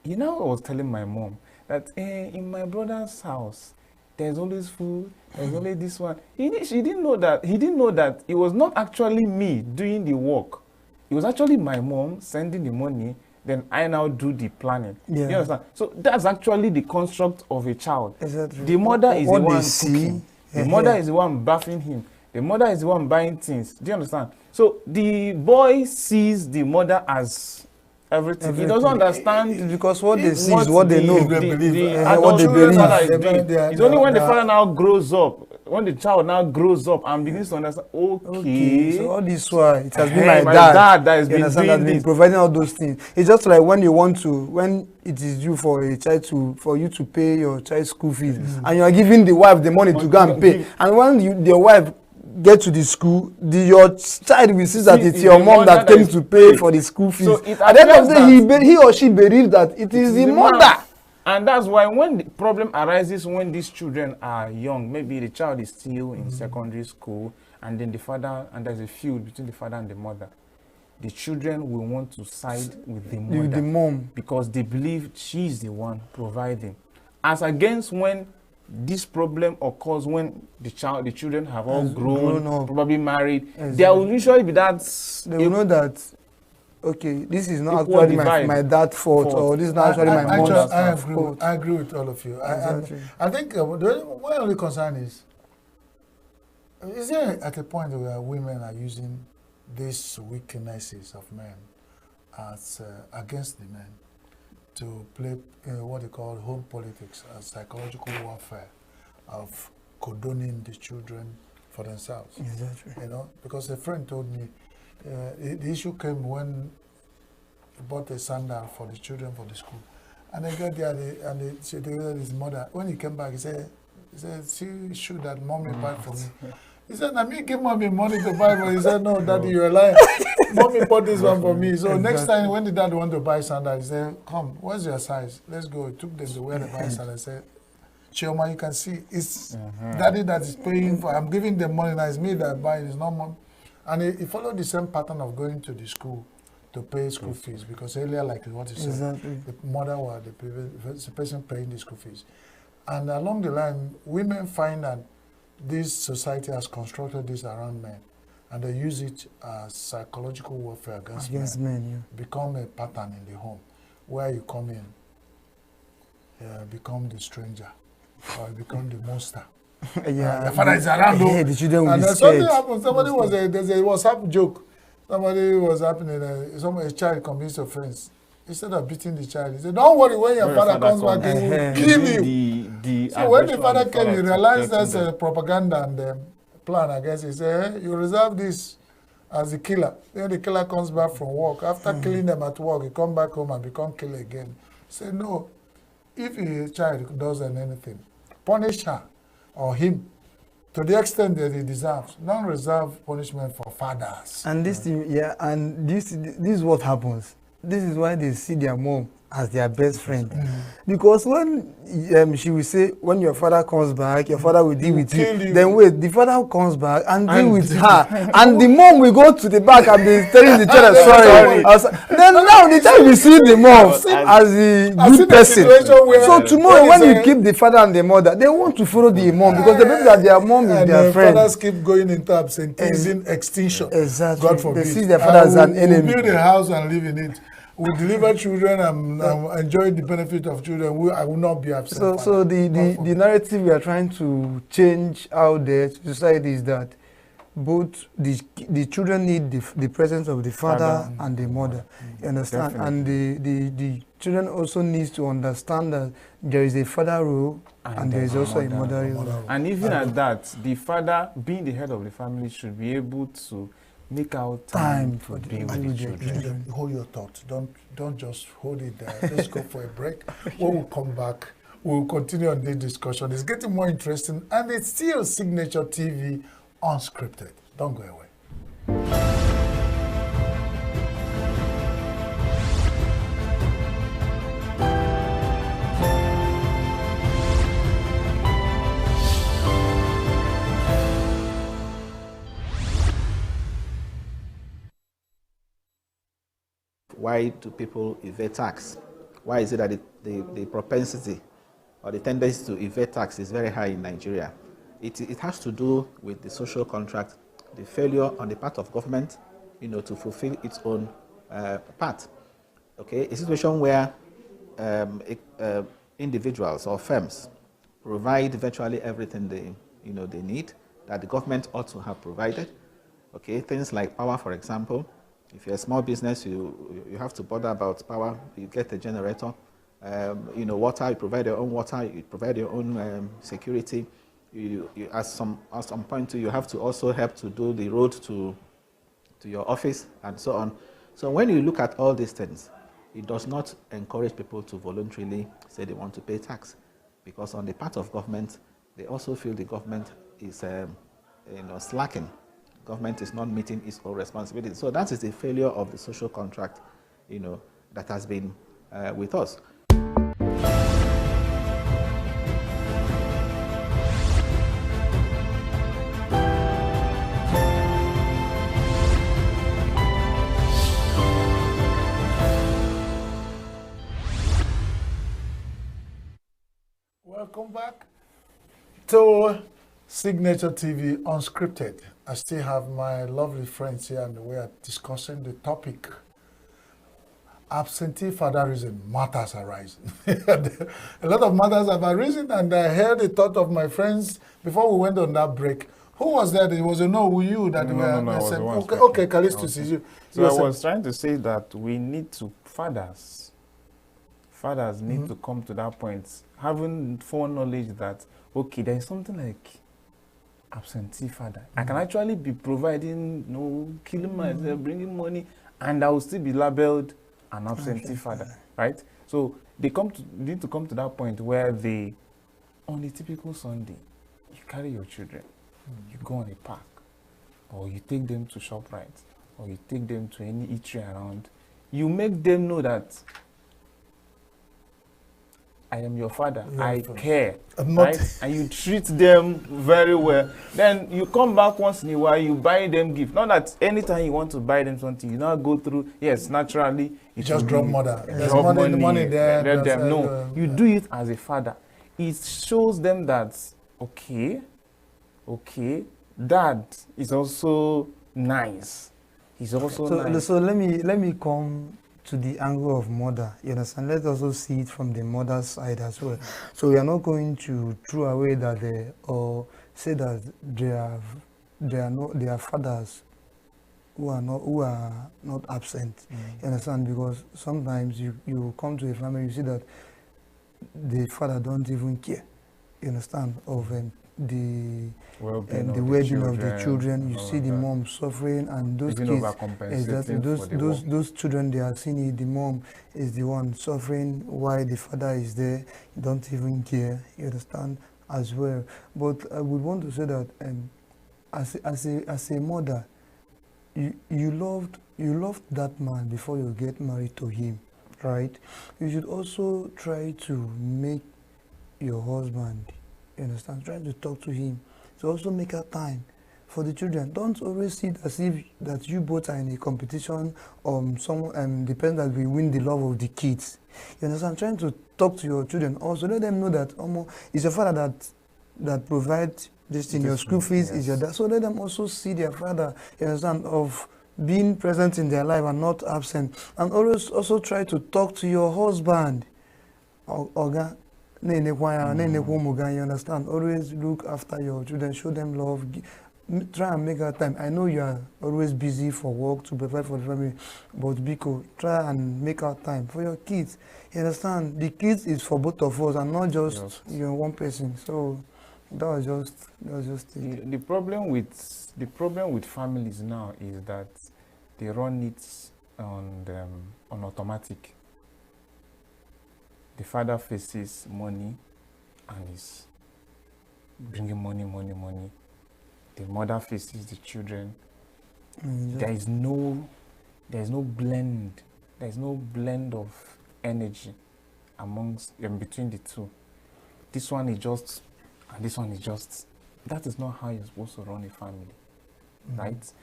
I was telling my mom that in my brother's house, there's always food, there's only this one. He didn't know that it was not actually me doing the work. It was actually my mom sending the money, then I now do the planning. Yeah. You understand? So that's actually the construct of a child. Exactly. The mother is the one cooking. The mother is the one bathing him. The mother is the one buying things. Do you understand? So the boy sees the mother as everything. He doesn't understand because what they see is what they know. What they believe. It's only when the father now grows up, when the child now grows up and begins to understand, okay. So all this while it has been my dad that has been providing all those things. It's just like when it is due for a child for you to pay your child's school fees, and you are giving the wife the money to go and pay, and when your wife get to the school, your child will see that it's your mom that came to pay for the school fees. So at the end of the day, he or she believes that it is the mother. And that's why when the problem arises when these children are young, maybe the child is still in secondary school, and then there's a feud between the father and the mother. the children will want to side with the mother. With the mom. Because they believe she's the one providing. As against when this problem occurs when the children have all grown up, probably married. Exactly. There will usually be that. They will know that, okay, this is not actually my dad's fault, or this is not actually my mom's fault. I agree with all of you. Exactly. I think the only concern is there at a point where women are using these weaknesses of men as against the men to play what they call home politics, psychological warfare of condoning the children for themselves. Exactly. You know, because a friend told me the issue came when he bought a sandal for the children for the school, and they got there and they said his mother. When he came back, he said, "See shoe that mommy bought for me." He said, "I mean, give mommy money to buy for." He said, "No, daddy, you're lying. Mommy bought this one for me." So next time when the dad want to buy sandal, he said, "Come, what's your size? Let's go." He took them to where they buy sandal. I said, "Chioma, you can see it's daddy that is paying for. I'm giving them money. Now it's me that buy. It's not mom." And he followed the same pattern of going to the school to pay school fees, because earlier, like what you said, the mother was the person paying the school fees, and along the line, women find that this society has constructed this around men, and they use it as psychological warfare against men. Become a pattern in the home, where you come in, become the stranger, or become the monster. The father is around, the children will and be something scared. happened. Somebody there's a WhatsApp joke. Somebody was happening. A child convinced a friend. Instead of beating the child, he said, "Don't worry, when your father comes back, he will kill you." So when the father came, he realized that's a propaganda and plan, I guess. He said, "Hey, you reserve this as a killer." Then the killer comes back from work. After killing them at work, he come back home and become killer again. He said, "No, if a child does anything, punish her or him to the extent that he deserves. Don't reserve punishment for fathers." And this thing, and this is what happens. This is why they see their mom as their best friend. Because when she will say, when your father comes back, your father will deal with you. Then wait, the father comes back and deal with her. And the mom will go to the back and be telling the child, sorry. Then now the child will see the mom as a good person. So tomorrow when you keep the father and the mother, they want to follow the mom because they believe that their mom is their friend. Fathers keep going into absenteeism, extinction. Exactly. God forbid. They see their father as an enemy. Build a house and live in it. We deliver children and enjoy the benefit of children. I will not be absent. So the narrative we are trying to change out there to society is that both the children need the presence of the father and the mother. You understand? Definitely. And the children also needs to understand that there is a father role and there is also a mother role. And even at that, the father, being the head of the family, should be able to make out time to be with the children. Hold your thoughts. Don't just hold it there. Let's go for a break. When we come back, we'll continue on this discussion. It's getting more interesting, and it's still Signature TV unscripted. Don't go away. Why do people evade tax? Why is it that the propensity or the tendency to evade tax is very high in Nigeria? It has to do with the social contract, the failure on the part of government, to fulfill its own part. Okay, a situation where individuals or firms provide virtually everything they need that the government ought to have provided. Okay, things like power, for example. If you're a small business, you have to bother about power. You get a generator. Water. You provide your own water. You provide your own security. You at some point you have to also help to do the road to your office and so on. So when you look at all these things, it does not encourage people to voluntarily say they want to pay tax, because on the part of government, they also feel the government is slacking. Government is not meeting its own responsibilities. So that is the failure of the social contract, that has been with us. Welcome back to Signature TV Unscripted. I still have my lovely friends here and we are discussing the topic. Absentee fatherism, matters arising. A lot of matters have arisen, and I heard the thought of my friends before we went on that break. Who was that? It was you that No, said, I was okay, Callistus is you. So I was trying to say that we need to, fathers need to come to that point, having foreknowledge that, okay, there is something like absentee father. I can actually be providing, killing myself, bringing money, and I will still be labeled an absentee father, right? So they need to come to that point where on a typical Sunday, you carry your children, you go on a park, or you take them to ShopRite, or you take them to any eatery around. You make them know that I am your father, I care, right? And you treat them very well. Then you come back once in a while, you buy them gifts. Not that anytime you want to buy them something, you now go through, yes, naturally. You just drop mother. There's drop money there. No, you do it as a father. It shows them that, okay, dad is also nice. He's also nice. So let me come to the angle of mother, you understand? Let's also see it from the mother's side as well. So we are not going to throw away that or say that they are fathers who are not absent. You understand? Because sometimes you come to a family, you see that the father don't even care. You understand? Of the well-being of the children. You see the mom suffering, and those kids, exactly, those children, they are seeing it. The mom is the one suffering while the father is there. Don't even care. You understand as well. But I would want to say that as a mother, you loved that man before you get married to him, right? You should also try to make your husband, you understand, try to talk to him, to also make a time for the children. Don't always see it as if that you both are in a competition, someone depends that we win the love of the kids. You understand? Trying to talk to your children also, let them know that it's your father that provides this in your school fees, is your dad. So let them also see their father, you understand, of being present in their life and not absent. And always also try to talk to your husband. Oga, you understand? Always look after your children, show them love, try and make that time. I know you are always busy for work to provide for the family, but Biko, try and make out time for your kids. You understand? The kids is for both of us and not just one person. So that was just it. The problem with families now is that they run it on automatic. The father faces money and is bringing money. The mother faces the children. There is no blend. There is no blend of energy between the two. This one is just, and this one is just. That is not how you're supposed to run a family, right?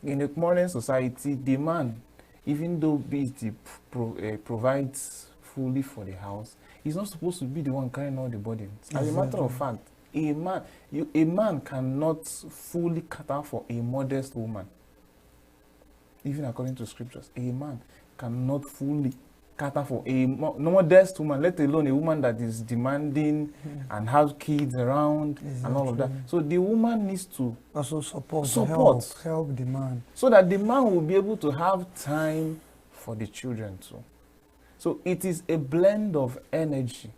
In a modern society, the man, even though he provides fully for the house, he's not supposed to be the one carrying all the burdens. As a matter of fact, a man cannot fully cater for a modest woman. Even according to scriptures, a man cannot fully cater for a modest woman, let alone a woman that is demanding and has kids around and all of that. So the woman needs to also support help the man, so that the man will be able to have time for the children too. So it is a blend of energy.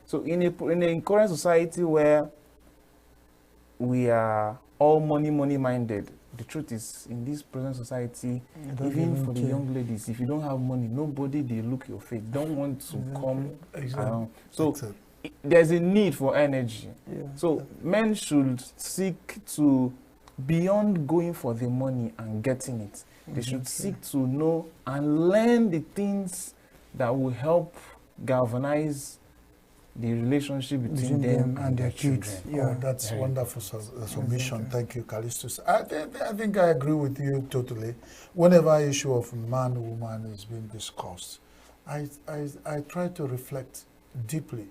So in a current society where we are all money minded, the truth is, in this present society, even for the young ladies, if you don't have money, nobody they look your face, don't want to come around. So there's a need for energy. So men should seek to, beyond going for the money and getting it, they should seek to know and learn the things that will help galvanize the relationship between them and their kids. Yeah, that's wonderful submission. Thank you, Callistus. I think I agree with you totally. Whenever issue of man-woman is being discussed, I try to reflect deeply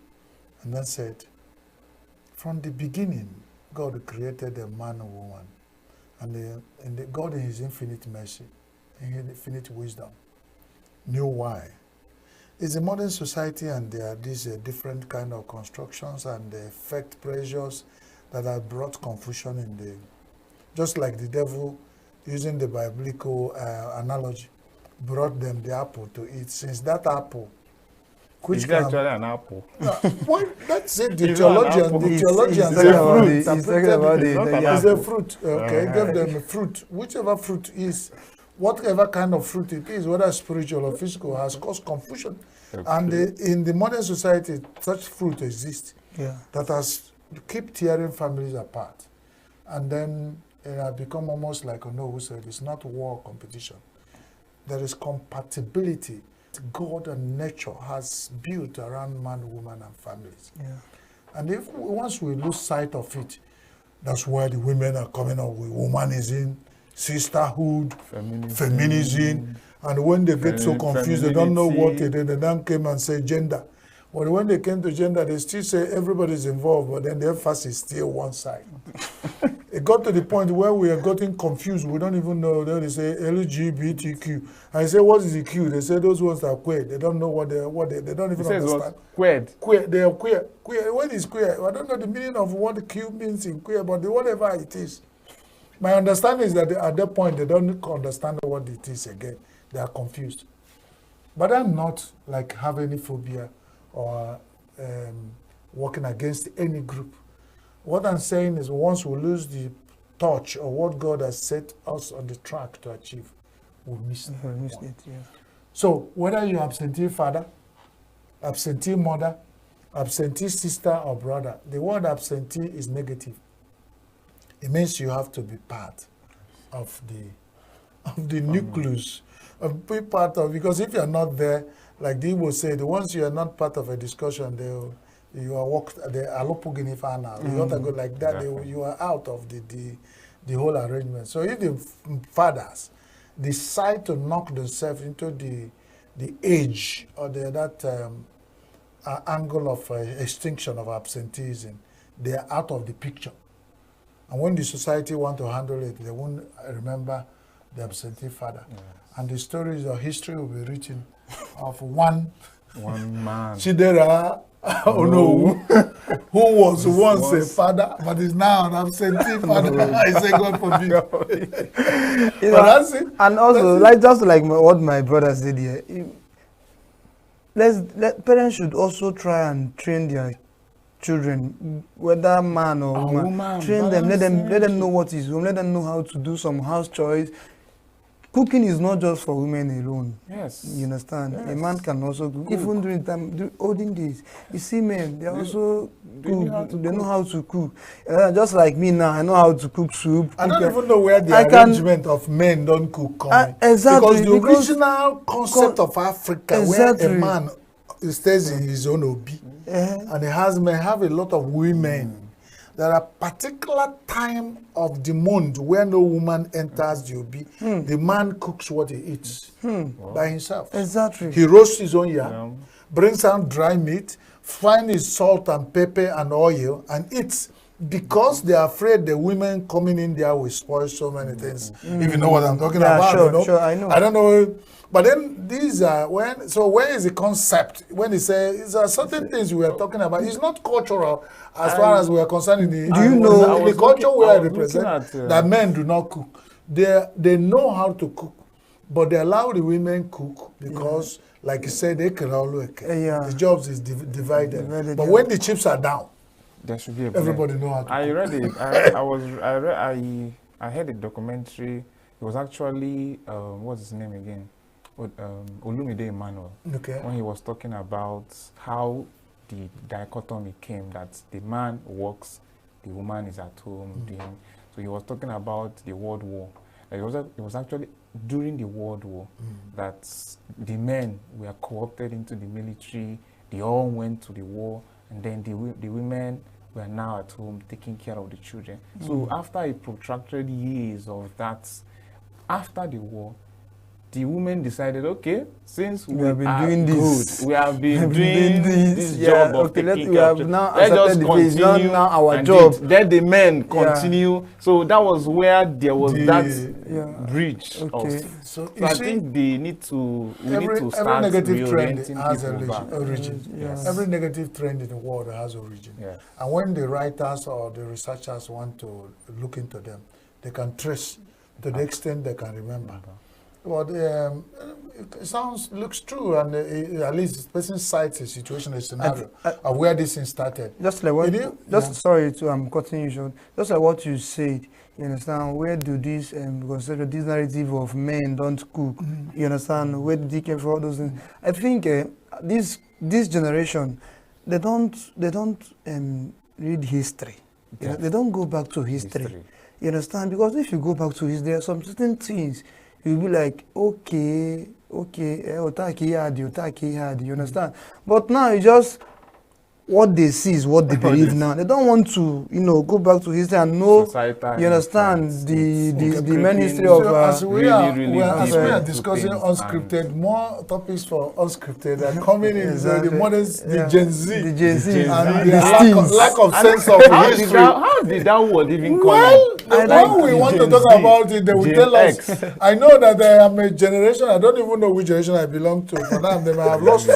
and then said, From the beginning, God created a man and woman. And God in his infinite mercy, in his infinite wisdom, knew why. It's a modern society and there are these different kind of constructions and effect pressures that have brought confusion in the, just like the devil, using the biblical analogy, brought them the apple to eat. Since that apple, which is actually an apple? Well, that's it. The It's theologians, it's a fruit. Okay, give them a fruit. Whichever fruit is, whatever kind of fruit it is, whether spiritual or physical, has caused confusion. Okay. And in the modern society, such fruit exists that has keep tearing families apart. And then it has become almost like Onowu said, it's not war competition. There is compatibility God and nature has built around man, woman, and families. Yeah. And if once we lose sight of it, that's why the women are coming up with womanism, sisterhood, feminism, and when they get so confused, they don't know what it is, they then came and say gender. But when they came to gender, they still say everybody's involved, but then the emphasis is still one side. It got to the point where we are getting confused. We don't even know. They say LGBTQ. I say, what is the Q? They say those ones are queer. They don't know what they don't even understand. Queer. Queer. They are queer. Queer. What is queer? I don't know the meaning of what Q means in queer, but whatever it is. My understanding is that at that point, they don't understand what it is again. They are confused. But I'm not like have any phobia or working against any group. What I'm saying is once we lose the touch of what God has set us on the track to achieve, we'll miss it. Yeah. So whether you're absentee father, absentee mother, absentee sister or brother, the word absentee is negative. It means you have to be part of the nucleus, be part of, because if you're not there, like the Igbo say, once you are not part of a discussion, you are walked. They are you got to go like that. You are out of the whole arrangement. So if the fathers decide to knock themselves into the age or that angle of extinction of absenteeism, they are out of the picture. And when the society want to handle it, they won't remember the absentee father. Yes. And the stories of history will be written of one man. Chidera Onowu, who was once a father, but is now an absentee father. I say God forbid. That's it. And also, just like what my brother said here, parents should also try and train their children, whether man or woman. Train them, let them know what is home, let them know how to do some house chores. Cooking is not just for women alone. Yes. You understand? Yes. A man can also cook. Even during olden days, you see men, they also cook. They know how to cook. Just like me now, I know how to cook soup. I don't even know where the arrangement of men don't cook come. Exactly. Because the original concept of Africa, where a man stays in his own obi, and he may have a lot of women. There are particular time of the month where no woman enters the obi. The man cooks what he eats by himself. Exactly. He roasts his own yam, brings out dry meat, finds his salt and pepper and oil, and eats. Because they are afraid the women coming in there will spoil so many things. If you know what I'm talking about, sure, you know? Sure, I know. I don't know. But then these are where is the concept? When they say there are certain things we are talking about, it's not cultural as far as we are concerned. Do you know the culture where I represent that men do not cook? They know how to cook, but they allow the women cook because, like you said, they can always the jobs is divided. But when the chips are down, there should be everybody know how to I cook. read it. I heard a documentary. It was actually what's his name again? Olumide Emmanuel. Okay. When he was talking about how the dichotomy came, that the man works, the woman is at home. So he was talking about the World War. It was actually during the World War that the men were co-opted into the military. They all went to the war, and then the women were now at home taking care of the children. So after a protracted years of that, after the war, the women decided, okay, since we have been are doing this, good, we have been doing this job of taking we care have of now let's just accepted the phase, continue now our and job. let the men continue. So that was where there was that breach of. So I think they need to. We need to start every negative trend reorienting has people back. origin. Yes. Every negative trend in the world has origin. Yes. And when the writers or the researchers want to look into them, they can trace to the extent they can remember. But it looks true, and at least the person cites a situation, a scenario of where this thing started. Just like what, sorry to cutting you short. Just like what you said, you understand? Where do this because this narrative of men don't cook? You understand? Where did it came from? All those things. I think this generation, they don't read history. Yes. They don't go back to history. You understand? Because if you go back to history, there are some certain things you'll be like, okay, Otaki had, you understand? But now you just, what they see is what they believe now. They don't want to, go back to history and know, you understand, the main history of... as we are discussing unscripted, more topics for unscripted are coming in, the Gen Z. The Gen Z. And the lack of sense of history. How did that word even come in? When we want to talk about it, they will tell us. I know that I am a generation, I don't even know which generation I belong to. For now, they might have lost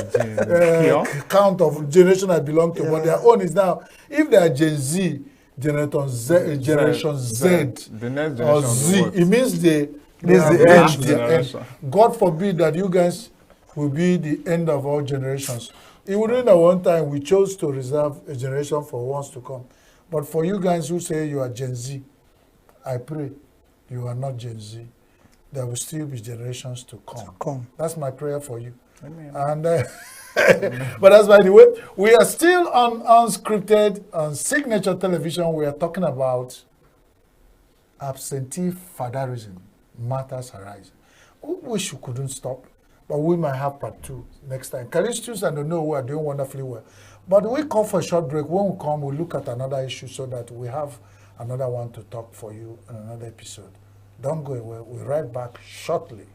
count of generation I belong to, but their own is now, if they are Gen Z, Generation Z, the next or generation Z, it means they the end. God forbid that you guys will be the end of all generations. It wouldn't at one time we chose to reserve a generation for ones to come. But for you guys who say you are Gen Z, I pray you are not Gen Z. There will still be generations to come. That's my prayer for you. Amen. And but that's by the way, we are still on unscripted on Signature Television. We are talking about absentee fatherism, matters arising. We wish we couldn't stop, but we might have part 2 next time. Callistus and Onowu are doing wonderfully well. But we call for a short break. When we come, we'll look at another issue so that we have another one to talk for you in another episode. Don't go away. We'll be right back shortly.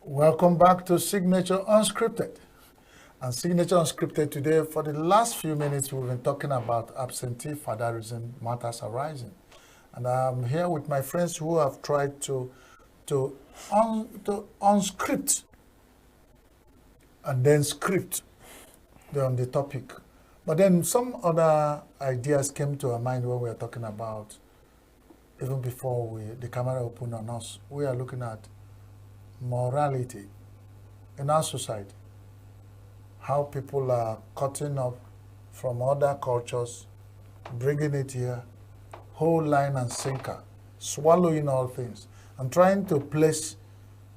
Welcome back to Signature Unscripted. And Signature Unscripted today, for the last few minutes, we've been talking about absentee fatherism, matters arising. And I'm here with my friends who have tried to unscript and then script on the topic. But then some other ideas came to our mind when we were talking about, even before the camera opened on us, we are looking at morality in our society, how people are cutting up from other cultures, bringing it here, whole line and sinker, swallowing all things, and trying to place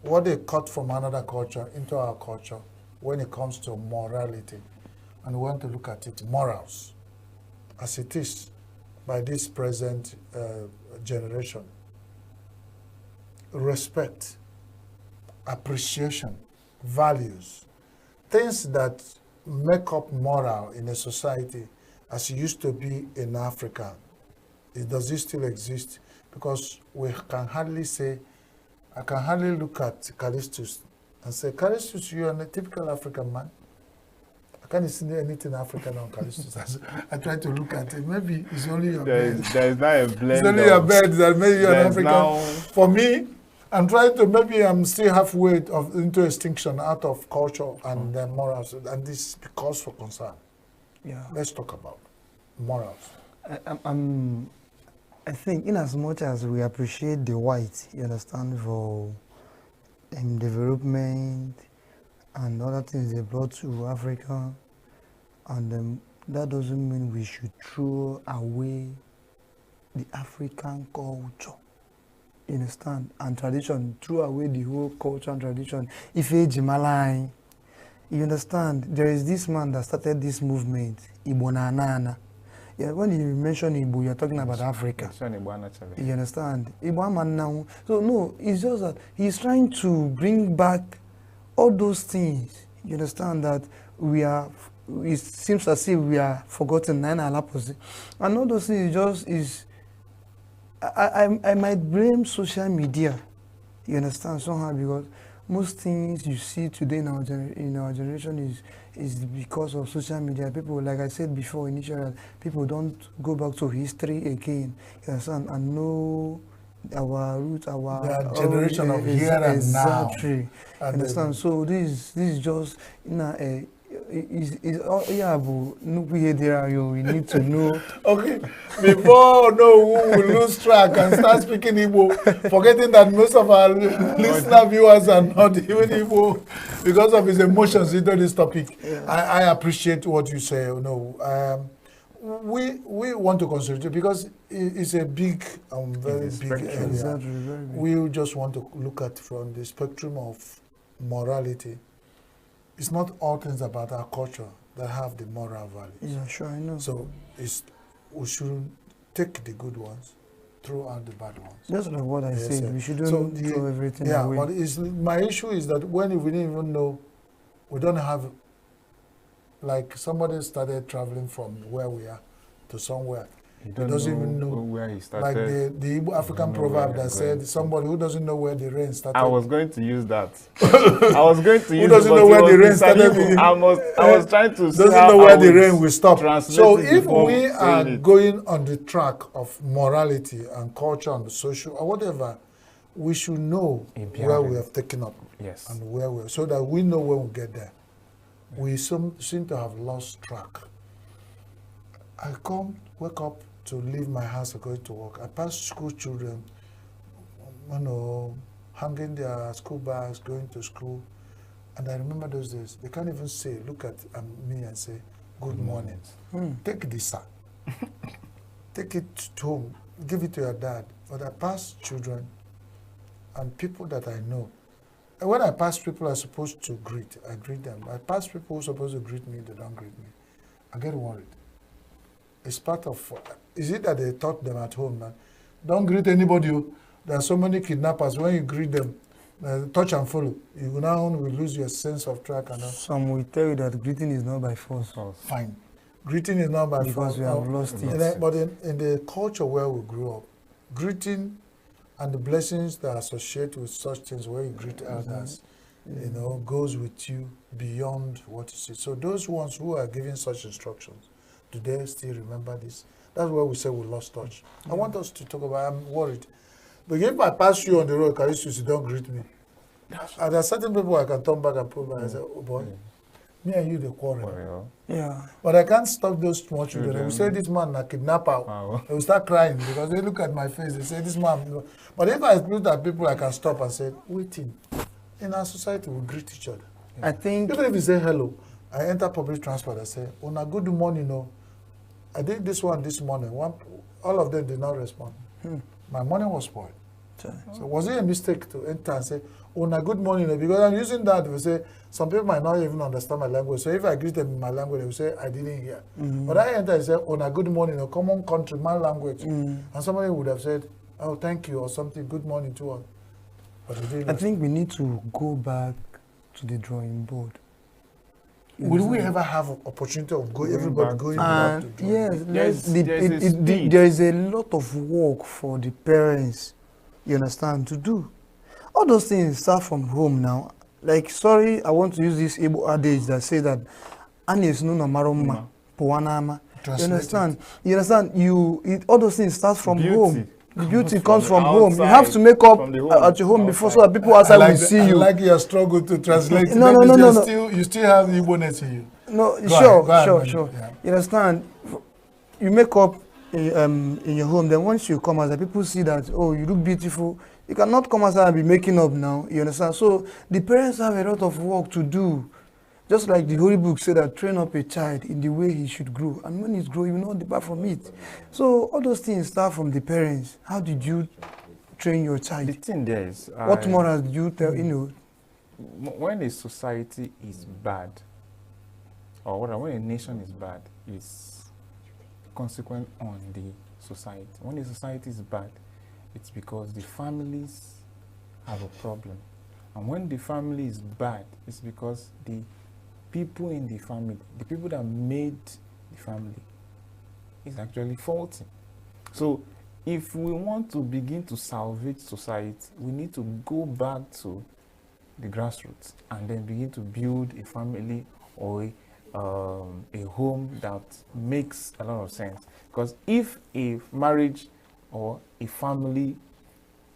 what they cut from another culture into our culture when it comes to morality. And we want to look at it, morals, as it is by this present generation. Respect, appreciation, values, things that make up moral in a society as it used to be in Africa. Does it still exist? Because we can hardly say, I can hardly look at Callistus and say, Callistus, you are a typical African man. I can't see anything African on Callistus. I try to look at it. Maybe it's only your bed. There is not a blend. It's only your bed that maybe you're an African. For me, I'm trying to, maybe I'm still halfway into extinction out of culture and morals, and this is cause for concern. Yeah. Let's talk about morals. I think in as much as we appreciate the white, you understand, for development and other things they brought to Africa, and that doesn't mean we should throw away the African culture, you understand, and tradition, throw away the whole culture and tradition. Ife Jimalai, you understand, there is this man that started this movement, Igbo Nanana. Yeah, when you mention Igbo, you're talking about Africa. You understand? Igbo man now. So no, it's just that he's trying to bring back all those things. You understand that it seems as if we are forgotten. And all those things I might blame social media. You understand, somehow, because most things you see today in our generation is because of social media. People, like I said before initially, people don't go back to history again, you understand, and know our roots, our generation of here and now. You understand? So this is just we need to know. Okay, before we will lose track and start speaking Igbo, forgetting that most of our listener viewers are not even Igbo because of his emotions into this topic. Yeah. I appreciate what you say. We want to concentrate because it's a big, very big area. Exactly, very big. We just want to look at from the spectrum of morality. It's not all things about our culture that have the moral values. Yeah, sure, I know. So we should take the good ones, throw out the bad ones. That's like what I said. We shouldn't throw everything away. Yeah, but my issue is that when we didn't even know, we don't have, like somebody started traveling from where we are to somewhere. He doesn't even know where he started. Like the Igbo African proverb that said, somebody who doesn't know where the rain started. I was going to use that. I was going to use who doesn't know where the rain started? I was trying to see doesn't how know where the rain will stop. So if we are it. going on the track of morality and culture and social or whatever, we should know where we have taken up and where we are, so that we know when we get there. We seem to have lost track. I wake up to leave my house and go to work. I pass school children, hanging their school bags, going to school. And I remember those days, they can't even say, look at me and say, good morning. Take this, sir. Take it home, give it to your dad. But I pass children and people that I know. And when I pass people I'm supposed to greet, I greet them. I pass people who are supposed to greet me, they don't greet me. I get worried. It's part of, is it that they taught them at home that don't greet anybody? There are so many kidnappers. When you greet them, touch and follow. You now will lose your sense of track. And some will tell you that greeting is not by force. Fine. Greeting is not by force. Because we have lost it. But in the culture where we grew up, greeting and the blessings that are associated with such things where you greet others, goes with you beyond what you see. So those ones who are giving such instructions, do they still remember this? That's why we say we lost touch. I want us to talk about, I'm worried. But if I pass you on the road, can you say, don't greet me? And there are certain people I can turn back and put my and say, oh boy, me and you, they quarrel. Yeah. But I can't stop those small children. They will say, this man a kidnapper. Wow. They will start crying because they look at my face. They say, this man. But if I look at people, I can stop and say, waiting. In our society, we greet each other. I think... Even if you say hello, I enter public transport, I say, Una, good morning, I did this one this morning. All of them did not respond. My morning was spoiled. So was it a mistake to enter and say, Una, good morning? Because I'm using that to say, some people might not even understand my language. So if I greet them in my language, they will say, I didn't hear. But I enter and say, Una, good morning, a common countryman language. And somebody would have said, oh, thank you, or something, good morning to all. But I think we need to go back to the drawing board. Will we ever have an opportunity of everybody going back to drawing? Yes, there is a lot of work for the parents, you understand, to do. All those things start from home now. Like, sorry, I want to use this Igbo adage that says that Anis no maroma puanama. You understand? All those things start from home. The beauty comes from home. You have to make up at your home before, so that people outside will see you. I like your struggle to translate. No. You still have Igbo-ness in you. No, Go sure. Yeah. You understand? You make up in your home. Then once you come outside, people see that, oh, you look beautiful. You cannot come outside and be making up now. You understand? So the parents have a lot of work to do. Just like the Holy Book said that train up a child in the way he should grow. And when he's growing, he will not depart from it. So all those things start from the parents. How did you train your child? The thing there is... What morals do you tell, When a society is bad, or when a nation is bad, it's consequent on the society. When a society is bad, it's because the families have a problem. And when the family is bad, it's because the people in the family, the people that made the family, is actually faulty. So if we want to begin to salvage society, we need to go back to the grassroots and then begin to build a family or a home that makes a lot of sense. Because if a marriage or a family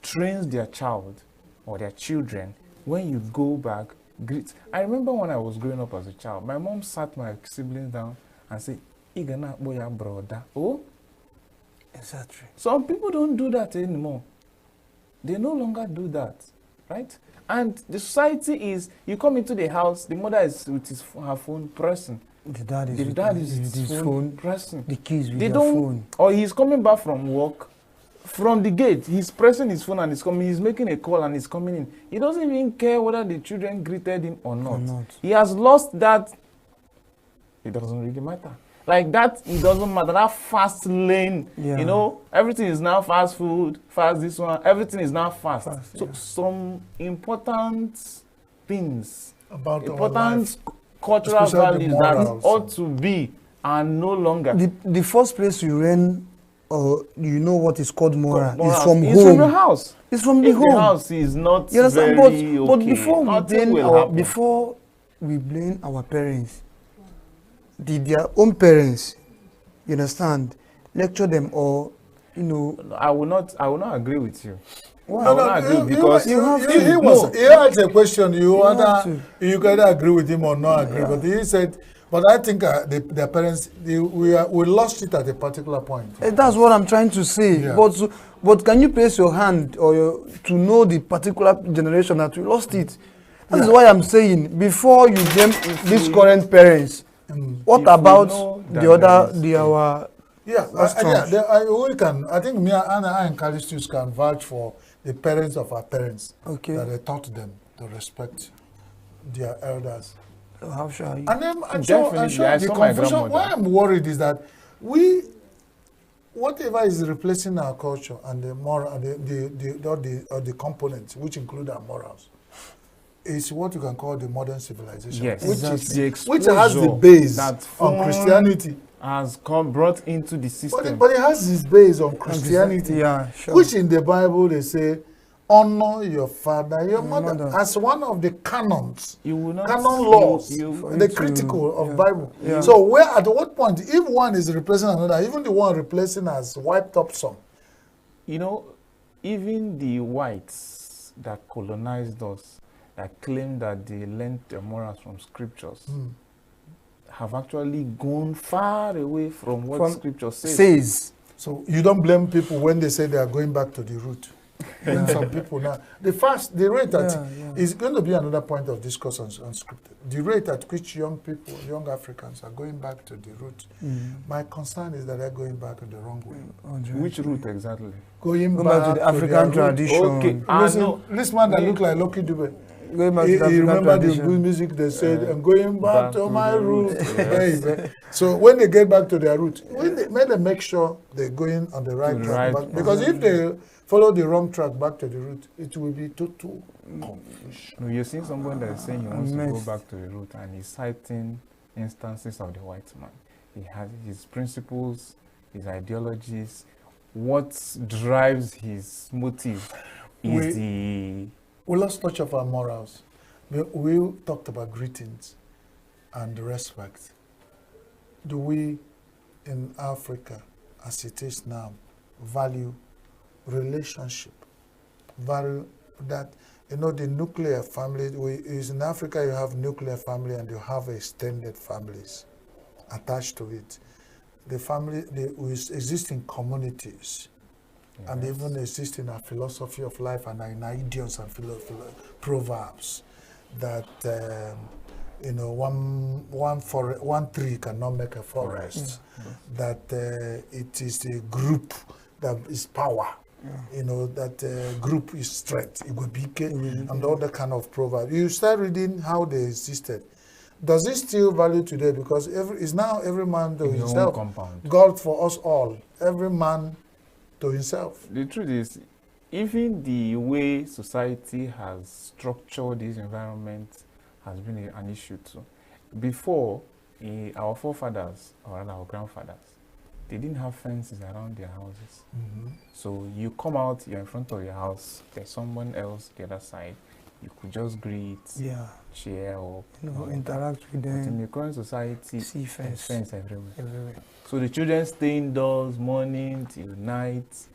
trains their child or their children, when you go back, greet. I remember when I was growing up as a child, my mom sat my siblings down and said, "Igana boya brother." Oh, exactly. Some people don't do that anymore. They no longer do that, right? And the society is, you come into the house, the mother is with her phone pressing. The dad is with his phone pressing. The kids with their phone. Or he's coming back from work. From the gate, he's pressing his phone and he's coming. He's making a call and he's coming in. He doesn't even care whether the children greeted him or not. He has lost that. It doesn't really matter. Like that, it doesn't matter. That fast lane, everything is now fast food, fast this one. Everything is now fast. So some important things, about important cultural values that ought to be are no longer. The first place you learn, you know what is called moral. It's from home. It's from the house. It's from the if home. The house is not very okay. But before we blame our parents, their own parents, you understand, lecture them or, I will not agree with you. Why? I will not agree because he asked a question. You can agree with him or not agree, but he said. But I think their parents, we lost it at a particular point. That's what I'm trying to say. Yeah. But can you place your hand to know the particular generation that we lost it? That's why I'm saying, before you blame these current parents, what about our we can. I think me, Anna, and Callistus can vouch for the parents of our parents. Okay. That they taught them to respect their elders. How shall you? And then the confusion. Why I'm worried is that whatever is replacing our culture and the moral, the components which include our morals, is what you can call the modern civilization. Yes, which has the base on Christianity. Has brought into the system. But it has its base on Christianity, sure. Which in the Bible they say, honor your father, your mother, as one of the canons, canon laws, the critical of Bible. Yeah. So at what point, if one is replacing another, even the one replacing has wiped up some. Even the whites that colonized us, that claim that they learned their morals from scriptures, have actually gone far away from what scripture says. So you don't blame people when they say they are going back to the root. And some people now, the rate that is going to be another point of discourse on scripted. The rate at which young Africans are going back to the root. My concern is that they're going back in the wrong way. Which root exactly? Going back to the African tradition. Okay. This man that look like Lucky Dube. Going back to the remember the good music they said, I'm going back to my root. Yes. So when they get back to their root, may they make sure they're going on the right track. Because if they follow the wrong track back to the root, it will be total confusion. No, you're seeing someone that is saying he wants to go back to the root and he's citing instances of the white man. He has his principles, his ideologies. What drives his motive is we lost touch of our morals. We talked about greetings and respect. Do we in Africa, as it is now, value relationship, value that, you know, the nuclear family, is in Africa you have nuclear family and you have extended families attached to it. The family, we exist in communities, yes, and even exist in our philosophy of life and in our idioms and proverbs that, you know, one tree cannot make a forest, that it is a group that is power. You know, that group is strength, and all that kind of proverb. You start reading how they existed. Does it still value today? Because it's now every man to himself. God for us all. Every man to himself. The truth is, even the way society has structured this environment has been an issue too. Before, our forefathers, or our grandfathers, they didn't have fences around their houses. So you come out, you're in front of your house, there's someone else the other side, you could just greet, cheer up, interact with them. But in the current society, see fence everywhere. So the children stay indoors morning till night.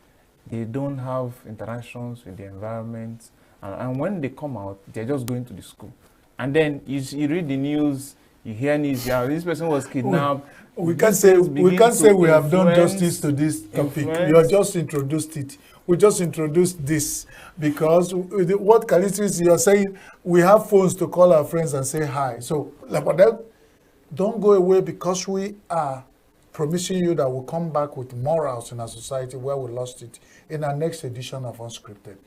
They don't have interactions with the environment. And when they come out, they're just going to the school. And then you read the news, you hear news, this person was kidnapped. We can't say we have done justice to this topic. You have just introduced it. We just introduced this because what Callistus, you're saying, we have phones to call our friends and say hi. So, but that, don't go away, because we are promising you that we'll come back with morals in our society where we lost it in our next edition of Unscripted.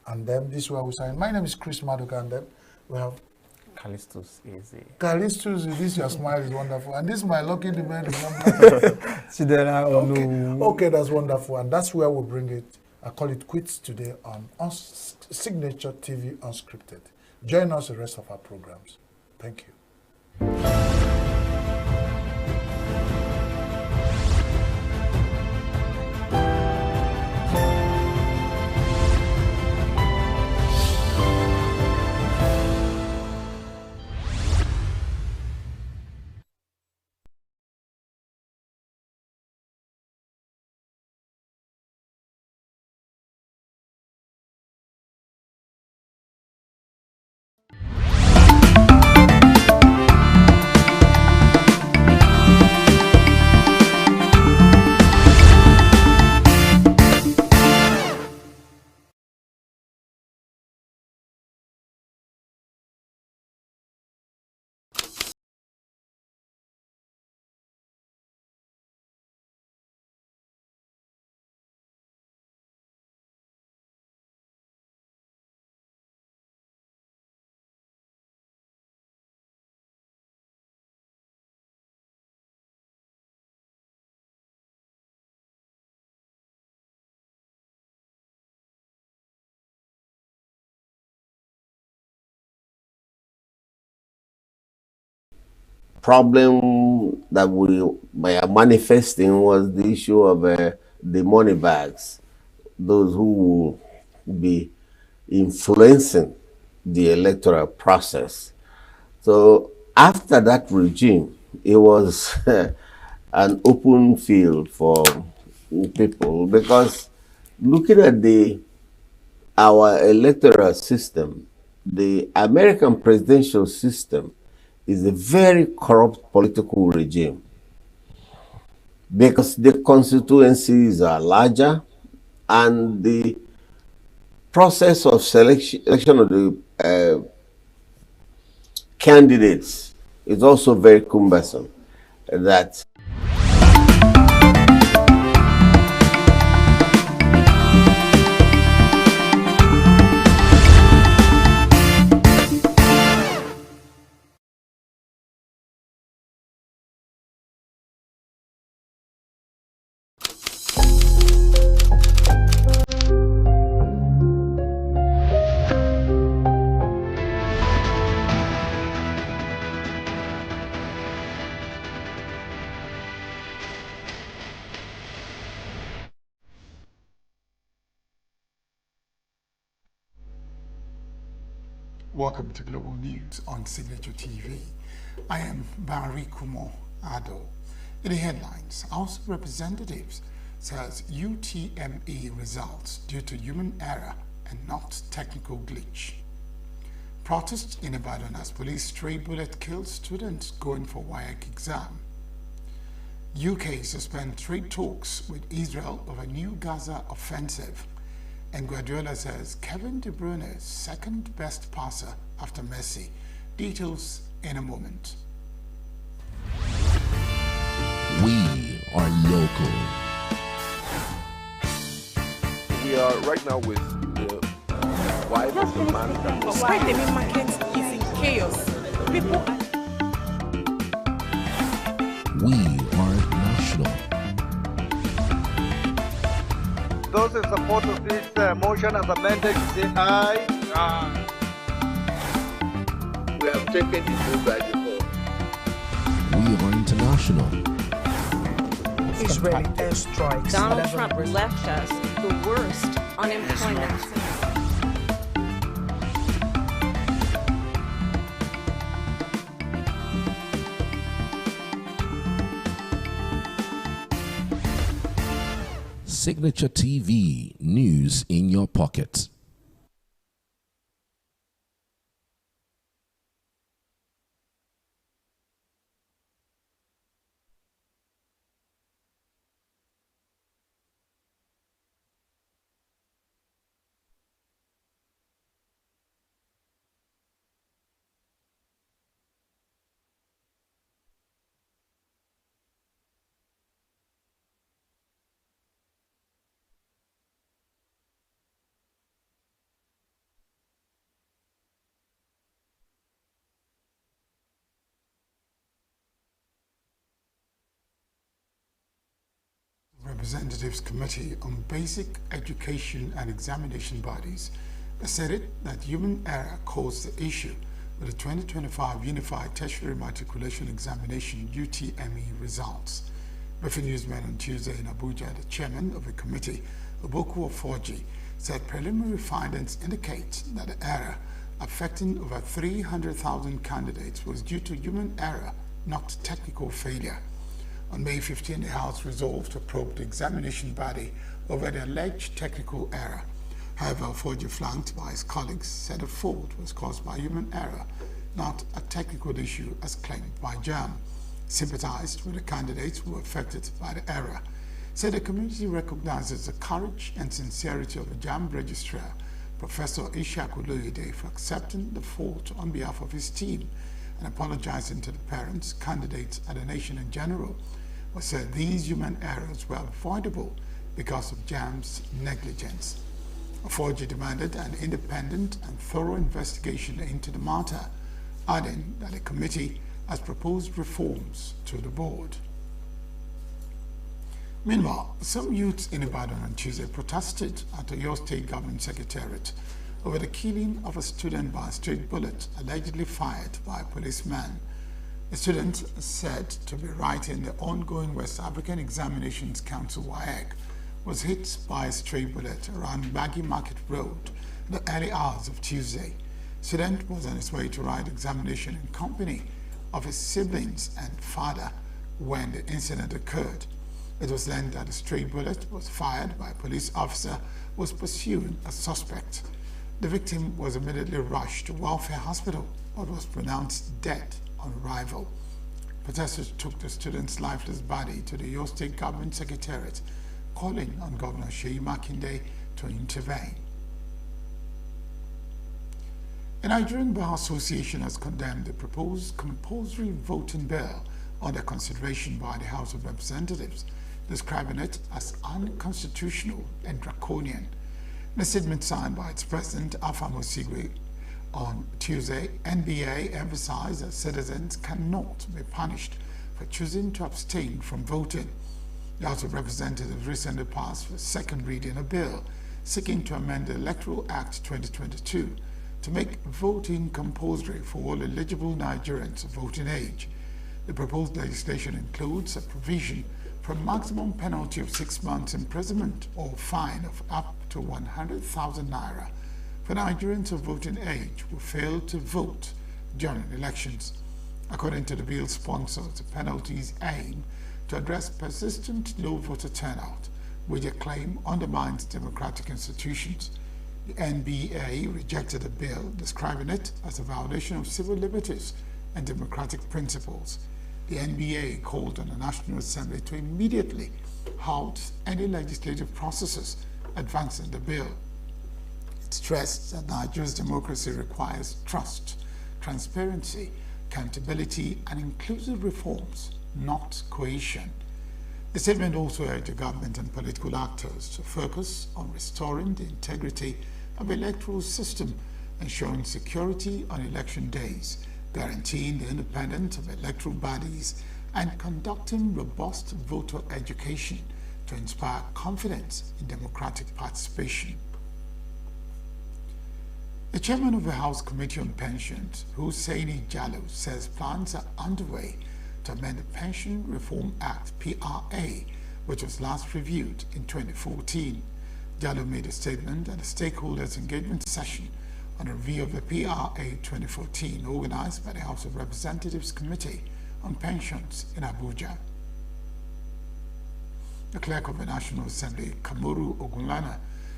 And then this is where we sign. My name is Chris Maduka, and then we have Callistus is Callistus, this your smile is wonderful. And this is my lucky demand. Okay, that's wonderful. And that's where we bring it. I call it quits today on Signature TV Unscripted. Join us the rest of our programs. Thank you. Problem that we were manifesting was the issue of the money bags, those who will be influencing the electoral process. So after that regime, it was an open field for people, because looking at our electoral system, the American presidential system is a very corrupt political regime, because the constituencies are larger and the process of selection of the candidates is also very cumbersome. That Welcome to Global News on Signature TV. I am Barry Kumo Ado. In the headlines, House of Representatives says UTME results due to human error and not technical glitch. Protest in Ibadan as police stray bullet kills students going for WAEC exam. UK suspend trade talks with Israel over new Gaza offensive. And Guardiola says Kevin De Bruyne second best passer after Messi. Details in a moment. We are local. We are right now with the wife of the man that was... Why the main market is in chaos. People are... We are national. Those in support of this motion as amended, say aye. Aye. We have taken the vote by default. We are international. Israeli airstrikes. Donald Trump left us the worst unemployment. Signature TV, news in your pocket. Representatives Committee on Basic Education and Examination Bodies asserted that human error caused the issue with the 2025 Unified Tertiary Matriculation Examination UTME results. Briefing newsmen on Tuesday in Abuja, the chairman of the committee, Oboku Ofoji, said preliminary findings indicate that the error affecting over 300,000 candidates was due to human error, not technical failure. On May 15, the House resolved to probe the examination body over the alleged technical error. However, Ofoji, flanked by his colleagues, said the fault was caused by human error, not a technical issue as claimed by JAM. Sympathized with the candidates who were affected by the error. Said the community recognizes the courage and sincerity of the JAM registrar, Professor Ishaku Loyede, for accepting the fault on behalf of his team and apologizing to the parents, candidates, and the nation in general. Was said these human errors were avoidable because of JAM's negligence. Ofoji demanded an independent and thorough investigation into the matter, adding that the committee has proposed reforms to the board. Meanwhile, some youths in Ibadan on Tuesday protested at the Oyo State Government Secretariat over the killing of a student by a straight bullet allegedly fired by a policeman. The student, said to be writing the ongoing West African Examinations Council WAEC, was hit by a stray bullet around Baggy Market Road in the early hours of Tuesday. The student was on his way to write examination in company of his siblings and father when the incident occurred. It was then that a stray bullet was fired by a police officer who was pursuing a suspect. The victim was immediately rushed to Welfare Hospital but was pronounced dead on arrival. Protesters took the student's lifeless body to the Oyo State Government Secretariat, calling on Governor Seyi Makinde to intervene. The Nigerian Bar Association has condemned the proposed compulsory voting bill under consideration by the House of Representatives, describing it as unconstitutional and draconian. In a statement signed by its president, Alpha Mosigwe, on Tuesday, NBA emphasized that citizens cannot be punished for choosing to abstain from voting. The House of Representatives recently passed for second reading a bill seeking to amend the Electoral Act 2022 to make voting compulsory for all eligible Nigerians of voting age. The proposed legislation includes a provision for a maximum penalty of 6 months imprisonment or fine of up to 100,000 naira for Nigerians of voting age who fail to vote during elections. According to the bill's sponsors, the penalties aim to address persistent low voter turnout, which it claimed undermines democratic institutions. The NBA rejected a bill describing it as a violation of civil liberties and democratic principles. The NBA called on the National Assembly to immediately halt any legislative processes advancing the bill. It stressed that Nigeria's democracy requires trust, transparency, accountability, and inclusive reforms, not coercion. The statement also urged the government and political actors to focus on restoring the integrity of the electoral system, ensuring security on election days, guaranteeing the independence of electoral bodies, and conducting robust voter education to inspire confidence in democratic participation. The chairman of the House Committee on Pensions, Hussaini Jallo, says plans are underway to amend the Pension Reform Act, PRA, which was last reviewed in 2014. Jallo made a statement at a stakeholders engagement session on a review of the PRA 2014 organized by the House of Representatives Committee on Pensions in Abuja. The clerk of the National Assembly, Kamoru Ogunlana,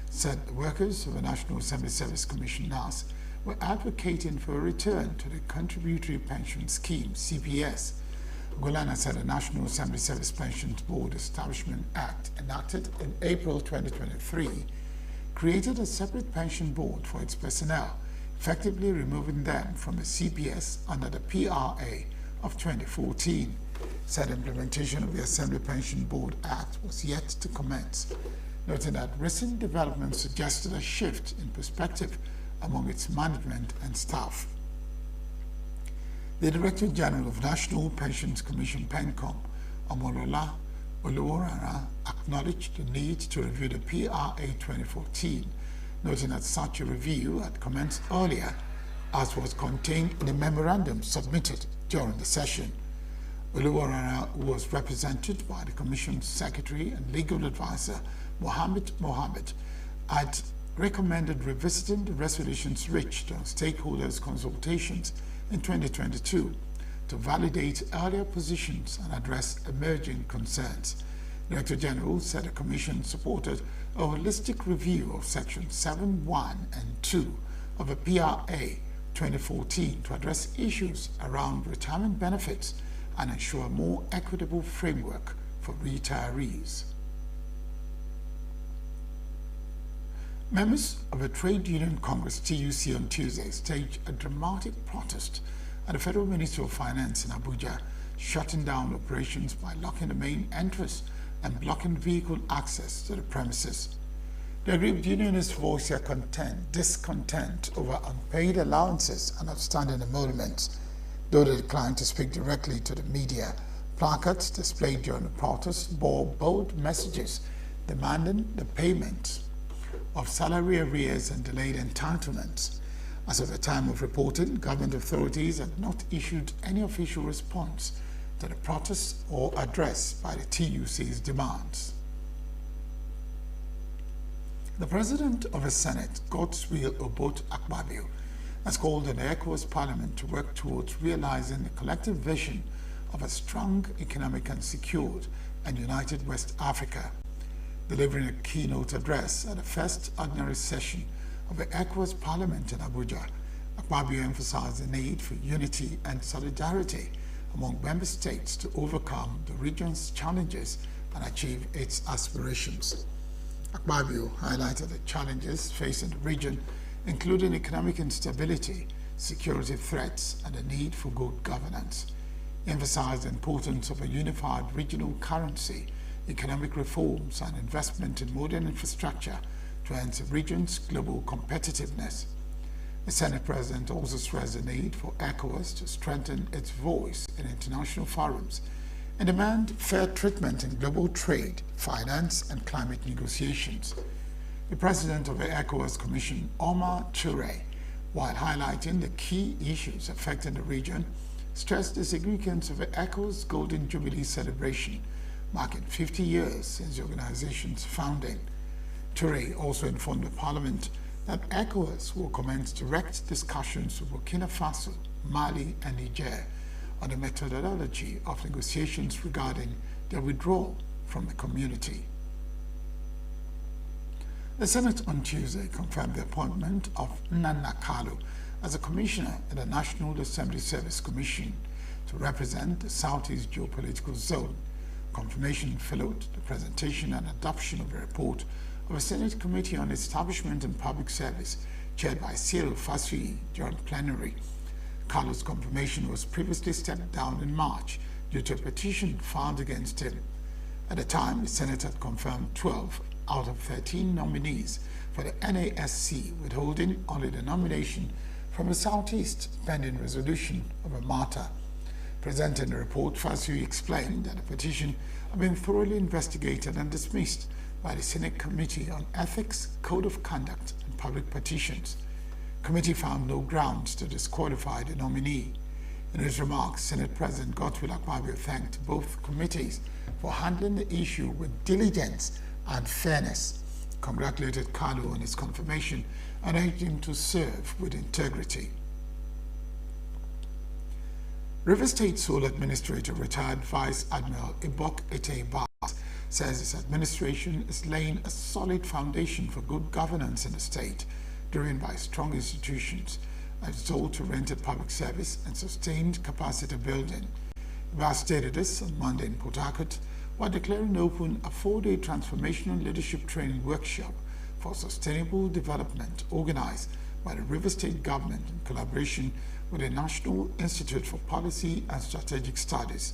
said the workers of the National Assembly Service Commission (NAS) were advocating for a return to the Contributory Pension Scheme (CPS). Ogunlana said the National Assembly Service Pensions Board Establishment Act, enacted in April 2023, created a separate pension board for its personnel, effectively removing them from the CPS under the PRA of 2014. Said implementation of the Assembly Pension Board Act was yet to commence, noting that recent developments suggested a shift in perspective among its management and staff. The Director General of National Pensions Commission, PENCOM, Omolola Oluwarara, acknowledged the need to review the PRA 2014, noting that such a review had commenced earlier, as was contained in a memorandum submitted during the session. Oluwarara was represented by the Commission's Secretary and Legal Advisor, Mohammed, had recommended revisiting the resolutions reached on stakeholders' consultations in 2022 to validate earlier positions and address emerging concerns. The Director General said the Commission supported a holistic review of Sections 7.1 and 2 of the PRA 2014 to address issues around retirement benefits and ensure a more equitable framework for retirees. Members of the Trade Union Congress (TUC) on Tuesday staged a dramatic protest at the Federal Ministry of Finance in Abuja, shutting down operations by locking the main entrance and blocking vehicle access to the premises. The aggrieved unionists voiced their discontent over unpaid allowances and outstanding emoluments. Though they declined to speak directly to the media, placards displayed during the protest bore bold messages demanding the payment of salary arrears and delayed entitlements. As of the time of reporting, government authorities had not issued any official response to the protests or address by the TUC's demands. The President of the Senate, Godswill Obot Akpabio, has called on the ECOWAS Parliament to work towards realizing the collective vision of a strong, economic and secured and united West Africa. Delivering a keynote address at the first ordinary session of the ECOWAS Parliament in Abuja, Akpabio emphasized the need for unity and solidarity among member states to overcome the region's challenges and achieve its aspirations. Akpabio highlighted the challenges facing the region, including economic instability, security threats, and the need for good governance. He emphasized the importance of a unified regional currency, economic reforms, and investment in modern infrastructure to enhance the region's global competitiveness. The Senate President also stressed the need for ECOWAS to strengthen its voice in international forums and demand fair treatment in global trade, finance, and climate negotiations. The President of the ECOWAS Commission, Omar Toure, while highlighting the key issues affecting the region, stressed the significance of the ECOWAS Golden Jubilee celebration, marking 50 years since the organization's founding. Toure also informed the Parliament that ECOWAS will commence direct discussions with Burkina Faso, Mali, and Niger on the methodology of negotiations regarding their withdrawal from the community. The Senate on Tuesday confirmed the appointment of Nana Kalu as a commissioner in the National Assembly Service Commission to represent the Southeast Geopolitical Zone. Confirmation followed the presentation and adoption of a report of a Senate Committee on Establishment and Public Service, chaired by Cyril Fasui during plenary. Kalu's confirmation was previously stepped down in March due to a petition filed against him. At the time, the Senate had confirmed 12 out of 13 nominees for the NASC, withholding only the nomination from the Southeast pending resolution of a matter. Presenting the report, Fasui explained that the petition had been thoroughly investigated and dismissed by the Senate Committee on Ethics, Code of Conduct, and Public Petitions. The committee found no grounds to disqualify the nominee. In his remarks, Senate President Godswill Akpabio thanked both committees for handling the issue with diligence and fairness, congratulated Kalu on his confirmation, and urged him to serve with integrity. River State Sole Administrator, retired Vice Admiral Ibok Ete-Bas, says his administration is laying a solid foundation for good governance in the state, driven by strong institutions, a result-oriented public service, and sustained capacity building. Bas stated this on Monday in Port Harcourt while declaring open a 4-day transformational leadership training workshop for sustainable development organized by the River State government in collaboration with the National Institute for Policy and Strategic Studies.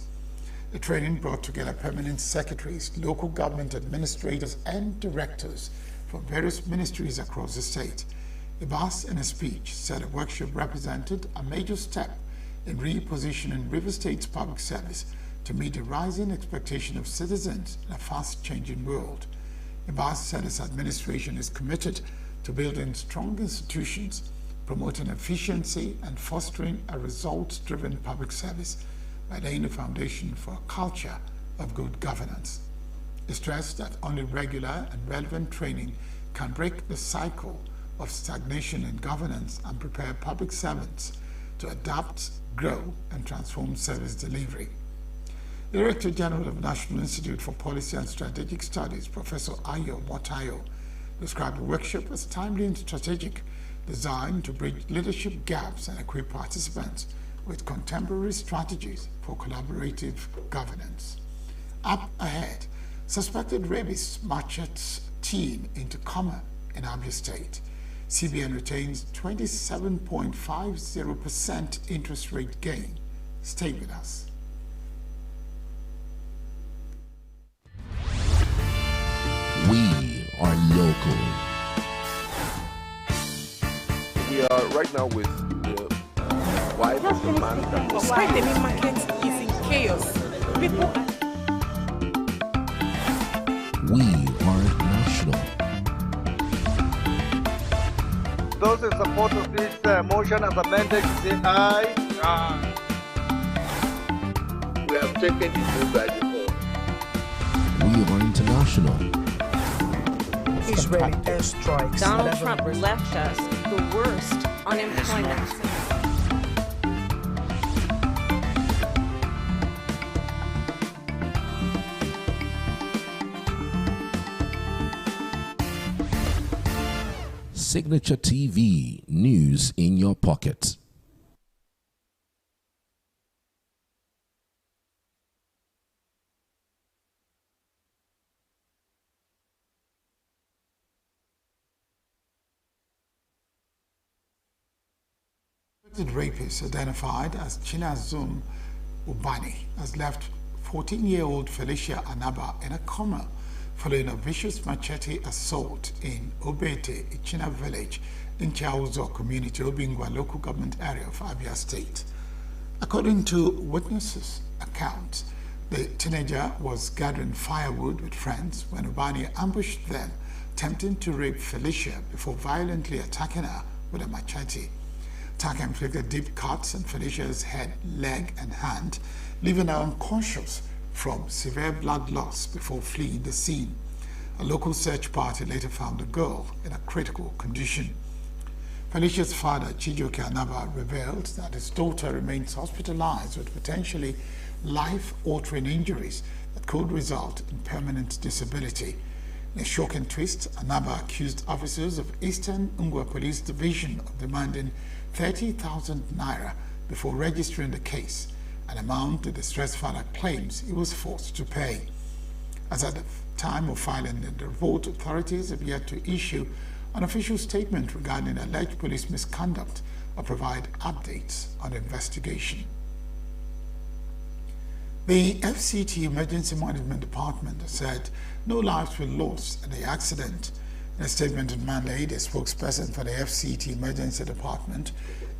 The training brought together permanent secretaries, local government administrators, and directors from various ministries across the state. Ibas, in a speech, said the workshop represented a major step in repositioning River State's public service to meet the rising expectation of citizens in a fast-changing world. Ibas said his administration is committed to building strong institutions, promoting efficiency, and fostering a results-driven public service by laying the foundation for a culture of good governance. He stressed that only regular and relevant training can break the cycle of stagnation in governance and prepare public servants to adapt, grow, and transform service delivery. The Director General of the National Institute for Policy and Strategic Studies, Professor Ayo Motayo, described the workshop as timely and strategic, designed to bridge leadership gaps and equip participants with contemporary strategies for collaborative governance. Up ahead, suspected rapist marches teen into coma in Abia State. CBN retains 27.50% interest rate gain. Stay with us. We are local. We are right now with the wife of the man that was... Why the main market is in chaos. People are... We are national. Those in support of this motion as amended, say aye. Aye. We have taken the vote by default. We are international. Israeli airstrikes. Donald Trump left us the worst unemployment. Signature TV, news in your pocket. Suspected rapist identified as Chinazum Ubani has left 14-year-old Felicia Anaba in a coma following a vicious machete assault in Obete, Ichina village in Chiauzo community, Obingwa local government area of Abia State. According to witnesses' accounts, the teenager was gathering firewood with friends when Ubani ambushed them, attempting to rape Felicia before violently attacking her with a machete. Attack inflicted deep cuts on Felicia's head, leg, and hand, leaving her unconscious from severe blood loss before fleeing the scene. A local search party later found the girl in a critical condition. Felicia's father, Chijoke Anaba, revealed that his daughter remains hospitalized with potentially life-altering injuries that could result in permanent disability. In a shocking twist, Anaba accused officers of Eastern ENUGU Police Division of demanding 30,000 naira before registering the case, an amount the distressed father claims he was forced to pay. As at the time of filing the report, authorities have yet to issue an official statement regarding alleged police misconduct or provide updates on the investigation. The FCT Emergency Management Department said no lives were lost in the accident. In a statement on Monday, the spokesperson for the FCT Emergency Department,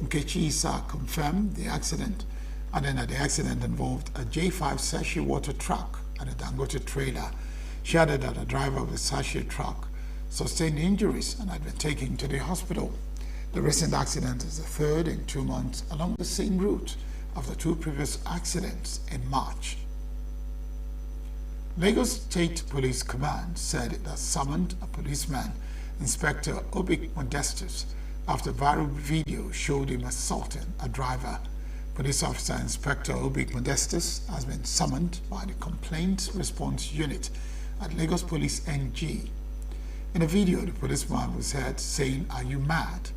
Nkechi Issa, confirmed the accident, adding that the accident involved a J5 sachet water truck and a Dangote trailer. She added that the driver of the sachet truck sustained injuries and had been taken to the hospital. The recent accident is the third in 2 months along the same route of the two previous accidents in March. Lagos State Police Command said it has summoned a policeman, Inspector Obik Modestus, after viral video showed him assaulting a driver. Police officer Inspector Obik Modestus has been summoned by the Complaint Response Unit at Lagos Police NG. In a video, the policeman was heard saying, "Are you mad?"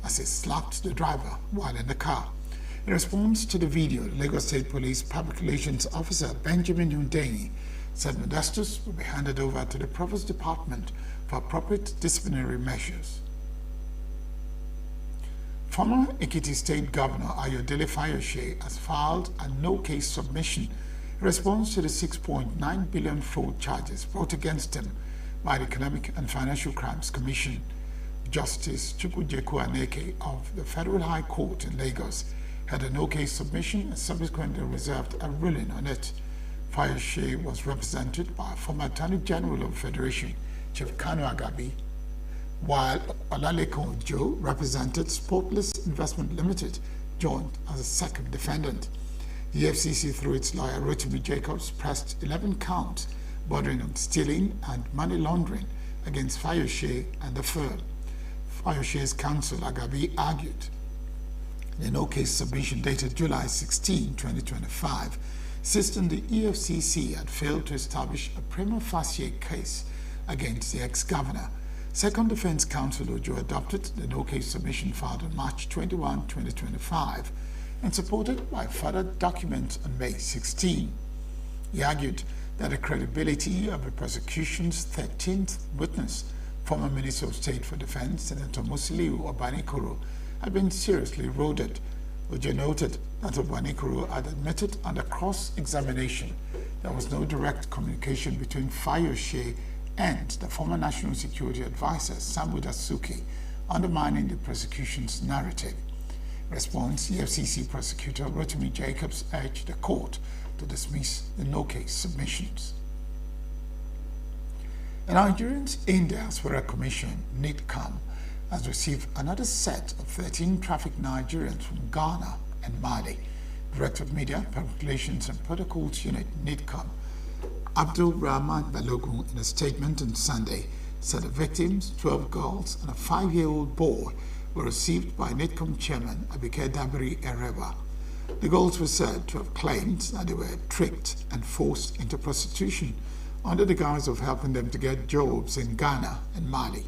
as he slapped the driver while in the car. In response to the video, the Lagos State Police Public Relations Officer Benjamin Yundeni said Modestus will be handed over to the Provost Department for appropriate disciplinary measures. Former Ekiti State Governor Ayodele Fayose has filed a no-case submission in response to the 6.9 billion fraud charges brought against him by the Economic and Financial Crimes Commission. Justice Chukwujeku Aneke of the Federal High Court in Lagos had a no-case submission and subsequently reserved a ruling on it. Fayose was represented by former Attorney General of the Federation, Chief Kanu Agabi, while Olalekun Ojo represented Sportless Investment Limited, joined as a second defendant. The FCC, through its lawyer Rotimi Jacobs, pressed 11 counts bordering on stealing and money laundering against Fayose and the firm. Fayose's counsel Agabi argued the no-case submission dated July 16, 2025, insisting the EFCC had failed to establish a prima facie case against the ex-governor. Second Defense Counsel Ojo adopted the no-case submission filed on March 21, 2025, and supported by further documents on May 16. He argued that the credibility of the prosecution's 13th witness, former Minister of State for Defense, Senator Musiliu Obanikoro, had been seriously eroded. Ojo noted that Obanikoro had admitted under cross-examination there was no direct communication between Fayose and the former National Security Advisor, Samuel Dasuki, undermining the prosecution's narrative. In response, EFCC prosecutor Rotimi Jacobs urged the court to dismiss the no-case submissions. The Nigerians in Diaspora Commission, NIDCAM, has received another set of 13 trafficked Nigerians from Ghana and Mali. Director of Media, Public Relations and Protocols Unit, NIDCAM, Abdul Rahman Balogun, in a statement on Sunday, said the victims, 12 girls and a 5-year-old boy, were received by NIDCAM chairman Abike Dabiri Erewa. The girls were said to have claimed that they were tricked and forced into prostitution under the guise of helping them to get jobs in Ghana and Mali.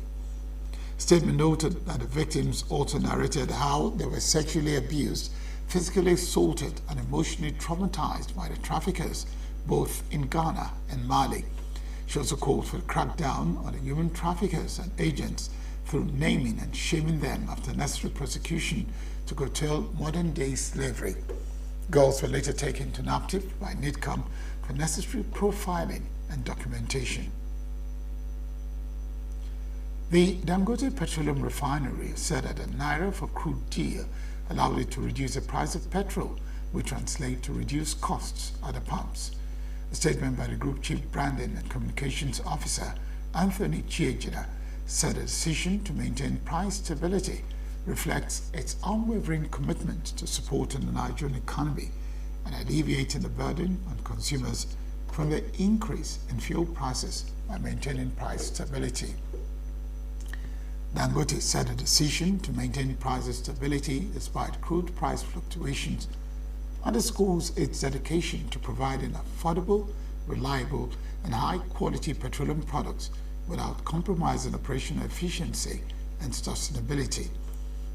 Statement noted that the victims also narrated how they were sexually abused, physically assaulted, and emotionally traumatized by the traffickers, both in Ghana and Mali. She also called for a crackdown on the human traffickers and agents through naming and shaming them after necessary prosecution to curtail modern-day slavery. Girls were later taken to NAPTIP by NIDCAM for necessary profiling and documentation. The Dangote Petroleum Refinery said that a naira for crude deal allowed it to reduce the price of petrol, which translates to reduced costs at the pumps. A statement by the Group Chief Branding and Communications Officer, Anthony Chiejina, said the decision to maintain price stability reflects its unwavering commitment to supporting the Nigerian economy and alleviating the burden on consumers from the increase in fuel prices by maintaining price stability. Dangote said the decision to maintain price stability despite crude price fluctuations underscores its dedication to providing affordable, reliable, and high-quality petroleum products without compromising operational efficiency and sustainability.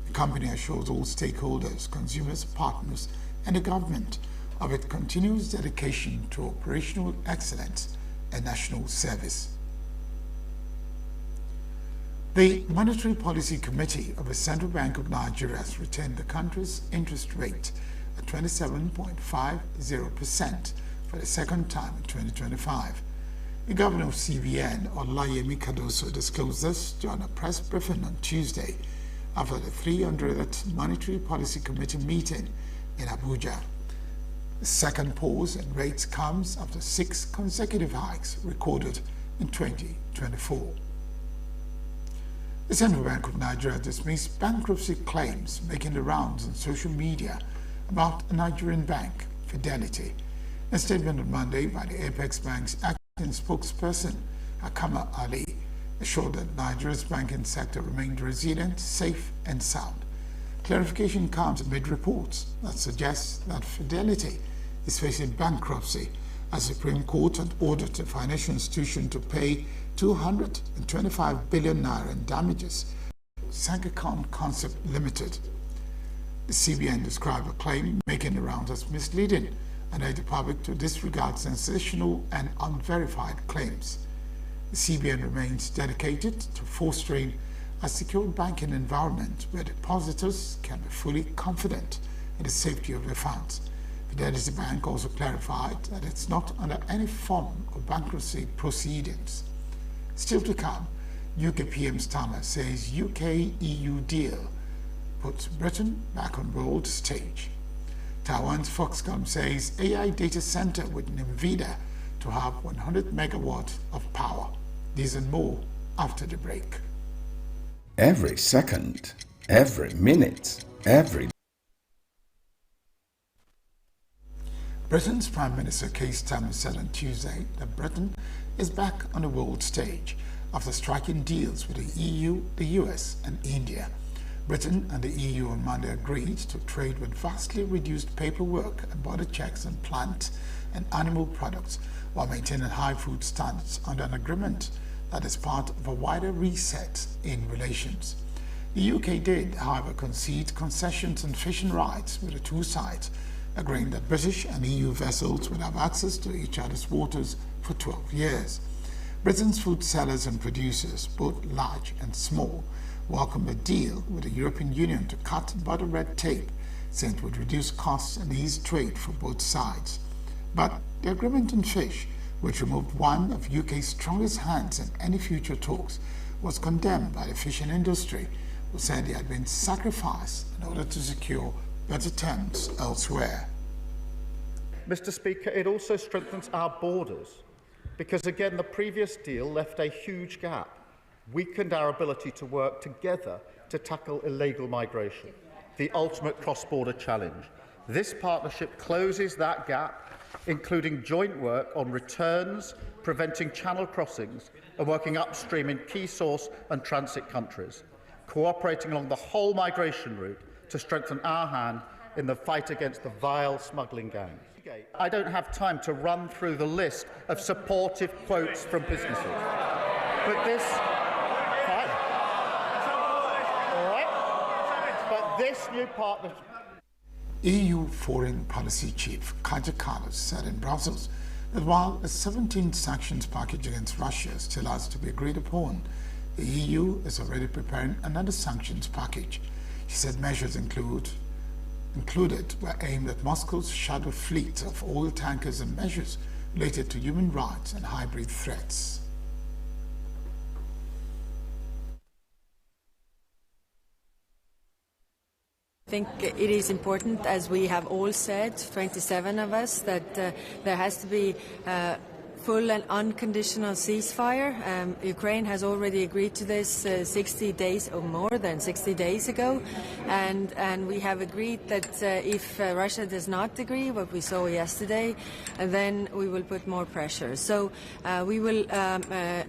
The company assures all stakeholders, consumers, partners, and the government of its continuous dedication to operational excellence and national service. The Monetary Policy Committee of the Central Bank of Nigeria has retained the country's interest rate at 27.50% for the second time in 2025. The governor of CBN, Olayemi Cardoso, disclosed this during a press briefing on Tuesday after the 300th Monetary Policy Committee meeting in Abuja. The second pause in rates comes after 6 consecutive hikes recorded in 2024. The Central Bank of Nigeria dismissed bankruptcy claims making the rounds on social media about a Nigerian bank, Fidelity. A statement on Monday by the Apex Bank's acting spokesperson, Akama Ali, assured that Nigeria's banking sector remained resilient, safe, and sound. Clarification comes amid reports that suggest that Fidelity is facing bankruptcy as the Supreme Court had ordered the financial institution to pay 225 billion naira in damages to Sankacon Concept Limited. The CBN described a claim making the rounds as misleading and urged the public to disregard sensational and unverified claims. The CBN remains dedicated to fostering a secure banking environment where depositors can be fully confident in the safety of their funds. Fidelity Bank also clarified that it's not under any form of bankruptcy proceedings. Still to come, UK PM Starmer says UK-EU deal puts Britain back on world stage. Taiwan's Foxconn says AI data center with NVIDIA to have 100 megawatts of power. These and more after the break. Every second, every minute, every Britain's Prime Minister Keir Starmer said on Tuesday that Britain is back on the world stage after striking deals with the EU, the US, and India. Britain and the EU on Monday agreed to trade with vastly reduced paperwork and border checks on plant and animal products while maintaining high food standards under an agreement that is part of a wider reset in relations. The UK did, however, concede concessions on fishing rights with the two sides, agreeing that British and EU vessels would have access to each other's waters for 12 years. Britain's food sellers and producers, both large and small, welcomed a deal with the European Union to cut border red tape, saying it would reduce costs and ease trade for both sides. But the agreement on fish, which removed one of UK's strongest hands in any future talks, was condemned by the fishing industry, who said it had been sacrificed in order to secure better terms elsewhere. Mr. Speaker, it also strengthens our borders because, again, the previous deal left a huge gap, weakened our ability to work together to tackle illegal migration, the ultimate cross-border challenge. This partnership closes that gap, including joint work on returns, preventing channel crossings, and working upstream in key source and transit countries, cooperating along the whole migration route to strengthen our hand in the fight against the vile smuggling gangs. I don't have time to run through the list of supportive quotes from businesses, but this, fine. All right, but this new partnership. EU Foreign Policy Chief Kaja Kallas said in Brussels that while a 17th sanctions package against Russia still has to be agreed upon, the EU is already preparing another sanctions package. She said measures included were aimed at Moscow's shadow fleet of oil tankers and measures related to human rights and hybrid threats. I think it is important, as we have all said, 27 of us, that there has to be full and unconditional ceasefire. Ukraine has already agreed to this 60 days or more than 60 days ago, and we have agreed that if Russia does not agree, what we saw yesterday, then we will put more pressure. So we will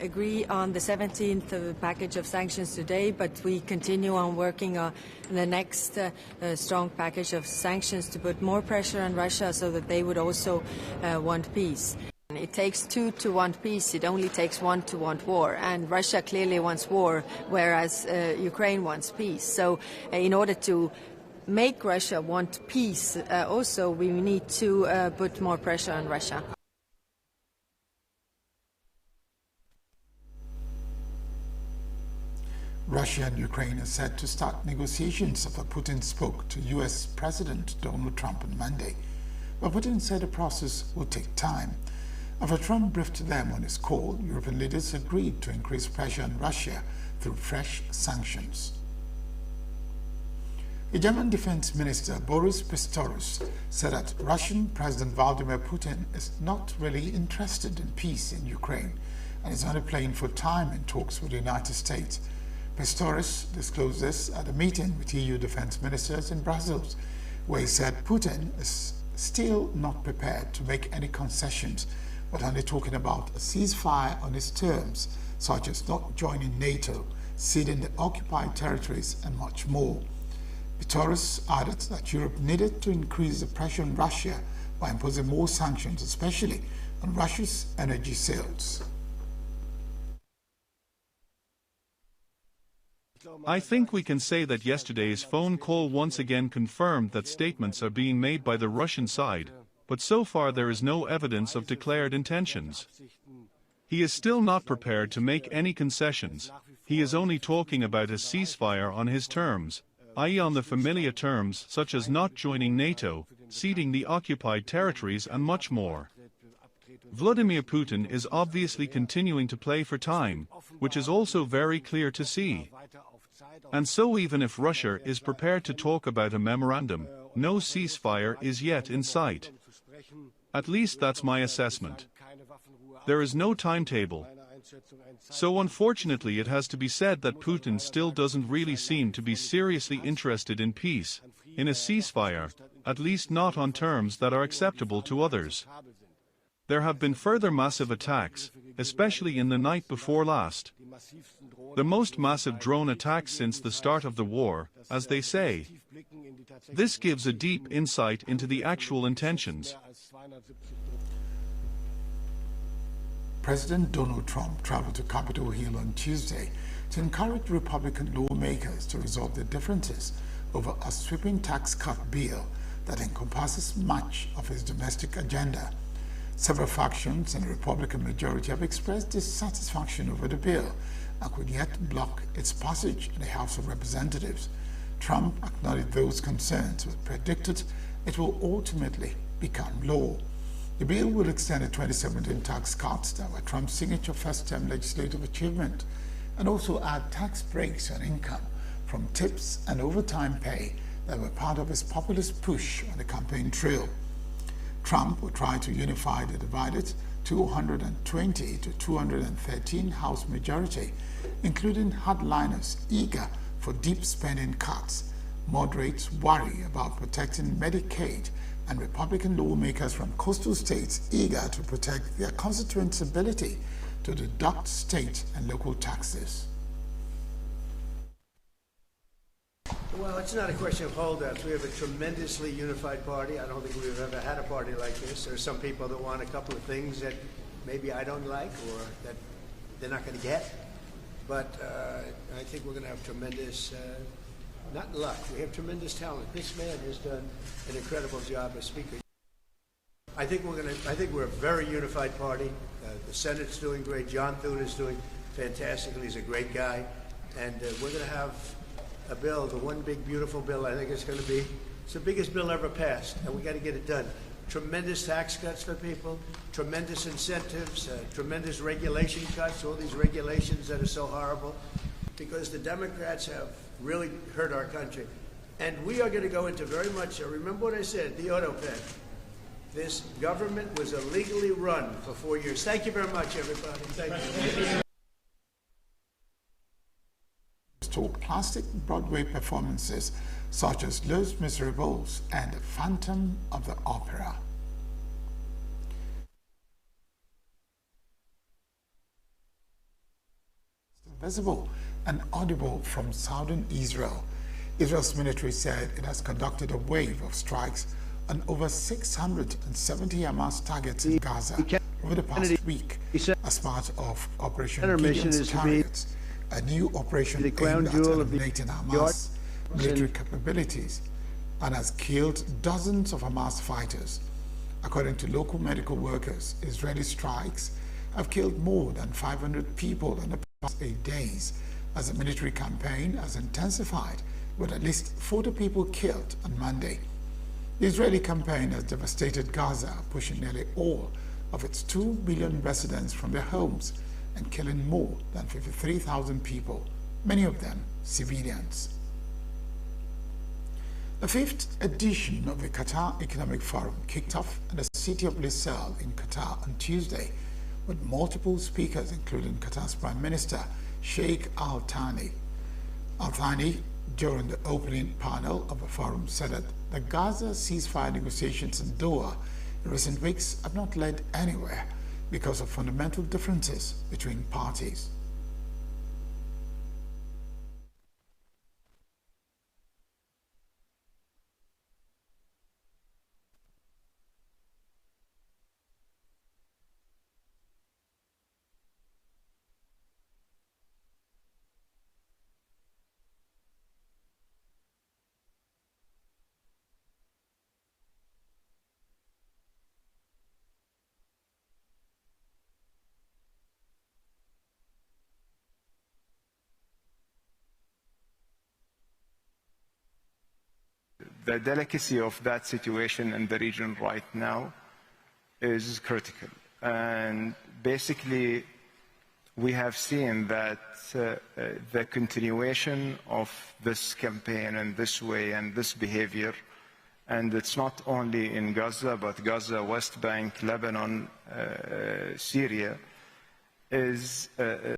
agree on the 17th package of sanctions today, but we continue on working on the next strong package of sanctions to put more pressure on Russia so that they would also want peace. It takes two to want peace. It only takes one to want war. And Russia clearly wants war, whereas Ukraine wants peace. So in order to make Russia want peace, also we need to put more pressure on Russia. Russia and Ukraine are set to start negotiations after Putin spoke to U.S. President Donald Trump on Monday. But Putin said the process will take time. After Trump briefed them on his call, European leaders agreed to increase pressure on Russia through fresh sanctions. The German Defense Minister Boris Pistorius said that Russian President Vladimir Putin is not really interested in peace in Ukraine and is only playing for time in talks with the United States. Pistorius disclosed this at a meeting with EU defense ministers in Brussels, where he said Putin is still not prepared to make any concessions, but only talking about a ceasefire on his terms, such as not joining NATO, ceding the occupied territories, and much more. Pistorius added that Europe needed to increase the pressure on Russia by imposing more sanctions, especially on Russia's energy sales. I think we can say that yesterday's phone call once again confirmed that statements are being made by the Russian side, but so far there is no evidence of declared intentions. He is still not prepared to make any concessions. He is only talking about a ceasefire on his terms, i.e. on the familiar terms such as not joining NATO, ceding the occupied territories and much more. Vladimir Putin is obviously continuing to play for time, which is also very clear to see. And so even if Russia is prepared to talk about a memorandum, no ceasefire is yet in sight. At least that's my assessment. There is no timetable. So unfortunately it has to be said that Putin still doesn't really seem to be seriously interested in peace, in a ceasefire, at least not on terms that are acceptable to others. There have been further massive attacks, especially in the night before last. The most massive drone attacks since the start of the war, as they say. This gives a deep insight into the actual intentions. President Donald Trump traveled to Capitol Hill on Tuesday to encourage Republican lawmakers to resolve their differences over a sweeping tax cut bill that encompasses much of his domestic agenda. Several factions and the Republican majority have expressed dissatisfaction over the bill and could yet block its passage in the House of Representatives. Trump acknowledged those concerns but predicted it will ultimately become law. The bill will extend the 2017 tax cuts that were Trump's signature first-term legislative achievement and also add tax breaks on income from tips and overtime pay that were part of his populist push on the campaign trail. Trump will try to unify the divided 220 to 213 House majority, including hardliners eager for deep spending cuts, moderates worry about protecting Medicaid, and Republican lawmakers from coastal states eager to protect their constituents' ability to deduct state and local taxes. Well, it's not a question of holdouts. We have a tremendously unified party. I don't think we've ever had a party like this. There are some people that want a couple of things that maybe I don't like or that they're not going to get. But I think we're going to have tremendous, not luck, we have tremendous talent. This man has done an incredible job as Speaker. I think we're a very unified party. The Senate's doing great. John Thune is doing fantastically. He's a great guy. And we're going to have a bill, the one big beautiful bill. I think it's going to be, it's the biggest bill ever passed, and we got to get it done. Tremendous tax cuts for people, tremendous incentives, tremendous regulation cuts, all these regulations that are so horrible, because the Democrats have really hurt our country. And we are going to go into very much, remember what I said, the auto pen. This government was illegally run for 4 years. Thank you very much, everybody. Thank you. To classic Broadway performances such as Les Miserables and Phantom of the Opera. Visible and audible from southern Israel. Israel's military said it has conducted a wave of strikes on over 670 Hamas targets in Gaza, Over the past week, as part of Operation Center mission Gideon's is to be Chariots, a new operation the crown aimed at jewel of the eliminating Hamas military capabilities, and has killed dozens of Hamas fighters. According to local medical workers, Israeli strikes have killed more than 500 people in the past 8 days, as the military campaign has intensified, with at least 40 people killed on Monday. The Israeli campaign has devastated Gaza, pushing nearly all of its 2 million residents from their homes and killing more than 53,000 people, many of them civilians. The 5th edition of the Qatar Economic Forum kicked off in the city of Lusail in Qatar on Tuesday, with multiple speakers, including Qatar's Prime Minister Sheikh Al Thani. Al Thani, during the opening panel of the forum, said that the Gaza ceasefire negotiations in Doha in recent weeks have not led anywhere because of fundamental differences between parties. The delicacy of that situation in the region right now is critical. And basically, we have seen that the continuation of this campaign and this way and this behavior, and it's not only in Gaza, but Gaza, West Bank, Lebanon, Syria, is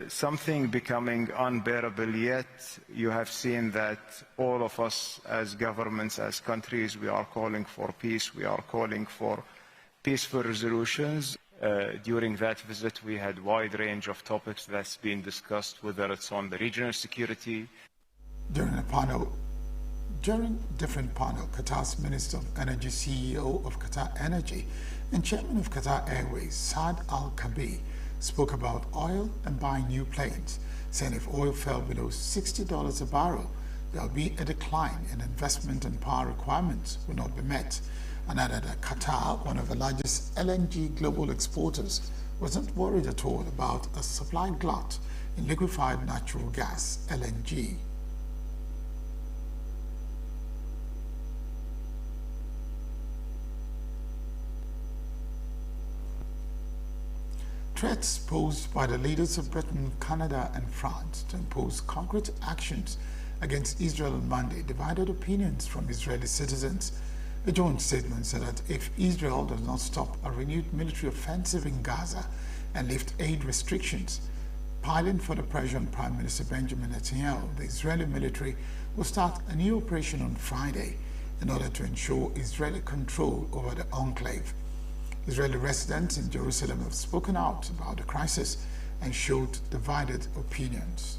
something becoming unbearable. Yet you have seen that all of us as governments, as countries, we are calling for peace, we are calling for peaceful resolutions. During that visit, we had a wide range of topics that's been discussed, whether it's on the regional security. During different panel, Qatar's Minister of Energy, CEO of Qatar Energy, and Chairman of Qatar Airways, Saad Al-Kabi, spoke about oil and buying new planes, saying if oil fell below $60 a barrel, there will be a decline in investment and power requirements will not be met, and added that Qatar, one of the largest LNG global exporters, was not worried at all about a supply glut in liquefied natural gas, LNG. Threats posed by the leaders of Britain, Canada and France to impose concrete actions against Israel on Monday divided opinions from Israeli citizens. A joint statement said that if Israel does not stop a renewed military offensive in Gaza and lift aid restrictions, piling further pressure on Prime Minister Benjamin Netanyahu, the Israeli military will start a new operation on Friday in order to ensure Israeli control over the enclave. Israeli residents in Jerusalem have spoken out about the crisis and showed divided opinions.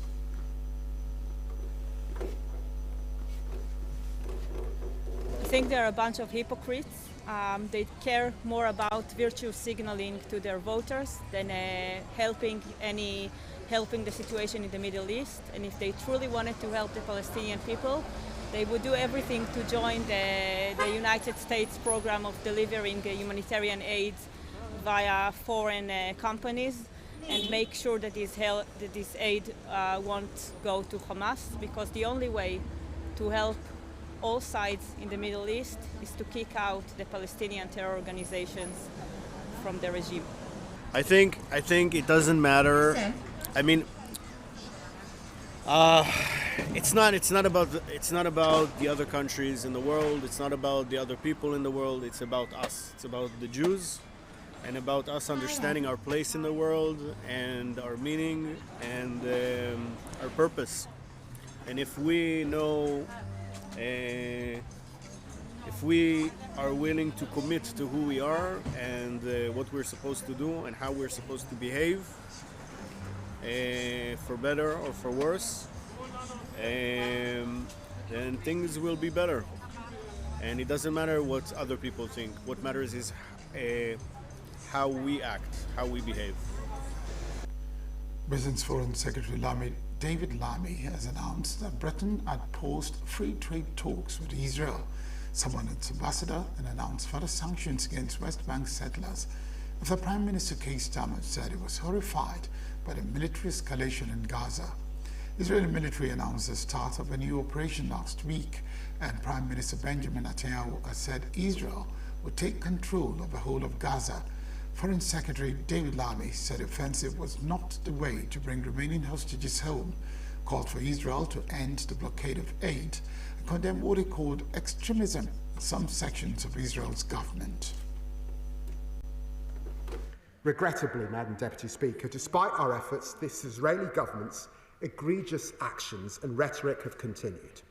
I think they're a bunch of hypocrites. They care more about virtue signaling to their voters than helping the situation in the Middle East. And if they truly wanted to help the Palestinian people, they would do everything to join the United States program of delivering humanitarian aid via foreign companies and make sure that this aid won't go to Hamas, because the only way to help all sides in the Middle East is to kick out the Palestinian terror organizations from the regime. I think it doesn't matter. I mean, it's not about the other countries in the world. It's not about the other people in the world. It's about us. It's about the Jews, and about us understanding our place in the world and our meaning and our purpose. And if we know, if we are willing to commit to who we are and what we're supposed to do and how we're supposed to behave, for better or for worse, then things will be better. And it doesn't matter what other people think. What matters is how we act, how we behave. Britain's Foreign Secretary David Lammy has announced that Britain had paused free trade talks with Israel, summoned its ambassador, and announced further sanctions against West Bank settlers after Prime Minister Keir Starmer said he was horrified by the military escalation in Gaza. The Israeli military announced the start of a new operation last week, and Prime Minister Benjamin Netanyahu has said Israel would take control of the whole of Gaza. Foreign Secretary David Lammy said the offensive was not the way to bring remaining hostages home, called for Israel to end the blockade of aid, and condemned what he called extremism in some sections of Israel's government. Regrettably, Madam Deputy Speaker, despite our efforts, this Israeli government's egregious actions and rhetoric have continued.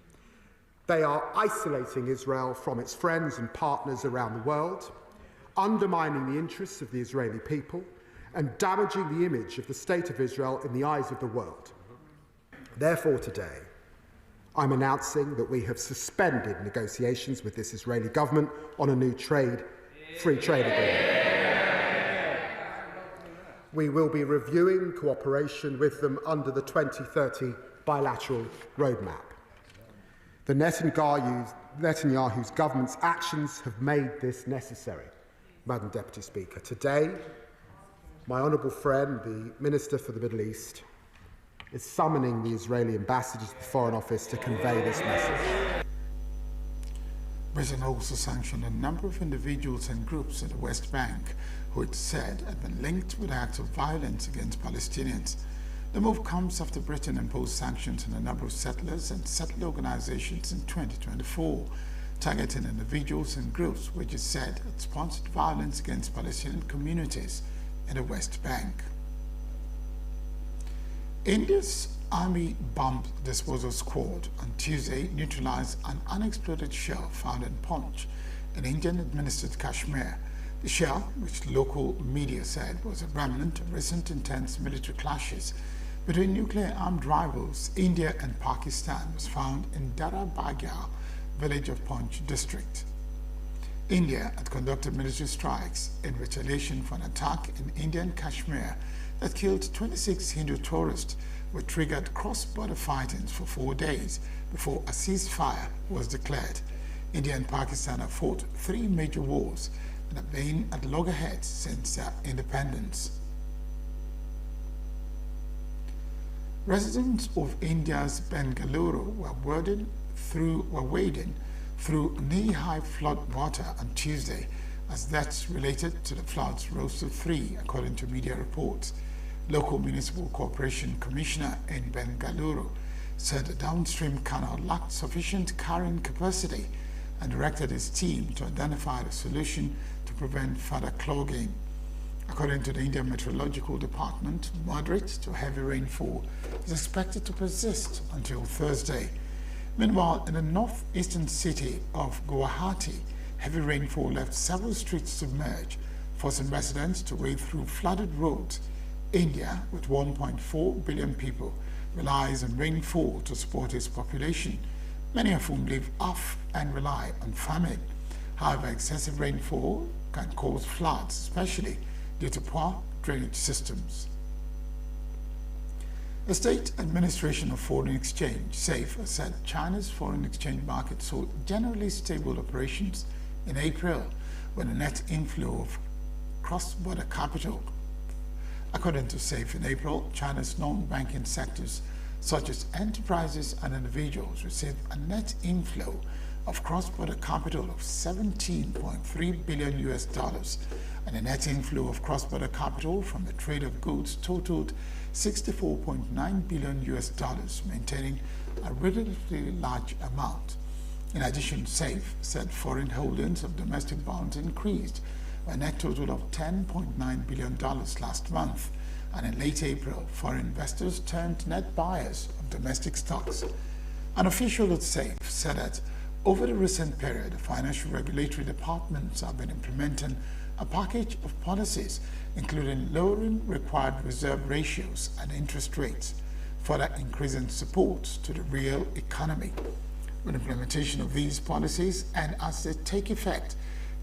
They are isolating Israel from its friends and partners around the world, undermining the interests of the Israeli people, and damaging the image of the State of Israel in the eyes of the world. Therefore, today, I'm announcing that we have suspended negotiations with this Israeli government on a new free trade agreement. We will be reviewing cooperation with them under the 2030 bilateral roadmap. The Netanyahu's government's actions have made this necessary. Madam Deputy Speaker, today, my honourable friend, the Minister for the Middle East, is summoning the Israeli ambassador to the Foreign Office to convey this message. Britain also sanctioned a number of individuals and groups in the West Bank who it said had been linked with acts of violence against Palestinians. The move comes after Britain imposed sanctions on a number of settlers and settler organizations in 2024, targeting individuals and groups which it said had sponsored violence against Palestinian communities in the West Bank. India's Army Bomb Disposal Squad on Tuesday neutralized an unexploded shell found in Punch in Indian-administered Kashmir. The shell, which local media said was a remnant of recent intense military clashes between nuclear-armed rivals India and Pakistan, was found in Dara Baghal village of Punch district. India had conducted military strikes in retaliation for an attack in Indian Kashmir that killed 26 Hindu tourists, which triggered cross-border fightings for 4 days before a ceasefire was declared. India and Pakistan have fought 3 major wars and have been at loggerheads since their independence. Residents of India's Bengaluru were wading through knee-high flood water on Tuesday as deaths related to the floods rose to 3, according to media reports. Local Municipal Corporation Commissioner in Bengaluru said the downstream canal lacked sufficient carrying capacity and directed his team to identify a solution to prevent further clogging. According to the Indian Meteorological Department, moderate to heavy rainfall is expected to persist until Thursday. Meanwhile, in the northeastern city of Guwahati, heavy rainfall left several streets submerged, forcing residents to wade through flooded roads. India, with 1.4 billion people, relies on rainfall to support its population, many of whom live off and rely on farming. However, excessive rainfall can cause floods, especially due to poor drainage systems. The State Administration of Foreign Exchange, SAFE, has said China's foreign exchange market saw generally stable operations in April, with a net inflow of cross-border capital. According to SAFE, in April, China's non-banking sectors, such as enterprises and individuals, received a net inflow of cross-border capital of $17.3 billion and a net inflow of cross-border capital from the trade of goods totaled $64.9 billion, maintaining a relatively large amount. In addition, SAFE said foreign holdings of domestic bonds increased by a net total of $10.9 billion last month, and in late April, foreign investors turned net buyers of domestic stocks. An official at SAFE said that over the recent period, the financial regulatory departments have been implementing a package of policies, including lowering required reserve ratios and interest rates, further increasing support to the real economy. With implementation of these policies and as they take effect,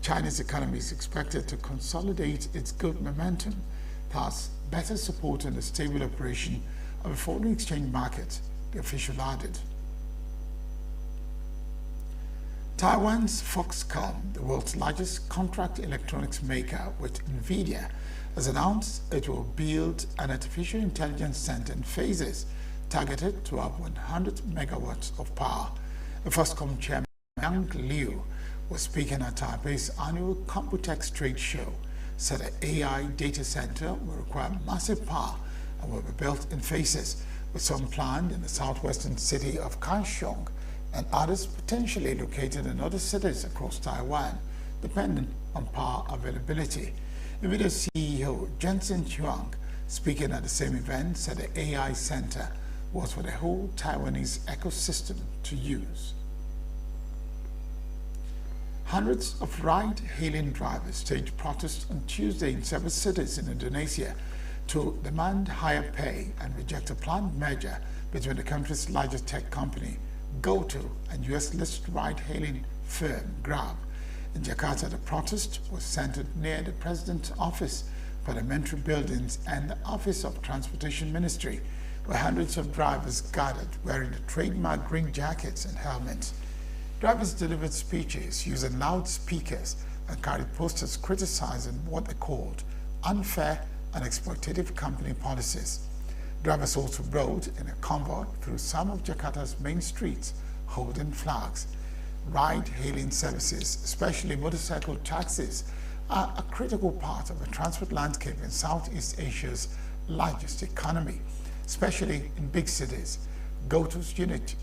China's economy is expected to consolidate its good momentum, thus better supporting the stable operation of a foreign exchange market, the official added. Taiwan's Foxconn, the world's largest contract electronics maker with NVIDIA, has announced it will build an artificial intelligence center in phases targeted to have 100 megawatts of power. The Foxconn chairman, Yang Liu, was speaking at Taipei's annual Computex trade show, said the AI data center will require massive power and will be built in phases, with some planned in the southwestern city of Kaohsiung and others potentially located in other cities across Taiwan, depending on power availability. NVIDIA CEO Jensen Huang, speaking at the same event, said the AI center was for the whole Taiwanese ecosystem to use. Hundreds of ride-hailing drivers staged protests on Tuesday in several cities in Indonesia to demand higher pay and reject a planned merger between the country's largest tech company, GoTo, and US-listed ride-hailing firm, Grab. In Jakarta, the protest was centered near the President's office, parliamentary buildings, and the Office of Transportation Ministry, where hundreds of drivers gathered wearing the trademark green jackets and helmets. Drivers delivered speeches using loudspeakers and carried posters criticizing what they called unfair and exploitative company policies. Drivers also rode in a convoy through some of Jakarta's main streets, holding flags. Ride-hailing services, especially motorcycle taxis, are a critical part of the transport landscape in Southeast Asia's largest economy, especially in big cities. GoTo's unit,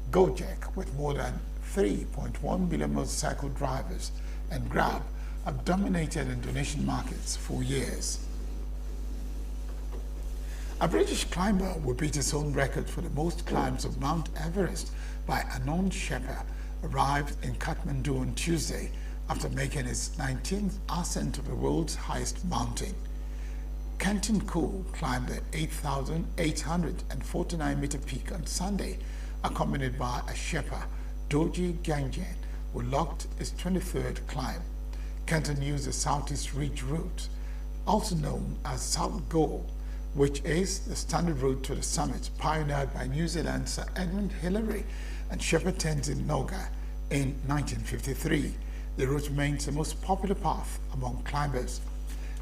Gojek, with more than 3.1 million motorcycle drivers, and Grab have dominated Indonesian markets for years. A British climber will beat his own record for the most climbs of Mount Everest by Anon Shepherd, arrived in Kathmandu on Tuesday after making his 19th ascent of the world's highest mountain. Kenton Cole climbed the 8,849-meter peak on Sunday, accompanied by a Sherpa, Doji Gangjen, who logged his 23rd climb. Kenton used the Southeast Ridge route, also known as South Goal, which is the standard route to the summit, pioneered by New Zealand Sir Edmund Hillary and Sherpa Tenzin Norgay in 1953. The route remains the most popular path among climbers.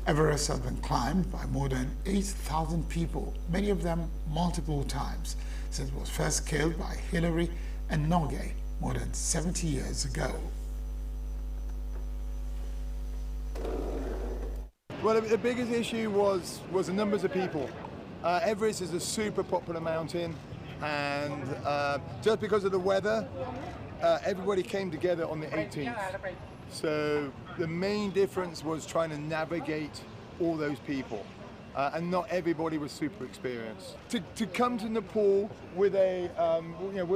Everest has been climbed by more than 8,000 people, many of them multiple times, since it was first scaled by Hillary and Norgay more than 70 years ago. Well, the biggest issue was the numbers of people. Everest is a super popular mountain, and just because of the weather, everybody came together on the 18th. So the main difference was trying to navigate all those people, and not everybody was super experienced. To come to Nepal with a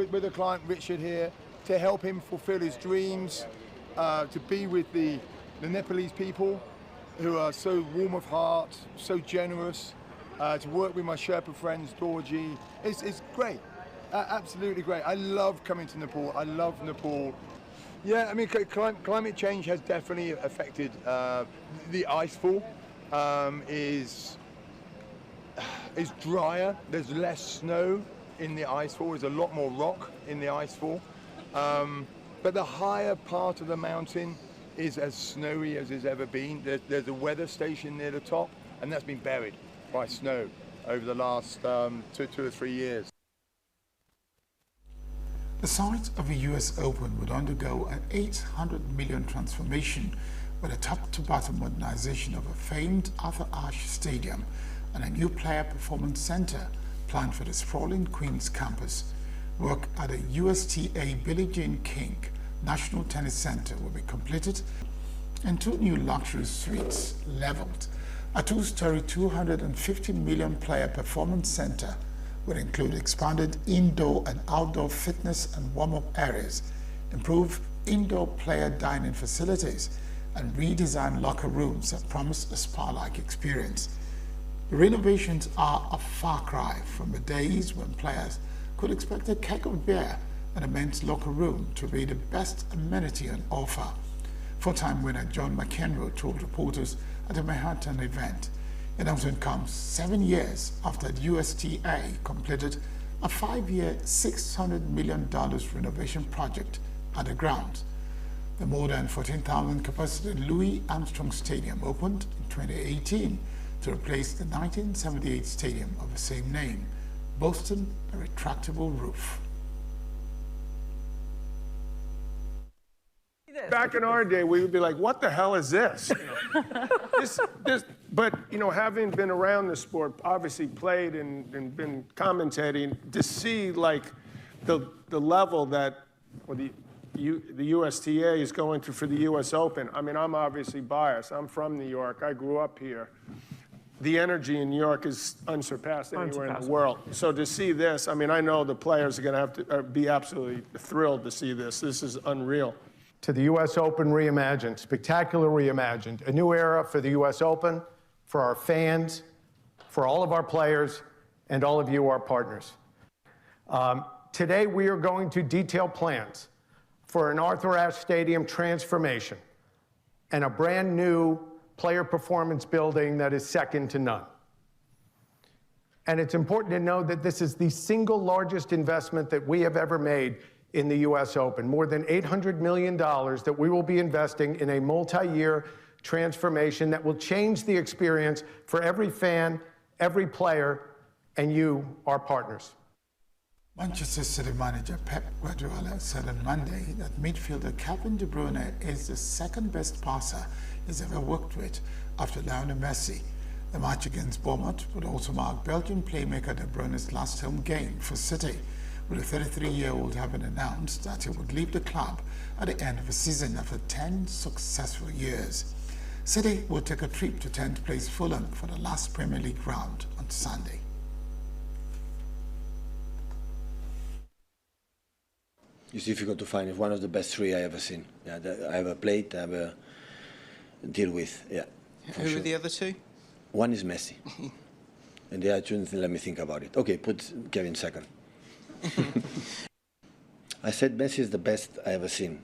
with a client Richard here, to help him fulfill his dreams, to be with the Nepalese people, who are so warm of heart, so generous, to work with my Sherpa friends, Dorji. It's great, absolutely great. I love coming to Nepal. I love Nepal. Yeah, I mean, climate change has definitely affected the icefall. Is drier. There's less snow in the icefall. There's a lot more rock in the icefall. But the higher part of the mountain is as snowy as it's ever been. There's a weather station near the top, and that's been buried by snow over the last 2 or 3 years. The site of the US Open would undergo an $800 million transformation with a top-to-bottom modernization of a famed Arthur Ashe Stadium and a new player performance center planned for the sprawling Queens campus. Work at the USTA Billie Jean King National Tennis Center will be completed, and 2 new luxury suites leveled. A 2-story, 250 million player performance center will include expanded indoor and outdoor fitness and warm-up areas, improved indoor player dining facilities, and redesigned locker rooms that promise a spa-like experience. The renovations are a far cry from the days when players could expect a keg of beer and a men's locker room to be the best amenity on offer. Four-time winner John McEnroe told reporters at a Manhattan event. The announcement comes 7 years after the USTA completed a 5-year, $600 million renovation project at the grounds. The more than 14,000 capacity Louis Armstrong Stadium opened in 2018 to replace the 1978 stadium of the same name, boasting a retractable roof. Back in our day, we would be like, what the hell is this? But, you know, having been around the sport, obviously played and been commentating, to see, like, the level that the USTA is going through for the U.S. Open. I mean, I'm obviously biased. I'm from New York. I grew up here. The energy in New York is unsurpassed anywhere in the world. So to see this, I mean, I know the players are going to have to be absolutely thrilled to see this. This is unreal. To the U.S. Open reimagined, spectacular reimagined, a new era for the U.S. Open, for our fans, for all of our players, and all of you, our partners. Today, we are going to detail plans for an Arthur Ashe Stadium transformation and a brand new player performance building that is second to none. And it's important to know that this is the single largest investment that we have ever made in the U.S. Open, more than $800 million that we will be investing in a multi-year transformation that will change the experience for every fan, every player, and you, our partners. Manchester City manager Pep Guardiola said on Monday that midfielder Kevin De Bruyne is the second best passer he's ever worked with after Lionel Messi. The match against Bournemouth would also mark Belgian playmaker De Bruyne's last home game for City, with the 33-year-old having announced that he would leave the club at the end of the season after 10 successful years. City will take a trip to 10th place Fulham for the last Premier League round on Sunday. It's difficult to find. It's one of the best three I ever seen. Yeah, I ever played, I ever deal with. Yeah. Who are the other two? One is Messi, and the other two, let me think about it. Okay, put Kevin second. I said Messi is the best I ever seen,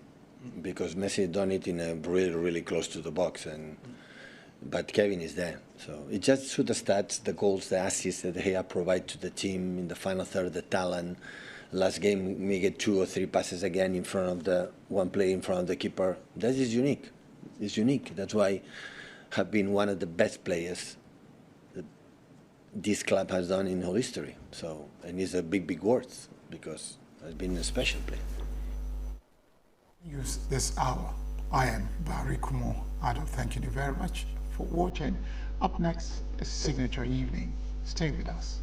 because Messi done it in a really close to the box, but Kevin is there. So it just through the stats, the goals, the assists that he provide to the team in the final third, the talent. Last game, we get 2 or 3 passes again in front of the one play in front of the keeper. That is unique. It's unique. That's why have been one of the best players that this club has done in whole history. So, and it's a big words because has been a special player. Use this hour. I am Barry Kumo. Ado, thanking you very much for watching. Up next is Signature Evening. Stay with us.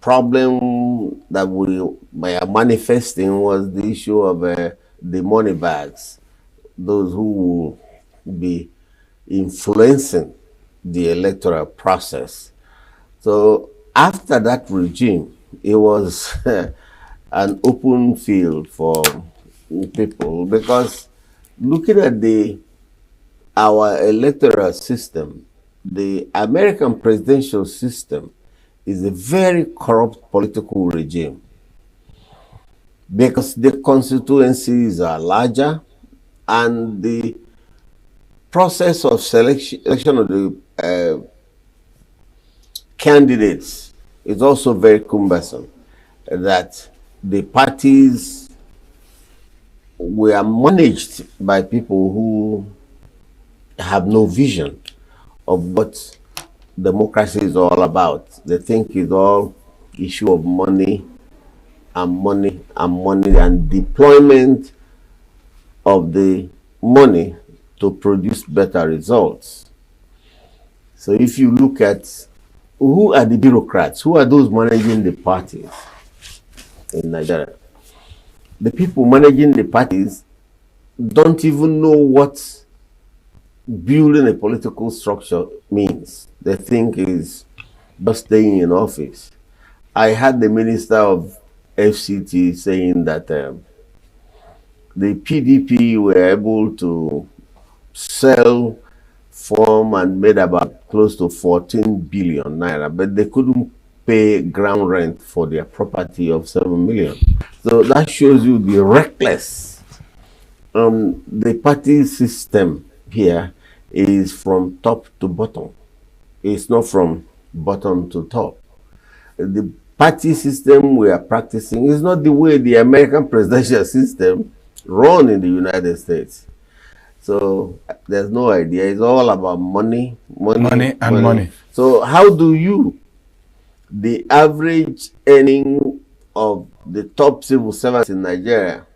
problem that we were manifesting was the issue of the money bags, those who will be influencing the electoral process. So after that regime, it was an open field for people, because looking at our electoral system, the American presidential system is a very corrupt political regime, because the constituencies are larger and the process of selection of the candidates is also very cumbersome, that the parties were managed by people who have no vision of what democracy is all about. They think it's all issue of money and money and money and deployment of the money to produce better results. So if you look at who are the bureaucrats, who are those managing the parties in Nigeria, the people managing the parties don't even know what building a political structure means. They think is just staying in office. I had the minister of FCT saying that the PDP were able to sell, form, and made about close to 14 billion naira, but they couldn't pay ground rent for their property of 7 million. So that shows you the reckless. The party system here is from top to bottom. It's not from bottom to top. The party system we are practicing is not the way the American presidential system run in the United States. So there's no idea. It's all about money, money, and money. So how do you, the average earning of the top civil servants in Nigeria,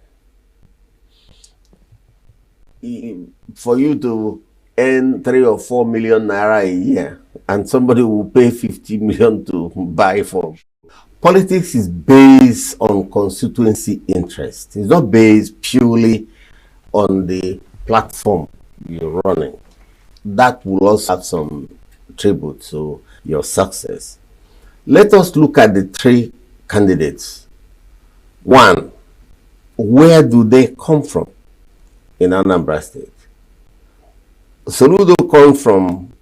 for you to earn 3 or 4 million naira a year, and somebody will pay 50 million to buy for? Politics is based on constituency interest. It's not based purely on the platform you're running. That will also have some tribute to your success. Let us look at the 3 candidates. 1, where do they come from in Anambra State? Soludo comes from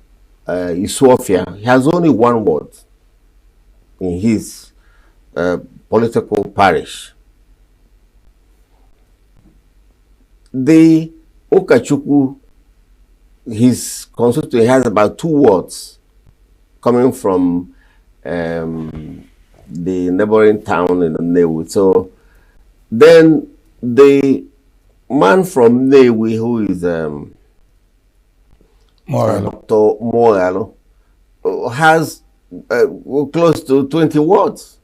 Isuofia. He has only 1 ward in his political parish. The Okachukwu, his constituency, has about 2 wards coming from the neighboring town in Nnewi. So then the man from Nnewi, who is Dr. Moralo, has close to 20 wards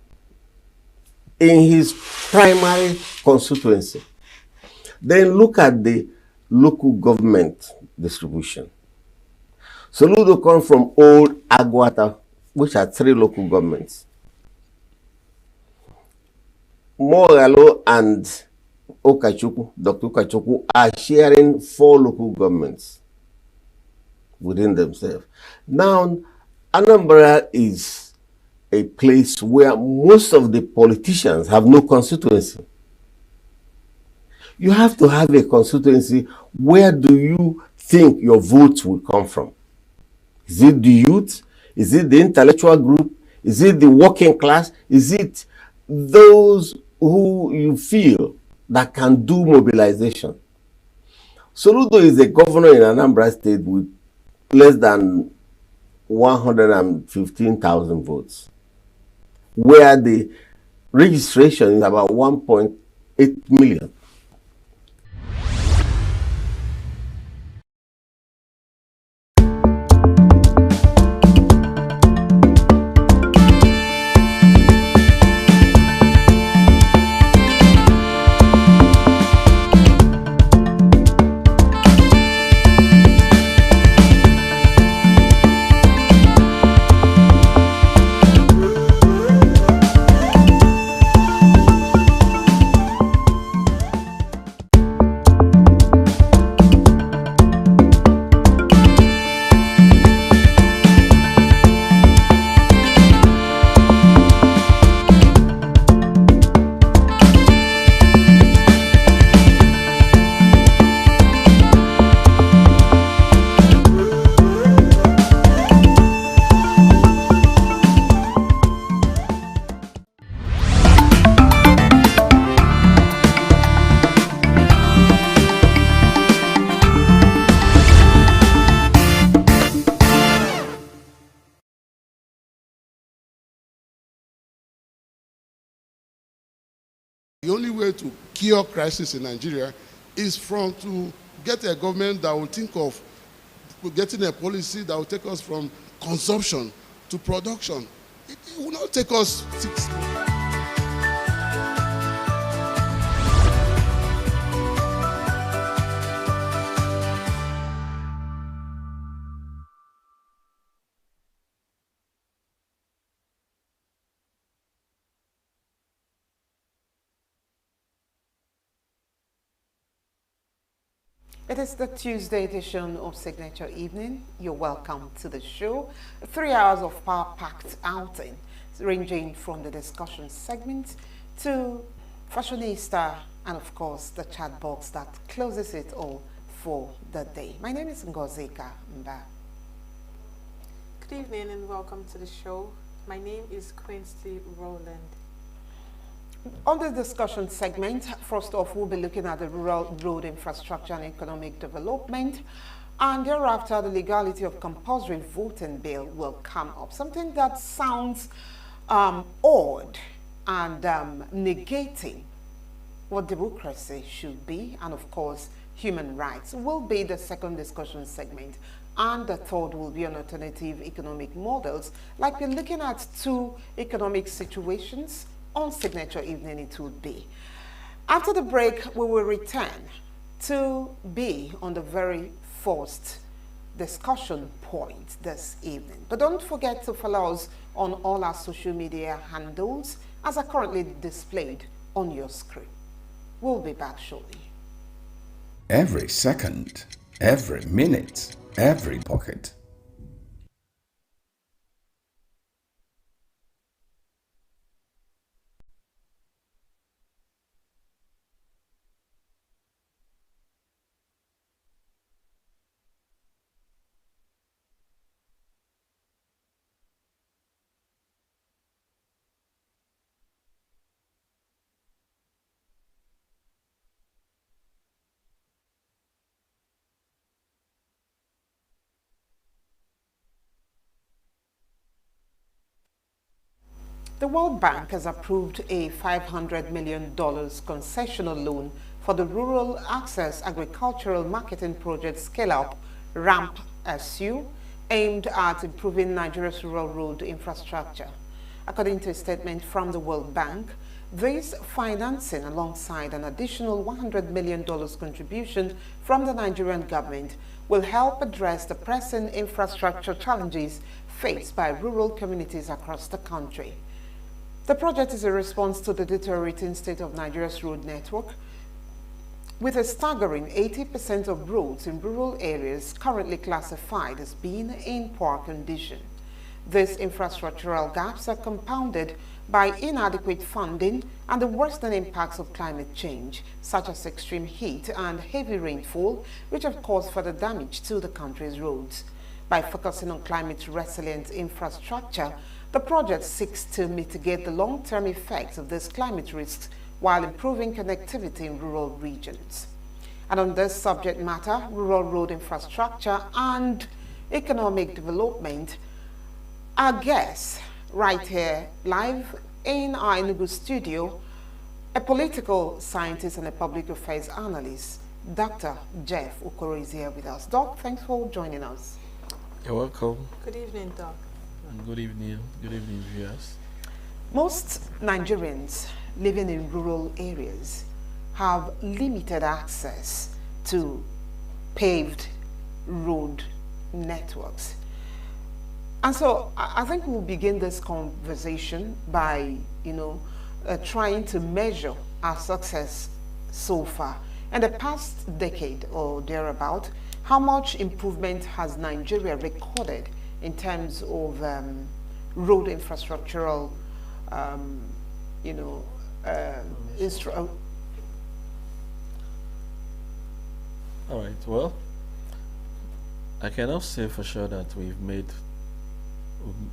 in his primary constituency. Then look at the local government distribution. Soludo comes from Old Aguata, which are 3 local governments. Moralo and Okachukwu, Dr. Okachukwu, are sharing 4 local governments within themselves. Now, Anambra is a place where most of the politicians have no constituency. You have to have a constituency. Where do you think your votes will come from? Is it the youth? Is it the intellectual group? Is it the working class? Is it those who you feel that can do mobilization? Soludo is a governor in Anambra State with less than 115,000 votes, where the registration is about 1.8 million. The only way to cure crisis in Nigeria is to get a government that will think of getting a policy that will take us from consumption to production. It will not take us 6 months. It is the Tuesday edition of Signature Evening. You're welcome to the show. 3 hours of power-packed outing, ranging from the discussion segment to Fashionista and, of course, the chat box that closes it all for the day. My name is Ngozika Mba. Good evening and welcome to the show. My name is Quincy Rowland. On the discussion segment, first off, we'll be looking at the rural road infrastructure and economic development, and thereafter the legality of compulsory voting bill will come up. Something that sounds odd and negating what democracy should be, and of course human rights will be the second discussion segment, and the third will be on alternative economic models. Like we're looking at two economic situations on Signature Evening it would be. After the break, we will return to be on the very first discussion point this evening. But don't forget to follow us on all our social media handles as are currently displayed on your screen. We'll be back shortly. Every second, every minute, every pocket. The World Bank has approved a $500 million concessional loan for the Rural Access Agricultural Marketing Project Scale-Up RAMP SU, aimed at improving Nigeria's rural road infrastructure. According to a statement from the World Bank, this financing, alongside an additional $100 million contribution from the Nigerian government, will help address the pressing infrastructure challenges faced by rural communities across the country. The project is a response to the deteriorating state of Nigeria's road network, with a staggering 80% of roads in rural areas currently classified as being in poor condition. These infrastructural gaps are compounded by inadequate funding and the worsening impacts of climate change, such as extreme heat and heavy rainfall, which have caused further damage to the country's roads. By focusing on climate-resilient infrastructure, the project seeks to mitigate the long-term effects of these climate risks while improving connectivity in rural regions. And on this subject matter, rural road infrastructure and economic development, our guest right here live in our ENUGU studio, a political scientist and a public affairs analyst, Dr. Jeff Okoro is here with us. Doc, thanks for joining us. You're welcome. Good evening, Doc. And good evening, viewers. Most Nigerians living in rural areas have limited access to paved road networks. And so I think we'll begin this conversation by, trying to measure our success so far. In the past decade or thereabout, how much improvement has Nigeria recorded in terms of road infrastructural, All right, well, I cannot say for sure that we've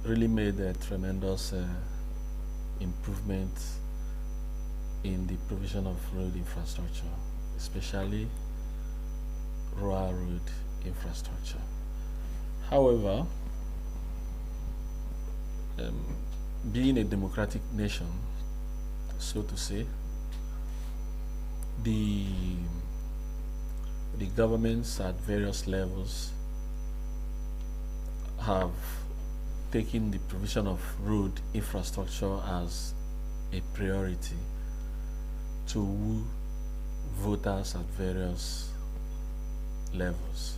really made a tremendous improvement in the provision of road infrastructure, especially rural road infrastructure. However, being a democratic nation, so to say, the governments at various levels have taken the provision of road infrastructure as a priority to woo voters at various levels.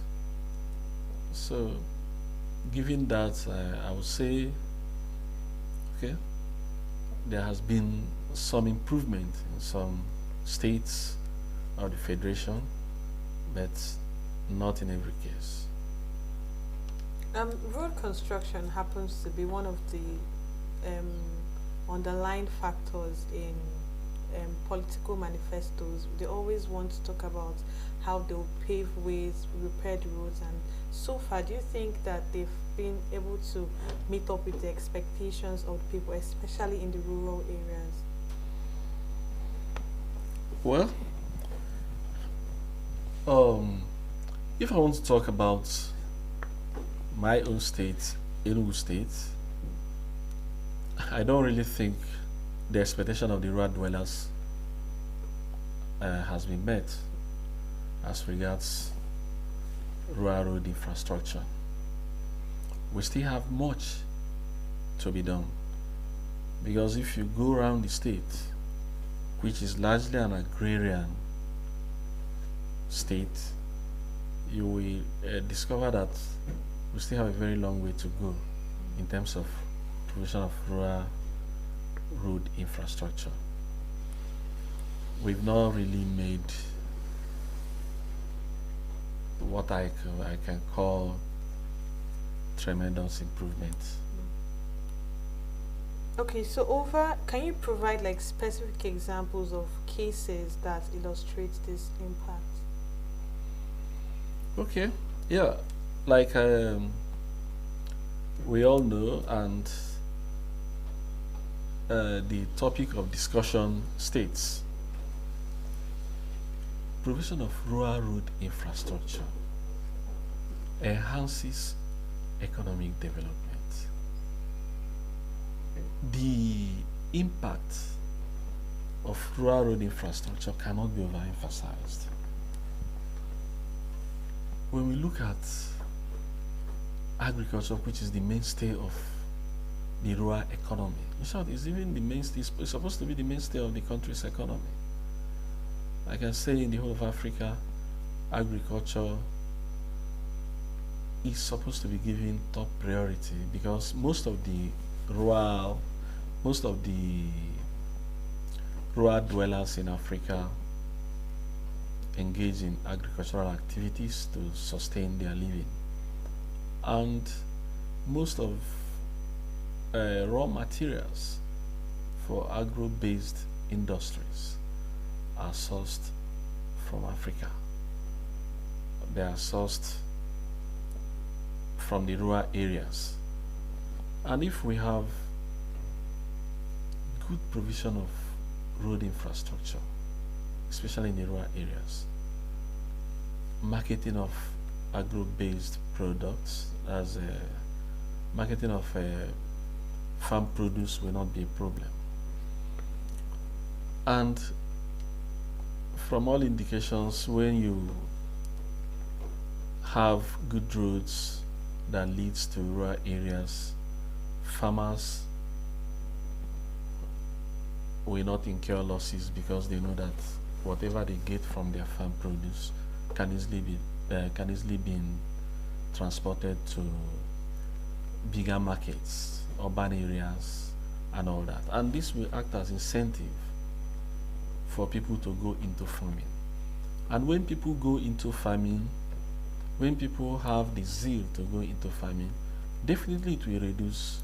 So, given that, I would say, okay, there has been some improvement in some states of the Federation, but not in every case. Road construction happens to be one of the underlying factors in political manifestos. They always want to talk about how they'll pave ways, repair the roads, and so far, do you think that they've been able to meet up with the expectations of people, especially in the rural areas? Well, if I want to talk about my own state, ENUGU State, I don't really think the expectation of the rural dwellers has been met as regards rural road infrastructure. We still have much to be done, because if you go around the state, which is largely an agrarian state, you will discover that we still have a very long way to go in terms of provision of rural road infrastructure. We've not really made what I can call tremendous improvements. Okay, so can you provide like specific examples of cases that illustrate this impact? Okay, yeah, like we all know, and the topic of discussion states, provision of rural road infrastructure enhances economic development. The impact of rural road infrastructure cannot be overemphasized. When we look at agriculture, which is the mainstay of the rural economy, in short, it's even the mainstay, it's supposed to be the mainstay of the country's economy. I can say in the whole of Africa, agriculture is supposed to be given top priority, because most of the rural dwellers in Africa engage in agricultural activities to sustain their living, and most of raw materials for agro-based industries are sourced from Africa. They are sourced from the rural areas. And if we have good provision of road infrastructure, especially in the rural areas, marketing of agro-based products, as marketing of farm produce will not be a problem. And from all indications, when you have good roads that leads to rural areas, farmers will not incur losses, because they know that whatever they get from their farm produce can easily be transported to bigger markets, urban areas, and all that. And this will act as incentive for people to go into farming. And when people go into farming, when people have the zeal to go into farming, definitely it will reduce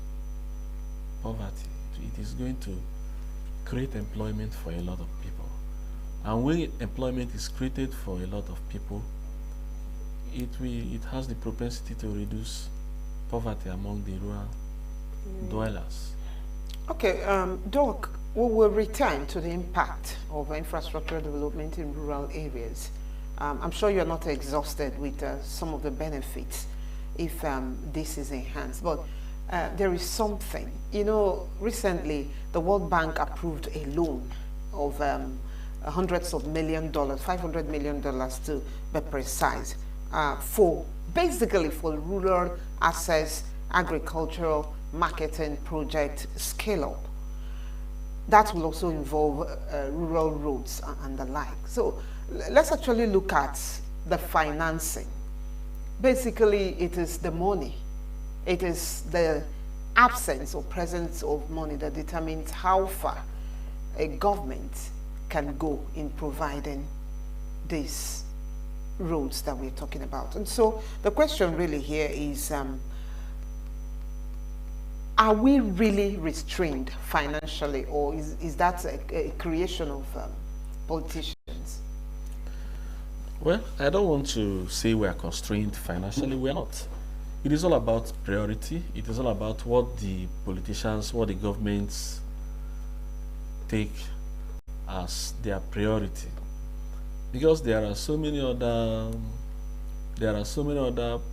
poverty. It is going to create employment for a lot of people. And when employment is created for a lot of people, it has the propensity to reduce poverty among the rural dwellers. Okay, Doc, we will return to the impact of infrastructure development in rural areas. I'm sure you're not exhausted with some of the benefits if this is enhanced, but there is something. You know, recently the World Bank approved a loan of hundreds of $1 million, $500 million to be precise, for basically for rural access agricultural marketing project scale up. That will also involve rural roads and the like. So let's actually look at the financing. Basically, it is the money. It is the absence or presence of money that determines how far a government can go in providing these roads that we're talking about. And so the question really here is, are we really restrained financially, or is that a creation of politicians? Well, I don't want to say we are constrained financially. We are not. It is all about priority. It is all about what the politicians, what the governments take as their priority. Because there are so many other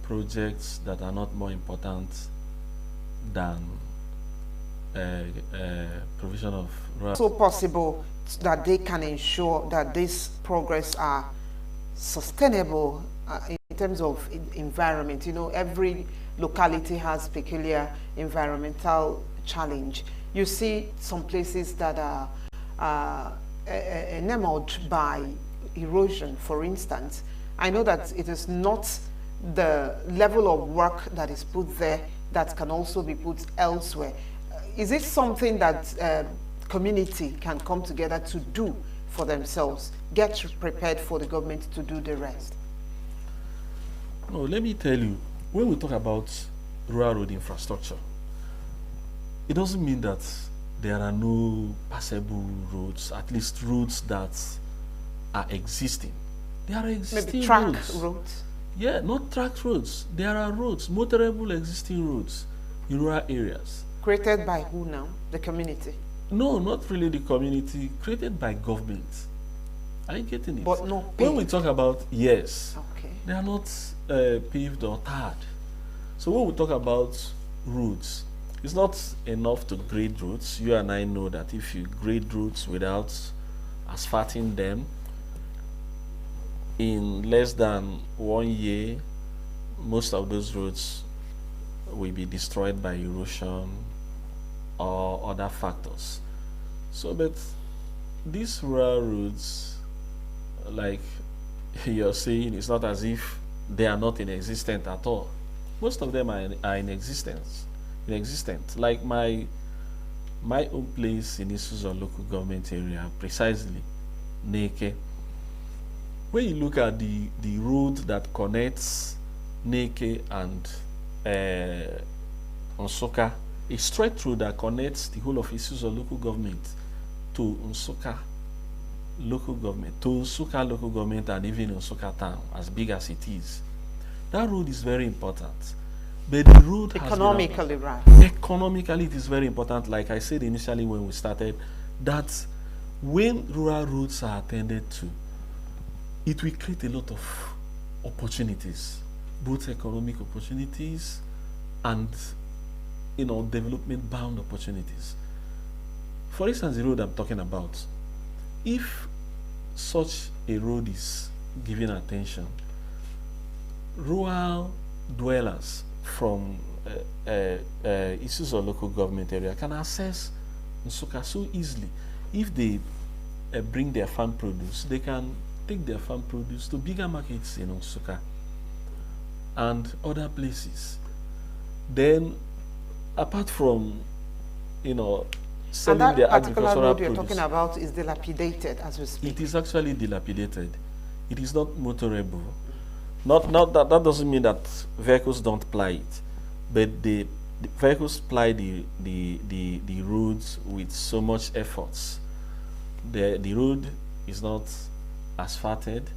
projects that are not more important than provision of rural. So possible that they can ensure that this progress are sustainable in terms of environment. You know, every locality has peculiar environmental challenge. You see some places that are enamored by erosion, for instance. I know that it is not the level of work that is put there that can also be put elsewhere. Is it something that community can come together to do for themselves, get prepared for the government to do the rest? No, let me tell you, when we talk about rural road infrastructure, it doesn't mean that there are no passable roads, at least roads that are existing. There are existing maybe track roads. Yeah, not track roads. There are roads, motorable existing roads in rural areas. Created by who now? The community? No, not really the community, created by government. Are you getting it? But not paved. When we talk about, yes, okay, they are not paved or tarred. So when we talk about roads, it's not enough to grade roads. You and I know that if you grade roads without asphalting them, in less than 1 year, most of those roads will be destroyed by erosion or other factors. So, but these rural roads, like you're saying, it's not as if they are not in existence at all. Most of them are in existence. Like my own place in Isuzu local government area, precisely, Neke. When you look at the road that connects Neke and Nsukka, a straight road that connects the whole of Isuzu local government to Nsukka local government, and even Nsukka town, as big as it is. That road is very important. But the road economically, right? Economically, it is very important. Like I said initially when we started, that when rural roads are attended to, it will create a lot of opportunities, both economic opportunities and, development-bound opportunities. For instance, the road I'm talking about, if such a road is given attention, rural dwellers from Isuzu local government area can access Nsukka so easily. If they bring their farm produce, they can take their farm produce to bigger markets in Nsukka and other places. Then, apart from, selling and their that particular agricultural road you're produce, talking about is dilapidated as we speak. it is actually dilapidated. It is not motorable. Not that doesn't mean that vehicles don't ply it, but the vehicles ply the roads with so much efforts. The road is not asphalted.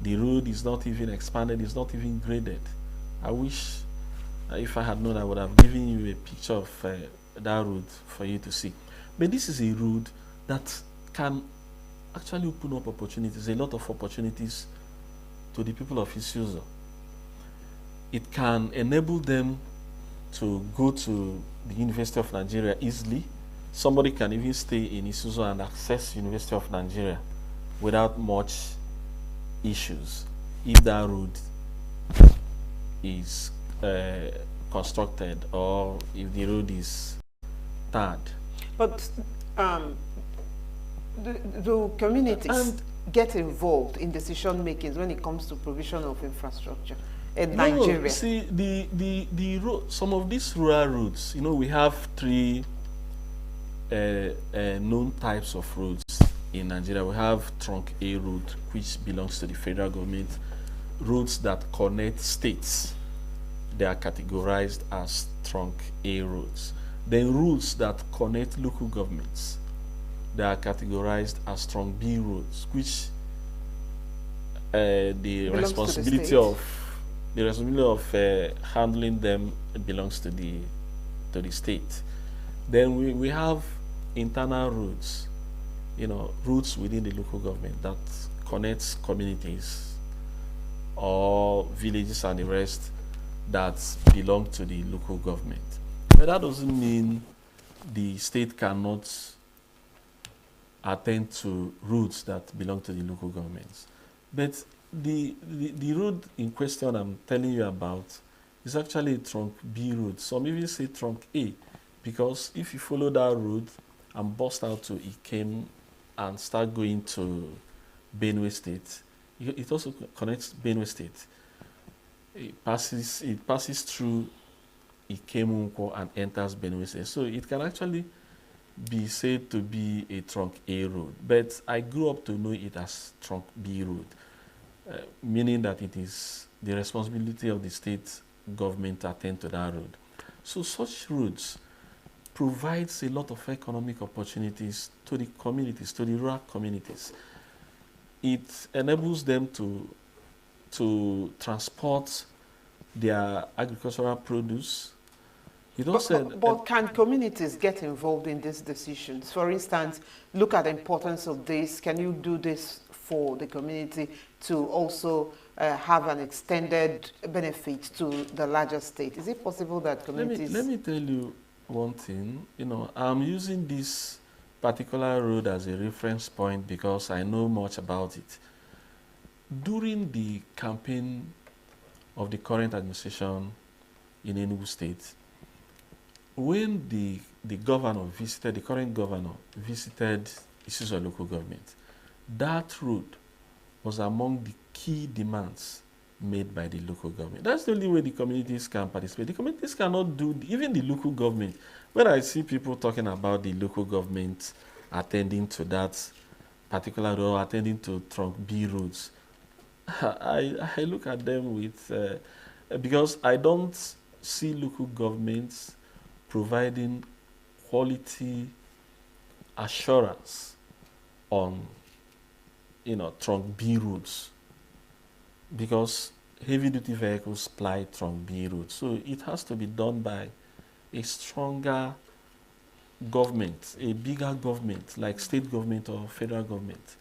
The road is not even expanded. It's not even graded. I wish if I had known, I would have given you a picture of that road for you to see. But this is a road that can actually open up opportunities, a lot of opportunities to the people of Isuzu. It can enable them to go to the University of Nigeria easily. Somebody can even stay in Isuzu and access University of Nigeria without much issues if that road is constructed or if the road is tarred. But do communities get involved in decision making when it comes to provision of infrastructure in Nigeria? No, see, some of these rural roads, you know, we have three known types of roads in Nigeria. We have Trunk A road, which belongs to the federal government. Roads that connect states, they are categorized as Trunk A roads. Then roads that connect local governments, they are categorized as Trunk B roads, which the responsibility of handling them belongs to the state. Then we have internal roads, you know, routes within the local government that connects communities or villages and the rest that belong to the local government. But that doesn't mean the state cannot attend to roads that belong to the local governments. But the road in question I'm telling you about is actually a Trunk B road. Some even say Trunk A, because if you follow that road and bust out to Ikem and start going to Benue State, it also connects Benue State. It passes through Ikem and enters Benue State. So it can actually be said to be a Trunk A road. But I grew up to know it as Trunk B road, meaning that it is the responsibility of the state government to attend to that road. So such roads provides a lot of economic opportunities to the communities, to the rural communities. It enables them to transport their agricultural produce. But can communities get involved in these decisions? For instance, look at the importance of this. Can you do this for the community to also have an extended benefit to the larger state? Is it possible that communities... Let me tell you one thing. You know, I'm using this particular road as a reference point because I know much about it. During the campaign of the current administration in Enugu State, when the governor visited, the current governor visited issues of local government, that road was among the key demands made by the local government. That's the only way the communities can participate. The communities cannot do, even the local government. When I see people talking about the local government attending to that particular road or attending to Trunk B roads, I look at them with, because I don't see local governments providing quality assurance on, you know, Trunk B roads, because heavy-duty vehicles ply Trunk B roads. So it has to be done by a stronger government, a bigger government, like state government or federal government.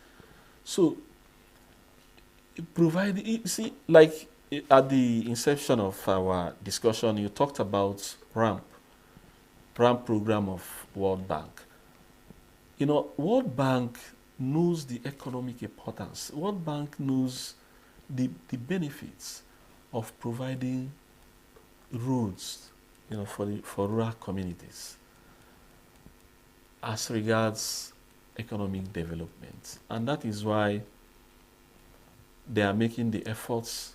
So see, like at the inception of our discussion, you talked about RAMP program of World Bank. You know, World Bank knows the economic importance. World Bank knows the benefits of providing roads, you know, for rural communities as regards economic development. And that is why they are making the efforts,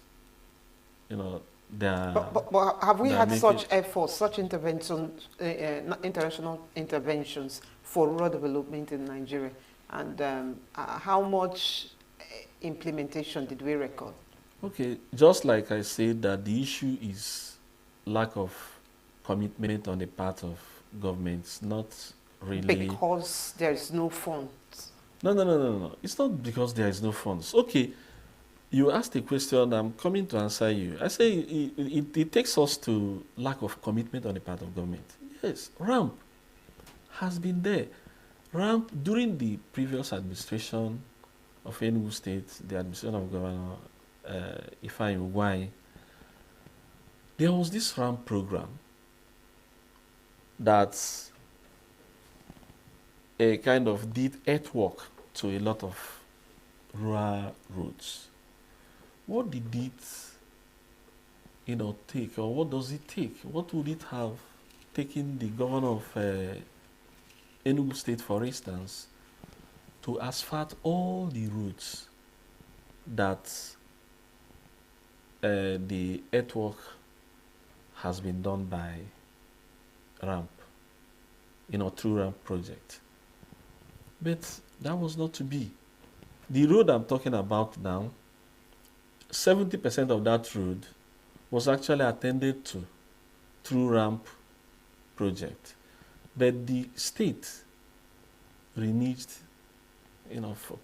you know, But have we had such efforts, such interventions, international interventions for rural development in Nigeria? And how much implementation did we record? Okay, just like I said, that the issue is lack of commitment on the part of governments, not really... Because there is no funds. No. It's not because there is no funds. Okay, you asked a question, I'm coming to answer you. I say it takes us to lack of commitment on the part of government. Yes, RAMP has been there. RAMP, during the previous administration of Enugu State, the administration of Governor Ifeanyi Ugwuanyi, there was this RAMP program that kind of did earthwork to a lot of rural roads. What did it, take, or what does it take? What would it have taken the governor of Enugu State, for instance, to asphalt all the roads that the earthwork has been done by ramp, through ramp project? But that was not to be. The road I'm talking about now, 70% of that road was actually attended to through ramp project. But the state reneged,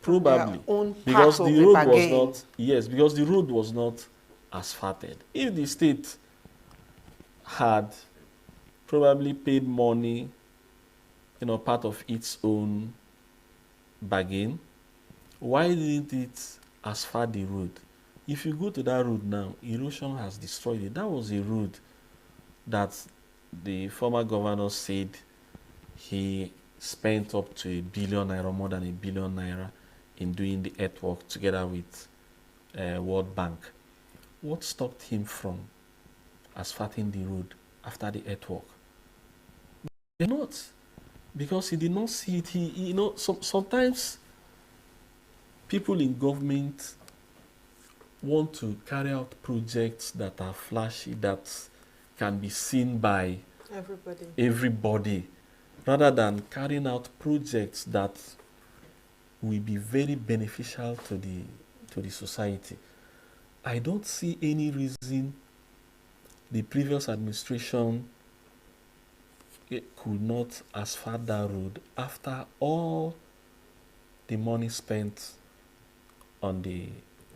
probably because the road was not, because the road was not asphalted. If the state had probably paid money, part of its own bargain, why didn't it asphalt the road? If you go to that road now, erosion has destroyed it. That was a road that the former governor said he spent up to R1 billion, more than R1 billion, in doing the earthwork together with World Bank. What stopped him from asphalting the road after the earthwork? Not because he did not see it. Sometimes people in government want to carry out projects that are flashy, that can be seen by everybody, rather than carrying out projects that will be very beneficial to the society. I don't see any reason the previous administration could not asphalt that road after all the money spent on the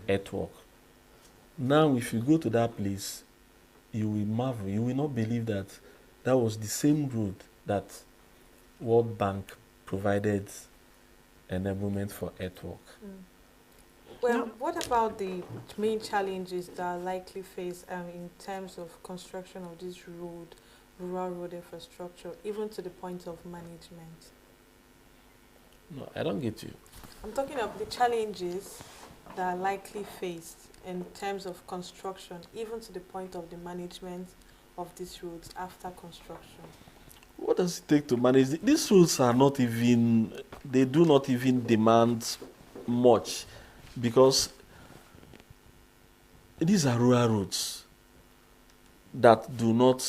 earthwork. Now, if you go to that place, you will marvel. You will not believe that that was the same road that World Bank provided enablement for earthwork. Well, what about the main challenges that are likely faced in terms of construction of this rural road infrastructure, even to the point of management? No, I don't get you. I'm talking of the challenges that are likely faced in terms of construction, even to the point of the management of these roads after construction. What does it take to manage? These roads are not even, they do not even demand much, because these are rural roads that do not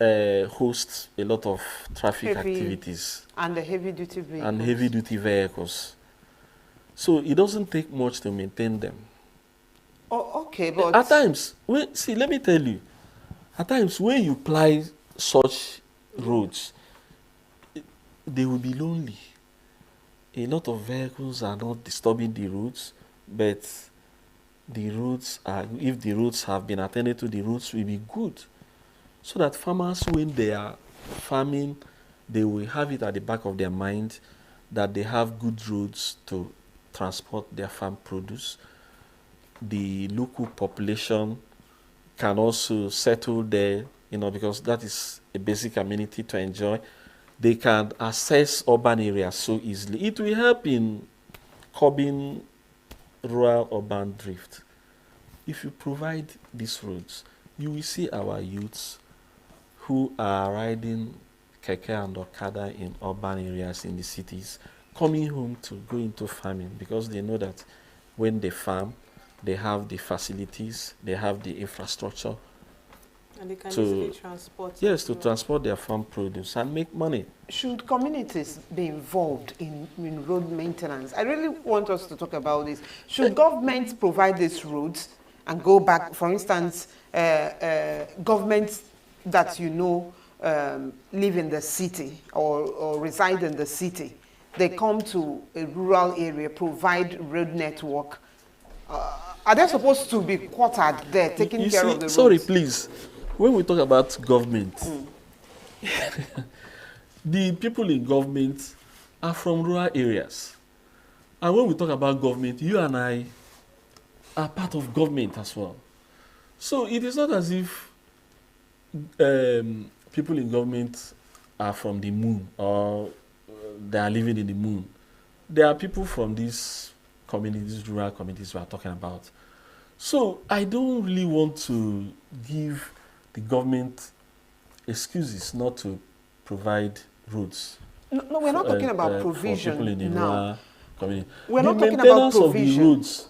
host a lot of traffic activities. And the heavy-duty vehicles. And heavy-duty vehicles. So it doesn't take much to maintain them. Oh, okay, but at times, let me tell you, at times when you ply such roads, they will be lonely. A lot of vehicles are not disturbing the roads, but the roads are, if the roads have been attended to, the roads will be good. So that farmers, when they are farming, they will have it at the back of their mind that they have good roads to transport their farm produce. The local population can also settle there, because that is a basic amenity to enjoy. They can access urban areas so easily. It will help in curbing rural-urban drift. If you provide these roads, you will see our youths who are riding keke and okada in urban areas in the cities coming home to go into farming, because they know that when they farm, they have the facilities, they have the infrastructure. And they can easily transport. Yes, to transport their farm produce and make money. Should communities be involved in road maintenance? I really want us to talk about this. Should governments provide these roads and go back, for instance, governments that live in the city or reside in the city, they come to a rural area, provide road network. Are they supposed to be quartered there, taking care of the roads? Sorry, please. When we talk about government, the people in government are from rural areas. And when we talk about government, you and I are part of government as well. So it is not as if people in government are from the moon or they are living in the moon. there are people from these communities, rural communities we are talking about. So I don't really want to give the government excuses not to provide roads. No, we're not talking about provision for people in the now. rural community. We're the not talking about maintenance provision. of the roads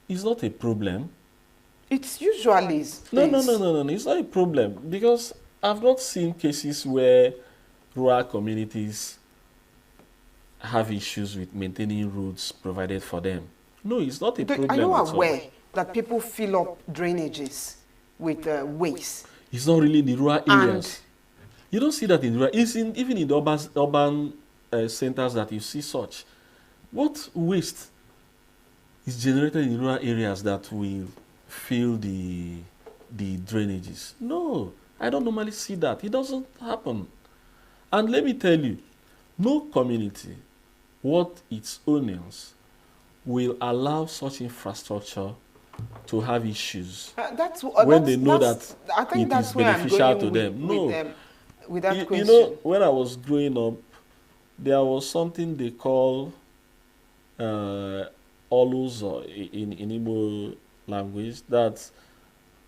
is not a problem. It's usually No, it's not a problem because I've not seen cases where rural communities have issues with maintaining roads provided for them. No, it's not a problem. Are you at all. aware that people fill up drainages with waste? It's not really in the rural areas. You don't see that in rural. It's even in the urban centers that you see such. What waste is generated in rural areas that will fill the drainages? No, I don't normally see that. It doesn't happen. And let me tell you, no community, worth its owners, will allow such infrastructure to have issues when they know that I think it is where beneficial to them. No, with that question. You know, when I was growing up, there was something they call olus in Igbo language. That's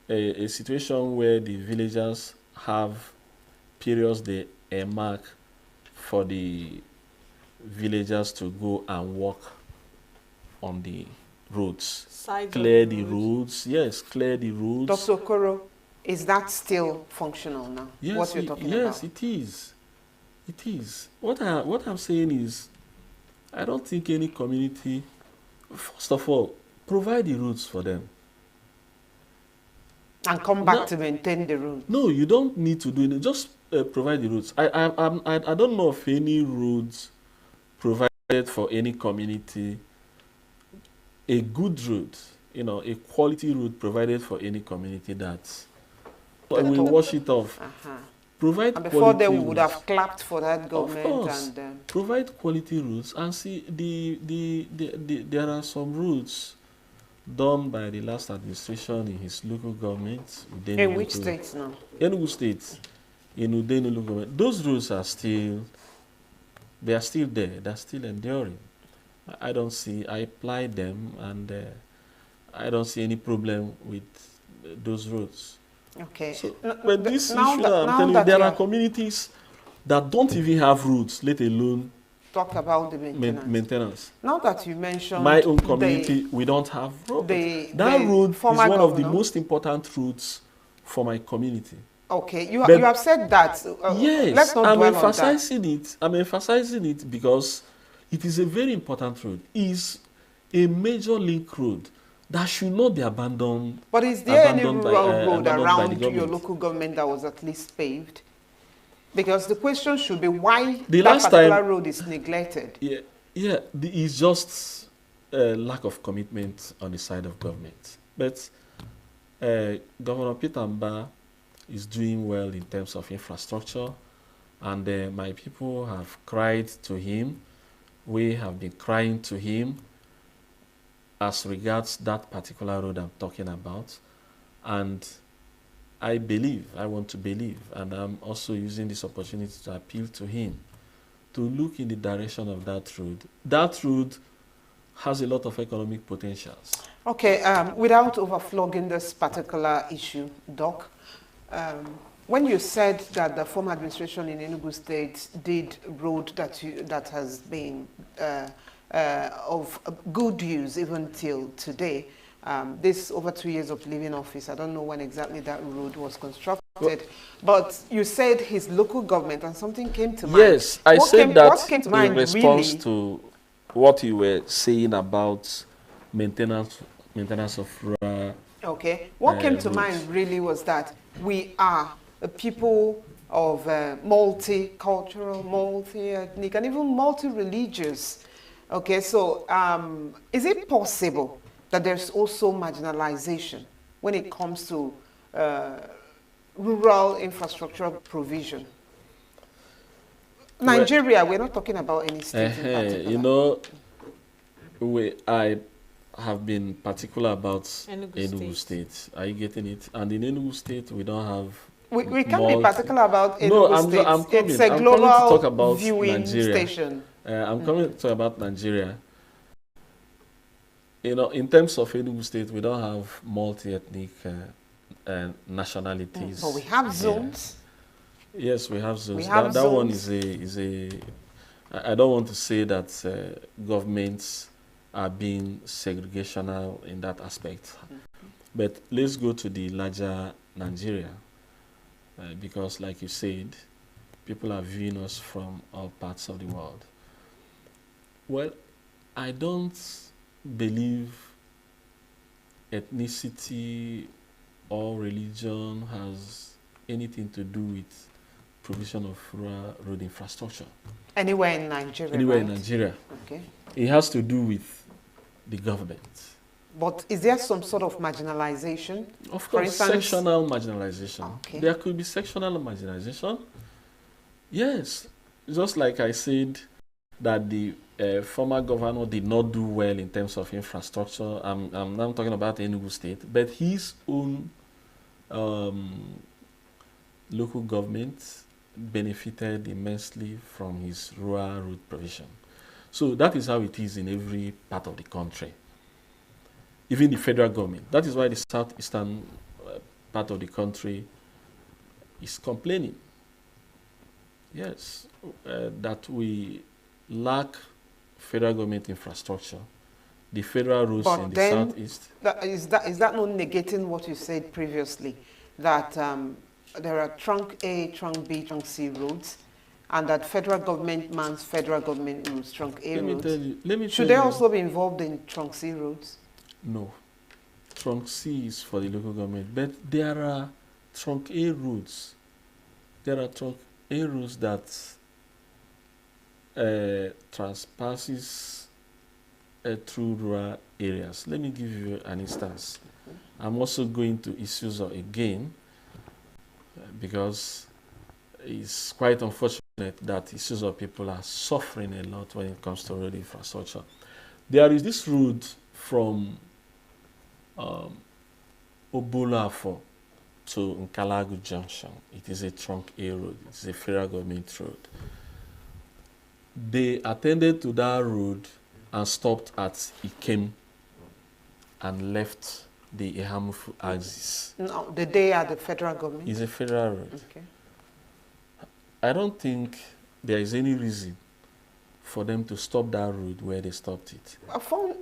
a situation where the villagers have periods they earmark for the villagers to go and walk on the roads. Clear the roads. Yes, clear the roads. Dr. Okoro, is that still functional now? Yes, what you're talking about? Yes, it is. It is. What I'm saying is, I don't think any community, first of all, provide the roads for them. And come back to maintain the road. No, you don't need to do it. Just provide the roads. I don't know of any roads provided for any community. A good road, you know, a quality road provided for any community that we wash it off. Provide and before quality then, we would roads. have clapped for that government. Of course. And provide quality roads and see there are some roads done by the last administration in his local government. In which states now? Enugu State. In Udenu local government. Those roads are still, they are still there. They are still enduring. I don't see, I apply them and I don't see any problem with those roads. Okay. So, but this issue I'm telling you, there are communities that don't even have roads, let alone talk about the maintenance. Now that you mentioned my own community, we don't have roads. That road is one of the most important routes for my community. Okay, you have said that. Yes, let's not dwell on that. I'm emphasizing it because it is a very important road. It's a major link road that should not be abandoned. But is there any rural road around your local government that was at least paved? Because the question should be why that particular road is neglected. It's just a lack of commitment on the side of government. But Governor Peter Mba is doing well in terms of infrastructure, and my people have cried to him. We have been crying to him as regards that particular road I'm talking about. And I want to believe, and I'm also using this opportunity to appeal to him to look in the direction of that road. That road has a lot of economic potentials. Okay, without overflogging this particular issue, Doc, when you said that the former administration in Enugu State did road that has been of good use even till today, this over 2 years of leaving office, I don't know when exactly that road was constructed, but you said his local government, and something came to mind. Yes, I said that in response to what you were saying about maintenance of rural. Okay, what came to mind really was that we are a people of multicultural, multi-ethnic, and even multi-religious. Okay, so is it possible that there's also marginalization when it comes to rural infrastructure provision? Nigeria, we're not talking about any state in particular. You know, I have been particular about Enugu State. Are you getting it? And in Enugu State, we don't have... We can't be particular about Enugu State. It's a global viewing station. I'm coming to about Nigeria. You know, in terms of Enugu State, we don't have multi-ethnic nationalities. But we have zones. Yes, we have zones. We have that one zones. is a. I don't want to say that governments are being segregational in that aspect, but let's go to the larger Nigeria, because, like you said, people are viewing us from all parts of the world. Well, I don't believe ethnicity or religion has anything to do with provision of rural road infrastructure. Anywhere in Nigeria, Anywhere right? in Nigeria. Okay. It has to do with the government. But is there some sort of marginalization? Of For course, instance, sectional marginalization. Okay. There could be sectional marginalization. Yes, just like I said that the former governor did not do well in terms of infrastructure. I'm now talking about Enugu State, but his own local government benefited immensely from his rural road provision. So that is how it is in every part of the country, even the federal government. That is why the southeastern part of the country is complaining. Yes, that we lack federal government infrastructure. The federal roads but in the then southeast. Is that not negating what you said previously, that there are trunk A, trunk B, trunk C roads, and that federal government mans federal government roads, trunk A roads? Should they also be involved in trunk C roads? No. Trunk C is for the local government, but there are trunk A roads. There are trunk A roads that transpasses through rural areas. Let me give you an instance. I'm also going to issues again because it's quite unfortunate that Isuzu people are suffering a lot when it comes to road infrastructure. There is this road from Obulafo to Nkalagu Junction. It is a trunk A road. It is a federal government road. They attended to that road and stopped at Ikem and left the Ehamufu axis. No, the day at the federal government? It's a federal road. Okay. I don't think there is any reason for them to stop that road where they stopped it.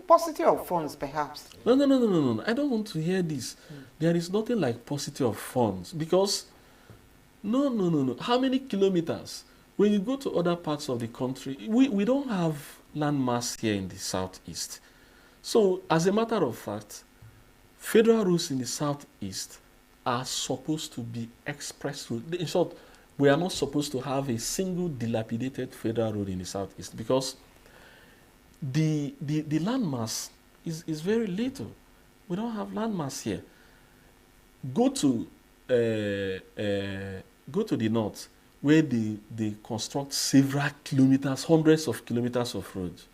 Paucity of funds, perhaps. No. I don't want to hear this. There is nothing like paucity of funds because, no. How many kilometers? When you go to other parts of the country, we don't have landmass here in the southeast. So, as a matter of fact, federal roads in the southeast are supposed to be express roads. In short, we are not supposed to have a single dilapidated federal road in the southeast because the landmass is very little. We don't have landmass here. Go to the north where they construct several kilometers, hundreds of kilometers of roads.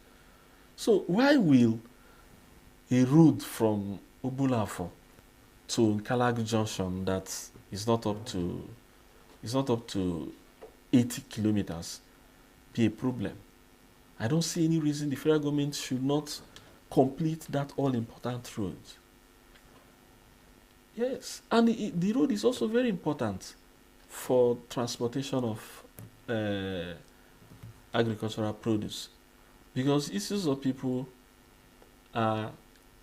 So why will a road from Obulafo to Nkalagu Junction that is not up to 80 kilometers be a problem? I don't see any reason the federal government should not complete that all-important road. Yes, and the road is also very important for transportation of agricultural produce because Isuzu people are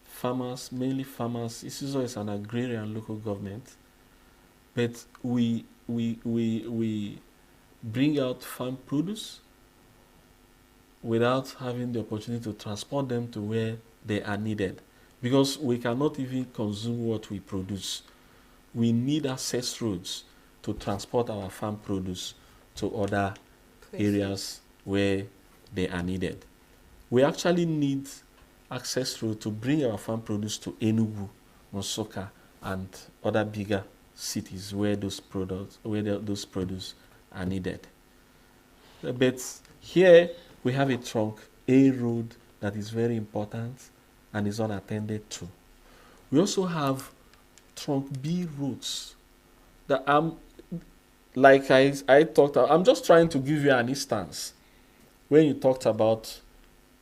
farmers, mainly farmers. Isuzu is an agrarian local government, but we bring out farm produce without having the opportunity to transport them to where they are needed because we cannot even consume what we produce. We need access roads to transport our farm produce to other areas where they are needed. We actually need access road to bring our farm produce to Enugu, Nsukka, and other bigger cities where those produce are needed. But here we have a trunk A road that is very important and is unattended to. We also have trunk B roads that like I talked about. I'm just trying to give you an instance when you talked about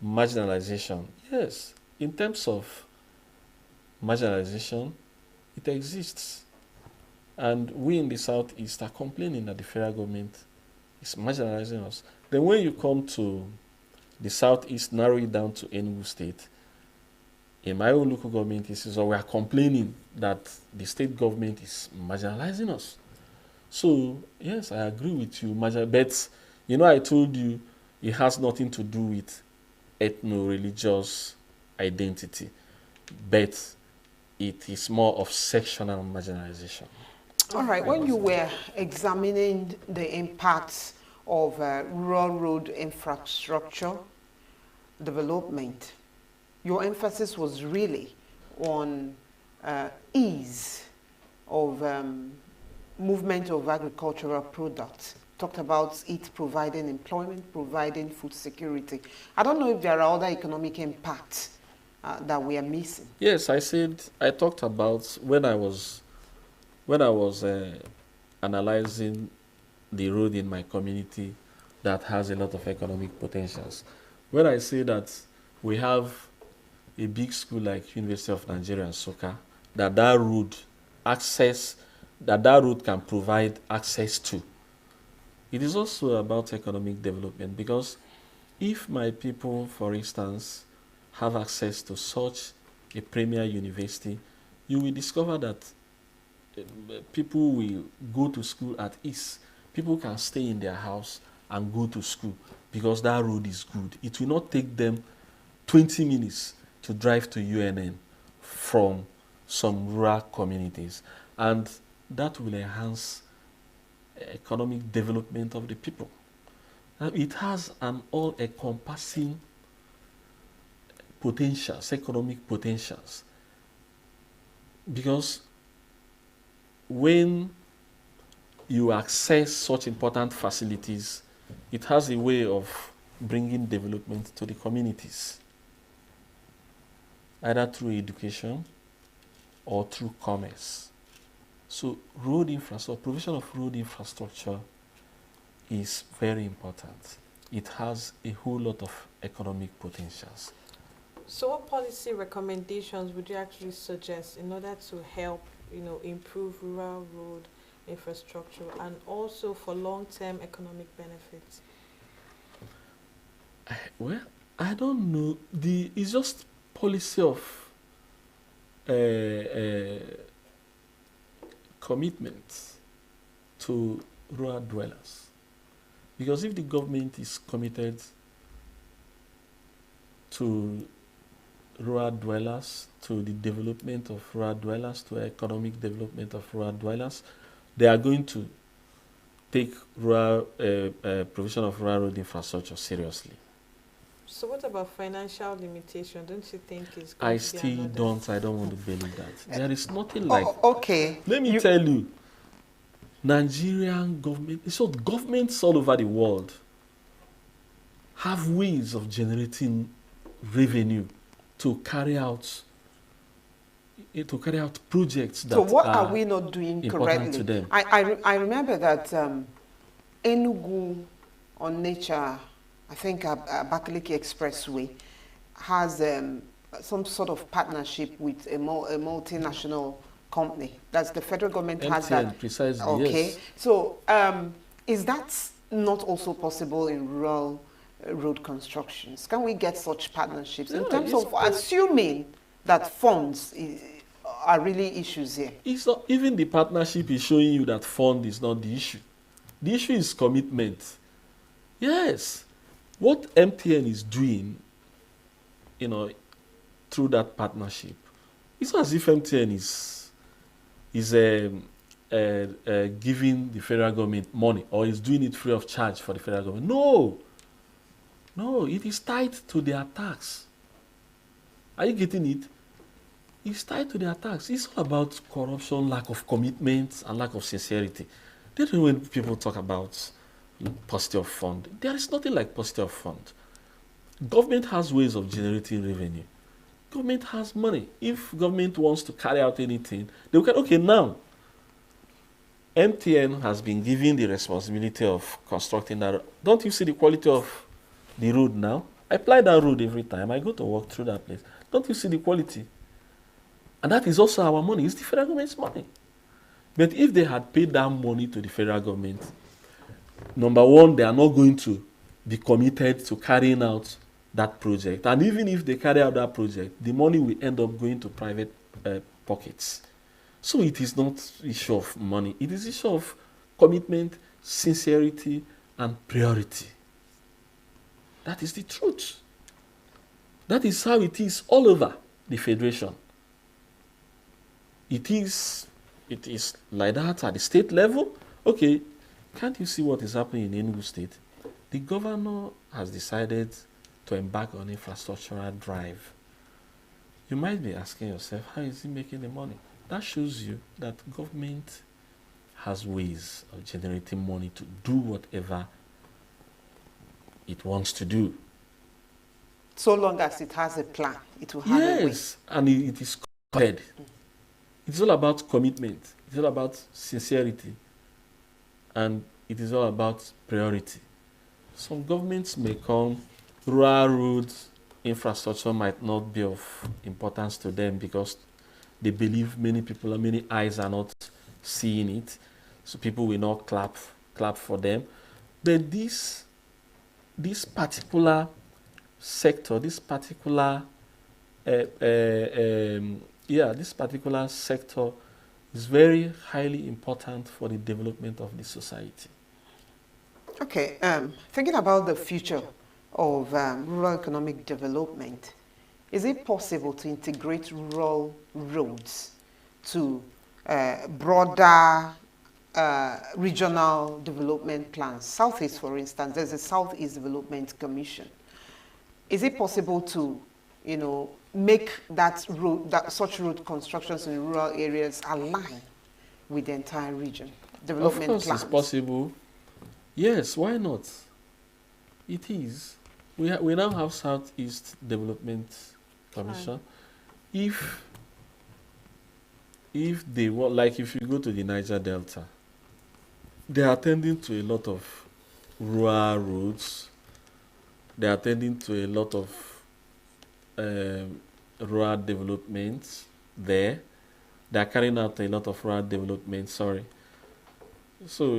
marginalization, yes, in terms of marginalization, it exists. And we in the Southeast are complaining that the federal government is marginalizing us. Then when you come to the Southeast, narrow it down to ENUGU State, in my own local government, we are complaining that the state government is marginalizing us. So, yes, I agree with you, but, I told you it has nothing to do with ethno-religious identity, but it is more of sectional marginalization. All right, when you were examining the impacts of rural road infrastructure development, your emphasis was really on ease of movement of agricultural products. Talked about it providing employment, providing food security. I don't know if there are other economic impacts that we are missing. Yes, I talked about when I was analyzing the road in my community that has a lot of economic potentials. When I say that we have a big school like University of Nigeria and Soka, that road can provide access to. It is also about economic development, because if my people, for instance, have access to such a premier university, you will discover that people will go to school at ease. People can stay in their house and go to school because that road is good. It will not take them 20 minutes to drive to UNN from some rural communities. And that will enhance economic development of the people. It has an all-encompassing potentials, economic potentials. Because when you access such important facilities, it has a way of bringing development to the communities, either through education or through commerce. So road infrastructure, provision of road infrastructure is very important. It has a whole lot of economic potentials. So what policy recommendations would you actually suggest in order to help, improve rural road infrastructure and also for long-term economic benefits? Well, I don't know. It's just policy of commitment to rural dwellers. Because if the government is committed to rural dwellers, to the development of rural dwellers, to economic development of rural dwellers, they are going to take rural provision of rural road infrastructure seriously. So what about financial limitation? Don't you think it's I don't want to believe that. There is nothing like... Okay. Let me tell you, Nigerian government, so governments all over the world have ways of generating revenue to carry out projects that so what are we not doing correctly? To them. I remember that ENUGU on Nature, I think Abakaliki Expressway, has some sort of partnership with a multinational company. That's the federal government MTN, has that. Precisely, okay. Yes. So is that not also possible in rural road constructions? Can we get such partnerships in terms of assuming that funds are really issues here? It's not, even the partnership is showing you that fund is not the issue. The issue is commitment. Yes. What MTN is doing, through that partnership, it's not as if MTN is giving the federal government money or is doing it free of charge for the federal government. No, it is tied to their tax. Are you getting it? It's tied to their tax. It's all about corruption, lack of commitment, and lack of sincerity. That's when people talk about paucity of fund. There is nothing like paucity of fund. Government has ways of generating revenue. Government has money. If government wants to carry out anything, they will okay, now, MTN has been given the responsibility of constructing that. Don't you see the quality of the road now. I apply that road every time I go to walk through that place. Don't you see the quality? And that is also our money. It's the federal government's money. But if they had paid that money to the federal government, number one, they are not going to be committed to carrying out that project. And even if they carry out that project, the money will end up going to private pockets. So it is not an issue of money. It is an issue of commitment, sincerity, and priority. That is the truth. That is how it is all over the Federation. It is like that at the state level. Okay, can't you see what is happening in Enugu State? The governor has decided to embark on infrastructural drive. You might be asking yourself, how is he making the money? That shows you that government has ways of generating money to do whatever it wants to do. So long as it has a plan, it will have a way. Yes, and it is committed. It's all about commitment. It's all about sincerity. And it is all about priority. Some governments may come, rural roads, infrastructure might not be of importance to them because they believe many people, many eyes are not seeing it. So people will not clap for them. But this particular sector, this particular sector is very highly important for the development of the society. Okay, thinking about the future of rural economic development, is it possible to integrate rural roads to broader regional development plans? Southeast, for instance, there's a Southeast Development Commission. Is it possible to, make that road, such road constructions in rural areas align with the entire region? Development plans. Of course, it's possible. Yes, why not? It is. We now have Southeast Development Commission. If they want, like if you go to the Niger Delta, they are attending to a lot of rural roads. They are attending to a lot of rural developments there. They are carrying out a lot of rural development, So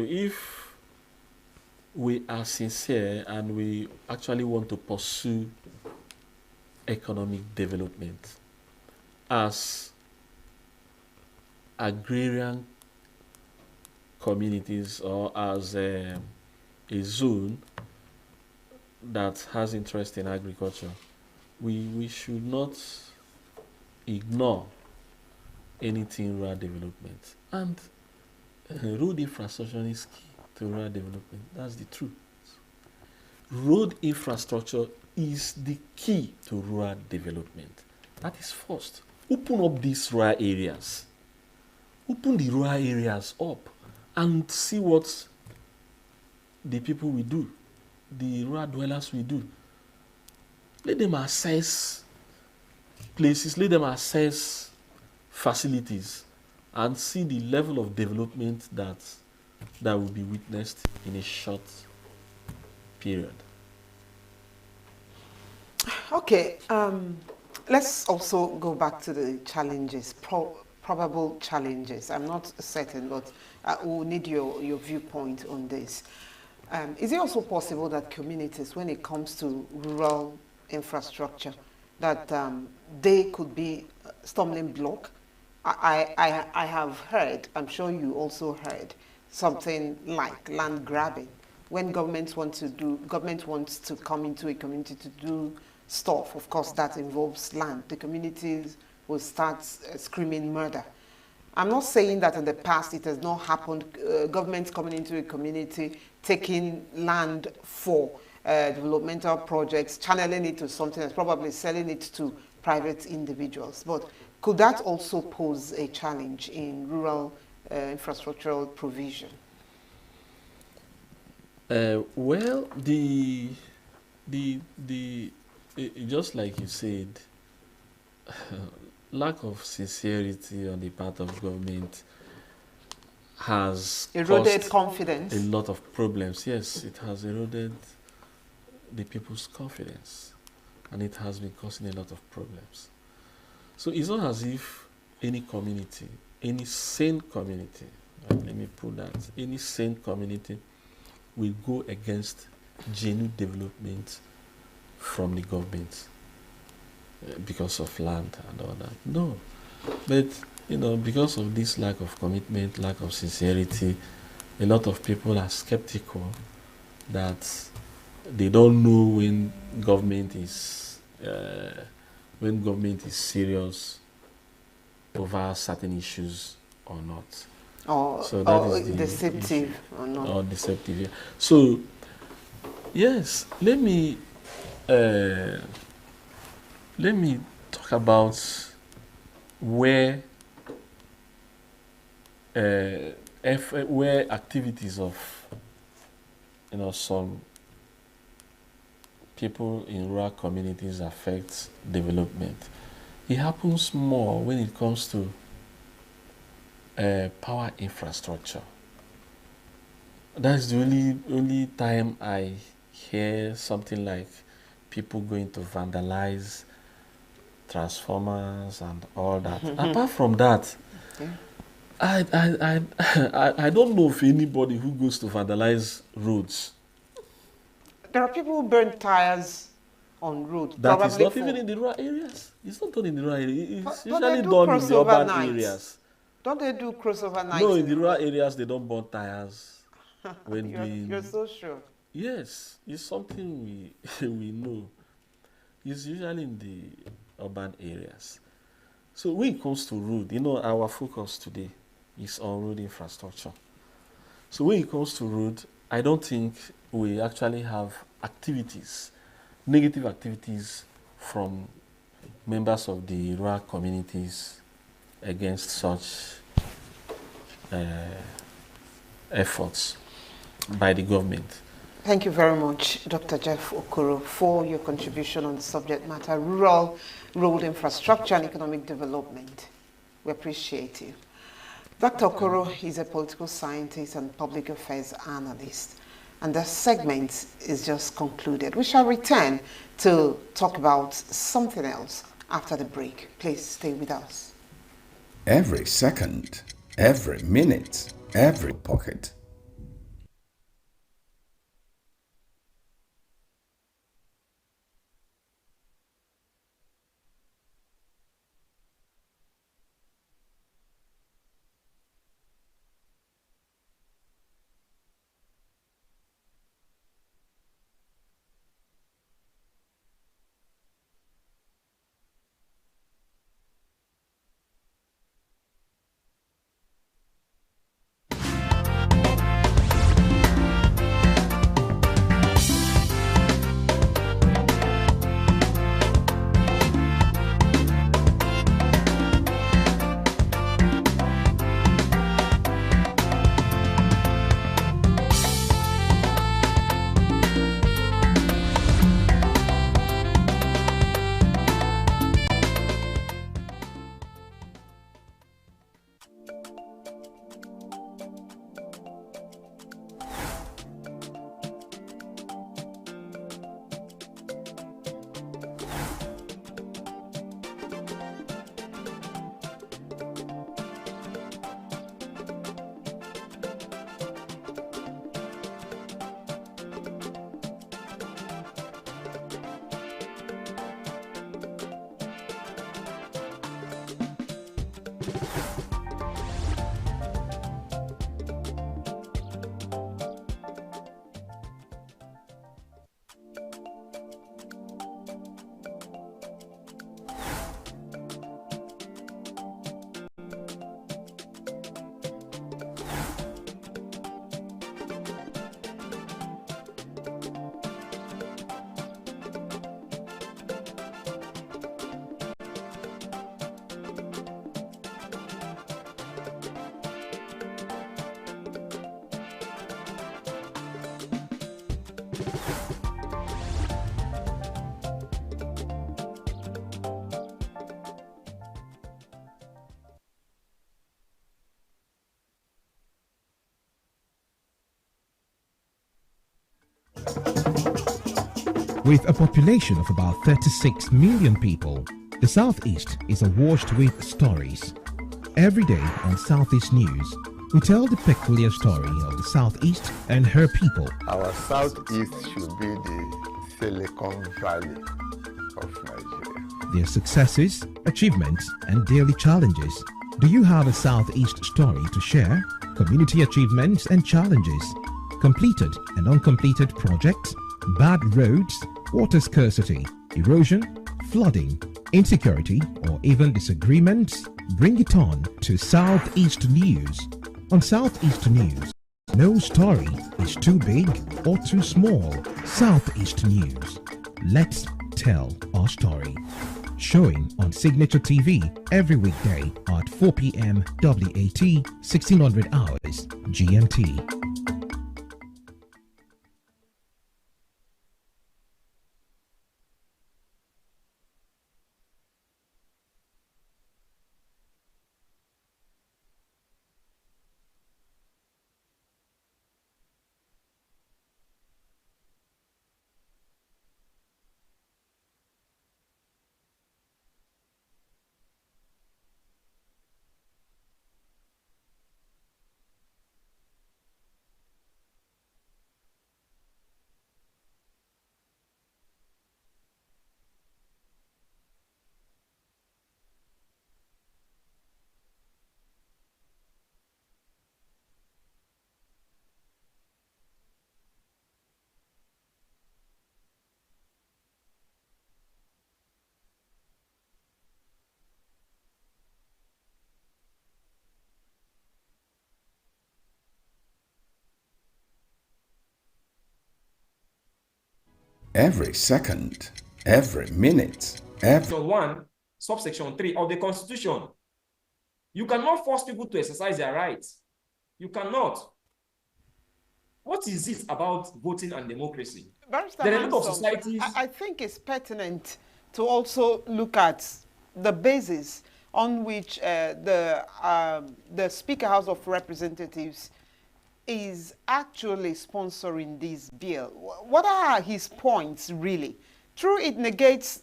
if we are sincere and we actually want to pursue economic development as agrarian communities or as a zone that has interest in agriculture, we should not ignore anything rural development. And road infrastructure is key to rural development. That's the truth. Road infrastructure is the key to rural development. That is first. Open up these rural areas. Open the rural areas up and see what the people will do, the rural dwellers will do. Let them access places, let them access facilities and see the level of development that will be witnessed in a short period. Okay, let's also go back to the challenges, probable challenges. I'm not certain, but we'll need your viewpoint on this. Is it also possible that communities, when it comes to rural infrastructure, that they could be stumbling block? I have heard, I'm sure you also heard, something like land grabbing. When government wants to come into a community to do stuff, of course that involves land. The communities will start screaming murder. I'm not saying that in the past it has not happened, governments coming into a community, taking land for developmental projects, channeling it to something else, probably selling it to private individuals. But could that also pose a challenge in rural infrastructural provision? Well, just like you said, lack of sincerity on the part of government has eroded confidence. A lot of problems. Yes, it has eroded the people's confidence, and it has been causing a lot of problems. So it's not as if any community, any sane community, let me put that, any sane community will go against genuine development from the government because of land and all that. No. But, because of this lack of commitment, lack of sincerity, a lot of people are skeptical that they don't know when government is serious over certain issues or not. Or deceptive or not. Or deceptive, yeah. So, yes, let me talk about where activities of some people in rural communities affect development. It happens more when it comes to power infrastructure. That's the only time I hear something like people going to vandalize transformers and all that. Apart from that, I don't know of anybody who goes to vandalize roads. There are people who burn tires on roads. That is not even in the rural areas. It's not done in the rural areas. It's usually done in the urban areas. Don't they do crossover nights? No, in the rural areas they don't burn tires. You're so sure? Yes, it's something we know. It's usually in the urban areas. So when it comes to road, our focus today is on road infrastructure. So when it comes to road, I don't think we actually have activities, negative activities from members of the rural communities against such efforts by the government. Thank you very much, Dr. Jeff Okoro, for your contribution on the subject matter, rural road infrastructure and economic development. We appreciate you. Dr. Okoro is a political scientist and public affairs analyst, and the segment is just concluded. We shall return to talk about something else after the break. Please stay with us. Every second, every minute, every pocket. With a population of about 36 million people, the Southeast is awash with stories. Every day on Southeast News, we tell the peculiar story of the Southeast and her people. Our Southeast should be the Silicon Valley of Nigeria. Their successes, achievements, and daily challenges. Do you have a Southeast story to share? Community achievements and challenges, completed and uncompleted projects, bad roads, water scarcity, erosion, flooding, insecurity, or even disagreements? Bring it on to Southeast News. On Southeast News, no story is too big or too small. Southeast News. Let's tell our story. Showing on Signature TV every weekday at 4 p.m. WAT, 1600 hours GMT. Every second, every minute, Section 1, subsection 3 of the Constitution. You cannot force people to exercise their rights. You cannot. What is it about voting and democracy? Barrister There are a lot of Hanson, societies. I think it's pertinent to also look at the basis on which the Speaker House of Representatives is actually sponsoring this bill. What are his points, really? True, it negates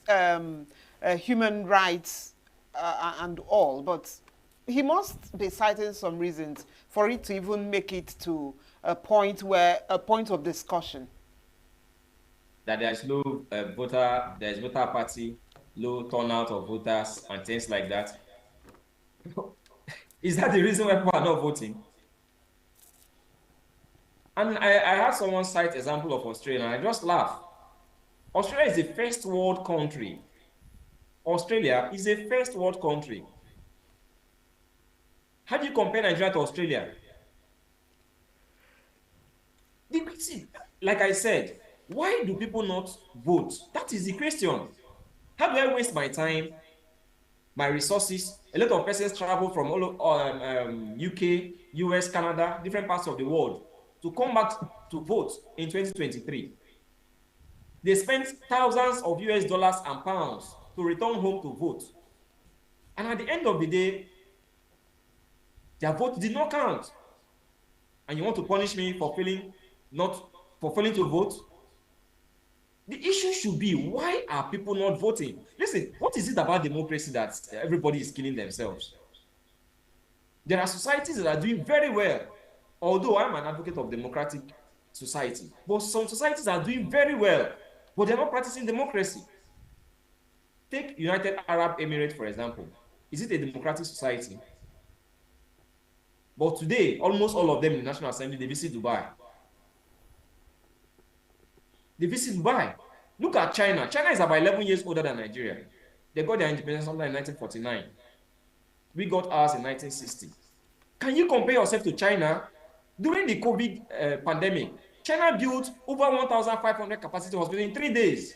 human rights and all, but he must be citing some reasons for it to even make it to a point of discussion. That there's low there's voter apathy, low turnout of voters, and things like that. Is that the reason why people are not voting? And I had someone cite example of Australia, and I just laugh. Australia is a first world country. Australia is a first world country. How do you compare Nigeria to Australia? Like I said, why do people not vote? That is the question. How do I waste my time, my resources? A lot of persons travel from all UK, US, Canada, different parts of the world to come back to vote in 2023. They spent thousands of US dollars and pounds to return home to vote. And at the end of the day, their vote did not count. And you want to punish me for failing to vote? The issue should be, why are people not voting? Listen, what is it about democracy that everybody is killing themselves? There are societies that are doing very well, although I'm an advocate of democratic society. But some societies are doing very well, but they're not practicing democracy. Take United Arab Emirates, for example. Is it a democratic society? But today, almost all of them in the National Assembly, they visit Dubai. They visit Dubai. Look at China. China is about 11 years older than Nigeria. They got their independence in 1949. We got ours in 1960. Can you compare yourself to China? During the COVID pandemic, China built over 1,500 capacity hospitals in 3 days.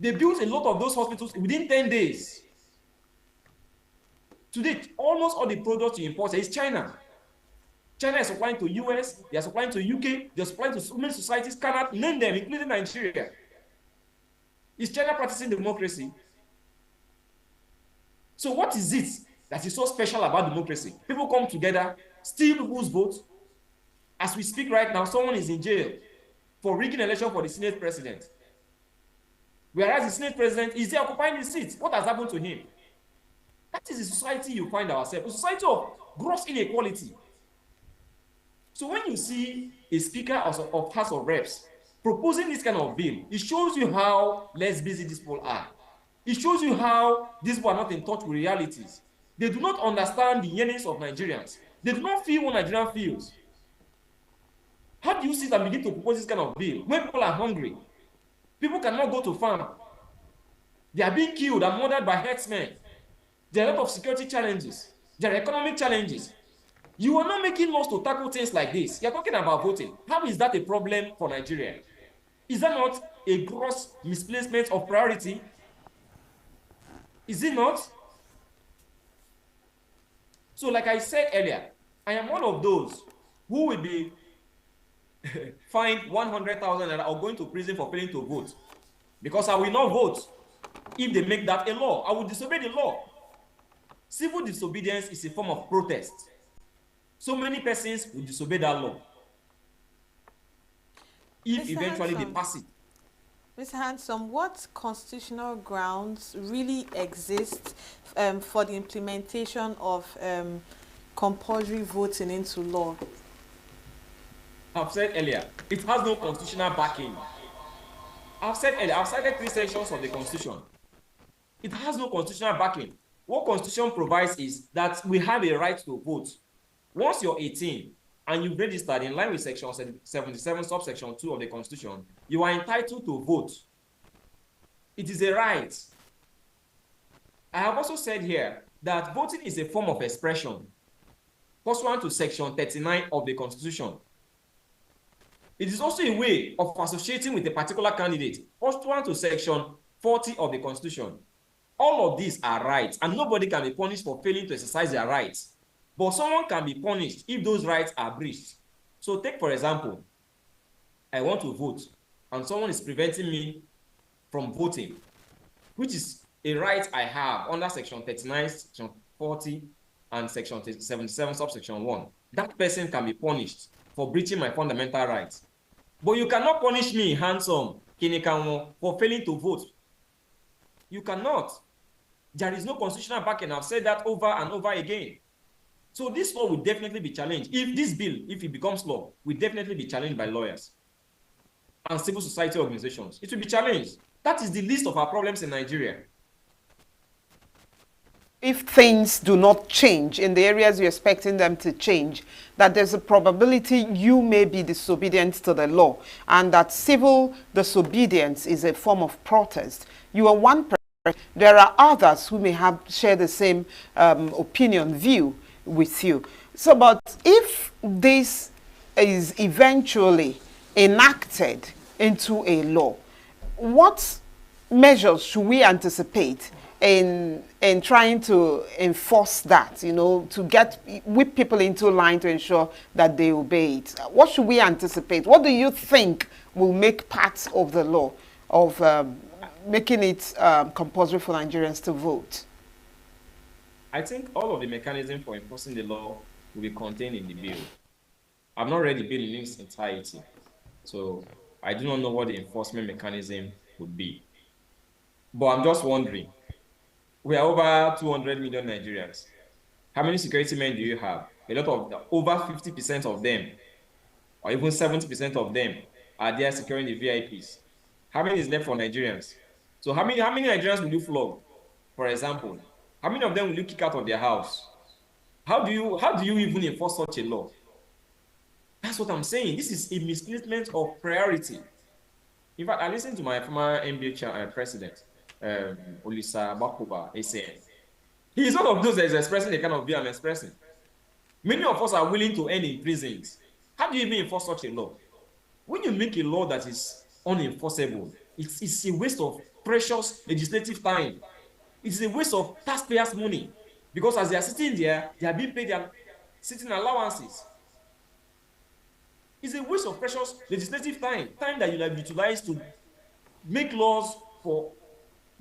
They built a lot of those hospitals within 10 days. Today, almost all the products you import is China. China is supplying to US, they are supplying to UK, they are supplying to so many societies, cannot name them, including Nigeria. Is China practicing democracy? So what is it that is so special about democracy? People come together, steal people's votes. As we speak right now, someone is in jail for rigging election for the Senate president. Whereas the Senate president is there occupying the seat. What has happened to him? That is the society you find ourselves, a society of gross inequality. So when you see a speaker of House of Reps proposing this kind of bill, it shows you how less busy these people are. It shows you how these people are not in touch with realities. They do not understand the yearnings of Nigerians. They do not feel what Nigeria feels. How do you sit and begin to propose this kind of bill when people are hungry? People cannot go to farm. They are being killed and murdered by herdsmen. There are a lot of security challenges. There are economic challenges. You are not making laws to tackle things like this. You are talking about voting. How is that a problem for Nigeria? Is that not a gross misplacement of priority? Is it not? So like I said earlier, I am one of those who will be fined 100,000 naira or going to prison for failing to vote. Because I will not vote if they make that a law. I will disobey the law. Civil disobedience is a form of protest. So many persons will disobey that law if Mr. eventually Handsome, they pass it. Mr. Handsome, what constitutional grounds really exist for the implementation of compulsory voting into law? I've said earlier, it has no constitutional backing. I've said earlier, I've cited 3 sections of the Constitution. It has no constitutional backing. What Constitution provides is that we have a right to vote. Once you're 18 and you've registered in line with Section 77, subsection 2 of the Constitution, you are entitled to vote. It is a right. I have also said here that voting is a form of expression, pursuant to Section 39 of the Constitution. It is also a way of associating with a particular candidate, pursuant to Section 40 of the Constitution. All of these are rights, and nobody can be punished for failing to exercise their rights. But someone can be punished if those rights are breached. So take, for example, I want to vote, and someone is preventing me from voting, which is a right I have under Section 39, Section 40, and Section 77, subsection 1. That person can be punished for breaching my fundamental rights. But you cannot punish me, Handsome Kinikanwo, for failing to vote. You cannot. There is no constitutional backing. I've said that over and over again. So this law will definitely be challenged. If this bill, if it becomes law, will definitely be challenged by lawyers and civil society organizations. It will be challenged. That is the least of our problems in Nigeria. If things do not change in the areas you're expecting them to change, that there's a probability you may be disobedient to the law, and that civil disobedience is a form of protest. You are one person. There are others who may share the same view with you. So, but if this is eventually enacted into a law, what measures should we anticipate in trying to enforce that, you know, to whip people into line to ensure that they obey it? What should we anticipate? What do you think will make part of the law of making it compulsory for Nigerians to vote? I think all of the mechanisms for enforcing the law will be contained in the bill. I've not read the bill in its entirety, so I do not know what the enforcement mechanism would be. But I'm just wondering, we are over 200 million Nigerians. How many security men do you have? A lot of, over 50% of them, or even 70% of them are there securing the VIPs. How many is left for Nigerians? So how many Nigerians will you flog, for example? How many of them will you kick out of their house? How do you even enforce such a law? That's what I'm saying. This is a misplacement of priority. In fact, I listened to my former NBA president, Olisa Bakuba, ACN. He is one of those that is expressing the kind of view I'm expressing. Many of us are willing to end in prisons. How do you even enforce such a law? When you make a law that is unenforceable, it's a waste of precious legislative time. It's a waste of taxpayers' money, because as they are sitting there, they are being paid their sitting allowances. It's a waste of precious legislative time that you have utilized to make laws for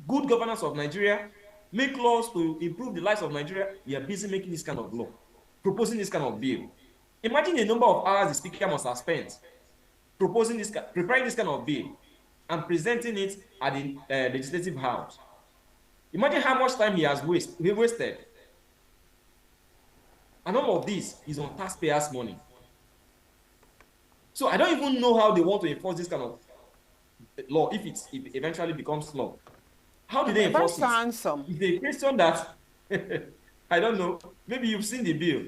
good governance of Nigeria, make laws to improve the lives of Nigeria. You are busy making this kind of law, proposing this kind of bill. Imagine the number of hours the speaker must have spent preparing this kind of bill. and presenting it at the legislative house. Imagine how much time he wasted. And all of this is on taxpayers' money. So I don't even know how they want to enforce this kind of law if it eventually becomes law. How do they enforce it? Handsome. It's a question that I don't know. Maybe you've seen the bill.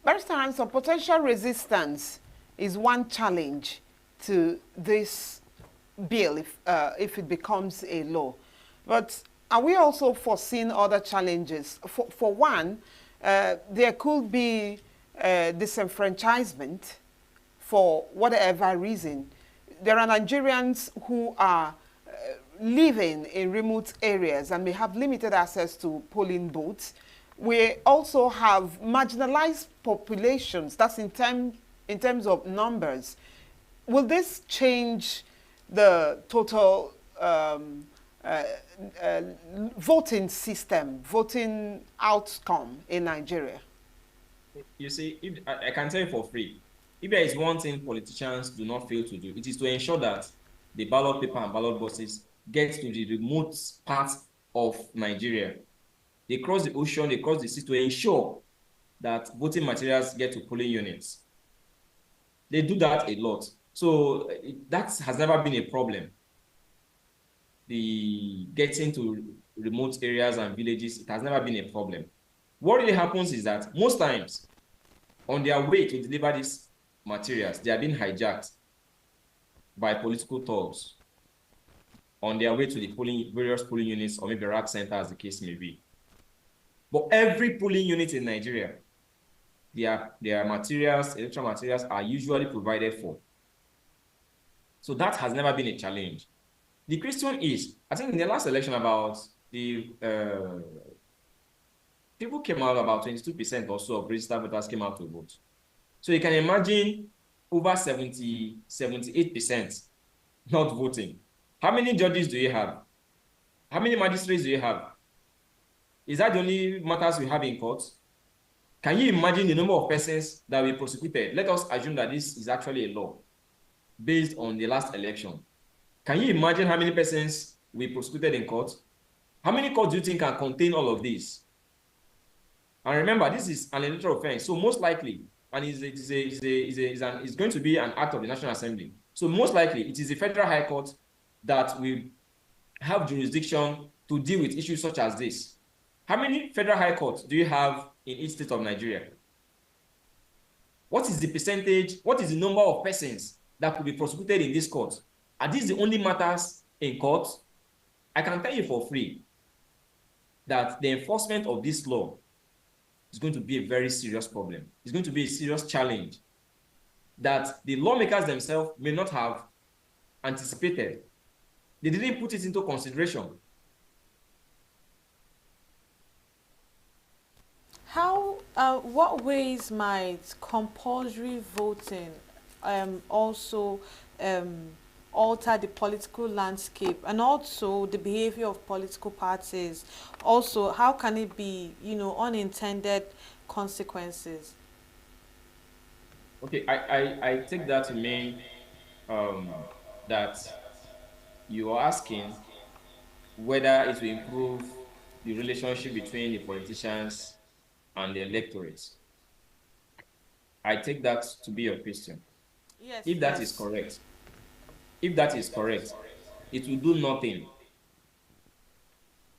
Barrister Hanson, potential resistance is one challenge to this bill if it becomes a law. But are we also foreseeing other challenges? For one, there could be disenfranchisement for whatever reason. There are Nigerians who are living in remote areas and may have limited access to polling booths. We also have marginalized populations, that's in terms of numbers. Will this change the total voting system, voting outcome in Nigeria? You see, I can tell you for free, if there is one thing politicians do not fail to do, it is to ensure that the ballot paper and ballot boxes get to the remote parts of Nigeria. They cross the ocean, they cross the sea to ensure that voting materials get to polling units. They do that a lot. So that has never been a problem. The getting to remote areas and villages, it has never been a problem. What really happens is that most times, on their way to deliver these materials, they are being hijacked by political thugs on their way to the various polling units or maybe rack center, as the case may be. But every polling unit in Nigeria, their materials, electoral materials, are usually provided for. So that has never been a challenge. The question is, I think in the last election, about the people came out, about 22% or so of registered voters came out to vote. So you can imagine over 78% not voting. How many judges do you have? How many magistrates do you have? Is that the only matters we have in courts? Can you imagine the number of persons that will be prosecuted? Let us assume that this is actually a law based on the last election. Can you imagine how many persons will be prosecuted in court? How many courts do you think can contain all of this? And remember, this is an electoral offense, so most likely, and it's going to be an act of the National Assembly. So most likely, it is the Federal High Court that will have jurisdiction to deal with issues such as this. How many Federal High Courts do you have in each state of Nigeria? What is the percentage? What is the number of persons that could be prosecuted in this court? Are these the only matters in court? I can tell you for free that the enforcement of this law is going to be a very serious problem. It's going to be a serious challenge that the lawmakers themselves may not have anticipated. They didn't put it into consideration. What ways might compulsory voting also alter the political landscape and also the behavior of political parties? Also, how can it be, unintended consequences? Okay, I take that to mean that you are asking whether it will improve the relationship between the politicians and the electorate. I take that to be your question. Yes. If that is correct, it will do nothing.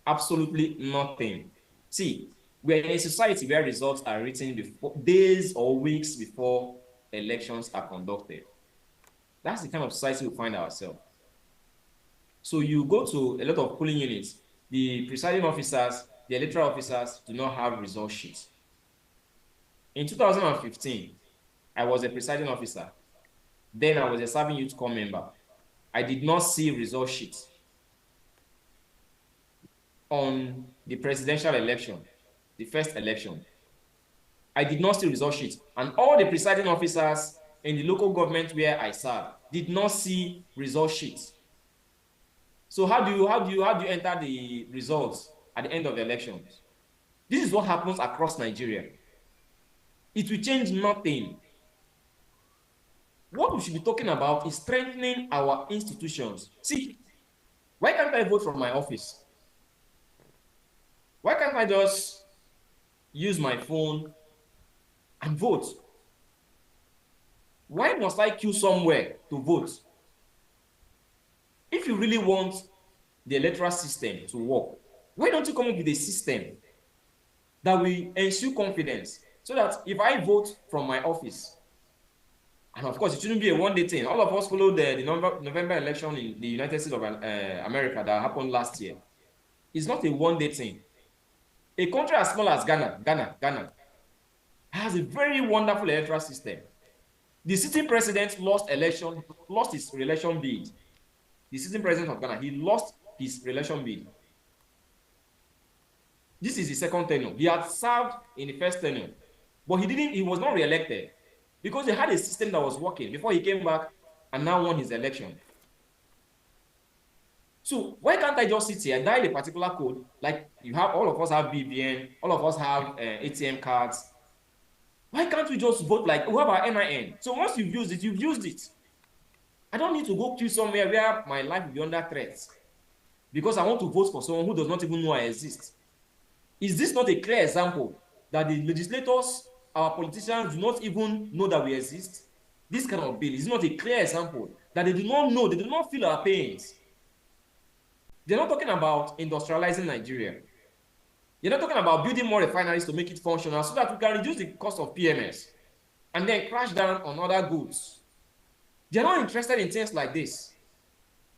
Absolutely nothing. See, we are in a society where results are written before, days or weeks before elections are conducted. That's the kind of society we find ourselves. So you go to a lot of polling units, the presiding officers, the electoral officers do not have result sheets. In 2015, I was a presiding officer. Then I was a serving youth corps member. I did not see result sheets on the presidential election, the first election. I did not see result sheets. And all the presiding officers in the local government where I served did not see result sheets. So how do you enter the results at the end of the elections? This is what happens across Nigeria. It will change nothing. What we should be talking about is strengthening our institutions. See, why can't I vote from my office? Why can't I just use my phone and vote? Why must I queue somewhere to vote? If you really want the electoral system to work, why don't you come up with a system that will ensure confidence so that if I vote from my office, and of course it shouldn't be a one-day thing. All of us followed the November election in the United States of America that happened last year. It's not a one-day thing. A country as small as Ghana has a very wonderful electoral system. The sitting president lost his re-election bid. The sitting president of Ghana, he lost his re-election bid. This is the second tenure. He had served in the first tenure, but he was not re-elected because they had a system that was working before he came back and now won his election. So why can't I just sit here, dial a particular code, like all of us have BVN, all of us have ATM cards. Why can't we just vote like, we have our NIN? So once you've used it, you've used it. I don't need to go queue somewhere where my life will be under threat because I want to vote for someone who does not even know I exist. Is this not a clear example that the legislators, our politicians, do not even know that we exist? This kind of bill is not a clear example that they do not know, they do not feel our pains. They're not talking about industrializing Nigeria. They're not talking about building more refineries to make it functional so that we can reduce the cost of PMS and then crash down on other goods. They're not interested in things like this,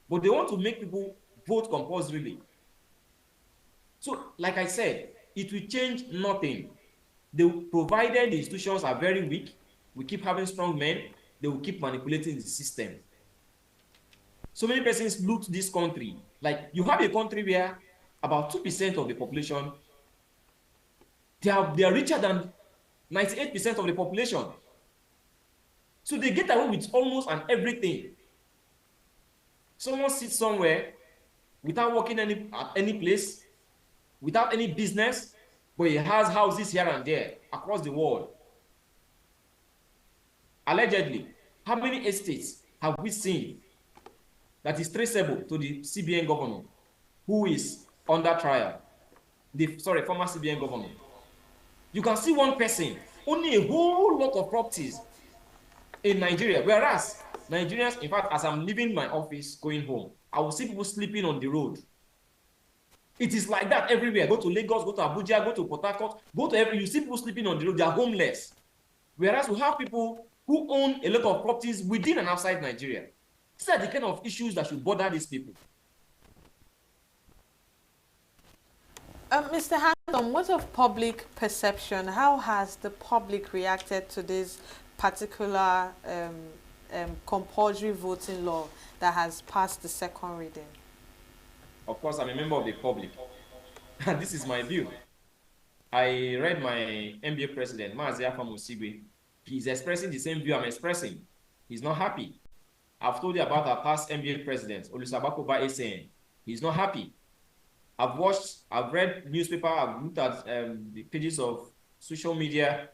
but they want to make people vote compulsorily. So, like I said, it will change nothing. Provided the institutions are very weak, we keep having strong men, they will keep manipulating the system. So many persons look to this country, like you have a country where about 2% of the population, they are richer than 98% of the population. So they get away with almost and everything. Someone sits somewhere without working at any place, without any business, but he has houses here and there across the world. Allegedly, how many estates have we seen that is traceable to the CBN governor who is under trial? Former CBN governor. You can see one person, only a whole lot of properties in Nigeria, whereas Nigerians, in fact, as I'm leaving my office going home, I will see people sleeping on the road. It is like that everywhere. Go to Lagos, go to Abuja, go to Port Harcourt, you see people sleeping on the road, they are homeless. Whereas we have people who own a lot of properties within and outside Nigeria. These are the kind of issues that should bother these people. Mr. Hanson, what of public perception? How has the public reacted to this particular compulsory voting law that has passed the second reading? Of course, I'm a member of the public. And this is my view. I read my NBA president, Mazi Afamusigwe. He's expressing the same view I'm expressing. He's not happy. I've told you about our past NBA president, Olusabakoba Esen. He's not happy. I've read newspaper, I've looked at the pages of social media,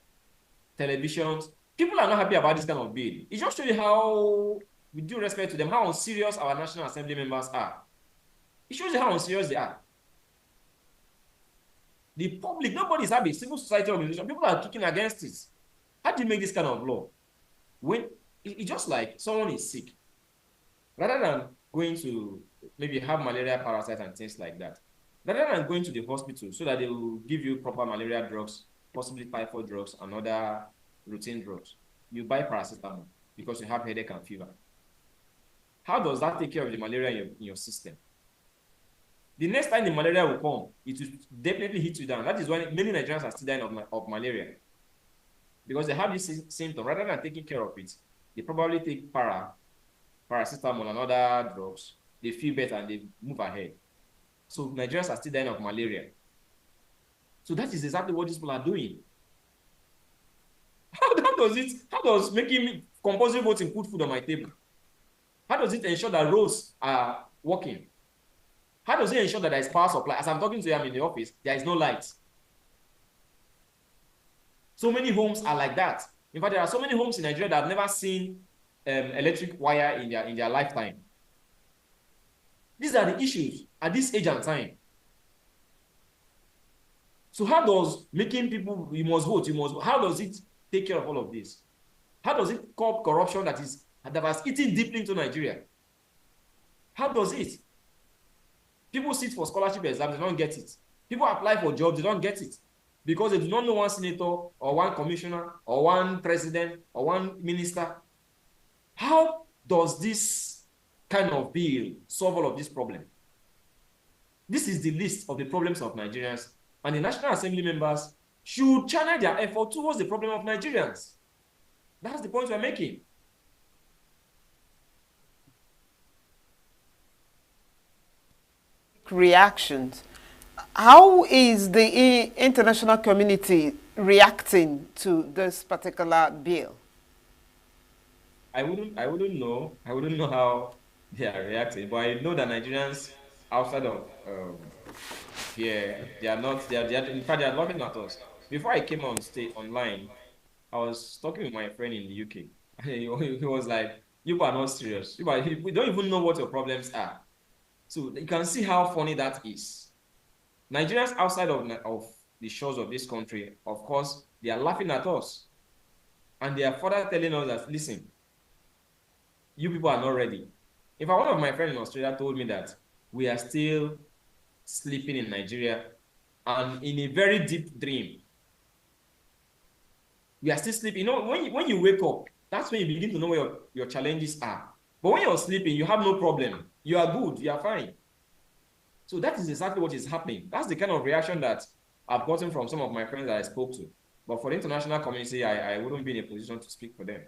televisions. People are not happy about this kind of bill. It just shows you how, with due respect to them, how unserious our National Assembly members are. It shows you how unserious they are. The public, nobody is happy. Civil society organization, people are kicking against it. How do you make this kind of law? When it's just like someone is sick, rather than going to maybe have malaria parasite and things like that, rather than going to the hospital so that they will give you proper malaria drugs, possibly typhoid drugs and other routine drugs, you buy paracetamol because you have headache and fever. How does that take care of the malaria in your system? The next time the malaria will come, it will definitely hit you down. That is why many Nigerians are still dying of malaria. Because they have this symptom. Rather than taking care of it, they probably take paracetamol and other drugs. They feel better and they move ahead. So Nigerians are still dying of malaria. So that is exactly what these people are doing. How does making compulsory voting put food on my table? How does it ensure that roads are working? How does it ensure that there is power supply? As I'm talking to you, I'm in the office, there is no light. So many homes are like that. In fact, there are so many homes in Nigeria that I've never seen electric wire in their lifetime. These are the issues at this age and time. So how does making people, you must vote, how does it take care of all of this? How does it curb corruption that has eaten deeply into Nigeria? How does it? People sit for scholarship exams, they don't get it. People apply for jobs, they don't get it. Because they do not know one senator or one commissioner or one president or one minister. How does this kind of bill solve all of this problem? This is the list of the problems of Nigerians, and the National Assembly members should channel their effort towards the problem of Nigerians. That's the point we're making. Reactions. How is the international community reacting to this particular bill? I wouldn't know. I wouldn't know how they are reacting, but I know that Nigerians outside of here, they are not. They are. In fact, they are laughing at us. Before I came on stage online, I was talking with my friend in the UK. He was like, "You are not serious. We don't even know what your problems are." So you can see how funny that is. Nigerians outside of the shores of this country, of course, they are laughing at us. And they are further telling us that, listen, you people are not ready. In fact, one of my friends in Australia told me that we are still sleeping in Nigeria and in a very deep dream. We are still sleeping. You know, when you wake up, that's when you begin to know where your challenges are. But when you're sleeping, you have no problem. You are good. You are fine. So that is exactly what is happening. That's the kind of reaction that I've gotten from some of my friends that I spoke to. But for the international community, I wouldn't be in a position to speak for them.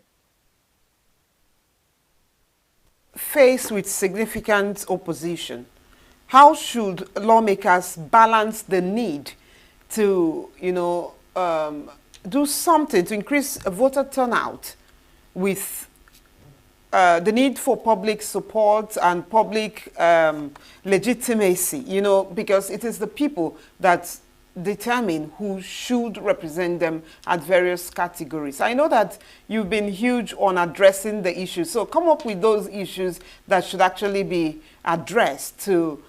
Faced with significant opposition, how should lawmakers balance the need to, do something to increase voter turnout with the need for public support and public legitimacy, because it is the people that determine who should represent them at various categories. I know that you've been huge on addressing the issues, so come up with those issues that should actually be addressed to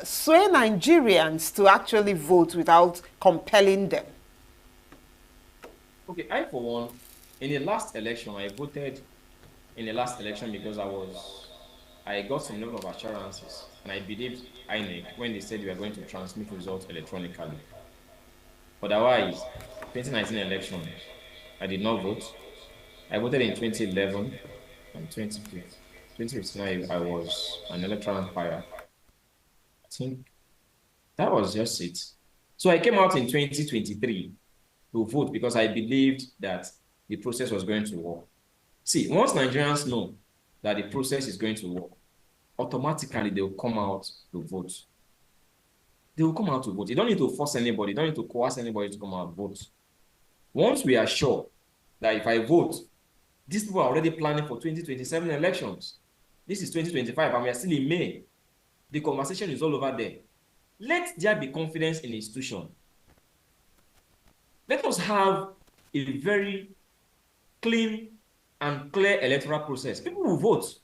sway Nigerians to actually vote without compelling them. Okay, I for one, in the last election, I voted in the last election because I got some level of assurances, and I believed INEC when they said we are going to transmit results electronically. Otherwise, 2019 election, I did not vote. I voted in 2011 and 2015, I was an electoral umpire. I think that was just it. So I came out in 2023 to vote because I believed that the process was going to work. See, once Nigerians know that the process is going to work, automatically they will come out to vote. They will come out to vote. You don't need to force anybody. You don't need to coerce anybody to come out and vote. Once we are sure that if I vote, these people are already planning for 2027 elections. This is 2025 and we are still in May. The conversation is all over there. Let there be confidence in the institution. Let us have a very clean and clear electoral process. People will vote.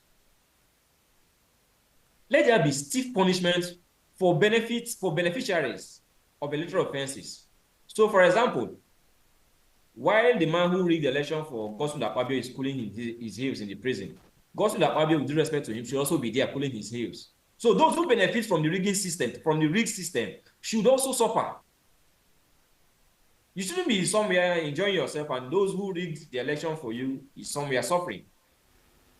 Let there be stiff punishment for beneficiaries of electoral offenses. So, for example, while the man who rigged the election for Godswill Akpabio is cooling his heels in the prison, Godswill Akpabio, with due respect to him, should also be there cooling his heels. So those who benefit from the rigging system, from the rigged system, should also suffer. You shouldn't be somewhere enjoying yourself, and those who rigged the election for you is somewhere suffering.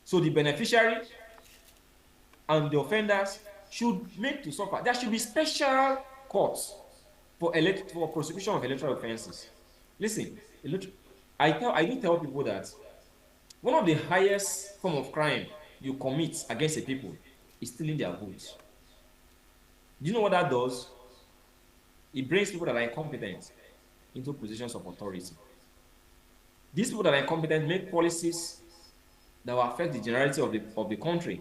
So the beneficiary and the offenders should make to suffer. There should be special courts for prosecution of electoral offenses. Listen, I do tell people that one of the highest form of crime you commit against a people is stealing their votes. Do you know what that does? It brings people that are incompetent into positions of authority. These people that are incompetent make policies that will affect the generality of the country.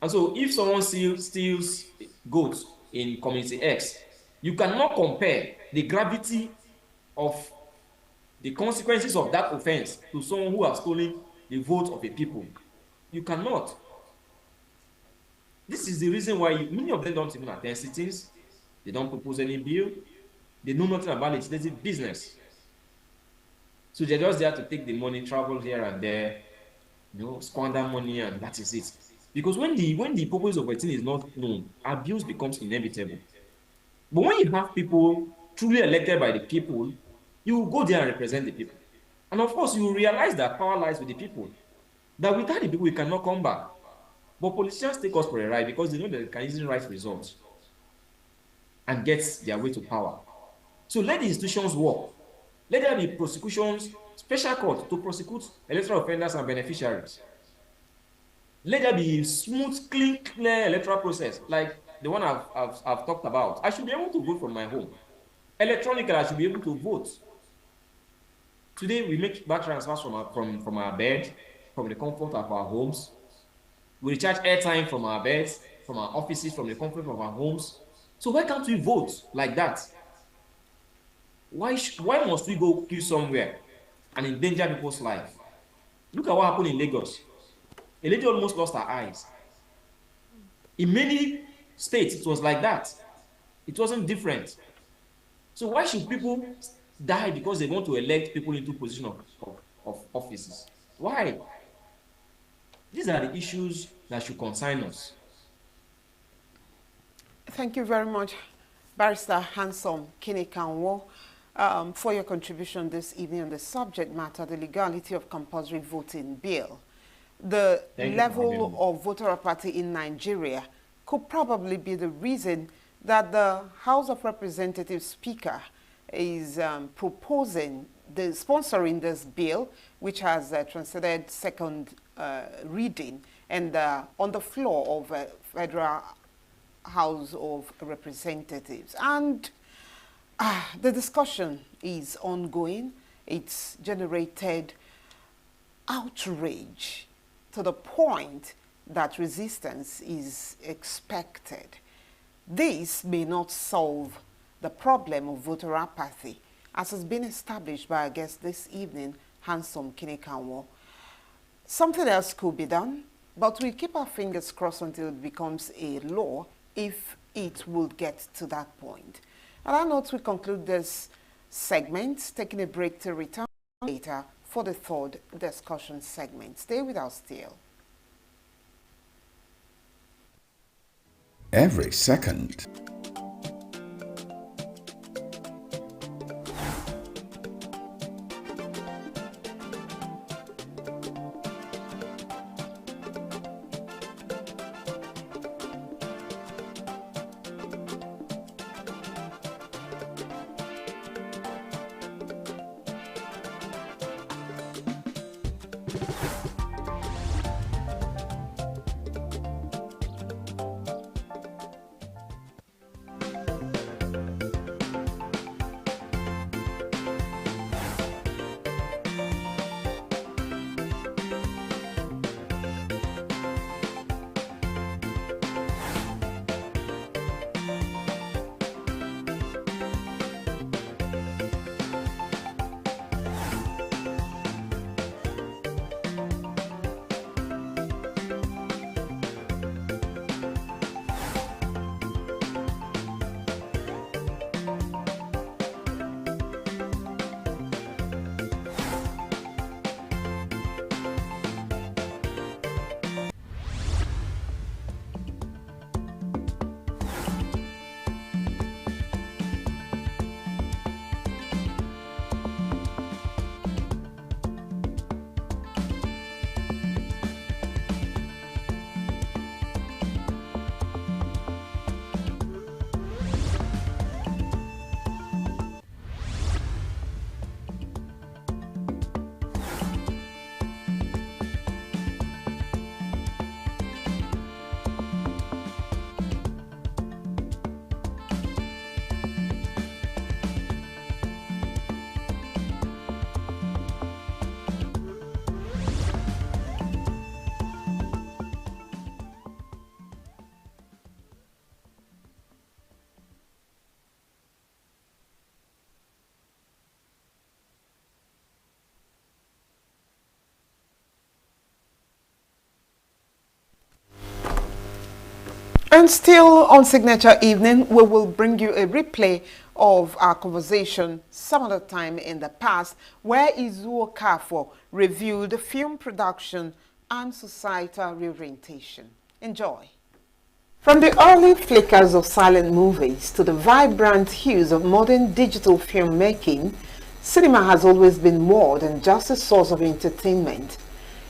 And so if someone steals goats in community X, you cannot compare the gravity of the consequences of that offense to someone who has stolen the vote of a people. You cannot. This is the reason why many of them don't even attend sittings. They don't propose any bill. They know nothing about legislative business. So they're just there to take the money, travel here and there, squander money, and that is it. Because when the purpose of a thing is not known, abuse becomes inevitable. But when you have people truly elected by the people, you will go there and represent the people. And of course, you will realize that power lies with the people. That without the people, we cannot come back. But politicians take us for a ride because they know that they can easily write results and get their way to power. So let the institutions work. Let there be prosecutions, special court to prosecute electoral offenders and beneficiaries. Let there be smooth, clear electoral process like the one I've talked about. I should be able to vote from my home. Electronically, I should be able to vote. Today, we make back transfers from our bed, from the comfort of our homes. We recharge airtime from our beds, from our offices, from the comfort of our homes. So why can't we vote like that? Why must we go queue somewhere and endanger people's life? Look at what happened in Lagos. A lady almost lost her eyes. In many states, it was like that. It wasn't different. So why should people die because they want to elect people into position of offices? Why? These are the issues that should concern us. Thank you very much, Barrister Handsome Kinikanwo, for your contribution this evening on the subject matter, the legality of compulsory voting bill. The level of voter apathy in Nigeria could probably be the reason that the House of Representatives Speaker is sponsoring this bill, which has transcended second reading and on the floor of Federal House of Representatives. And the discussion is ongoing. It's generated outrage to the point that resistance is expected. This may not solve the problem of voter apathy, as has been established by our guest this evening, Handsome Kinikanwo. Something else could be done, but we keep our fingers crossed until it becomes a law, if it will get to that point. On that note, we conclude this segment, taking a break to return later for the third discussion segment. Stay with us still. Every second. And still on Signature Evening, we will bring you a replay of our conversation some other time in the past, where ENUGU Kafo reviewed film production and societal reorientation. Enjoy. From the early flickers of silent movies to the vibrant hues of modern digital filmmaking, cinema has always been more than just a source of entertainment.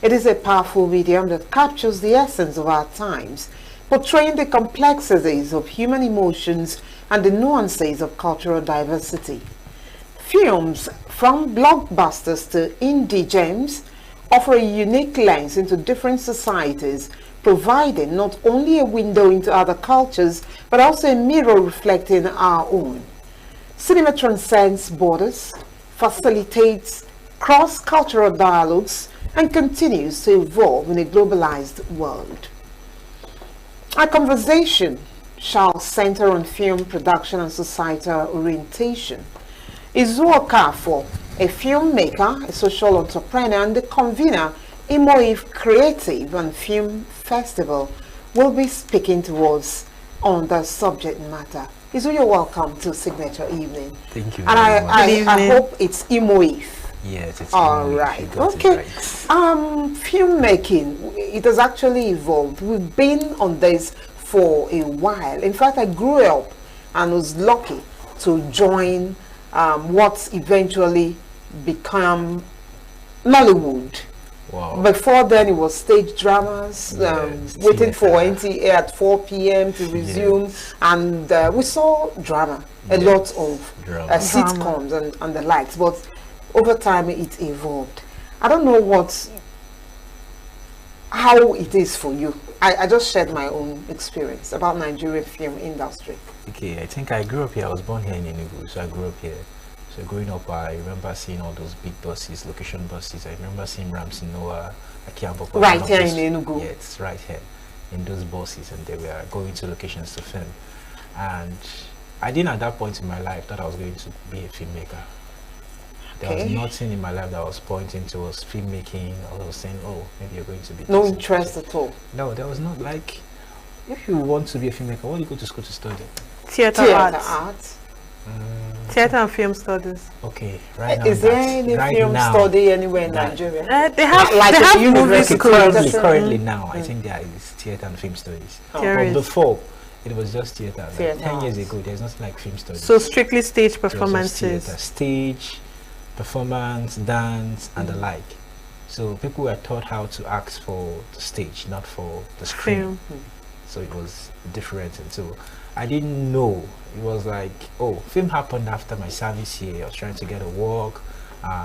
It is a powerful medium that captures the essence of our times, portraying the complexities of human emotions and the nuances of cultural diversity. Films, from blockbusters to indie gems, offer a unique lens into different societies, providing not only a window into other cultures, but also a mirror reflecting our own. Cinema transcends borders, facilitates cross-cultural dialogues, and continues to evolve in a globalized world. Our conversation shall center on film production and societal orientation. ENUGU Kafo, a filmmaker, a social entrepreneur, and the convener EMOIF Creative and Film Festival, will be speaking to us on the subject matter. ENUGU, you're welcome to Signature Evening. Thank you. And I hope it's EMOIF. Yes, it's all right. Okay. Right. Filmmaking, it has actually evolved. We've been on this for a while. In fact, I grew up and was lucky to join what's eventually become Nollywood. Wow. Before then, it was stage dramas, waiting for NTA at 4 p.m. to resume, and we saw drama, a lot of sitcoms and the likes. But over time, it evolved. I don't know how it is for you. I just shared my own experience about Nigerian film industry. Okay, I think I grew up here. I was born here in ENUGU, so I grew up here. So growing up, I remember seeing all those big buses, location buses. I remember seeing Ramsey Noah, Akiaboko. Right here in ENUGU. Yes, right here in those buses, and they were going to locations to film. And I didn't at that point in my life that I was going to be a filmmaker. There was nothing in my life that was pointing towards filmmaking. I was saying, oh, maybe you're going to be... No interest at all? No, there was not. Like, if you want to be a filmmaker, what do you go to school to study? Theater arts. Theater and film studies. Okay, right now. Is there any film study anywhere in Nigeria? They have movie schools. Currently now, I think there is theater and film studies. But before, it was just theater. Like 10 years ago, there's nothing like film studies. So strictly stage performances. Stage, performance, dance, and the like. So people were taught how to act for the stage, not for the screen. So it was different. And so I didn't know. It was like, oh, film happened after my service here. I was trying to get a work.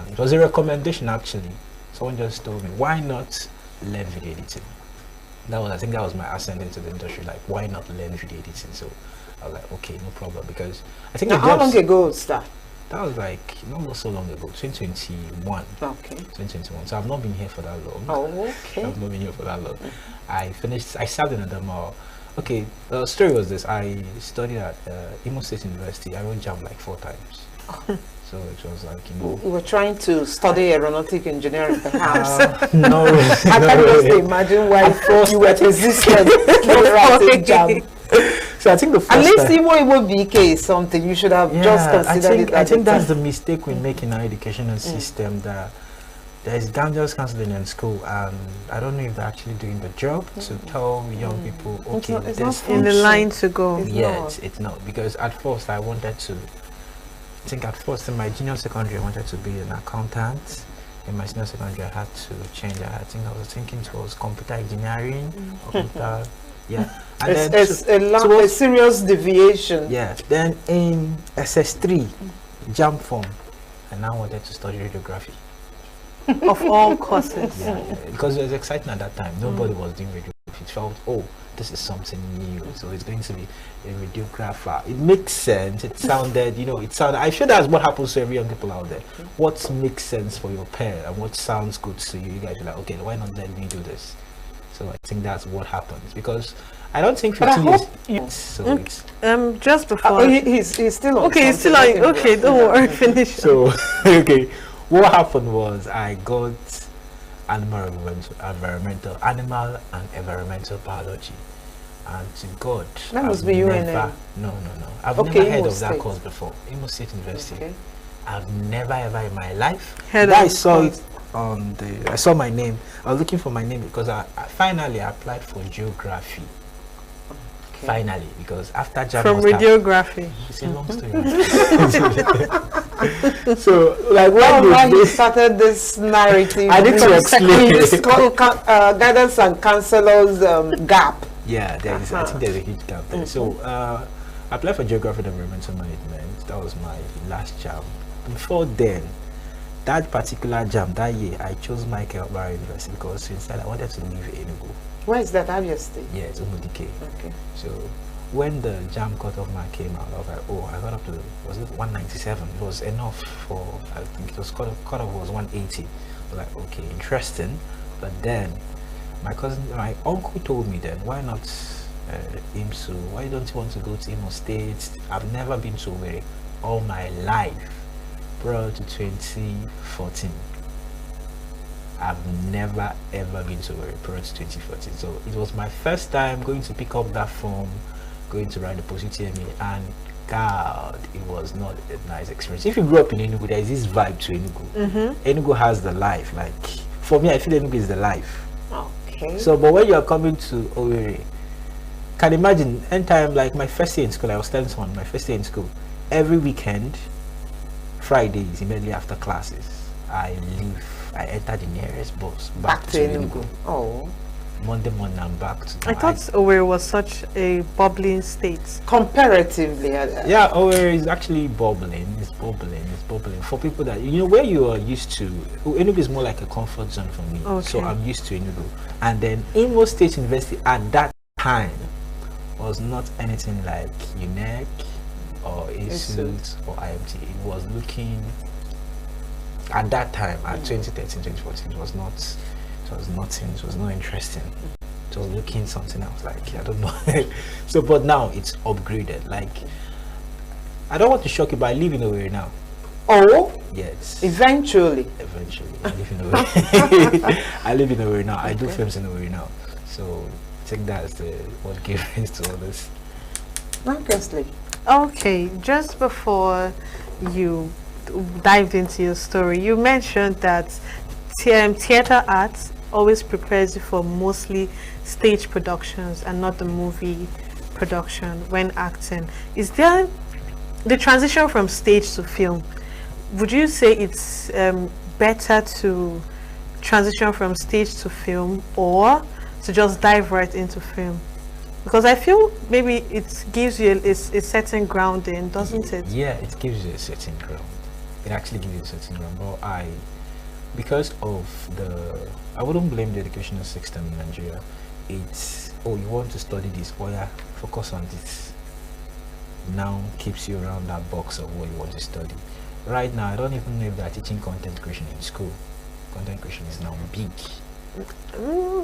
It was a recommendation, actually. Someone just told me, why not learn video editing? I think that was my ascent into the industry. Like, why not learn video editing? So I was like, okay, no problem. Because I think how long ago was that? That was like not so long ago, 2021. Okay. 2021. So I've not been here for that long. Oh, okay. I've not been here for that long. I served in Adamawa. Okay, the story was this. I studied at Imo State University. I wrote JAM like 4 times. So it was like, you know. You were trying to study aeronautic engineering perhaps. No. I can't just imagine why you were resistant to writing JAM. So I think the first at least Imo BK is something you should have just considered. I think that's the mistake we make in our educational system, that there is dangerous counseling in school, and I don't know if they're actually doing the job to tell young people, okay, it's not in the line to go. It's not, because at first I wanted to, I think at first in my junior secondary I wanted to be an accountant. In my senior secondary I had to change. I think I was thinking towards computer engineering, computer, and it's a serious deviation. Yeah. Then in SS3, JAM form, I now wanted to study radiography. Of all courses. Because it was exciting at that time. Nobody was doing radiography. It felt, oh, this is something new. So it's going to be a radiographer. It makes sense. It sounded, I'm sure that's what happens to every young people out there. What makes sense for your pair and what sounds good to you? You guys are like, okay, why not let me do this? So I think that's what happens, because I don't think 15 years. So it's just before he's still on. Okay, he's still on. Okay, don't worry, finish. So okay, what happened was I got animal and environmental biology, And to God, that must be UNM. No. I've never heard of that course before. Imo State University. Okay. I've never ever in my life. I saw it on I saw my name. I was looking for my name because I finally applied for geography. Okay. Finally, because after JAM from radiography. It's a long story. So, like, when you started this narrative, I need to explain this guidance and counselors gap. Yeah, there is. I think there's a huge gap there. So, I applied for geography and environmental management. That was my last JAM. Before then, that particular JAM that year, I chose Michael Obara University because since I wanted to leave ENUGU. Where is that? Obviously. Yeah, it's Umudike. Okay. So when the JAM cutoff mark came out, I was like, oh, I got up to, was it 197? It was enough for, I think it was cutoff was 180. I was like, okay, interesting. But then my uncle told me then, why not IMSU? Why don't you want to go to Imo State? I've never been to Owerri all my life prior to 2014. I've never ever been to Owerri prior to 2014. So it was my first time going to pick up that form, going to write the post-UTME, and God, it was not a nice experience. If you grew up in ENUGU, there is this vibe to ENUGU. ENUGU has the life. Like, for me, I feel ENUGU is the life. Okay. So, but when you are coming to Owerri, can imagine, anytime, like my first day in school, I was telling someone, my first day in school, every weekend, Fridays, immediately after classes, I enter the nearest bus back to ENUGU. Oh. Monday morning, I'm back to I thought Owerri was such a bubbling state. Comparatively. Yeah, Owerri is actually bubbling. It's bubbling. For people that, where you are used to, ENUGU is more like a comfort zone for me. Okay. So I'm used to ENUGU. And then Imo State University at that time was not anything like UNEC or ASUT or IMT. It was looking, at that time, at 2013, 2014, it was nothing, it was not interesting. It was looking something else, like, I don't know. So, but now it's upgraded. Like, I don't want to shock you, but I live in Owerri now. Oh? Yes. Eventually. I live in Owerri. I live in Owerri now. I do films in Owerri now. So, I think that's what gave rise to all this. Obviously. Okay, just before you dived into your story, you mentioned that theater arts always prepares you for mostly stage productions and not the movie production when acting. Is there the transition from stage to film? Would you say it's better to transition from stage to film or to just dive right into film? Because I feel maybe it gives you a certain grounding, doesn't it? Yeah, it gives you a certain ground. It actually gives you a certain ground. But because of I wouldn't blame the educational system in Nigeria. It's, oh, you want to study this, oh yeah, focus on this. Now keeps you around that box of what you want to study. Right now, I don't even know if they're teaching content creation in school. Content creation is now big.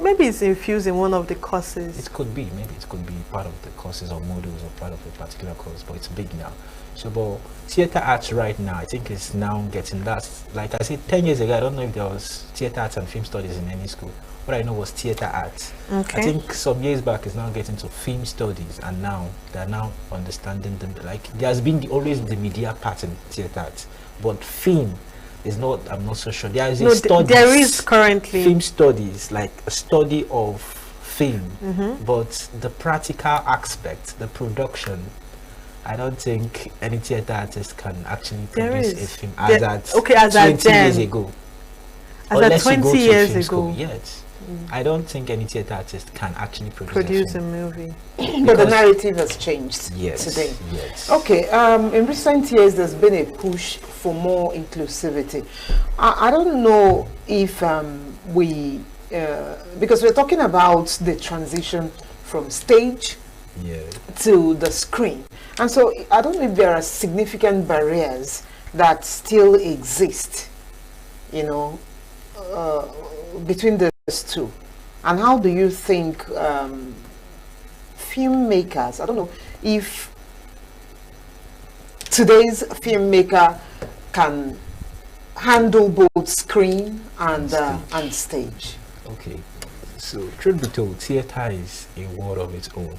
Maybe it's infused in one of the courses. It could be, maybe it could be part of the courses or modules or part of a particular course, but it's big now. So, but theater arts right now, I think it's now getting that. Like I said, 10 years ago, I don't know if there was theater arts and film studies in any school. What I know was theater arts. Okay. I think some years back, it's now getting to film studies, and now they're now understanding them. Like there's been always the media part in theater arts, but film is not. I'm not so sure. There is there is currently film studies, like a study of film, but the practical aspect, the production, I don't think any theater artist can actually produce a film as at 20 years ago. As at 20 years ago. Yes. I don't think any theater artist can actually produce a movie. But the narrative has changed today. Yes. Okay, in recent years there's been a push for more inclusivity. I don't know if because we're talking about the transition from stage to the screen. And so I don't know if there are significant barriers that still exist, between those two. And how do you think filmmakers, I don't know if today's filmmaker can handle both screen and stage? Okay, so truth be told, theater is a world of its own.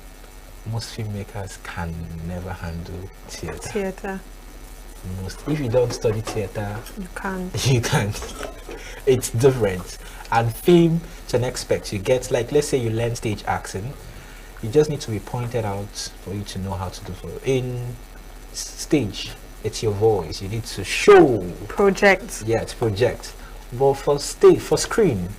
most filmmakers can never handle theater. Theater. If you don't study theater, you can't. You can't. It's different. And film, to an extent, you get, like, let's say you learn stage acting, you just need to be pointed out for you to know how to do it. In stage, it's your voice. You need to show. Project. Yeah, it's project. But for stage, for screen,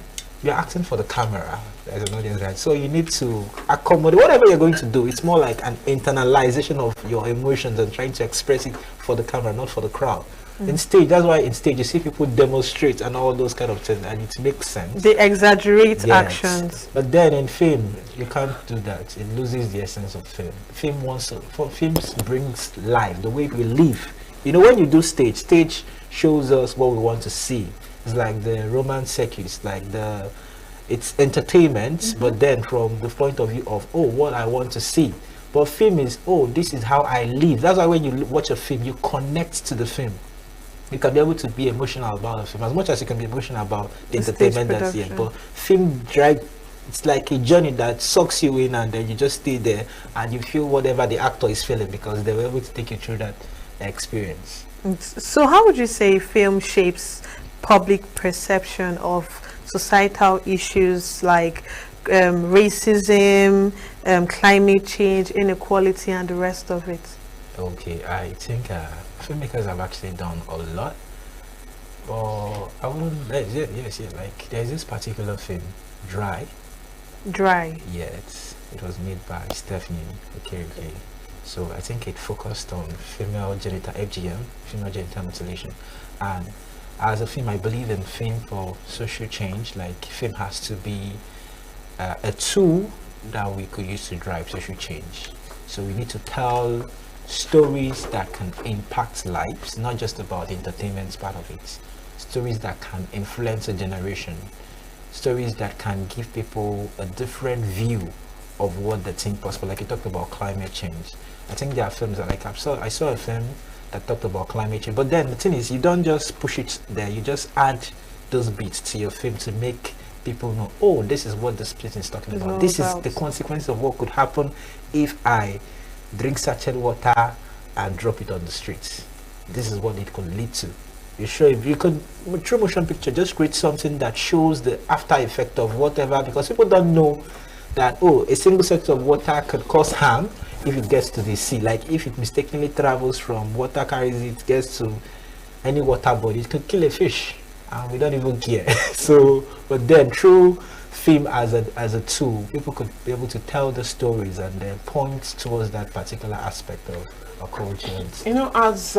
you're acting for the camera as an audience, right? So you need to accommodate whatever you're going to do. It's more like an internalization of your emotions and trying to express it for the camera, not for the crowd. In stage, that's why in stage you see people demonstrate and all those kind of things, and it makes sense. They exaggerate actions. But then in film, you can't do that. It loses the essence of film. Films brings life, the way we live. You know, when you do stage shows us what we want to see. It's like the Roman circus, it's entertainment, but then from the point of view of, what I want to see. But film is, this is how I live. That's why when you watch a film, you connect to the film. You can be able to be emotional about a film as much as you can be emotional about the entertainment that's here. But film it's like a journey that sucks you in, and then you just stay there and you feel whatever the actor is feeling because they were able to take you through that experience. So how would you say film shapes public perception of societal issues like racism, climate change, inequality, and the rest of it? Okay, I think filmmakers have actually done a lot. But I wouldn't. Yes. Like there's this particular film, Dry. Yes, it was made by Stephanie Okereke. So I think it focused on female genital FGM, female genital mutilation, and as a film, I believe in film for social change. Like film has to be a tool that we could use to drive social change. So we need to tell stories that can impact lives, not just about the entertainment part of it. Stories that can influence a generation. Stories that can give people a different view of what they think possible. Like you talked about climate change. I think there are films that I saw a film that talked about climate change. But then the thing is, you don't just push it there. You just add those bits to your film to make people know, this is what this person is talking about. This is the consequence of what could happen if I drink certain water and drop it on the streets. This is what it could lead to. You could, through motion picture, just create something that shows the after effect of whatever, because people don't know that, a single set of water could cause harm if it gets to the sea. Like if it mistakenly travels from water, carries it, gets to any water body, it could kill a fish, and we don't even care. So, but then through film as a tool, people could be able to tell the stories and then point towards that particular aspect of our culture. As